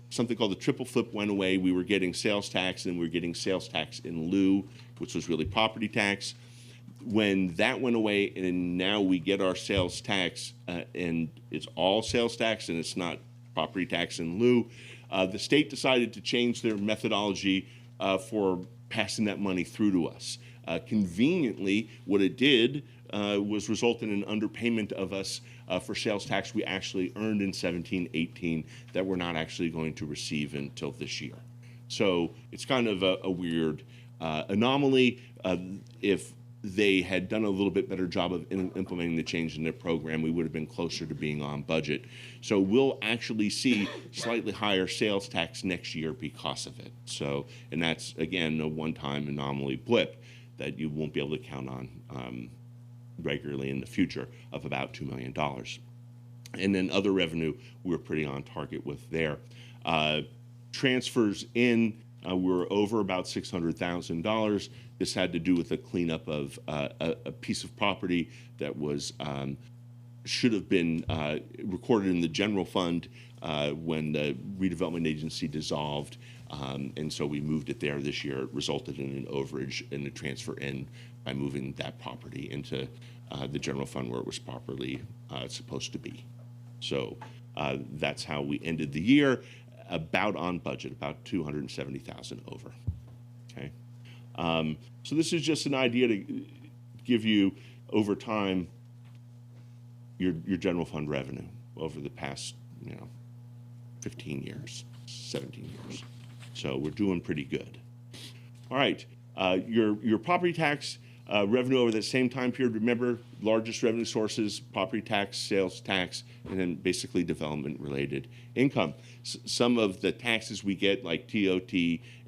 something called the triple flip went away. We were getting sales tax, and we were getting sales tax in lieu, which was really property tax. When that went away, and now we get our sales tax, and it's all sales tax, and it's not property tax in lieu, the state decided to change their methodology for passing that money through to us. Conveniently, what it did was result in an underpayment of us for sales tax we actually earned in 17-18 that we're not actually going to receive until this year. So it's kind of a weird anomaly. If they had done a little bit better job of implementing the change in their program, we would have been closer to being on budget. So we'll actually see slightly higher sales tax next year because of it. So, and that's, again, a one-time anomaly blip that you won't be able to count on regularly in the future, of about $2 million. And then other revenue, we're pretty on target with there. Transfers in, we're over about $600,000. This had to do with the cleanup of a piece of property that was should have been recorded in the general fund when the redevelopment agency dissolved, and so we moved it there this year. It resulted in an overage in the transfer in by moving that property into the general fund where it was properly supposed to be. So that's how we ended the year, about on budget, about $270,000 over. Okay. So this is just an idea to give you, over time, your general fund revenue over the past 15 years, 17 years. So we're doing pretty good. All right, your property tax revenue over that same time period. Remember, largest revenue sources: property tax, sales tax, and then basically development-related income. Some of the taxes we get, like TOT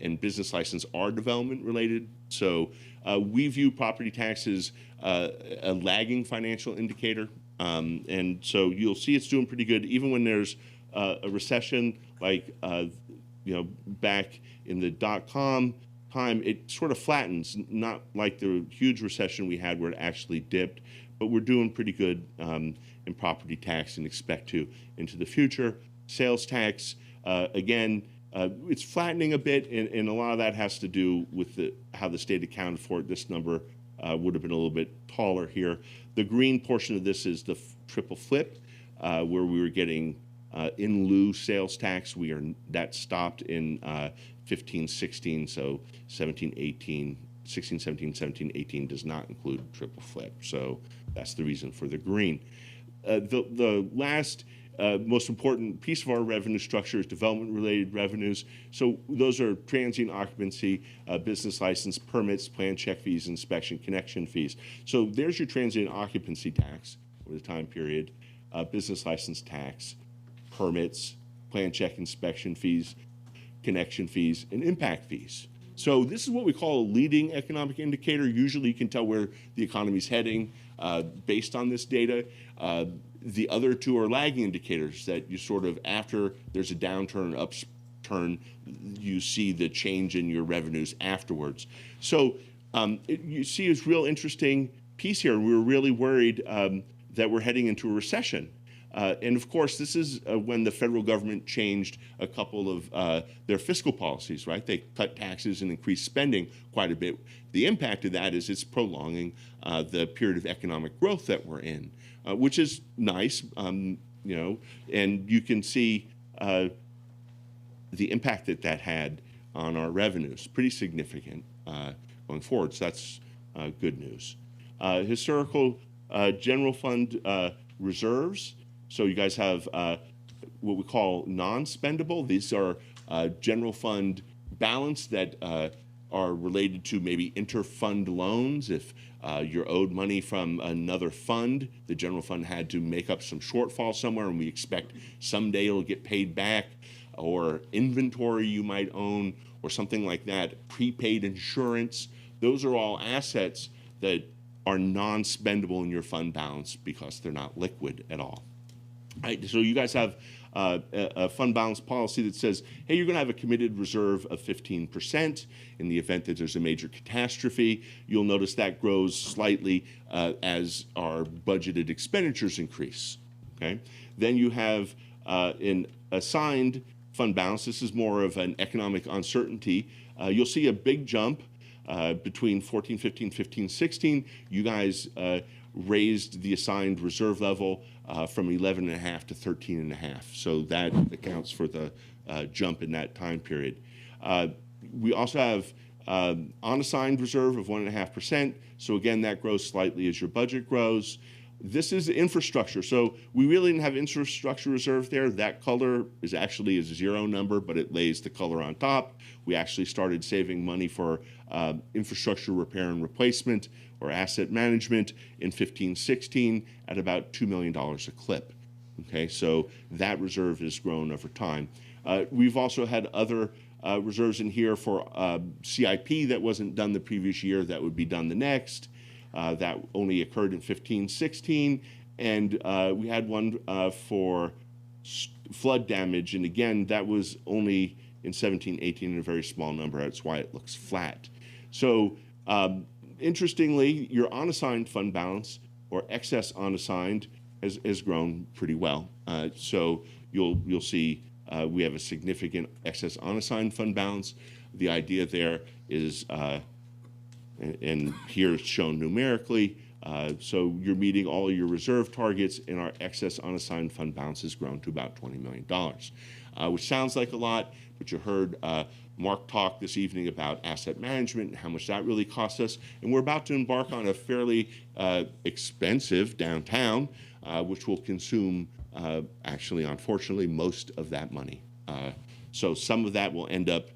and business license, are development-related. So we view property taxes a lagging financial indicator, and so you'll see it's doing pretty good, even when there's a recession, like back in the .com time. It sort of flattens, not like the huge recession we had where it actually dipped, but we're doing pretty good in property tax and expect to into the future. Sales tax, again, it's flattening a bit, and a lot of that has to do with how the state accounted for it. This number would have been a little bit taller here. The green portion of this is the triple flip, where we were getting in lieu sales tax. That stopped in 15-16, so 17-18, 16-17, 17-18 does not include triple flip. So that's the reason for the green. The last most important piece of our revenue structure is development-related revenues. So those are transient occupancy, business license, permits, plan check fees, inspection, connection fees. So there's your transient occupancy tax over the time period, business license tax, permits, plan check inspection fees, connection fees, and impact fees. So this is what we call a leading economic indicator. Usually you can tell where the economy's heading based on this data. The other two are lagging indicators that you sort of, after there's a downturn, upturn, you see the change in your revenues afterwards. So you see it's real interesting piece here. We were really worried that we're heading into a recession. And of course, this is when the federal government changed a couple of their fiscal policies, right? They cut taxes and increased spending quite a bit. The impact of that is it's prolonging the period of economic growth that we're in, which is nice, and you can see the impact that had on our revenues, pretty significant going forward. So that's good news. Historical general fund reserves. So you guys have what we call non-spendable. These are general fund balance that are related to maybe inter-fund loans. If you're owed money from another fund, the general fund had to make up some shortfall somewhere, and we expect someday it'll get paid back, or inventory you might own, or something like that, prepaid insurance. Those are all assets that are non-spendable in your fund balance because they're not liquid at all. Right, so you guys have a fund balance policy that says, hey, you're going to have a committed reserve of 15% in the event that there's a major catastrophe. You'll notice that grows slightly as our budgeted expenditures increase. Okay, then you have an assigned fund balance. This is more of an economic uncertainty. You'll see a big jump between 14, 15, 15, 16. You guys raised the assigned reserve level from 11.5 to 13.5. So that accounts for the jump in that time period. We also have unassigned reserve of 1.5%. So again, that grows slightly as your budget grows. This is infrastructure. So we really didn't have infrastructure reserve there. That color is actually a zero number, but it lays the color on top. We actually started saving money for infrastructure repair and replacement or asset management in 15-16 at about $2 million a clip. Okay, so that reserve has grown over time. We've also had other reserves in here for CIP that wasn't done the previous year that would be done the next. That only occurred in 15-16, and we had one for flood damage, and again, that was only in 17-18 in a very small number. That's why it looks flat. So interestingly, your unassigned fund balance or excess unassigned has grown pretty well. So you'll see we have a significant excess unassigned fund balance. The idea there is and here it's shown numerically. So you're meeting all your reserve targets, and our excess unassigned fund balance has grown to about $20 million, which sounds like a lot, but you heard Mark talk this evening about asset management and how much that really costs us. And we're about to embark on a fairly expensive downtown, which will consume, actually, unfortunately, most of that money. So some of that will end up,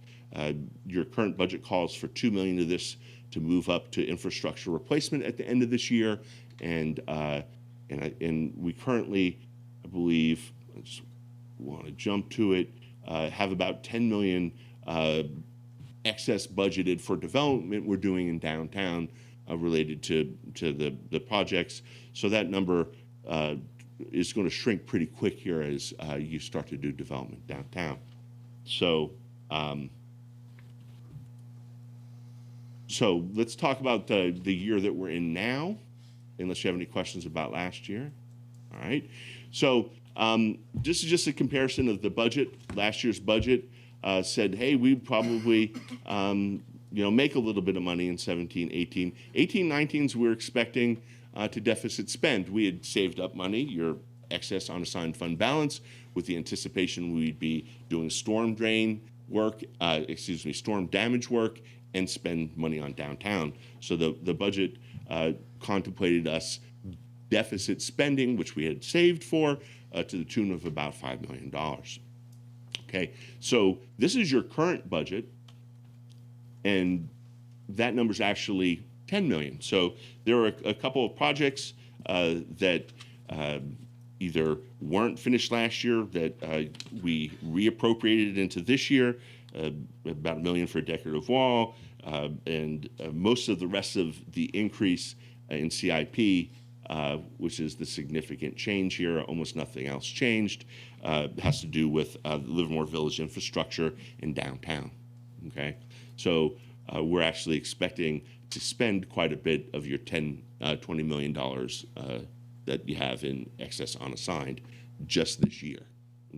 your current budget calls for $2 million of this to move up to infrastructure replacement at the end of this year, and we currently, I believe, I just want to jump to it, have about $10 million excess budgeted for development we're doing in downtown related to the projects. So that number is going to shrink pretty quick here as you start to do development downtown. So. So let's talk about the year that we're in now, unless you have any questions about last year. All right. So this is just a comparison of the budget. Last year's budget said, hey, we'd probably make a little bit of money in 17, 18. 18, 19s we're expecting to deficit spend. We had saved up money, your excess unassigned fund balance, with the anticipation we'd be doing storm drain work, storm damage work, and spend money on downtown. So the budget contemplated us deficit spending, which we had saved for, to the tune of about $5 million. Okay, so this is your current budget, and that number's actually $10 million. So there are a couple of projects that either weren't finished last year that we reappropriated into this year, about $1 million for a decorative wall, and most of the rest of the increase in CIP, which is the significant change here, almost nothing else changed, has to do with Livermore Village infrastructure in downtown. Okay, so we're actually expecting to spend quite a bit of your $20 million that you have in excess unassigned just this year.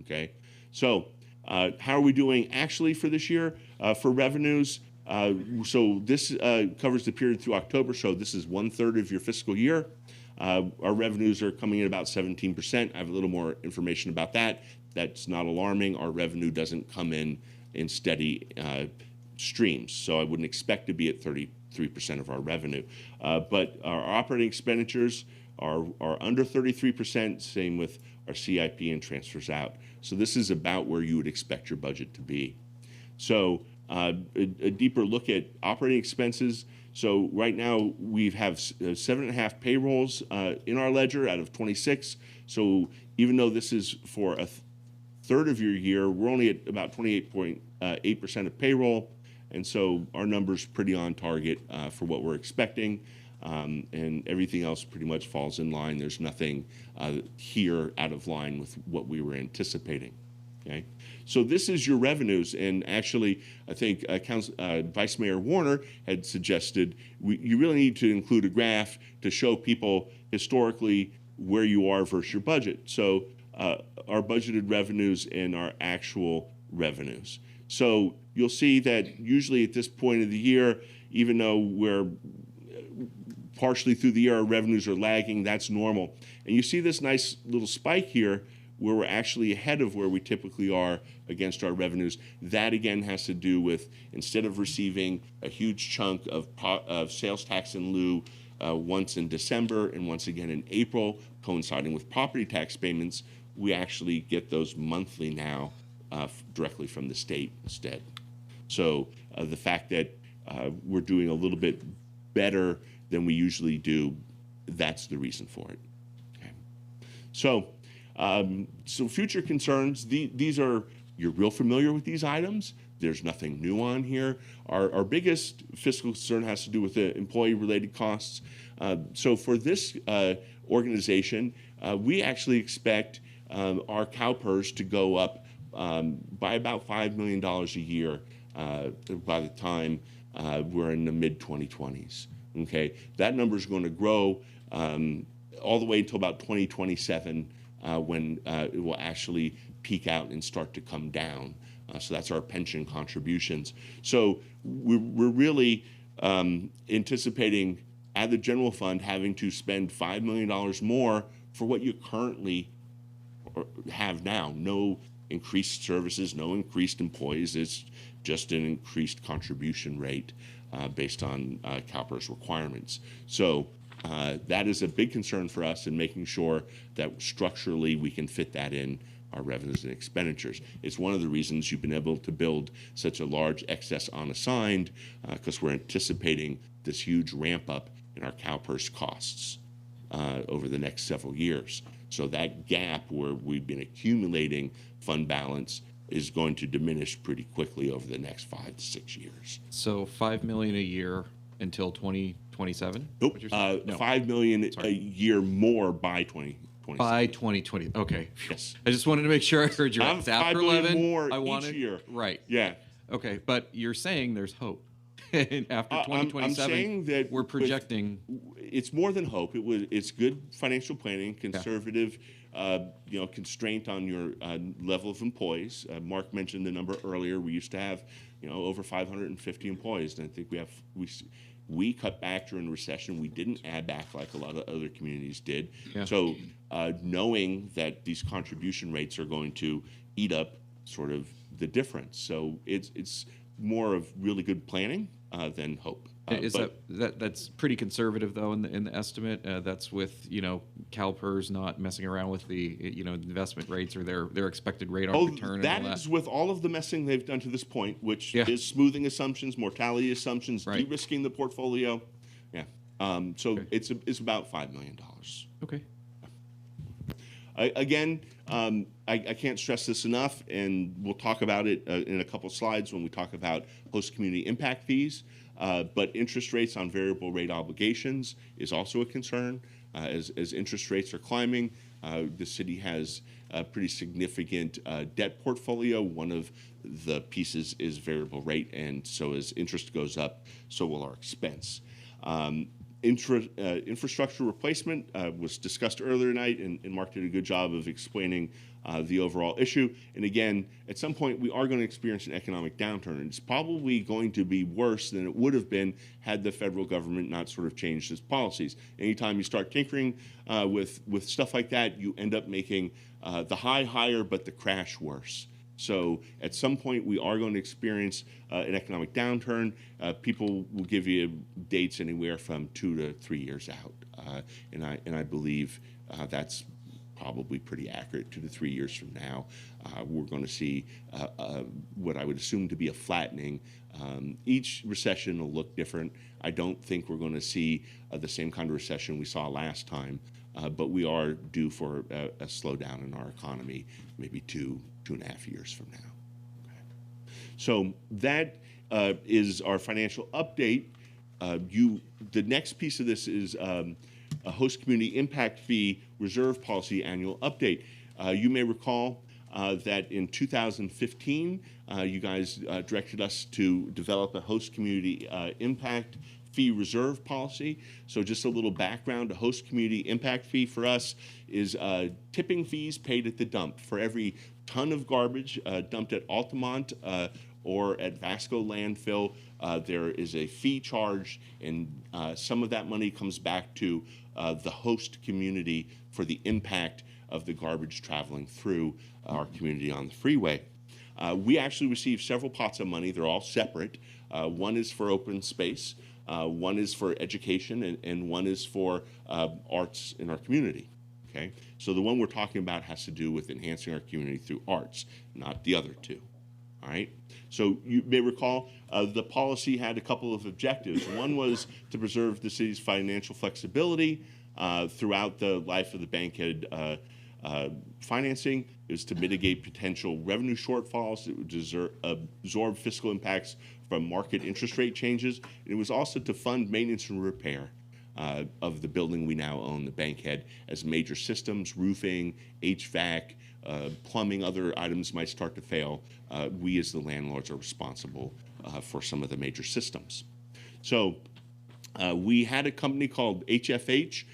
Okay, so how are we doing actually for this year? For revenues, so this covers the period through October, so this is 1/3 of your fiscal year. Our revenues are coming in about 17%. I have a little more information about that. That's not alarming. Our revenue doesn't come in steady streams, so I wouldn't expect to be at 33% of our revenue. But our operating expenditures are under 33%, same with our CIP and transfers out. So this is about where you would expect your budget to be. So a deeper look at operating expenses. So right now we have 7.5 payrolls in our ledger out of 26. So even though this is for a third of your year, we're only at about 28.8% of payroll. And so our number's pretty on target for what we're expecting. And everything else pretty much falls in line. There's nothing here out of line with what we were anticipating. Okay, so this is your revenues, and actually, I think Vice Mayor Warner had suggested you really need to include a graph to show people historically where you are versus your budget. So our budgeted revenues and our actual revenues. So you'll see that usually at this point of the year, even though we're partially through the year, our revenues are lagging. That's normal, and you see this nice little spike here, where we're actually ahead of where we typically are against our revenues. That again has to do with, instead of receiving a huge chunk of sales tax in lieu once in December and once again in April, coinciding with property tax payments, we actually get those monthly now directly from the state instead. So the fact that we're doing a little bit better than we usually do, that's the reason for it. Okay. So future concerns, these are, you're real familiar with these items. There's nothing new on here. Our biggest fiscal concern has to do with the employee-related costs. So for this organization, we actually expect our CalPERS to go up by about $5 million a year by the time we're in the mid-2020s. Okay, that number is going to grow all the way until about 2027. When it will actually peak out and start to come down. So that's our pension contributions. So we're really anticipating at the general fund having to spend $5 million more for what you currently have now. No increased services, no increased employees. It's just an increased contribution rate based on CalPERS requirements. So that is a big concern for us in making sure that structurally we can fit that in our revenues and expenditures. It's one of the reasons you've been able to build such a large excess unassigned, because we're anticipating this huge ramp up in our CalPERS costs over the next several years. So that gap where we've been accumulating fund balance is going to diminish pretty quickly over the next 5 to 6 years. So $5 million a year until 2027? Nope. No. $5 million a year more by 2027. By 2020. Okay. Yes. I just wanted to make sure I heard you right. It's after $5 million 11. more I each wanted, year. Right. Yeah. Okay, but you're saying there's hope. After 2027, I'm saying that we're projecting. It's more than hope. It's good financial planning, conservative, constraint on your level of employees. Mark mentioned the number earlier. We used to have, over 550 employees, and I think we cut back during the recession. We didn't add back like a lot of other communities did. Yeah. So knowing that these contribution rates are going to eat up sort of the difference. So it's more of really good planning than hope. That's pretty conservative though in the estimate. That's with CalPERS not messing around with the investment rates or their expected rate on return. That is with all of the messing they've done to this point, which is smoothing assumptions, mortality assumptions, de-risking the portfolio. Yeah. So it's about $5 million. Okay. Again, I can't stress this enough, and we'll talk about it in a couple slides when we talk about host community impact fees. But interest rates on variable rate obligations is also a concern. As interest rates are climbing, the city has a pretty significant debt portfolio. One of the pieces is variable rate, and so as interest goes up, so will our expense. Infrastructure replacement was discussed earlier tonight, and Mark did a good job of explaining the overall issue. And again, at some point, we are going to experience an economic downturn, and it's probably going to be worse than it would have been had the federal government not sort of changed its policies. Anytime you start tinkering with stuff like that, you end up making the high higher, but the crash worse. So at some point, we are going to experience an economic downturn. People will give you dates anywhere from 2 to 3 years out, and I believe that's probably pretty accurate. 2 to 3 years from now, we're going to see what I would assume to be a flattening. Each recession will look different. I don't think we're going to see the same kind of recession we saw last time, but we are due for a slowdown in our economy, maybe 2.5 years from now. Okay. So that is our financial update. The next piece of this is a host community impact fee reserve policy annual update. You may recall that in 2015, you guys directed us to develop a host community impact fee reserve policy. So just a little background, a host community impact fee for us is tipping fees paid at the dump. For every ton of garbage dumped at Altamont or at Vasco landfill, there is a fee charged, and some of that money comes back to the host community for the impact of the garbage traveling through our community on the freeway. We actually receive several pots of money. They're all separate. One is for open space, one is for education, and one is for arts in our community. Okay, so the one we're talking about has to do with enhancing our community through arts, not the other two. All right. So you may recall the policy had a couple of objectives. One was to preserve the city's financial flexibility throughout the life of the bankhead financing. It was to mitigate potential revenue shortfalls. It would absorb fiscal impacts from market interest rate changes. And it was also to fund maintenance and repair of the building we now own, the bankhead, as major systems, roofing, HVAC, plumbing, other items might start to fail. We as the landlords are responsible for some of the major systems. So we had a company called HFH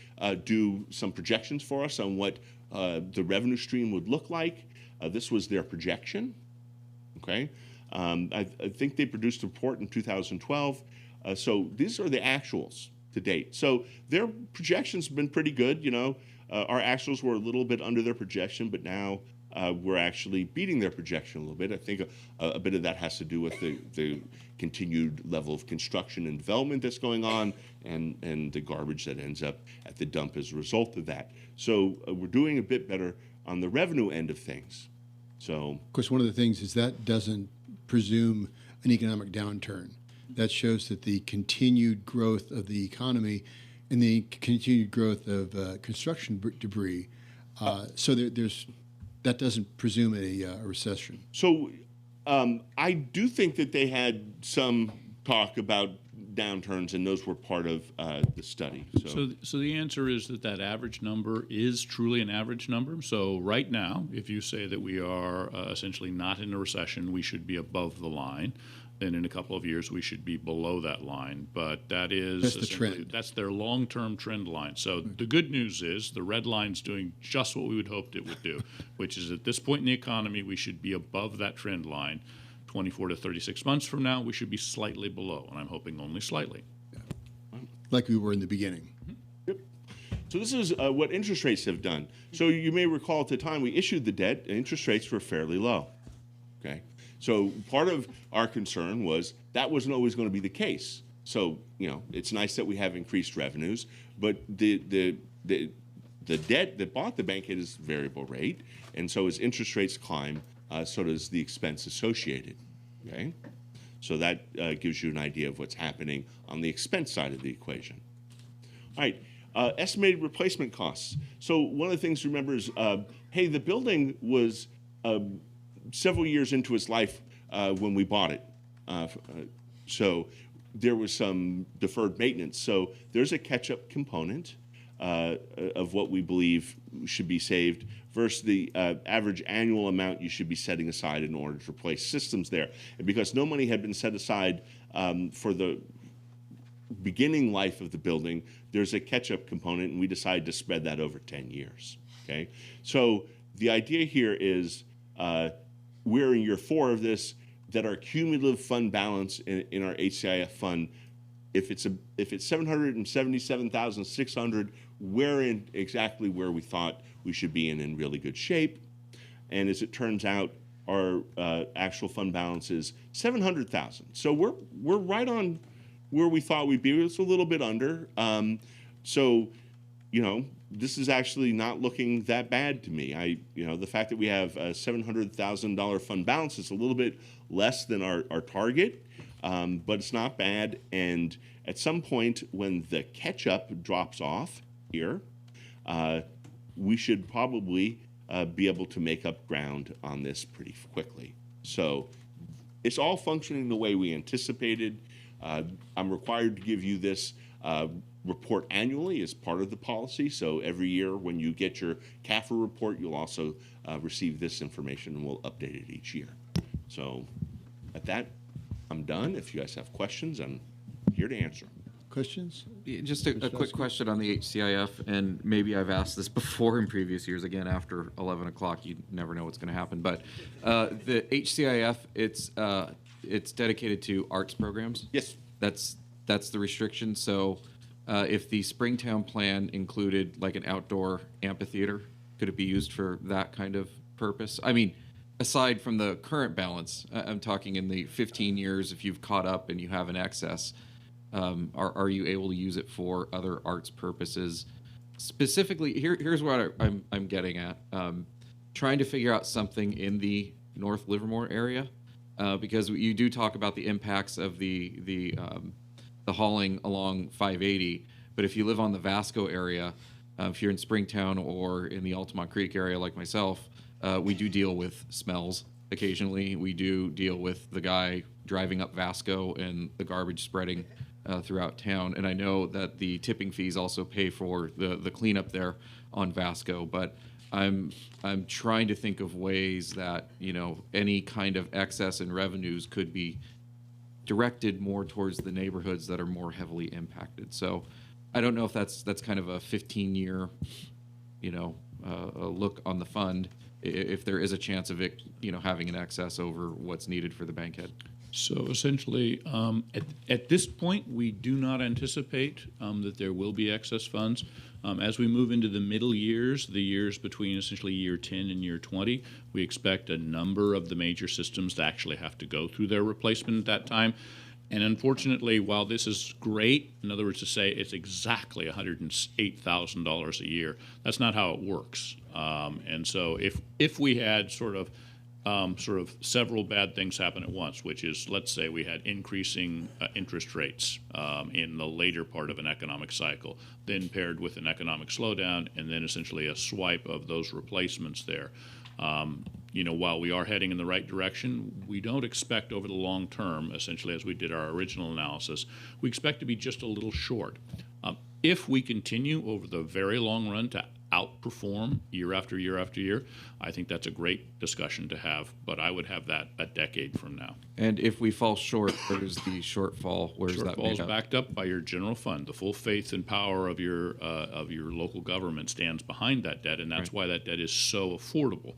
do some projections for us on what the revenue stream would look like. This was their projection. Okay, I think they produced a report in 2012. So these are the actuals to date. So their projections have been pretty good. You know, our actuals were a little bit under their projection, but now we're actually beating their projection a little bit. I think a bit of that has to do with the continued level of construction and development that's going on, and the garbage that ends up at the dump as a result of that. So we're doing a bit better on the revenue end of things. So, of course, one of the things is that doesn't presume an economic downturn. That shows that the continued growth of the economy and the continued growth of construction debris. So there's that doesn't presume a recession. So I do think that they had some talk about downturns, and those were part of the study. So the answer is that average number is truly an average number. So right now, if you say that we are essentially not in a recession, we should be above the line. Then in a couple of years, we should be below that line. But that is that's the trend. That's their long-term trend line. So the good news is the red line's doing just what we would hoped it would do, which is at this point in the economy, we should be above that trend line. 24 to 36 months from now, we should be slightly below, and I'm hoping only slightly. Like we were in the beginning. Yep. So this is what interest rates have done. So you may recall at the time we issued the debt, interest rates were fairly low. Okay. So part of our concern was that wasn't always going to be the case. So, you know, it's nice that we have increased revenues, but the debt that bought the bankhead is variable rate, and so as interest rates climb, so does the expense associated. Okay, so that gives you an idea of what's happening on the expense side of the equation. All right, estimated replacement costs. So one of the things to remember is, hey, the building was several years into its life when we bought it. So there was some deferred maintenance. So there's a catch-up component of what we believe should be saved versus the average annual amount you should be setting aside in order to replace systems there. And because no money had been set aside for the beginning life of the building, there's a catch-up component, and we decided to spread that over 10 years. Okay, so the idea here is we're in year 4 of this, that our cumulative fund balance in our HCIF fund, if it's $777,600, we're in exactly where we thought we should be in really good shape. And as it turns out, our actual fund balance is $700,000. So we're right on where we thought we'd be. It's a little bit under. So this is actually not looking that bad to me. The fact that we have a $700,000 fund balance is a little bit less than our target, but it's not bad. And at some point when the catch-up drops off here, we should probably be able to make up ground on this pretty quickly. So it's all functioning the way we anticipated. I'm required to give you this report annually as part of the policy. So every year when you get your CAFR report, you'll also receive this information, and we'll update it each year. So at that, I'm done. If you guys have questions, I'm here to answer. Questions? Just a quick question on the HCIF, and maybe I've asked this before in previous years. Again, after 11 o'clock, you never know what's going to happen. But the HCIF, it's dedicated to arts programs. Yes. That's the restriction. So if the Springtown plan included like an outdoor amphitheater, could it be used for that kind of purpose? I mean, aside from the current balance, I'm talking in the 15 years, if you've caught up and you have an excess, are you able to use it for other arts purposes? Specifically, here's what I'm getting at. Trying to figure out something in the North Livermore area, because you do talk about the impacts of the hauling along 580, but if you live on the Vasco area, if you're in Springtown or in the Altamont Creek area like myself, we do deal with smells occasionally. We do deal with the guy driving up Vasco and the garbage spreading throughout town. And I know that the tipping fees also pay for the cleanup there on Vasco, but I'm trying to think of ways that, any kind of excess in revenues could be directed more towards the neighborhoods that are more heavily impacted. So I don't know if that's kind of a 15-year, look on the fund, if there is a chance of it, having an excess over what's needed for the bankhead. So essentially, at this point, we do not anticipate that there will be excess funds. As we move into the middle years, the years between essentially year 10 and year 20, we expect a number of the major systems to actually have to go through their replacement at that time. And unfortunately, while this is great, in other words, to say it's exactly $108,000 a year, that's not how it works. And so if we had sort of several bad things happen at once, which is, let's say we had increasing interest rates in the later part of an economic cycle, then paired with an economic slowdown, and then essentially a swipe of those replacements there. While we are heading in the right direction, we don't expect over the long term, essentially as we did our original analysis, we expect to be just a little short. If we continue over the very long run to outperform year after year after year, I think that's a great discussion to have, but I would have that a decade from now. And if we fall short, where's the shortfall? Where's that Shortfall is backed up by your general fund. The full faith and power of your local government stands behind that debt, and that's why that debt is so affordable.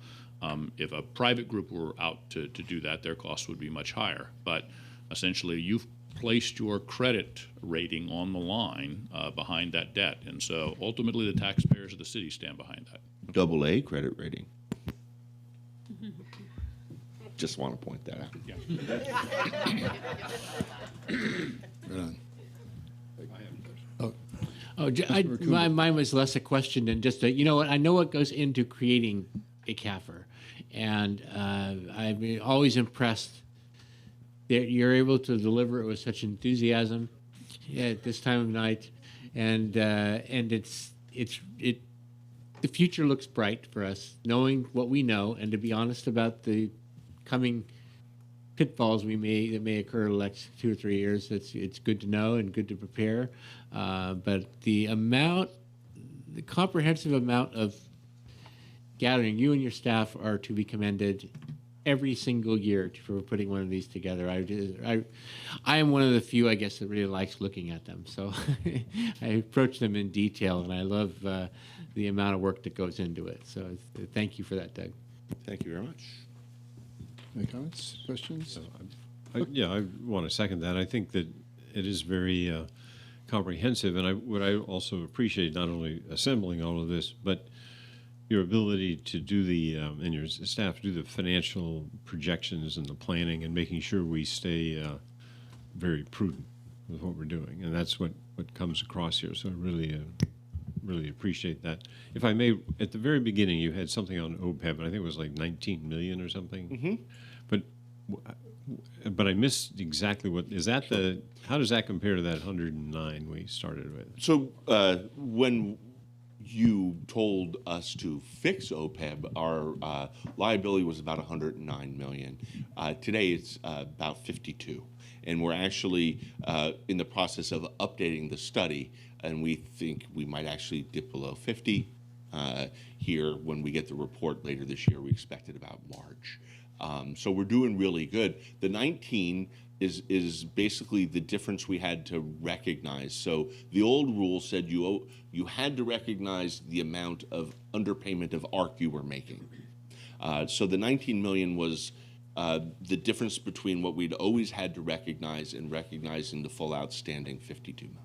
If a private group were out to do that, their costs would be much higher. But essentially, you've placed your credit rating on the line behind that debt. And so ultimately, the taxpayers of the city stand behind that. AA credit rating. Just want to point that out. Yeah. Mine was less a question than just I know what goes into creating a CAFR, and I'm always impressed that you're able to deliver it with such enthusiasm at this time of night, and the future looks bright for us, knowing what we know, and to be honest about the coming pitfalls that may occur in the next 2 or 3 years. It's good to know and good to prepare, but the comprehensive amount of gathering, you and your staff are to be commended every single year for putting one of these together. I am one of the few, I guess, that really likes looking at them. So I approach them in detail, and I love the amount of work that goes into it. So thank you for that, Doug. Thank you very much. Any comments, questions? I want to second that. I think that it is very comprehensive, and what I also appreciate, not only assembling all of this, but your ability to do and your staff do the financial projections and the planning and making sure we stay very prudent with what we're doing. And that's what comes across here. So I really really appreciate that. If I may, at the very beginning, you had something on OPEB, and I think it was like 19 million or something. But I missed exactly what is that the. How does that compare to that 109 we started with? So when you told us to fix OPEB, our liability was about 109 million. Today it's about 52, and we're actually in the process of updating the study, and we think we might actually dip below 50 here when we get the report later this year. We expect it about March. So we're doing really good. The 19 is basically the difference we had to recognize. So the old rule said you had to recognize the amount of underpayment of ARC you were making. So the 19 million was the difference between what we'd always had to recognize and recognizing the full outstanding 52 million.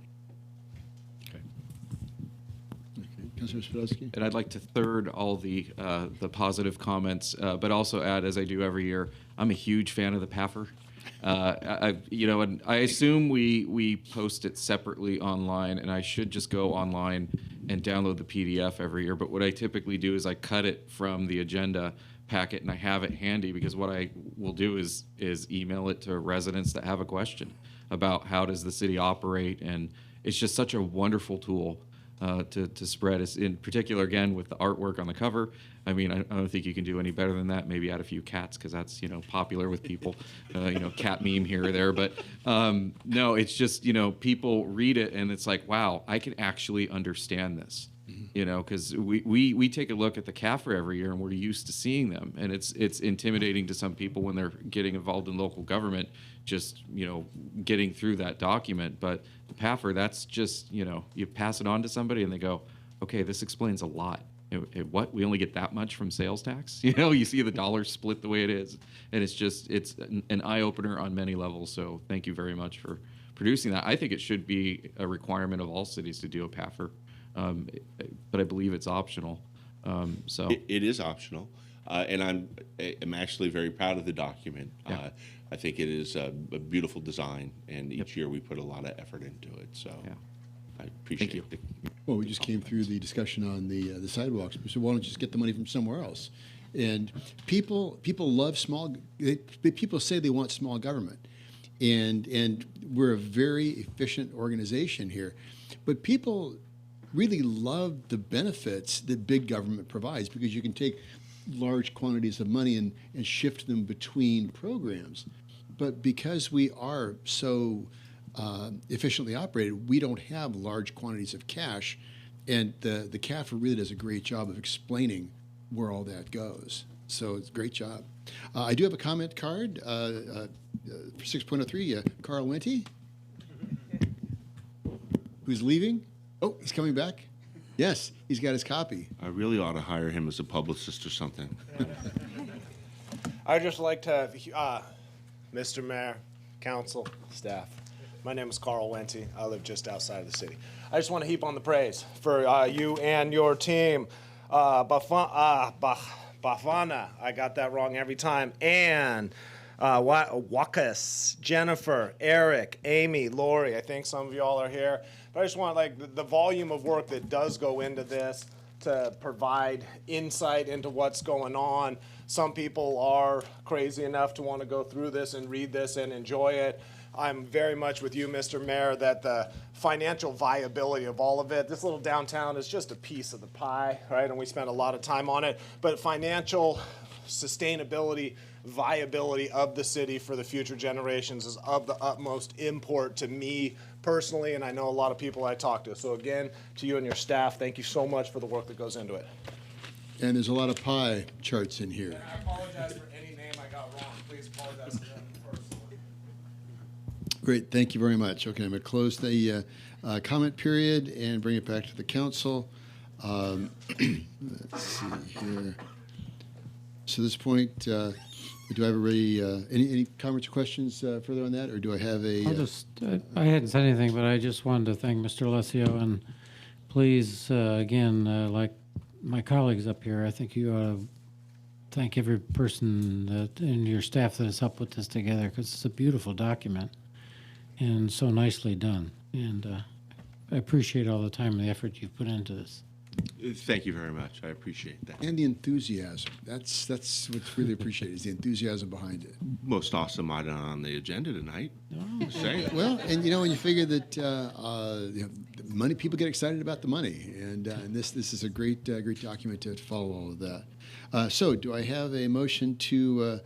Councilor Spadowski? And I'd like to third all the positive comments, but also add, as I do every year, I'm a huge fan of the PAFR. And I assume we post it separately online, and I should just go online and download the PDF every year. But what I typically do is I cut it from the agenda packet, and I have it handy, because what I will do is email it to residents that have a question about how does the city operate, and it's just such a wonderful tool to spread. In particular, again, with the artwork on the cover. I mean, I don't think you can do any better than that. Maybe add a few cats, because that's, popular with people. Cat meme here or there. But no, it's just, people read it and it's like, wow, I can actually understand this. Because we take a look at the CAFR every year, and we're used to seeing them, and it's intimidating to some people when they're getting involved in local government, just getting through that document. But the PAFR, that's just you pass it on to somebody, and they go, okay, this explains a lot. What, we only get that much from sales tax? You see the dollars split the way it is, and it's an eye opener on many levels. So thank you very much for producing that. I think it should be a requirement of all cities to do a PAFR. But I believe it's optional. It is optional, and I'm actually very proud of the document. Yeah. I think it is a beautiful design, and each year we put a lot of effort into it. So I appreciate it. Well, we just came through the discussion on the sidewalks, so why don't you just get the money from somewhere else? And people love people say they want small government, and we're a very efficient organization here, but people really love the benefits that big government provides, because you can take large quantities of money and shift them between programs. But because we are so efficiently operated, we don't have large quantities of cash, and the CAFR really does a great job of explaining where all that goes. So it's a great job. I do have a comment card for 6.03, Carl Wente, who's leaving. Oh, he's coming back? Yes, he's got his copy. I really ought to hire him as a publicist or something. I'd just like to, Mr. Mayor, council, staff, my name is Carl Wente. I live just outside of the city. I just want to heap on the praise for you and your team. Bafana, I got that wrong every time, and Wakas, Jennifer, Eric, Amy, Lori. I think some of y'all are here. But I just want the volume of work that does go into this to provide insight into what's going on. Some people are crazy enough to want to go through this and read this and enjoy it. I'm very much with you, Mr. Mayor, that the financial viability of all of it, this little downtown is just a piece of the pie, right? And we spent a lot of time on it. But financial sustainability, viability of the city for the future generations is of the utmost import to me personally, and I know a lot of people I talk to. So again, to you and your staff, thank you so much for the work that goes into it. And there's a lot of pie charts in here. And I apologize for any name I got wrong. Please apologize to them personally. Great, thank you very much. Okay, I'm going to close the comment period and bring it back to the council. Let's see here. So at this point, do I have any comments or questions further on that, or do I have a? I hadn't said anything, but I just wanted to thank Mr. Alessio, and please, again, like my colleagues up here, I think you ought to thank every person in your staff that has helped put this together, because it's a beautiful document and so nicely done. And appreciate all the time and the effort you've put into this. Thank you very much. I appreciate that. And the enthusiasm. That's what's really appreciated, is the enthusiasm behind it. Most awesome item on the agenda tonight. Just saying. Well, and when you figure that money, people get excited about the money, and this is a great document to follow all of that. So, do I have a motion to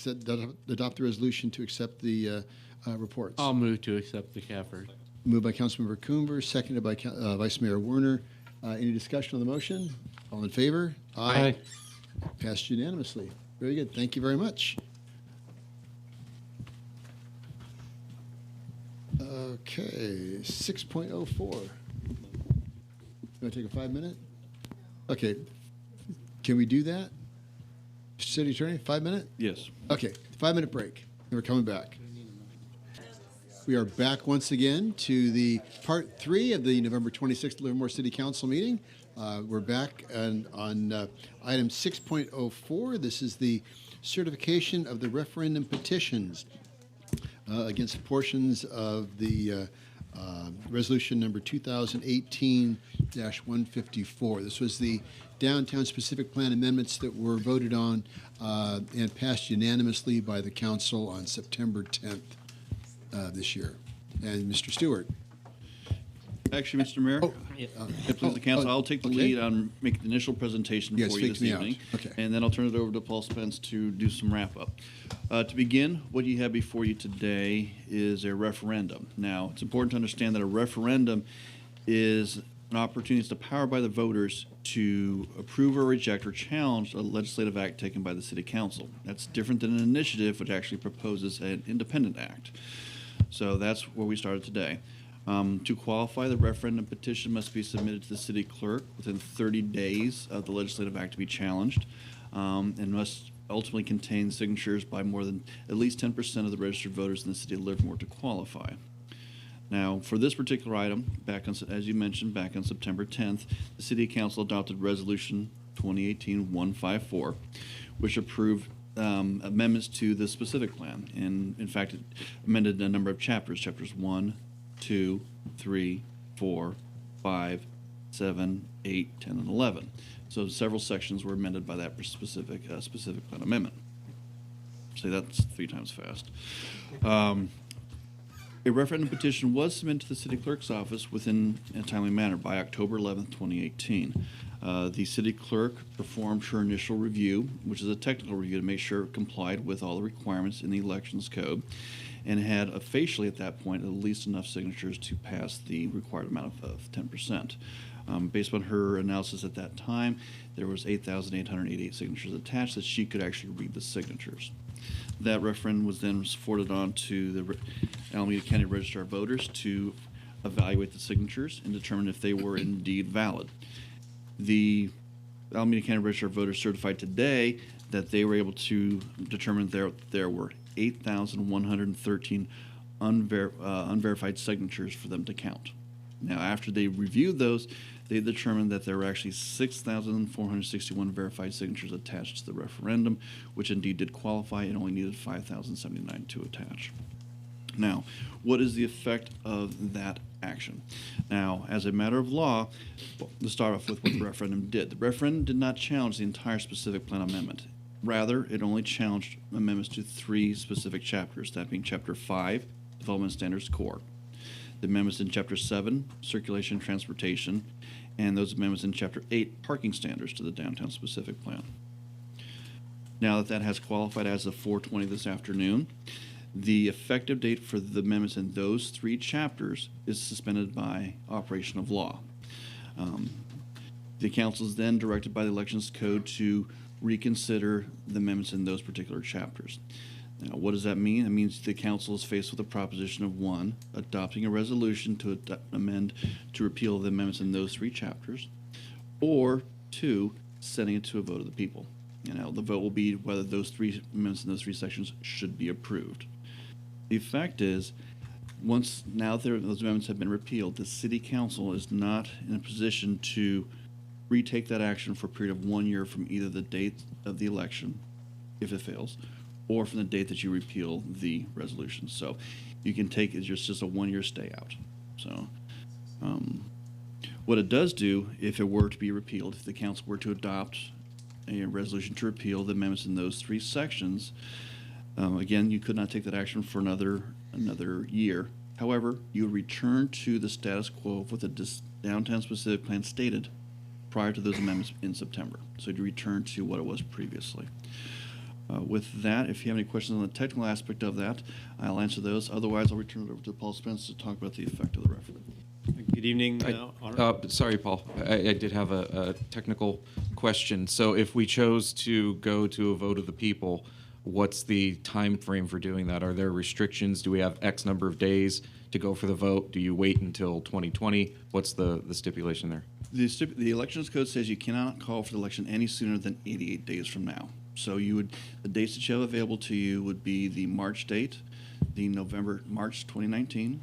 adopt the resolution to accept the reports? I'll move to accept the CAFR. Moved by Councilmember Coomber, seconded by Vice Mayor Werner. Any discussion on the motion? All in favor? Aye. Passed unanimously. Very good. Thank you very much. Okay, 6.04. You want to take a 5-minute? Okay. Can we do that? City Attorney, 5-minute? Yes. Okay, 5-minute break. And we're coming back. We are back once again to the part 3 of the November 26th Livermore City Council meeting. We're back on item 6.04. This is the certification of the referendum petitions against portions of the resolution number 2018-154. This was the downtown specific plan amendments that were voted on and passed unanimously by the council on September 10th. This year. And Mr. Stewart. Actually, Mr. Mayor, please the council, I'll take the lead on making the initial presentation for you this evening. Okay. And then I'll turn it over to Paul Spence to do some wrap up. To begin, what you have before you today is a referendum. Now, it's important to understand that a referendum is an opportunity to power by the voters to approve or reject or challenge a legislative act taken by the city council. That's different than an initiative, which actually proposes an independent act. So that's where we started today. To qualify, the referendum petition must be submitted to the city clerk within 30 days of the legislative act to be challenged, and must ultimately contain signatures by more than at least 10% of the registered voters in the city of Livermore to qualify. Now, for this particular item, as you mentioned, back on September 10th, the City Council adopted Resolution 2018-154, which approved amendments to the specific plan. And in fact, it amended a number of chapters, chapters 1, 2, 3, 4, 5, 7, 8, 10, and 11. So several sections were amended by that specific plan amendment. Say that's 3 times fast. A referendum petition was submitted to the city clerk's office within a timely manner by October 11th, 2018. The city clerk performed her initial review, which is a technical review to make sure it complied with all the requirements in the elections code, and had officially at that point at least enough signatures to pass the required amount of 10%. Based on her analysis at that time, there was 8,888 signatures attached that she could actually read the signatures. That referendum was then forwarded on to the Alameda County Registrar of Voters to evaluate the signatures and determine if they were indeed valid. The Alameda County Registrar of Voters certified today that they were able to determine there were 8,113 unverified signatures for them to count. Now, after they reviewed those, they determined that there were actually 6,461 verified signatures attached to the referendum, which indeed did qualify and only needed 5,079 to attach. Now, what is the effect of that action? Now, as a matter of law, well, let's start off with what the referendum did. The referendum did not challenge the entire specific plan amendment. Rather, it only challenged amendments to 3 specific chapters, that being Chapter 5, Development Standards Core, the amendments in Chapter 7, Circulation and Transportation, and those amendments in Chapter 8, Parking Standards to the Downtown Specific Plan. Now that that has qualified as of 4:20 this afternoon, the effective date for the amendments in those 3 chapters is suspended by operation of law. The council is then directed by the Elections Code to reconsider the amendments in those particular chapters. Now, what does that mean? It means the council is faced with a proposition of 1, adopting a resolution to amend to repeal the amendments in those 3 chapters, or 2, sending it to a vote of the people. You know, the vote will be whether those 3 amendments in those 3 sections should be approved. The effect is, once now those amendments have been repealed, the city council is not in a position to retake that action for a period of 1 year from either the date of the election, if it fails, or from the date that you repeal the resolution. So you can take it just a 1 year stay out. So, what it does do, if it were to be repealed, if the council were to adopt a resolution to repeal the amendments in those 3 sections, again, you could not take that action for another year. However, you would return to the status quo of what the downtown specific plan stated prior to those amendments in September. So you return to what it was previously. With that, if you have any questions on the technical aspect of that, I'll answer those. Otherwise, I'll return it over to Paul Spence to talk about the effect of the referendum. Good evening. Sorry, Paul. I did have a technical question. So if we chose to go to a vote of the people, what's the time frame for doing that? Are there restrictions? Do we have X number of days to go for the vote? Do you wait until 2020? What's the stipulation there? The Elections Code says you cannot call for the election any sooner than 88 days from now. So the dates that you have available to you would be the March date, the March 2019,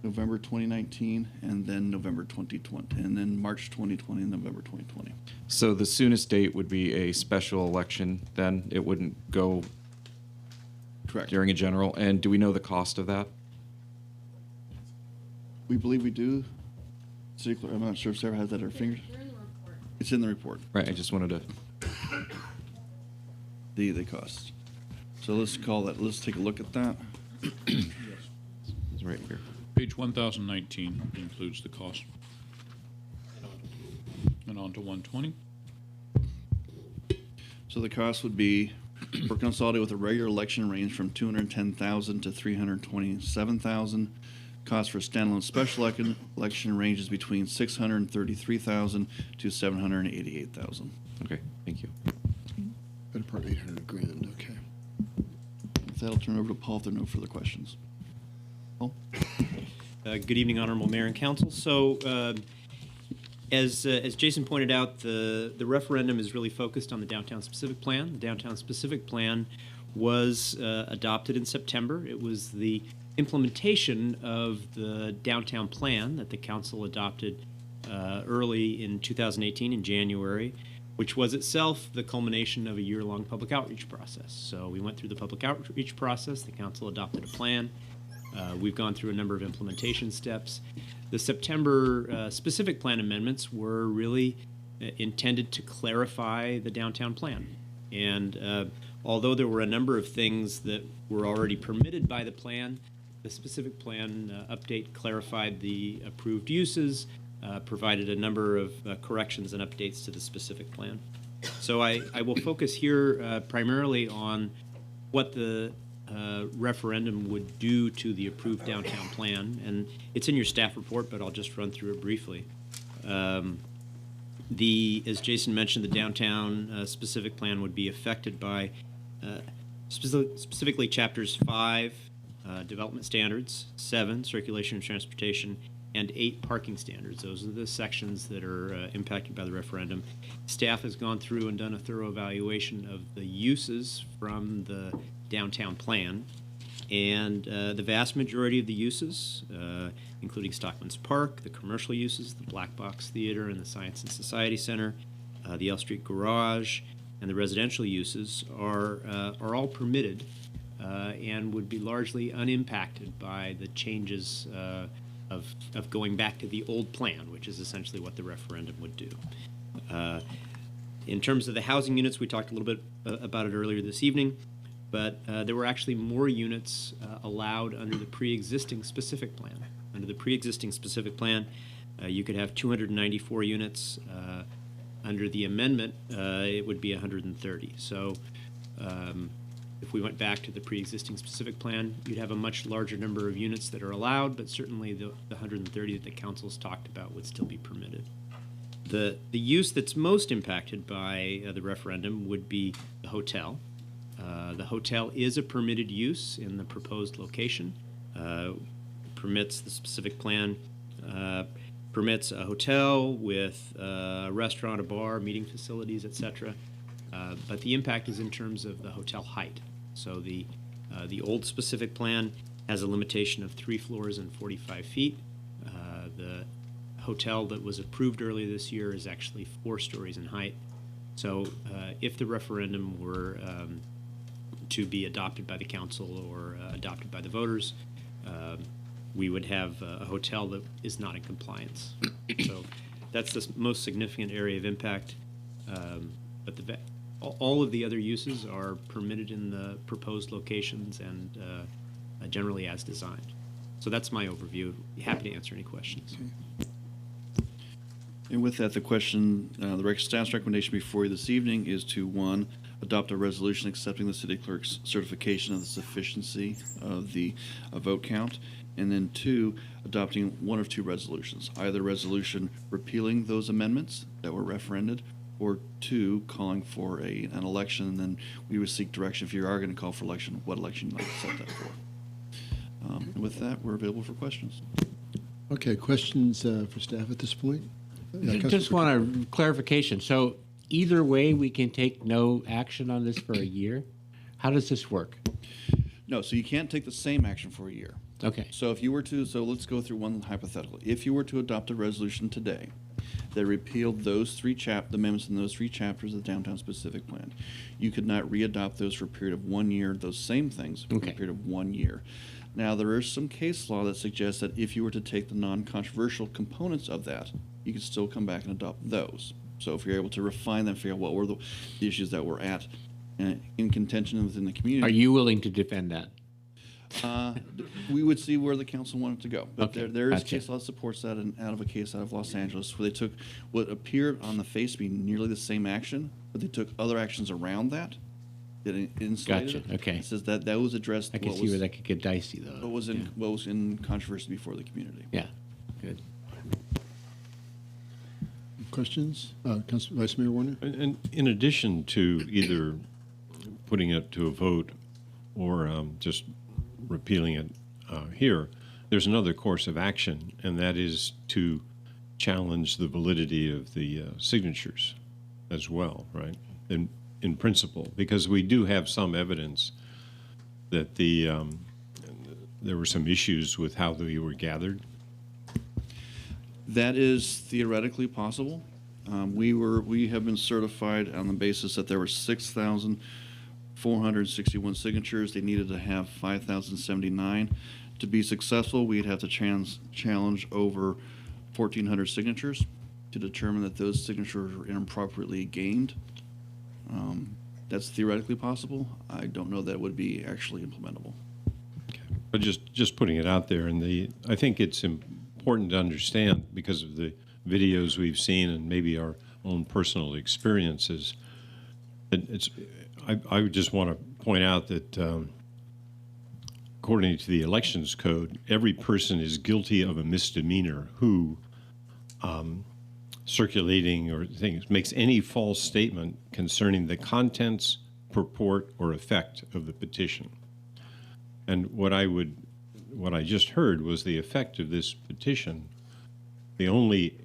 November 2019, and then November 2020, and then March 2020 and November 2020. So the soonest date would be a special election then? It wouldn't go correct during a general? And do we know the cost of that? We believe we do. City Clerk, I'm not sure if Sarah has that at her fingers. It's in the report. Right, I just wanted to... The cost. So let's take a look at that. It's right here. Page 1019 includes the cost. And on to 120. So the cost would be, for consolidated with a regular election range from $210,000 to $327,000. Cost for standalone special election ranges between $633,000 to $788,000. Okay, thank you. Better part $800,000. Okay. With that, I'll turn it over to Paul if there are no further questions. Paul? Good evening, Honorable Mayor and Council. So, as Jason pointed out, the referendum is really focused on the Downtown Specific Plan. The Downtown Specific Plan was adopted in September. It was the implementation of the downtown plan that the council adopted early in 2018 in January, which was itself the culmination of a year-long public outreach process. So we went through the public outreach process. The council adopted a plan. We've gone through a number of implementation steps. The September specific plan amendments were really intended to clarify the downtown plan. And although there were a number of things that were already permitted by the plan, the specific plan update clarified the approved uses, provided a number of corrections and updates to the specific plan. So I will focus here primarily on what the referendum would do to the approved downtown plan. And it's in your staff report, but I'll just run through it briefly. As Jason mentioned, the downtown specific plan would be affected by specifically chapters 5, development standards, 7, circulation and transportation, and 8, parking standards. Those are the sections that are impacted by the referendum. Staff has gone through and done a thorough evaluation of the uses from the downtown plan, and the vast majority of the uses, including Stockman's Park, the commercial uses, the Black Box Theater and the Science and Society Center, the L Street Garage, and the residential uses are all permitted and would be largely unimpacted by the changes of going back to the old plan, which is essentially what the referendum would do. In terms of the housing units, we talked a little bit about it earlier this evening, but there were actually more units allowed under the pre-existing specific plan. Under the pre-existing specific plan, you could have 294 units. Under the amendment, it would be 130. So if we went back to the pre-existing specific plan, you'd have a much larger number of units that are allowed, but certainly the 130 that the council's talked about would still be permitted. The use that's most impacted by the referendum would be the hotel. The hotel is a permitted use in the proposed location. Permits the specific plan, permits a hotel with a restaurant, a bar, meeting facilities, etc. But the impact is in terms of the hotel height. So the old specific plan has a limitation of 3 floors and 45 feet. The hotel that was approved earlier this year is actually 4 stories in height. So if the referendum were to be adopted by the council or adopted by the voters, we would have a hotel that is not in compliance. So that's the most significant area of impact. But all of the other uses are permitted in the proposed locations and generally as designed. So that's my overview. Happy to answer any questions. And with that, the question, the staff's recommendation before you this evening is to, 1, adopt a resolution accepting the city clerk's certification of the sufficiency of the vote count, and then 2, adopting one of 2 resolutions, either resolution repealing those amendments that were referended, or 2, calling for an election, and then we would seek direction if you are going to call for election, what election you'd like to set that for. And with that, we're available for questions. Okay, questions for staff at this point? Just want a clarification. So either way, we can take no action on this for a year? How does this work? No, so you can't take the same action for a year. Okay. So if you were to, so let's go through one hypothetical. If you were to adopt a resolution today that repealed those the amendments in those 3 chapters of the Downtown Specific Plan, you could not re-adopt those for a period of 1 year, those same things for a period of 1 year. Now, there is some case law that suggests that if you were to take the non-controversial components of that, you could still come back and adopt those. So if you're able to refine them, figure out what were the issues that were in contention within the community. Are you willing to defend that? We would see where the council wanted to go. But Okay, there is gotcha. case law that supports that, and out of a case out of Los Angeles where they took what appeared on the face to be nearly the same action, but they took other actions around that. That insulated Gotcha, it. okay. It says that was addressed. I can see where that could get dicey, though. What was in controversy before the community. Yeah, good. Questions? Vice Mayor Warner? And in addition to either putting it to a vote or just repealing it here, there's another course of action, and that is to challenge the validity of the signatures as well, right? In principle, because we do have some evidence that there were some issues with how they were gathered. That is theoretically possible. We have been certified on the basis that there were 6,461 signatures. They needed to have 5,079. To be successful, we'd have to challenge over 1,400 signatures to determine that those signatures were inappropriately gained. That's theoretically possible. I don't know that would be actually implementable. But just putting it out there, and I think it's important to understand because of the videos we've seen and maybe our own personal experiences. I would just want to point out that according to the Elections Code, every person is guilty of a misdemeanor who circulating or things makes any false statement concerning the contents, purport, or effect of the petition. And what I just heard was the effect of this petition. The only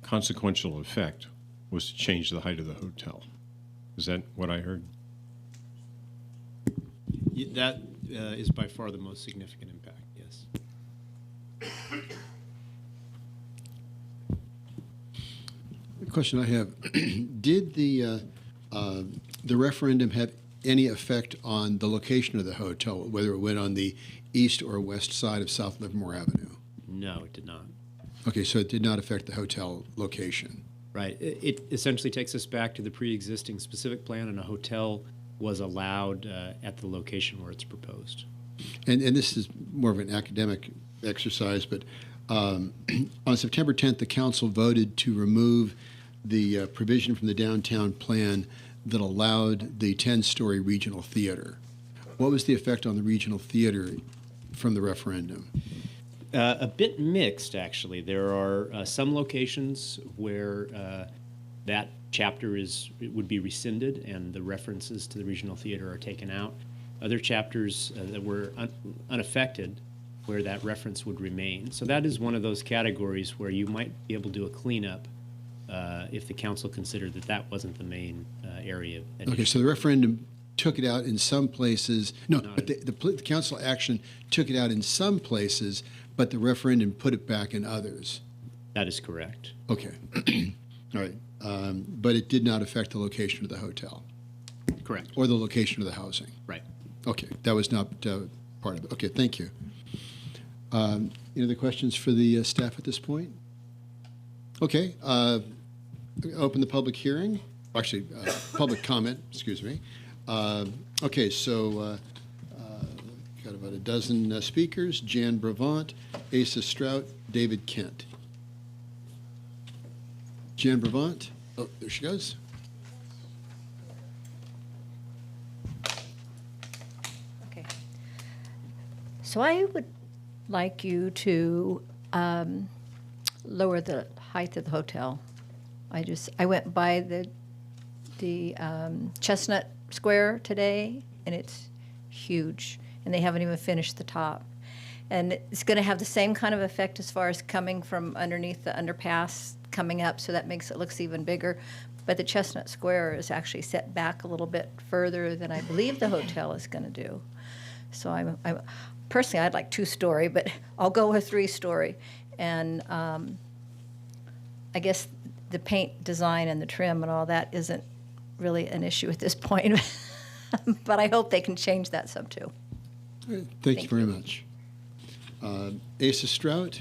consequential effect was to change the height of the hotel. Is that what I heard? That is by far the most significant impact, yes. The question I have, did the referendum have any effect on the location of the hotel, whether it went on the east or west side of South Livermore Avenue? No, it did not. Okay, so it did not affect the hotel location. Right. It essentially takes us back to the pre-existing specific plan, and a hotel was allowed at the location where it's proposed. And this is more of an academic exercise, but on September 10th, the council voted to remove the provision from the downtown plan that allowed the 10-story regional theater. What was the effect on the regional theater from the referendum? A bit mixed, actually. There are some locations where that chapter would be rescinded and the references to the regional theater are taken out. Other chapters that were unaffected where that reference would remain. So that is one of those categories where you might be able to do a cleanup if the council considered that that wasn't the main area. Okay, so the referendum took it out in some places. No, but the council action took it out in some places, but the referendum put it back in others. That is correct. Okay. All right. But it did not affect the location of the hotel. Correct. Or the location of the housing. Right. Okay, that was not part of it. Okay, thank you. Any other questions for the staff at this point? Okay, open the public hearing. Actually, public comment, excuse me. Okay, so got about a dozen speakers. Jan Brevant, Asa Strout, David Kent. Jan Brevant, oh, there she goes. Okay. So I would like you to lower the height of the hotel. I went by the Chestnut Square today, and it's huge, and they haven't even finished the top. And it's going to have the same kind of effect as far as coming from underneath the underpass, coming up, so that makes it looks even bigger. But the Chestnut Square is actually set back a little bit further than I believe the hotel is going to do. So I'm personally, I'd like 2-story, but I'll go with 3-story. And I guess the paint design and the trim and all that isn't really an issue at this point. But I hope they can change that some too. Thank you very much. Asa Strout,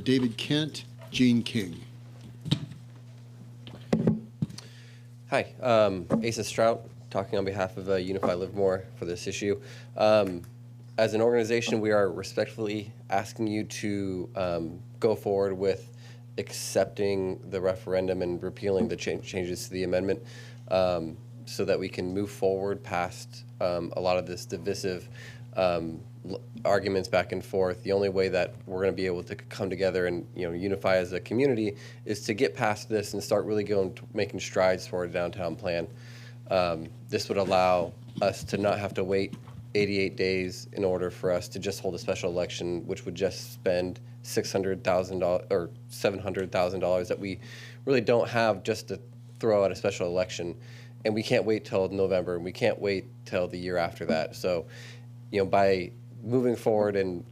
David Kent, Gene King. Hi, Asa Strout, talking on behalf of Unify Livermore for this issue. As an organization, we are respectfully asking you to go forward with accepting the referendum and repealing the changes to the amendment so that we can move forward past a lot of this divisive arguments back and forth. The only way that we're going to be able to come together and unify as a community is to get past this and start really making strides toward a downtown plan. This would allow us to not have to wait 88 days in order for us to just hold a special election, which would just spend $600,000 or $700,000 that we really don't have just to throw out a special election. And we can't wait till November, and we can't wait till the year after that. So, by moving forward and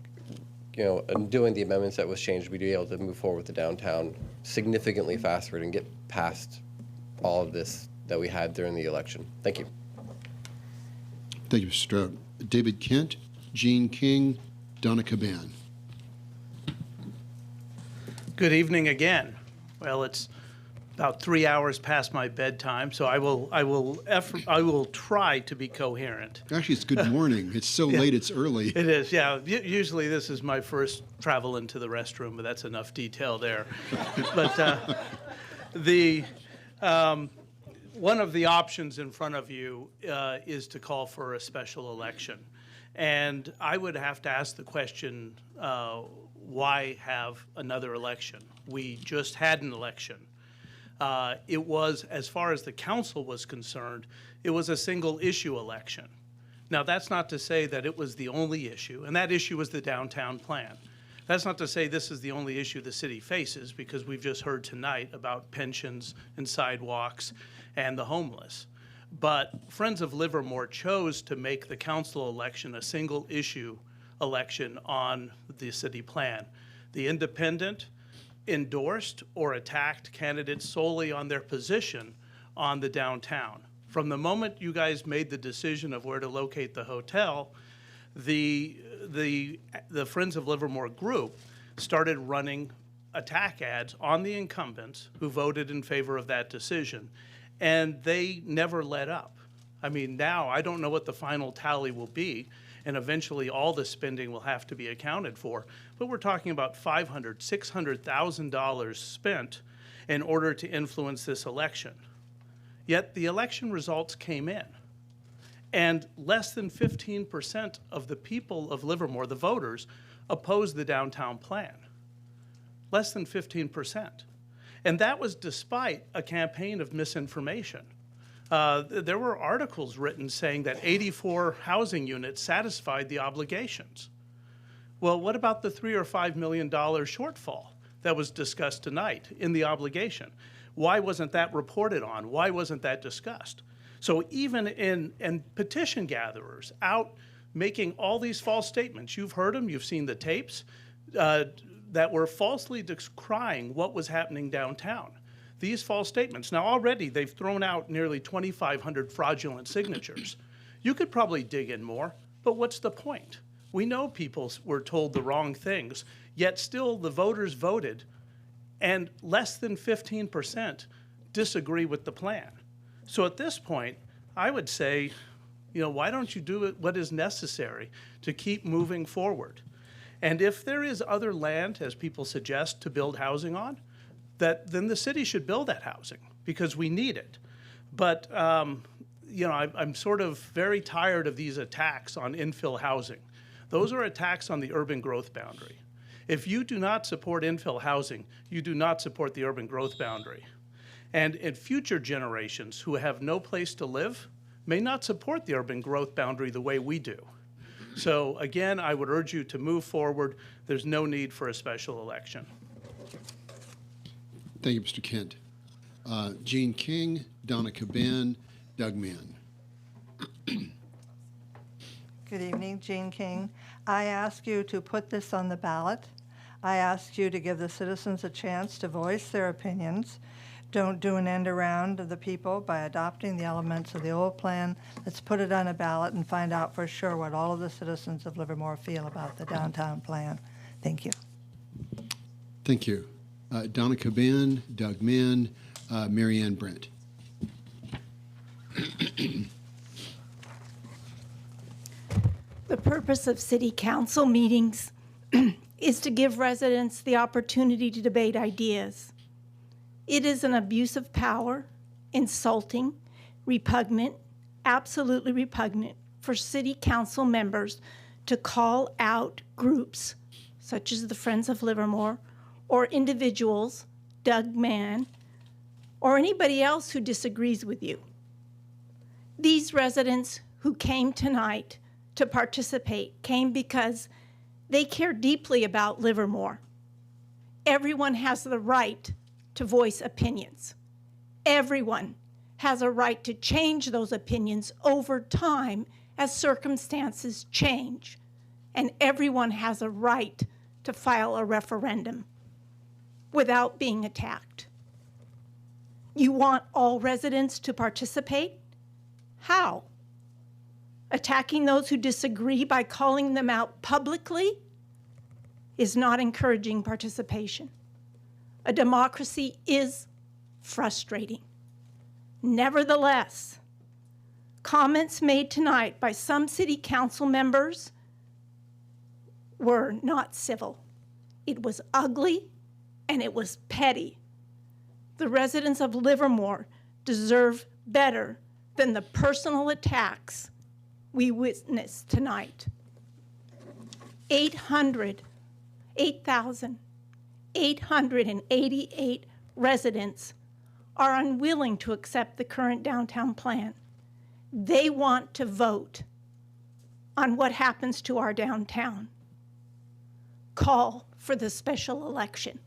and doing the amendments that was changed, we'd be able to move forward with the downtown significantly faster and get past all of this that we had during the election. Thank you. Thank you, Mr. Strout. David Kent, Gene King, Donna Caban. Good evening again. Well, it's about 3 hours past my bedtime, so I will try to be coherent. Actually, it's good morning. It's so Yeah. late, it's early. It is, yeah. Usually this is my first travel into the restroom, but that's enough detail there. But one of the options in front of you is to call for a special election. And I would have to ask the question, why have another election? We just had an election. It was, as far as the council was concerned, it was a single issue election. Now, that's not to say that it was the only issue, and that issue was the downtown plan. That's not to say this is the only issue the city faces, because we've just heard tonight about pensions and sidewalks and the homeless. But Friends of Livermore chose to make the council election a single issue election on the city plan. The independent endorsed or attacked candidates solely on their position on the downtown. From the moment you guys made the decision of where to locate the hotel, the Friends of Livermore group started running attack ads on the incumbents who voted in favor of that decision, and they never let up. I mean, now I don't know what the final tally will be, and eventually all the spending will have to be accounted for. But we're talking about $500,000, $600,000 spent in order to influence this election. Yet the election results came in, and less than 15% of the people of Livermore, the voters, opposed the downtown plan. Less than 15%. And that was despite a campaign of misinformation. There were articles written saying that 84 housing units satisfied the obligations. Well, what about the $3 or $5 million shortfall that was discussed tonight in the obligation? Why wasn't that reported on? Why wasn't that discussed? So even in petition gatherers out making all these false statements, you've heard them, you've seen the tapes, that were falsely decrying what was happening downtown. These false statements. Now already they've thrown out nearly 2,500 fraudulent signatures. You could probably dig in more, but what's the point? We know people were told the wrong things, yet still the voters voted, and less than 15% disagree with the plan. So at this point, I would say, why don't you do what is necessary to keep moving forward? And if there is other land, as people suggest, to build housing on, then the city should build that housing because we need it. But I'm sort of very tired of these attacks on infill housing. Those are attacks on the urban growth boundary. If you do not support infill housing, you do not support the urban growth boundary. And future generations who have no place to live may not support the urban growth boundary the way we do. So again, I would urge you to move forward. There's no need for a special election. Thank you, Mr. Kent. Jean King, Donna Caban, Doug Mann. Good evening, Jean King. I ask you to put this on the ballot. I ask you to give the citizens a chance to voice their opinions. Don't do an end around of the people by adopting the elements of the old plan. Let's put it on a ballot and find out for sure what all of the citizens of Livermore feel about the downtown plan. Thank you. Thank you. Donna Caban, Doug Mann, Mary Ann Brent. The purpose of city council meetings is to give residents the opportunity to debate ideas. It is an abuse of power, insulting, repugnant, absolutely repugnant for city council members to call out groups such as the Friends of Livermore or individuals, Doug Mann, or anybody else who disagrees with you. These residents who came tonight to participate came because they care deeply about Livermore. Everyone has the right to voice opinions. Everyone has a right to change those opinions over time as circumstances change. And everyone has a right to file a referendum without being attacked. You want all residents to participate? How? Attacking those who disagree by calling them out publicly is not encouraging participation. A democracy is frustrating. Nevertheless, comments made tonight by some city council members were not civil. It was ugly and it was petty. The residents of Livermore deserve better than the personal attacks we witnessed tonight. 8,888 residents are unwilling to accept the current downtown plan. They want to vote on what happens to our downtown. Call for the special election.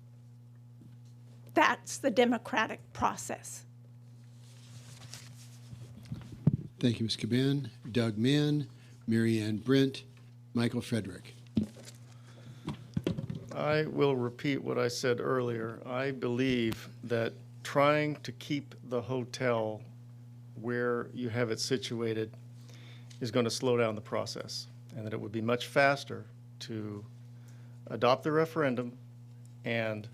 That's the democratic process. Thank you, Ms. Caban. Doug Mann, Mary Ann Brent, Michael Frederick. I will repeat what I said earlier. I believe that trying to keep the hotel where you have it situated is going to slow down the process, and that it would be much faster to adopt the referendum and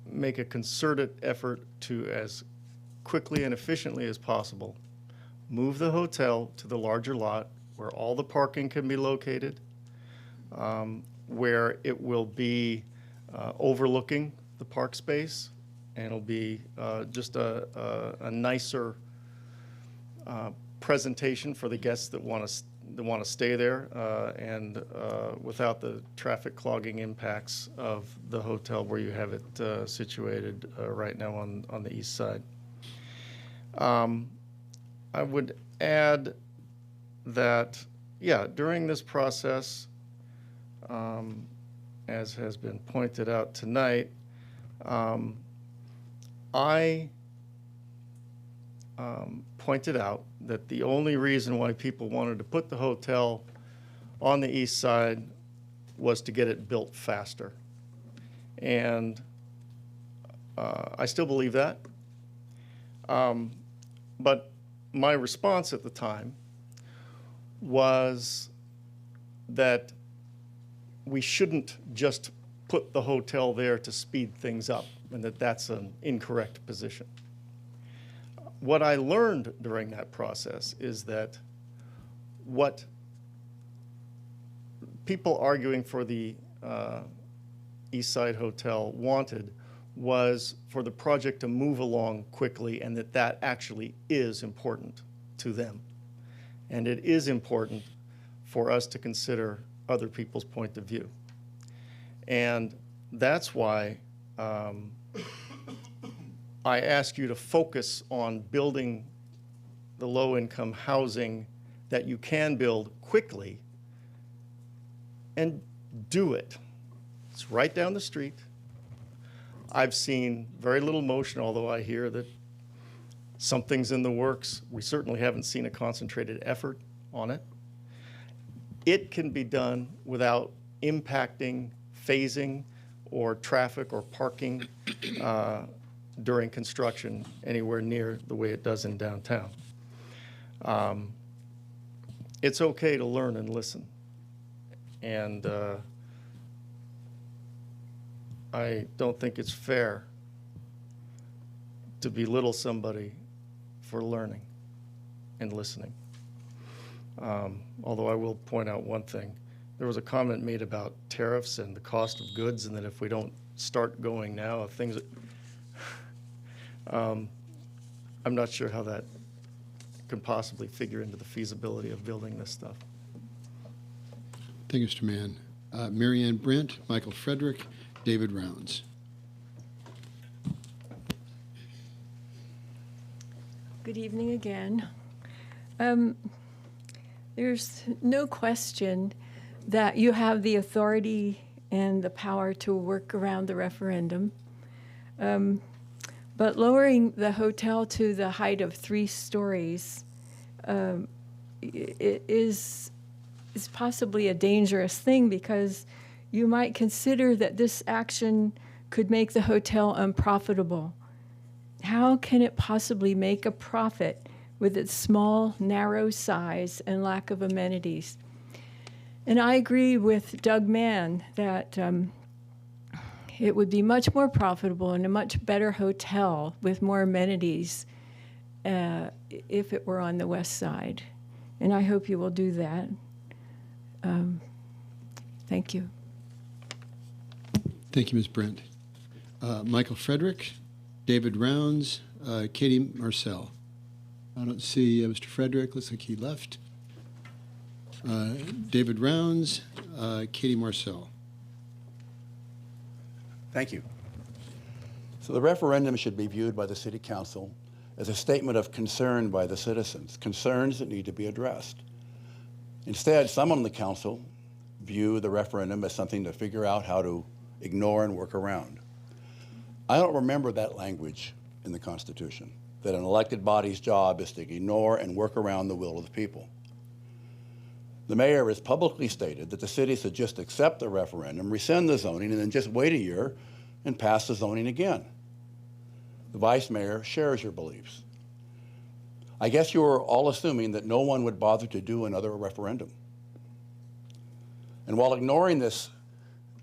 make a concerted effort to, as quickly and efficiently as possible, move the hotel to the larger lot where all the parking can be located, where it will be overlooking the park space, and it'll be just a nicer presentation for the guests that want to stay there, and without the traffic clogging impacts of the hotel where you have it situated right now on the east side. I would add that, during this process, as has been pointed out tonight, I pointed out that the only reason why people wanted to put the hotel on the east side was to get it built faster. And I still believe that. But my response at the time was that we shouldn't just put the hotel there to speed things up, and that that's an incorrect position. What I learned during that process is that what people arguing for the East Side Hotel wanted was for the project to move along quickly, and that actually is important to them. And it is important for us to consider other people's point of view. And that's why I ask you to focus on building the low-income housing that you can build quickly, and do it. It's right down the street. I've seen very little motion, although I hear that something's in the works. We certainly haven't seen a concentrated effort on it. It can be done without impacting phasing or traffic or parking during construction anywhere near the way it does in downtown. It's okay to learn and listen. And I don't think it's fair to belittle somebody for learning and listening. Although I will point out one thing. There was a comment made about tariffs and the cost of goods, and that if we don't start going now, things... I'm not sure how that can possibly figure into the feasibility of building this stuff. Thank you, Mr. Mann. Mary Ann Brent, Michael Frederick, David Rounds. Good evening again. There's no question that you have the authority and the power to work around the referendum. But lowering the hotel to the height of 3 stories is possibly a dangerous thing, because you might consider that this action could make the hotel unprofitable. How can it possibly make a profit with its small, narrow size and lack of amenities? And I agree with Doug Mann that it would be much more profitable and a much better hotel with more amenities if it were on the west side. And I hope you will do that. Thank you. Thank you, Ms. Brent. Michael Frederick, David Rounds, Katie Marcel. I don't see Mr. Frederick. Looks like he left. David Rounds, Katie Marcel. Thank you. So the referendum should be viewed by the City Council as a statement of concern by the citizens, concerns that need to be addressed. Instead, some on the council view the referendum as something to figure out how to ignore and work around. I don't remember that language in the Constitution, that an elected body's job is to ignore and work around the will of the people. The mayor has publicly stated that the city should just accept the referendum, rescind the zoning, and then just wait a year and pass the zoning again. The vice mayor shares your beliefs. I guess you are all assuming that no one would bother to do another referendum. And while ignoring this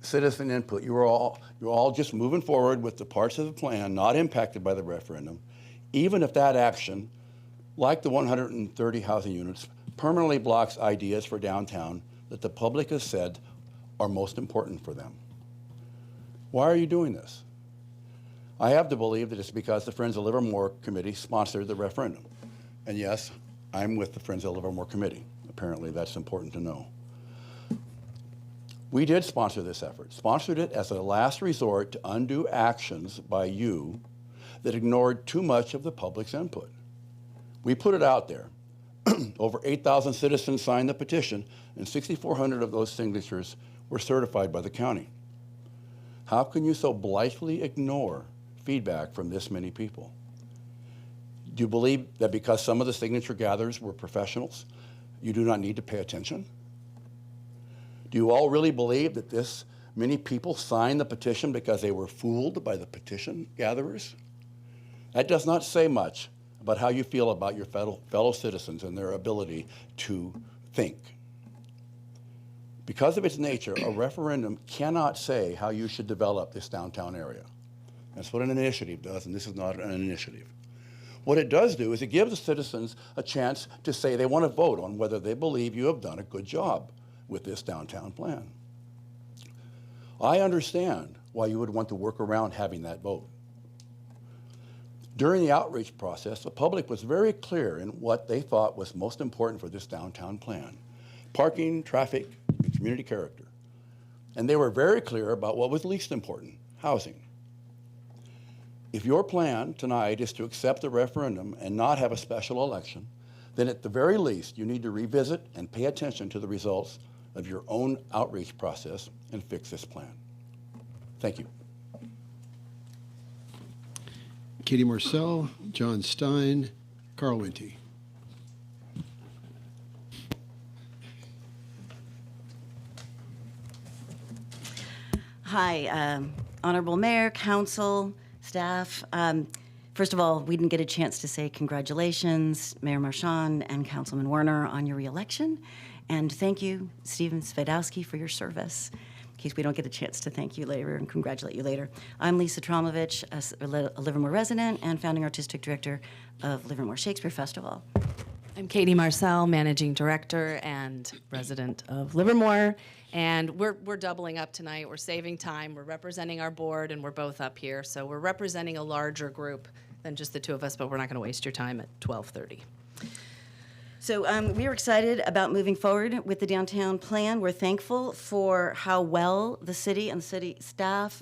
citizen input, you're all just moving forward with the parts of the plan not impacted by the referendum, even if that action, like the 130 housing units, permanently blocks ideas for downtown that the public has said are most important for them. Why are you doing this? I have to believe that it's because the Friends of Livermore Committee sponsored the referendum. And yes, I'm with the Friends of Livermore Committee. Apparently that's important to know. We did sponsor this effort, sponsored it as a last resort to undo actions by you that ignored too much of the public's input. We put it out there. Over 8,000 citizens signed the petition, and 6,400 of those signatures were certified by the county. How can you so blithely ignore feedback from this many people? Do you believe that because some of the signature gatherers were professionals, you do not need to pay attention? Do you all really believe that this many people signed the petition because they were fooled by the petition gatherers? That does not say much about how you feel about your fellow citizens and their ability to think. Because of its nature, a referendum cannot say how you should develop this downtown area. That's what an initiative does, and this is not an initiative. What it does do is it gives the citizens a chance to say they want to vote on whether they believe you have done a good job with this downtown plan. I understand why you would want to work around having that vote. During the outreach process, the public was very clear in what they thought was most important for this downtown plan: parking, traffic, and community character. And they were very clear about what was least important: housing. If your plan tonight is to accept the referendum and not have a special election, then at the very least you need to revisit and pay attention to the results of your own outreach process and fix this plan. Thank you. Katie Marcel, John Stein, Carl Wente. Hi, Honorable Mayor, Council, staff. First of all, we didn't get a chance to say congratulations, Mayor Marchand and Councilman Werner, on your reelection. And thank you, Steven Svedowski, for your service. In case we don't get a chance to thank you later and congratulate you later. I'm Lisa Tromovich, a Livermore resident and founding artistic director of Livermore Shakespeare Festival. I'm Katie Marcel, Managing Director and resident of Livermore. And we're doubling up tonight. We're saving time. We're representing our board, and we're both up here. So we're representing a larger group than just the two of us, but we're not going to waste your time at 12:30. So we are excited about moving forward with the downtown plan. We're thankful for how well the city and the city staff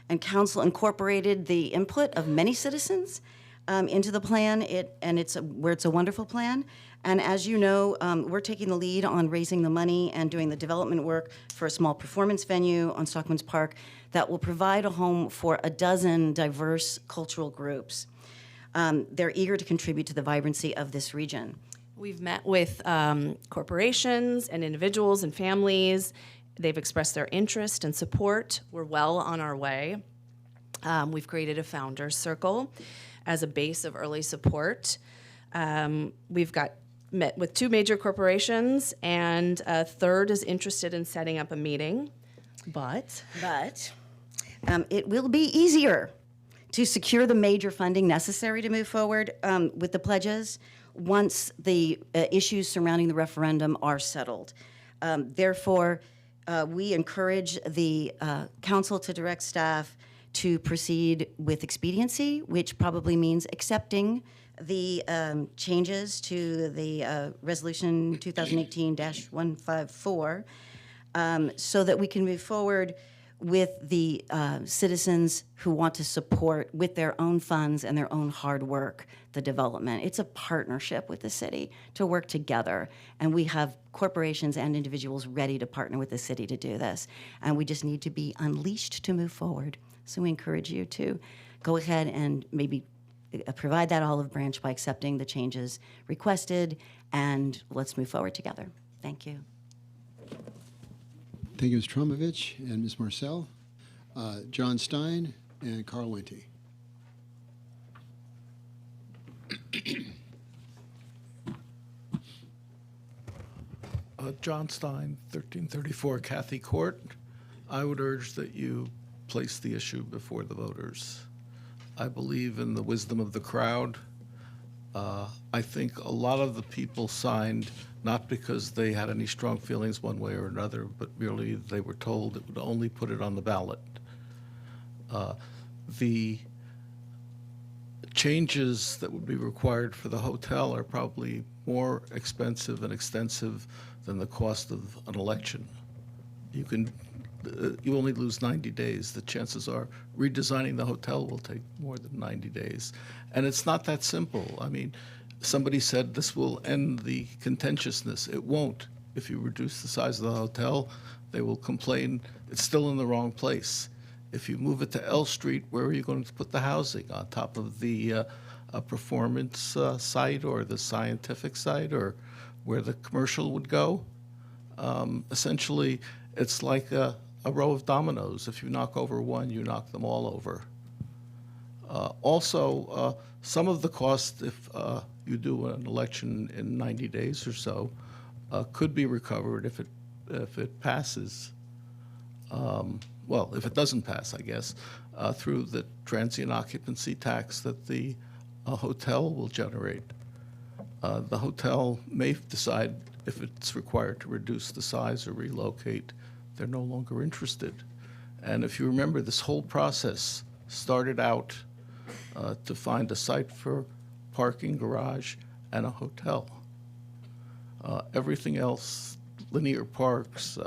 and council incorporated the input of many citizens into the plan. It's a wonderful plan. And as you know, we're taking the lead on raising the money and doing the development work for a small performance venue on Stockman's Park that will provide a home for a dozen diverse cultural groups. They're eager to contribute to the vibrancy of this region. We've met with corporations and individuals and families. They've expressed their interest and support. We're well on our way. We've created a founders circle as a base of early support. We've met with 2 major corporations, and a third is interested in setting up a meeting. But it will be easier to secure the major funding necessary to move forward with the pledges once the issues surrounding the referendum are settled. Therefore, we encourage the council to direct staff to proceed with expediency, which probably means accepting the changes to the Resolution 2018-154 so that we can move forward with the citizens who want to support with their own funds and their own hard work the development. It's a partnership with the city to work together, and we have corporations and individuals ready to partner with the city to do this, and we just need to be unleashed to move forward. So we encourage you to go ahead and maybe provide that olive branch by accepting the changes requested, and let's move forward together. Thank you. Thank you, Ms. Tromovich and Ms. Marcel. John Stein and Carl Wente. John Stein, 1334 Cathy Court. I would urge that you place the issue before the voters. I believe in the wisdom of the crowd. I think a lot of the people signed not because they had any strong feelings one way or another, but merely they were told it would only put it on the ballot. The changes that would be required for the hotel are probably more expensive and extensive than the cost of an election. You only lose 90 days. The chances are redesigning the hotel will take more than 90 days. And it's not that simple. I mean, somebody said this will end the contentiousness. It won't. If you reduce the size of the hotel, they will complain it's still in the wrong place. If you move it to L Street, where are you going to put the housing? On top of the performance site or the scientific site or where the commercial would go? Essentially, it's like a row of dominoes. If you knock over one, you knock them all over. Also, some of the cost, if you do an election in 90 days or so, could be recovered if it it passes, well, if it doesn't pass, I guess, through the transient occupancy tax that the hotel will generate. The hotel may decide if it's required to reduce the size or relocate, they're no longer interested. And if you remember, this whole process started out to find a site for parking, garage, and a hotel. Everything else, linear parks,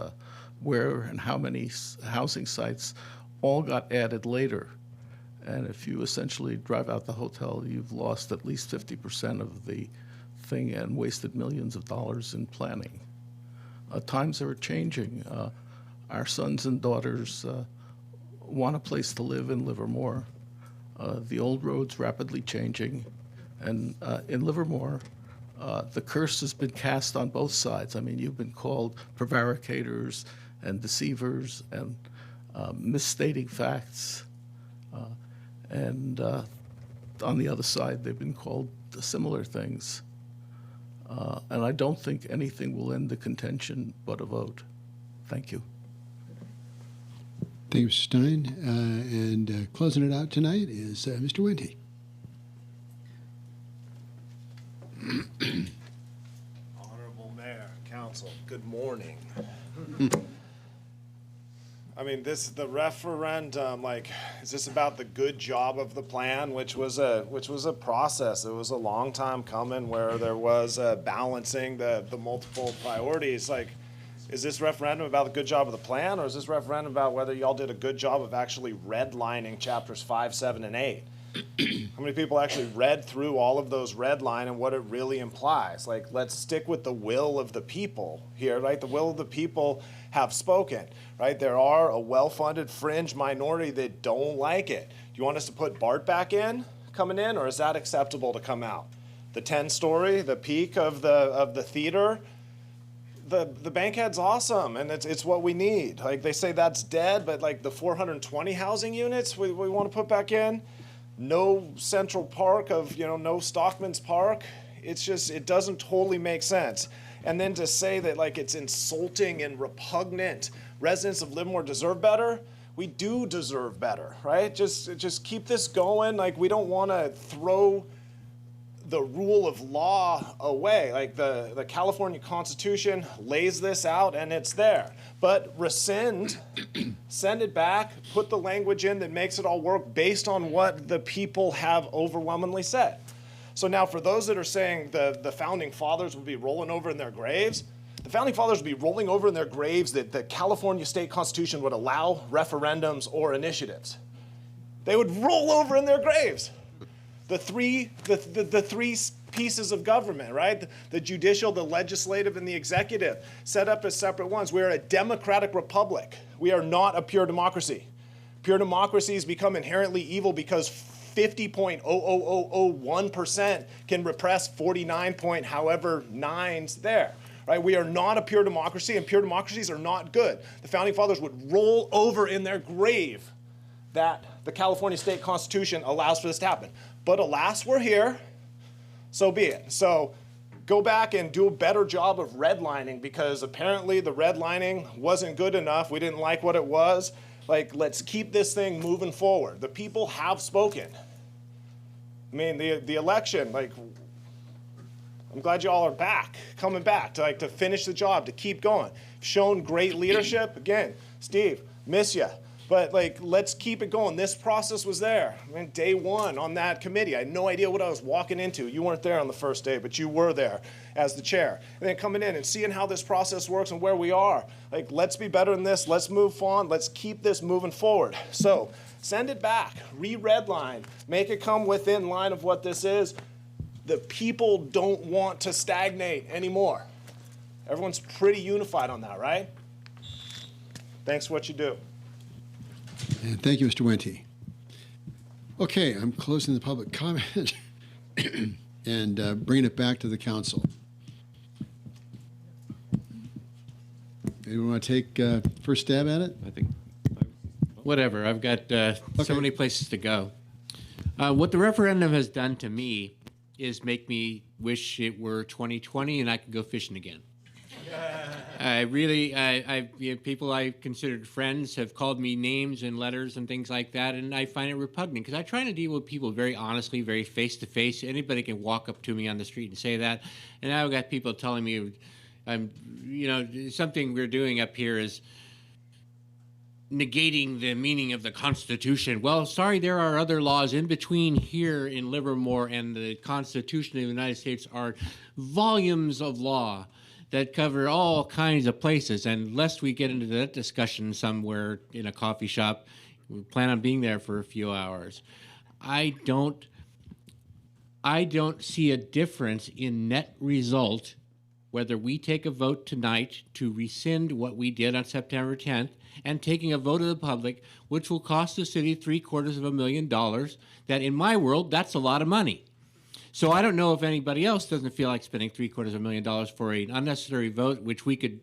where and how many housing sites, all got added later. And if you essentially drive out the hotel, you've lost at least 50% of the thing and wasted millions of dollars in planning. Times are changing. Our sons and daughters want a place to live in Livermore. The old road's rapidly changing. And in Livermore, the curse has been cast on both sides. I mean, you've been called prevaricators and deceivers and misstating facts. And on the other side, they've been called similar things. And I don't think anything will end the contention but a vote. Thank you. Thank you, Mr. Stein. And closing it out tonight is Mr. Wente. Honorable Mayor, Council, good morning. I mean, the referendum, like, is this about the good job of the plan, which was a process. It was a long time coming where there was balancing the multiple priorities. Like, is this referendum about the good job of the plan, or is this referendum about whether y'all did a good job of actually redlining chapters 5, 7, and 8? How many people actually read through all of those red line and what it really implies? Like, let's stick with the will of the people here, right? The will of the people have spoken, right? There are a well-funded fringe minority that don't like it. Do you want us to put Bart back in, coming in, or is that acceptable to come out? The 10-story, the peak of the theater, the Bankhead's awesome, and it's what we need. Like, they say that's dead, but like the 420 housing units we want to put back in. No Central Park no Stockman's Park. It's just, it doesn't totally make sense. And then to say that like it's insulting and repugnant, residents of Livermore deserve better. We do deserve better, right? Just keep this going. Like, we don't want to throw the rule of law away. Like, the California Constitution lays this out and it's there. But rescind, send it back, put the language in that makes it all work based on what the people have overwhelmingly said. So now for those that are saying the Founding Fathers would be rolling over in their graves, the Founding Fathers would be rolling over in their graves that the California state constitution would allow referendums or initiatives. They would roll over in their graves. The three pieces of government, right? The judicial, the legislative, and the executive, set up as separate ones. We are a democratic republic. We are not a pure democracy. Pure democracies become inherently evil because 50.00001% can repress 49.9s there, right? We are not a pure democracy, and pure democracies are not good. The Founding Fathers would roll over in their grave that the California state constitution allows for this to happen. But alas, we're here, so be it. So go back and do a better job of redlining, because apparently the redlining wasn't good enough. We didn't like what it was. Like, let's keep this thing moving forward. The people have spoken. I mean, the election, like, I'm glad you all are back, coming back to finish the job, to keep going. Shown great leadership. Again, Steve, miss ya. But like, let's keep it going. This process was there. I mean, day one on that committee, I had no idea what I was walking into. You weren't there on the first day, but you were there as the chair. And then coming in and seeing how this process works and where we are. Like, let's be better than this. Let's move on. Let's keep this moving forward. So send it back, re-redline, make it come within line of what this is. The people don't want to stagnate anymore. Everyone's pretty unified on that, right? Thanks for what you do. And thank you, Mr. Wente. Okay, I'm closing the public comment and bringing it back to the council. Anyone want to take first stab at it? I think. Whatever. I've got so many places to go. What the referendum has done to me is make me wish it were 2020 and I could go fishing again. People I considered friends have called me names and letters and things like that, and I find it repugnant because I try to deal with people very honestly, very face to face. Anybody can walk up to me on the street and say that, and I've got people telling me, something we're doing up here is negating the meaning of the Constitution. Well, sorry, there are other laws in between here in Livermore and the Constitution of the United States are volumes of law that cover all kinds of places. And lest we get into that discussion somewhere in a coffee shop, we plan on being there for a few hours. I don't see a difference in net result whether we take a vote tonight to rescind what we did on September 10th and taking a vote of the public, which will cost the city $750,000, that in my world, that's a lot of money. So I don't know if anybody else doesn't feel like spending $750,000 for an unnecessary vote, which we could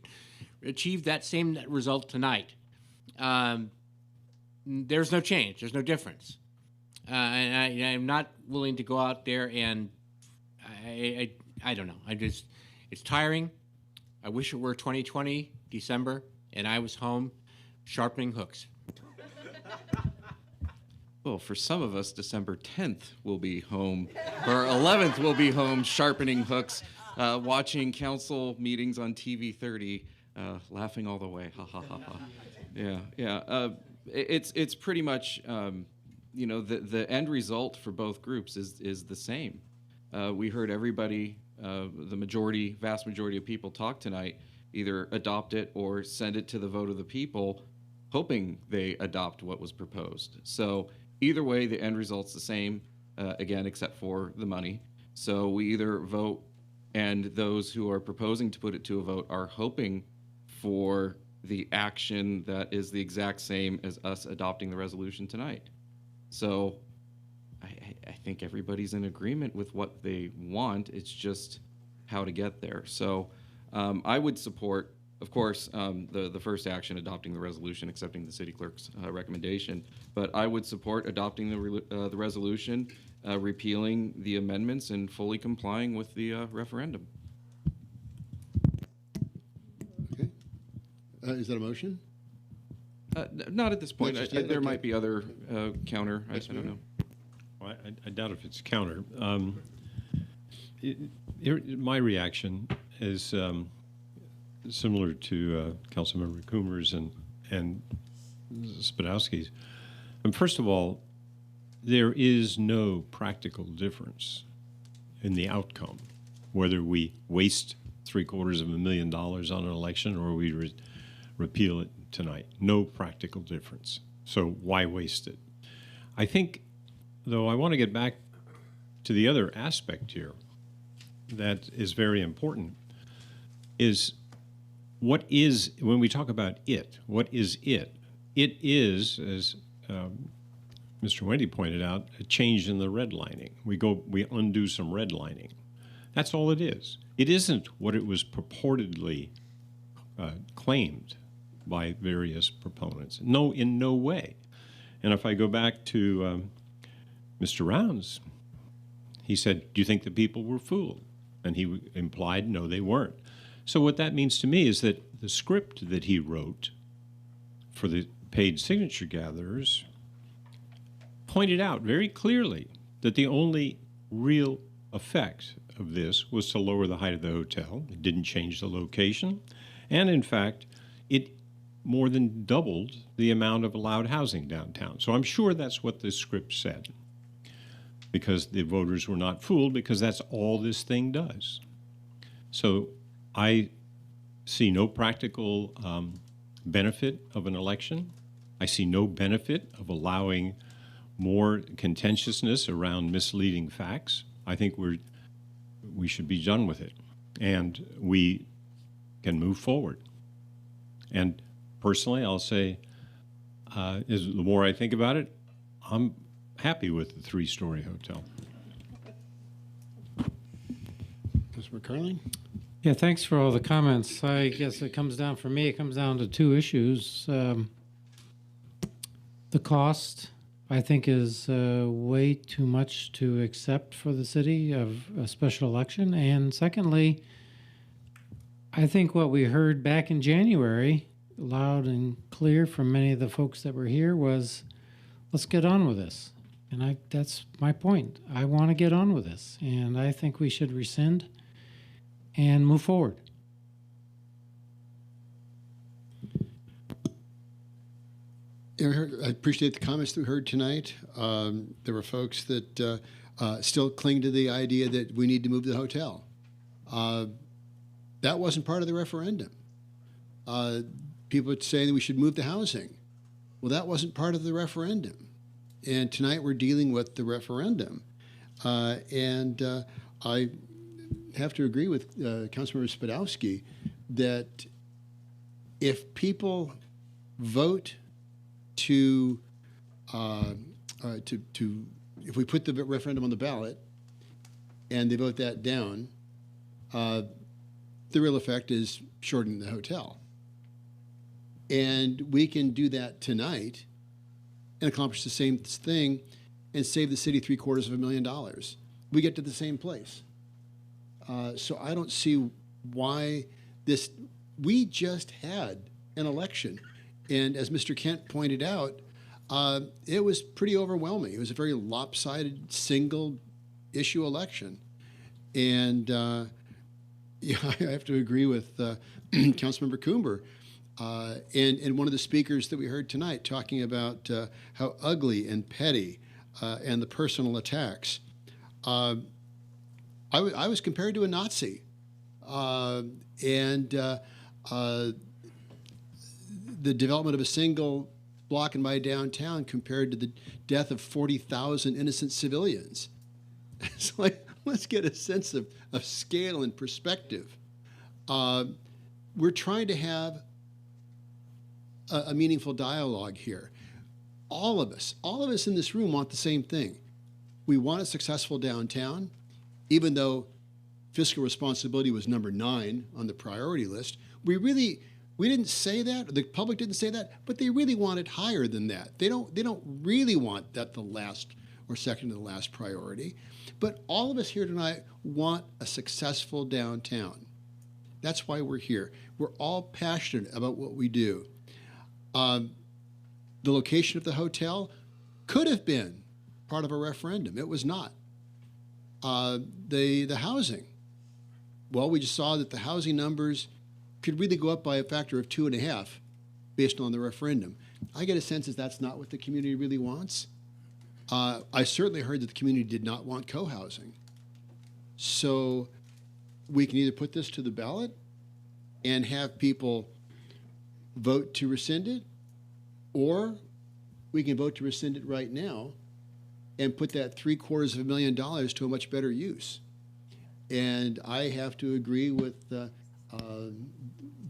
achieve that same net result tonight. There's no change. There's no difference. And I'm not willing to go out there and I don't know. It's tiring. I wish it were 2020, December, and I was home sharpening hooks. Well, for some of us, December 10th will be home, or 11th will be home sharpening hooks, watching council meetings on TV 30, laughing all the way. Ha ha ha ha. Yeah. It's pretty much, the end result for both groups is the same. We heard everybody, the vast majority of people talk tonight, either adopt it or send it to the vote of the people, hoping they adopt what was proposed. So either way, the end result's the same, again, except for the money. So we either vote, and those who are proposing to put it to a vote are hoping for the action that is the exact same as us adopting the resolution tonight. So I think everybody's in agreement with what they want. It's just how to get there. So I would support, of course, the first action, adopting the resolution, accepting the city clerk's recommendation. But I would support adopting the resolution, repealing the amendments, and fully complying with the referendum. Okay. Is that a motion? Not at this point. Not just yet? There Okay. might be other counter. I don't know. Well, I doubt if it's counter. My reaction is similar to Councilmember Coomer's and Spadowski's. And first of all, there is no practical difference in the outcome, whether we waste $750,000 on an election or we repeal it tonight. No practical difference. So why waste it? I think, though, I want to get back to the other aspect here that is very important, is what is, when we talk about it, what is it? It is, as Mr. Wendy pointed out, a change in the redlining. We undo some redlining. That's all it is. It isn't what it was purportedly claimed by various proponents. No, in no way. And if I go back to Mr. Rounds, he said, do you think the people were fooled? And he implied, no, they weren't. So what that means to me is that the script that he wrote for the paid signature gatherers pointed out very clearly that the only real effect of this was to lower the height of the hotel. It didn't change the location. And in fact, it more than doubled the amount of allowed housing downtown. So I'm sure that's what the script said, because the voters were not fooled, because that's all this thing does. So I see no practical benefit of an election. I see no benefit of allowing more contentiousness around misleading facts. I think we should be done with it, and we can move forward. And personally, I'll say, the more I think about it, I'm happy with the 3-story hotel. Mr. McCarley? Yeah, thanks for all the comments. I guess it comes down, for me, it comes down to two issues. The cost, I think, is way too much to accept for the city of a special election. And secondly, I think what we heard back in January, loud and clear from many of the folks that were here, was let's get on with this. And that's my point. I want to get on with this. And I think we should rescind and move forward. I appreciate the comments that we heard tonight. There were folks that still cling to the idea that we need to move the hotel. That wasn't part of the referendum. People are saying that we should move the housing. Well, that wasn't part of the referendum. And tonight we're dealing with the referendum. And I have to agree with Councilmember Spadowski that if people vote to if we put the referendum on the ballot and they vote that down, the real effect is shortening the hotel. And we can do that tonight and accomplish the same thing and save the city $750,000. We get to the same place. So I don't see why this. We just had an election, and as Mr. Kent pointed out, it was pretty overwhelming. It was a very lopsided, single-issue election, and yeah, I have to agree with Councilmember Coomber. And one of the speakers that we heard tonight talking about how ugly and petty and the personal attacks. I was compared to a Nazi. The development of a single block in my downtown compared to the death of 40,000 innocent civilians. It's like, let's get a sense of scale and perspective. We're trying to have a meaningful dialogue here. All of us in this room want the same thing. We want a successful downtown, even though fiscal responsibility was number 9 on the priority list. We didn't say that, or the public didn't say that, but they really want it higher than that. They don't really want that the last or second to the last priority. But all of us here tonight want a successful downtown. That's why we're here. We're all passionate about what we do. The location of the hotel could have been part of a referendum. It was not. The housing. Well, we just saw that the housing numbers could really go up by a factor of 2.5 based on the referendum. I get a sense that that's not what the community really wants. I certainly heard that the community did not want co-housing. So we can either put this to the ballot and have people vote to rescind it, or we can vote to rescind it right now and put that $750,000 to a much better use. And I have to agree with the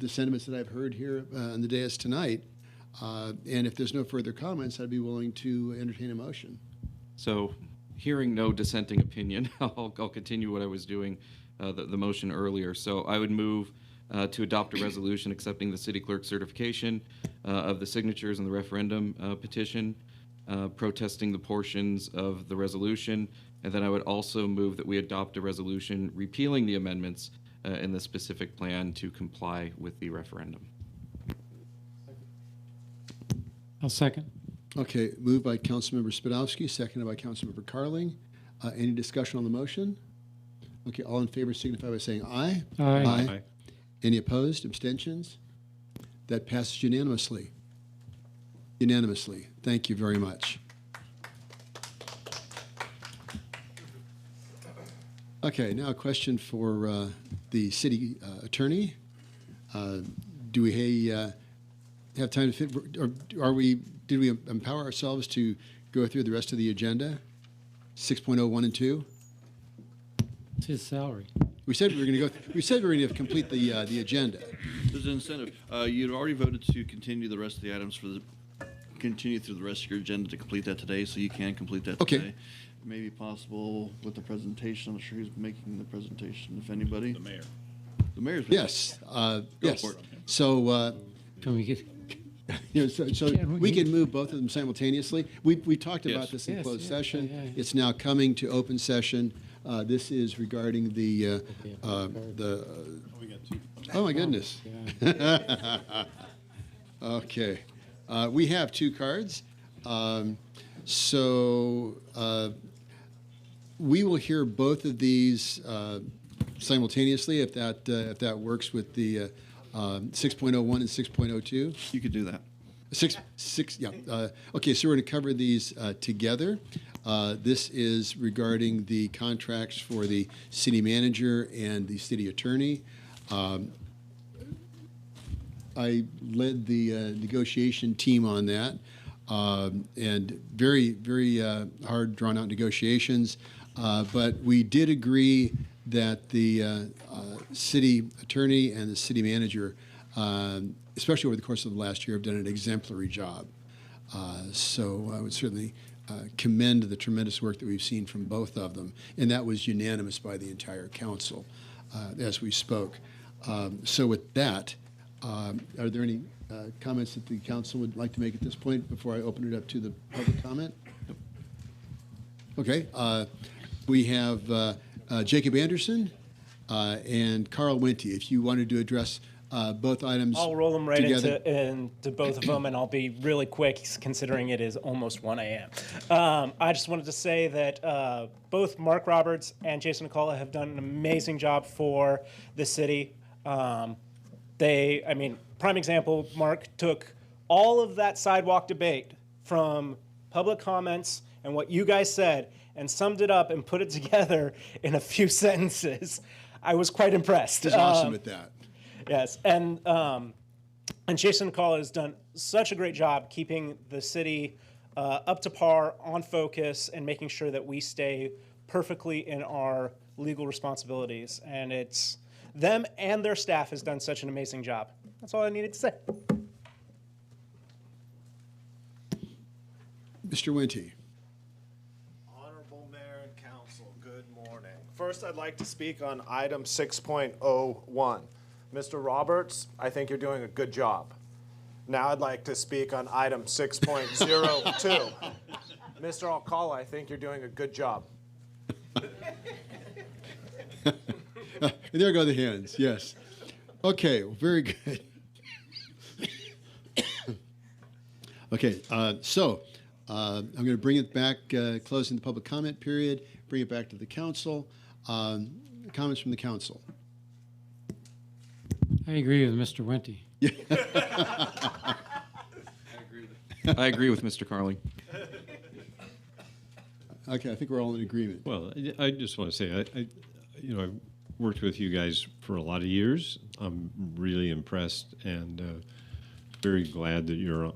sentiments that I've heard here on the dais tonight. And if there's no further comments, I'd be willing to entertain a motion. So, hearing no dissenting opinion, I'll continue what I was doing, the motion earlier. So I would move to adopt a resolution accepting the city clerk certification of the signatures in the referendum petition, protesting the portions of the resolution, and then I would also move that we adopt a resolution repealing the amendments in the specific plan to comply with the referendum. I'll second. Okay, moved by Councilmember Spadowski, seconded by Councilmember Carling. Any discussion on the motion? Okay, all in favor signify by saying aye. Aye. Aye. Any opposed? Abstentions? That passes unanimously. Unanimously. Thank you very much. Okay, now a question for the city attorney. Do we have time to fit, or did we empower ourselves to go through the rest of the agenda? 6.01 and 2? It's his salary. We said we were going to go. We said we were going to complete the agenda. There's an incentive. You'd already voted to continue the rest of the items continue through the rest of your agenda to complete that today, so you can complete that Okay. today. It may be possible with the presentation. I'm not sure who's making the presentation, if anybody. The mayor. The mayor's. Yes. Go Yes. for it. So Can we get? So we can move both of them simultaneously. We talked about this in closed session. It's now coming to open session. This is regarding the. Oh my goodness. Okay, we have two cards. We will hear both of these simultaneously if that works with the 6.01 and 6.02. You could do that. Okay, so we're going to cover these together. This is regarding the contracts for the city manager and the city attorney. I led the negotiation team on that, and very, very hard, drawn-out negotiations. But we did agree that the city attorney and the city manager, especially over the course of the last year, have done an exemplary job. So I would certainly commend the tremendous work that we've seen from both of them, and that was unanimous by the entire council as we spoke. So with that, are there any comments that the council would like to make at this point before I open it up to the public comment? Okay. We have Jacob Anderson and Carl Wente. If you wanted to address both items I'll roll them right together. into both of them, and I'll be really quick considering it is almost 1 a.m. I just wanted to say that both Mark Roberts and Jason Nicola have done an amazing job for the city. Prime example, Mark took all of that sidewalk debate from public comments and what you guys said and summed it up and put it together in a few sentences. I was quite impressed. He's awesome at that. Yes, and Jason Nicola has done such a great job keeping the city up to par, on focus, and making sure that we stay perfectly in our legal responsibilities. And it's them and their staff has done such an amazing job. That's all I needed to say. Mr. Wente. Honorable Mayor and Council, good morning. First, I'd like to speak on item 6.01. Mr. Roberts, I think you're doing a good job. Now I'd like to speak on item 6.02. Mr. Alcala, I think you're doing a good job. There go the hands, yes. Okay, very good. Okay, so I'm going to bring it back, closing the public comment period, bring it back to the council. Comments from the council. I agree with Mr. Wente. I agree with Mr. Carling. Okay, I think we're all in agreement. Well, I just want to say, I've worked with you guys for a lot of years. I'm really impressed and very glad that you're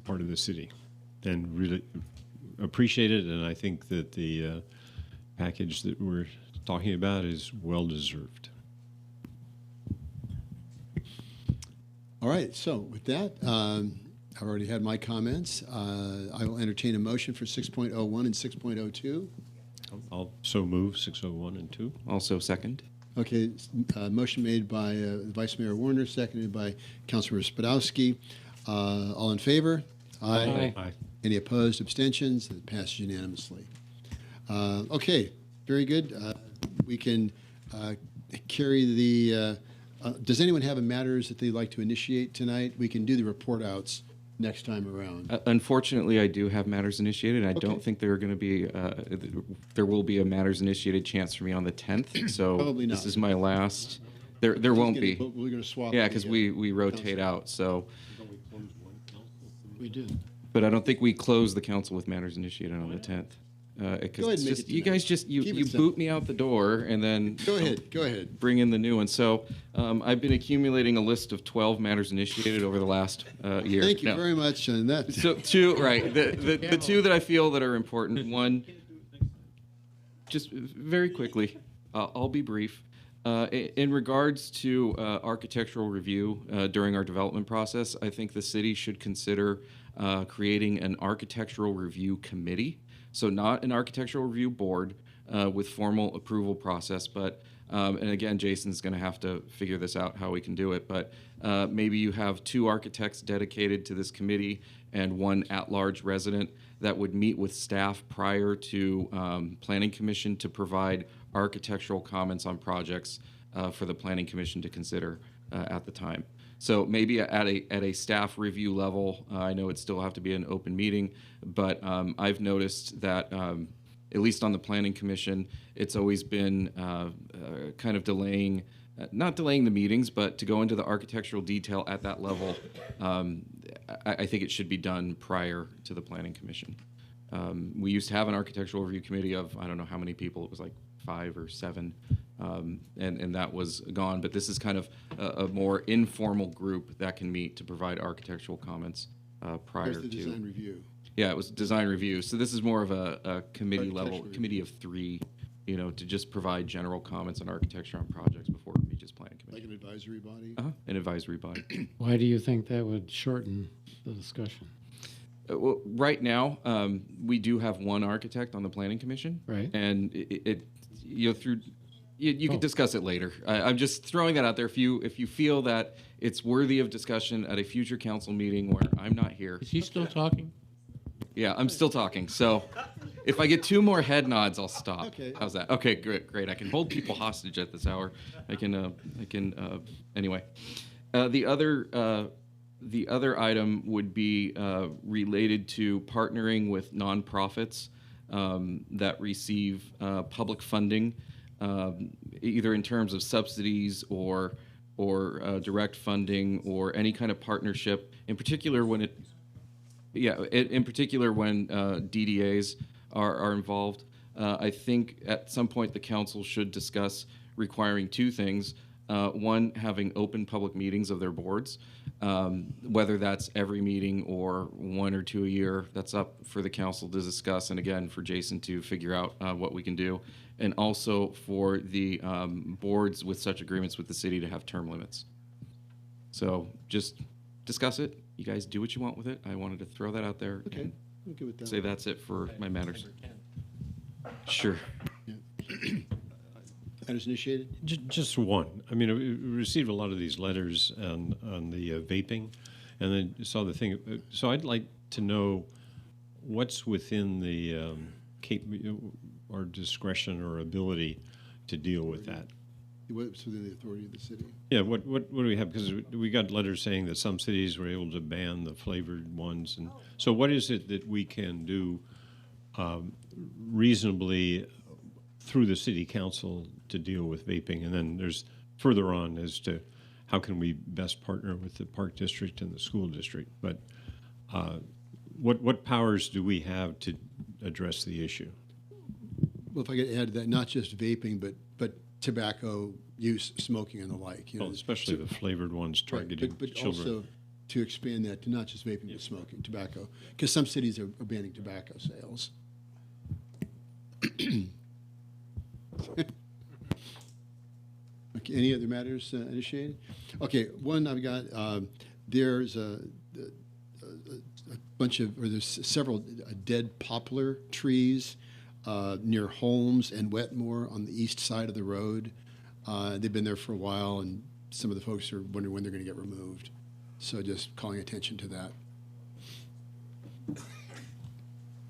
part of the city, and really appreciate it. And I think that the package that we're talking about is well deserved. All right, so with that, I've already had my comments. I will entertain a motion for 6.01 and 6.02. I'll so move 601 and 2. Also second. Okay, motion made by Vice Mayor Warner, seconded by Councilmember Spadowski. All in favor? Aye. Aye. Any opposed, abstentions? It passes unanimously. Okay, very good. We can carry the, does anyone have matters that they'd like to initiate tonight? We can do the report outs next time around. Unfortunately, I do have matters initiated. I don't think there are going to be, there will be a matters initiated chance for me on the 10th. So Probably not. This is my last. There won't be. But we're going to swap. Yeah, the, because we rotate out. So, we do. but I don't think we close the council with matters initiated on the 10th. Go ahead Because and make it you tonight. guys just Keep you it simple. boot me out the door and then Go ahead. bring in the new one. So I've been accumulating a list of 12 matters initiated over the last year. Thank you No. very much on that. So two, right? The two that I feel that are important. One, just very quickly, I'll be brief. In regards to architectural review during our development process, I think the city should consider creating an architectural review committee. So not an architectural review board with formal approval process, but And again, Jason's going to have to figure this out, how we can do it. But maybe you have 2 architects dedicated to this committee and 1 at-large resident that would meet with staff prior to Planning Commission to provide architectural comments on projects for the Planning Commission to consider at the time. So maybe at a staff review level, I know it still have to be an open meeting, but I've noticed that at least on the Planning Commission, it's always been kind of delaying, not delaying the meetings, but to go into the architectural detail at that level, I think it should be done prior to the Planning Commission. We used to have an architectural review committee of, I don't know how many people, it was like 5 or 7, and that was gone. But this is kind of a more informal group that can meet to provide architectural comments prior Where's the to. design review? Yeah, it was design review. So this is more of a committee level, committee of 3, you know, to just provide general comments on architecture on projects before it reaches planning commission. Like an advisory body? An advisory body. Why do you think that would shorten the discussion? Well, right now, we do have 1 architect on the planning commission. Right. And you can discuss it later. I'm just throwing that out there. If you feel that it's worthy of discussion at a future council meeting where I'm not here. Is he still talking? Yeah, I'm still talking. So if I get 2 more head nods, I'll stop. Okay. How's that? Okay, great. I can hold people hostage at this hour. Anyway. The other item would be related to partnering with nonprofits that receive public funding, either in terms of subsidies or direct funding or any kind of partnership. In particular, when DDAs are involved, I think at some point the council should discuss requiring 2 things. 1, having open public meetings of their boards, whether that's every meeting or 1 or 2 a year, that's up for the council to discuss, and again, for Jason to figure out what we can do. And also for the boards with such agreements with the city to have term limits. So just discuss it. You guys do what you want with it. I wanted to throw that out there. Okay, And I'm good with that. say that's it for my matters. Sure. Matters initiated? Just 1. I mean, we received a lot of these letters on the vaping, and then saw the thing. So I'd like to know what's within the our discretion or ability to deal with that. What's within the authority of the city? Yeah, what do we have? Because we got letters saying that some cities were able to ban the flavored ones, and so what is it that we can do reasonably through the city council to deal with vaping? And then there's further on as to how can we best partner with the park district and the school district. But what powers do we have to address the issue? Well, if I could add to that, not just vaping, but tobacco use, smoking, and the like. Well, especially the flavored ones targeted but children. also to expand that to not just vaping, but smoking, tobacco, because some cities are banning tobacco sales. Okay, any other matters initiated? Okay, one I've got, there's there's several dead poplar trees near Holmes and Wetmore on the east side of the road. They've been there for a while, and some of the folks are wondering when they're going to get removed. So just calling attention to that.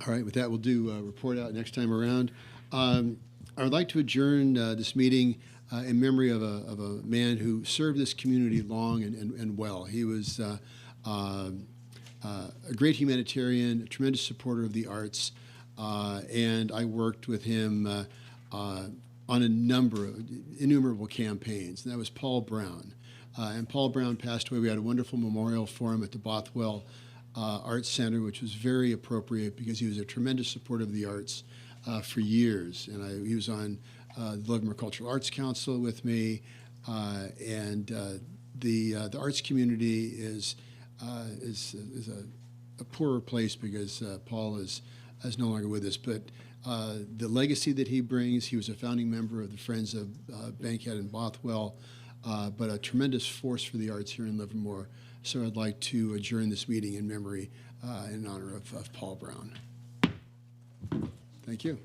All right, with that, we'll do a report out next time around. I would like to adjourn this meeting in memory of a man who served this community long and well. He was a great humanitarian, a tremendous supporter of the arts, and I worked with him on a number of innumerable campaigns, and that was Paul Brown. And Paul Brown passed away. We had a wonderful memorial for him at the Bothwell Arts Center, which was very appropriate because he was a tremendous supporter of the arts for years. And he was on the Livermore Cultural Arts Council with me, and the arts community is a poorer place because Paul is no longer with us. But the legacy that he brings, he was a founding member of the Friends of Bankhead and Bothwell, but a tremendous force for the arts here in Livermore. So I'd like to adjourn this meeting in memory in honor of Paul Brown. Thank you.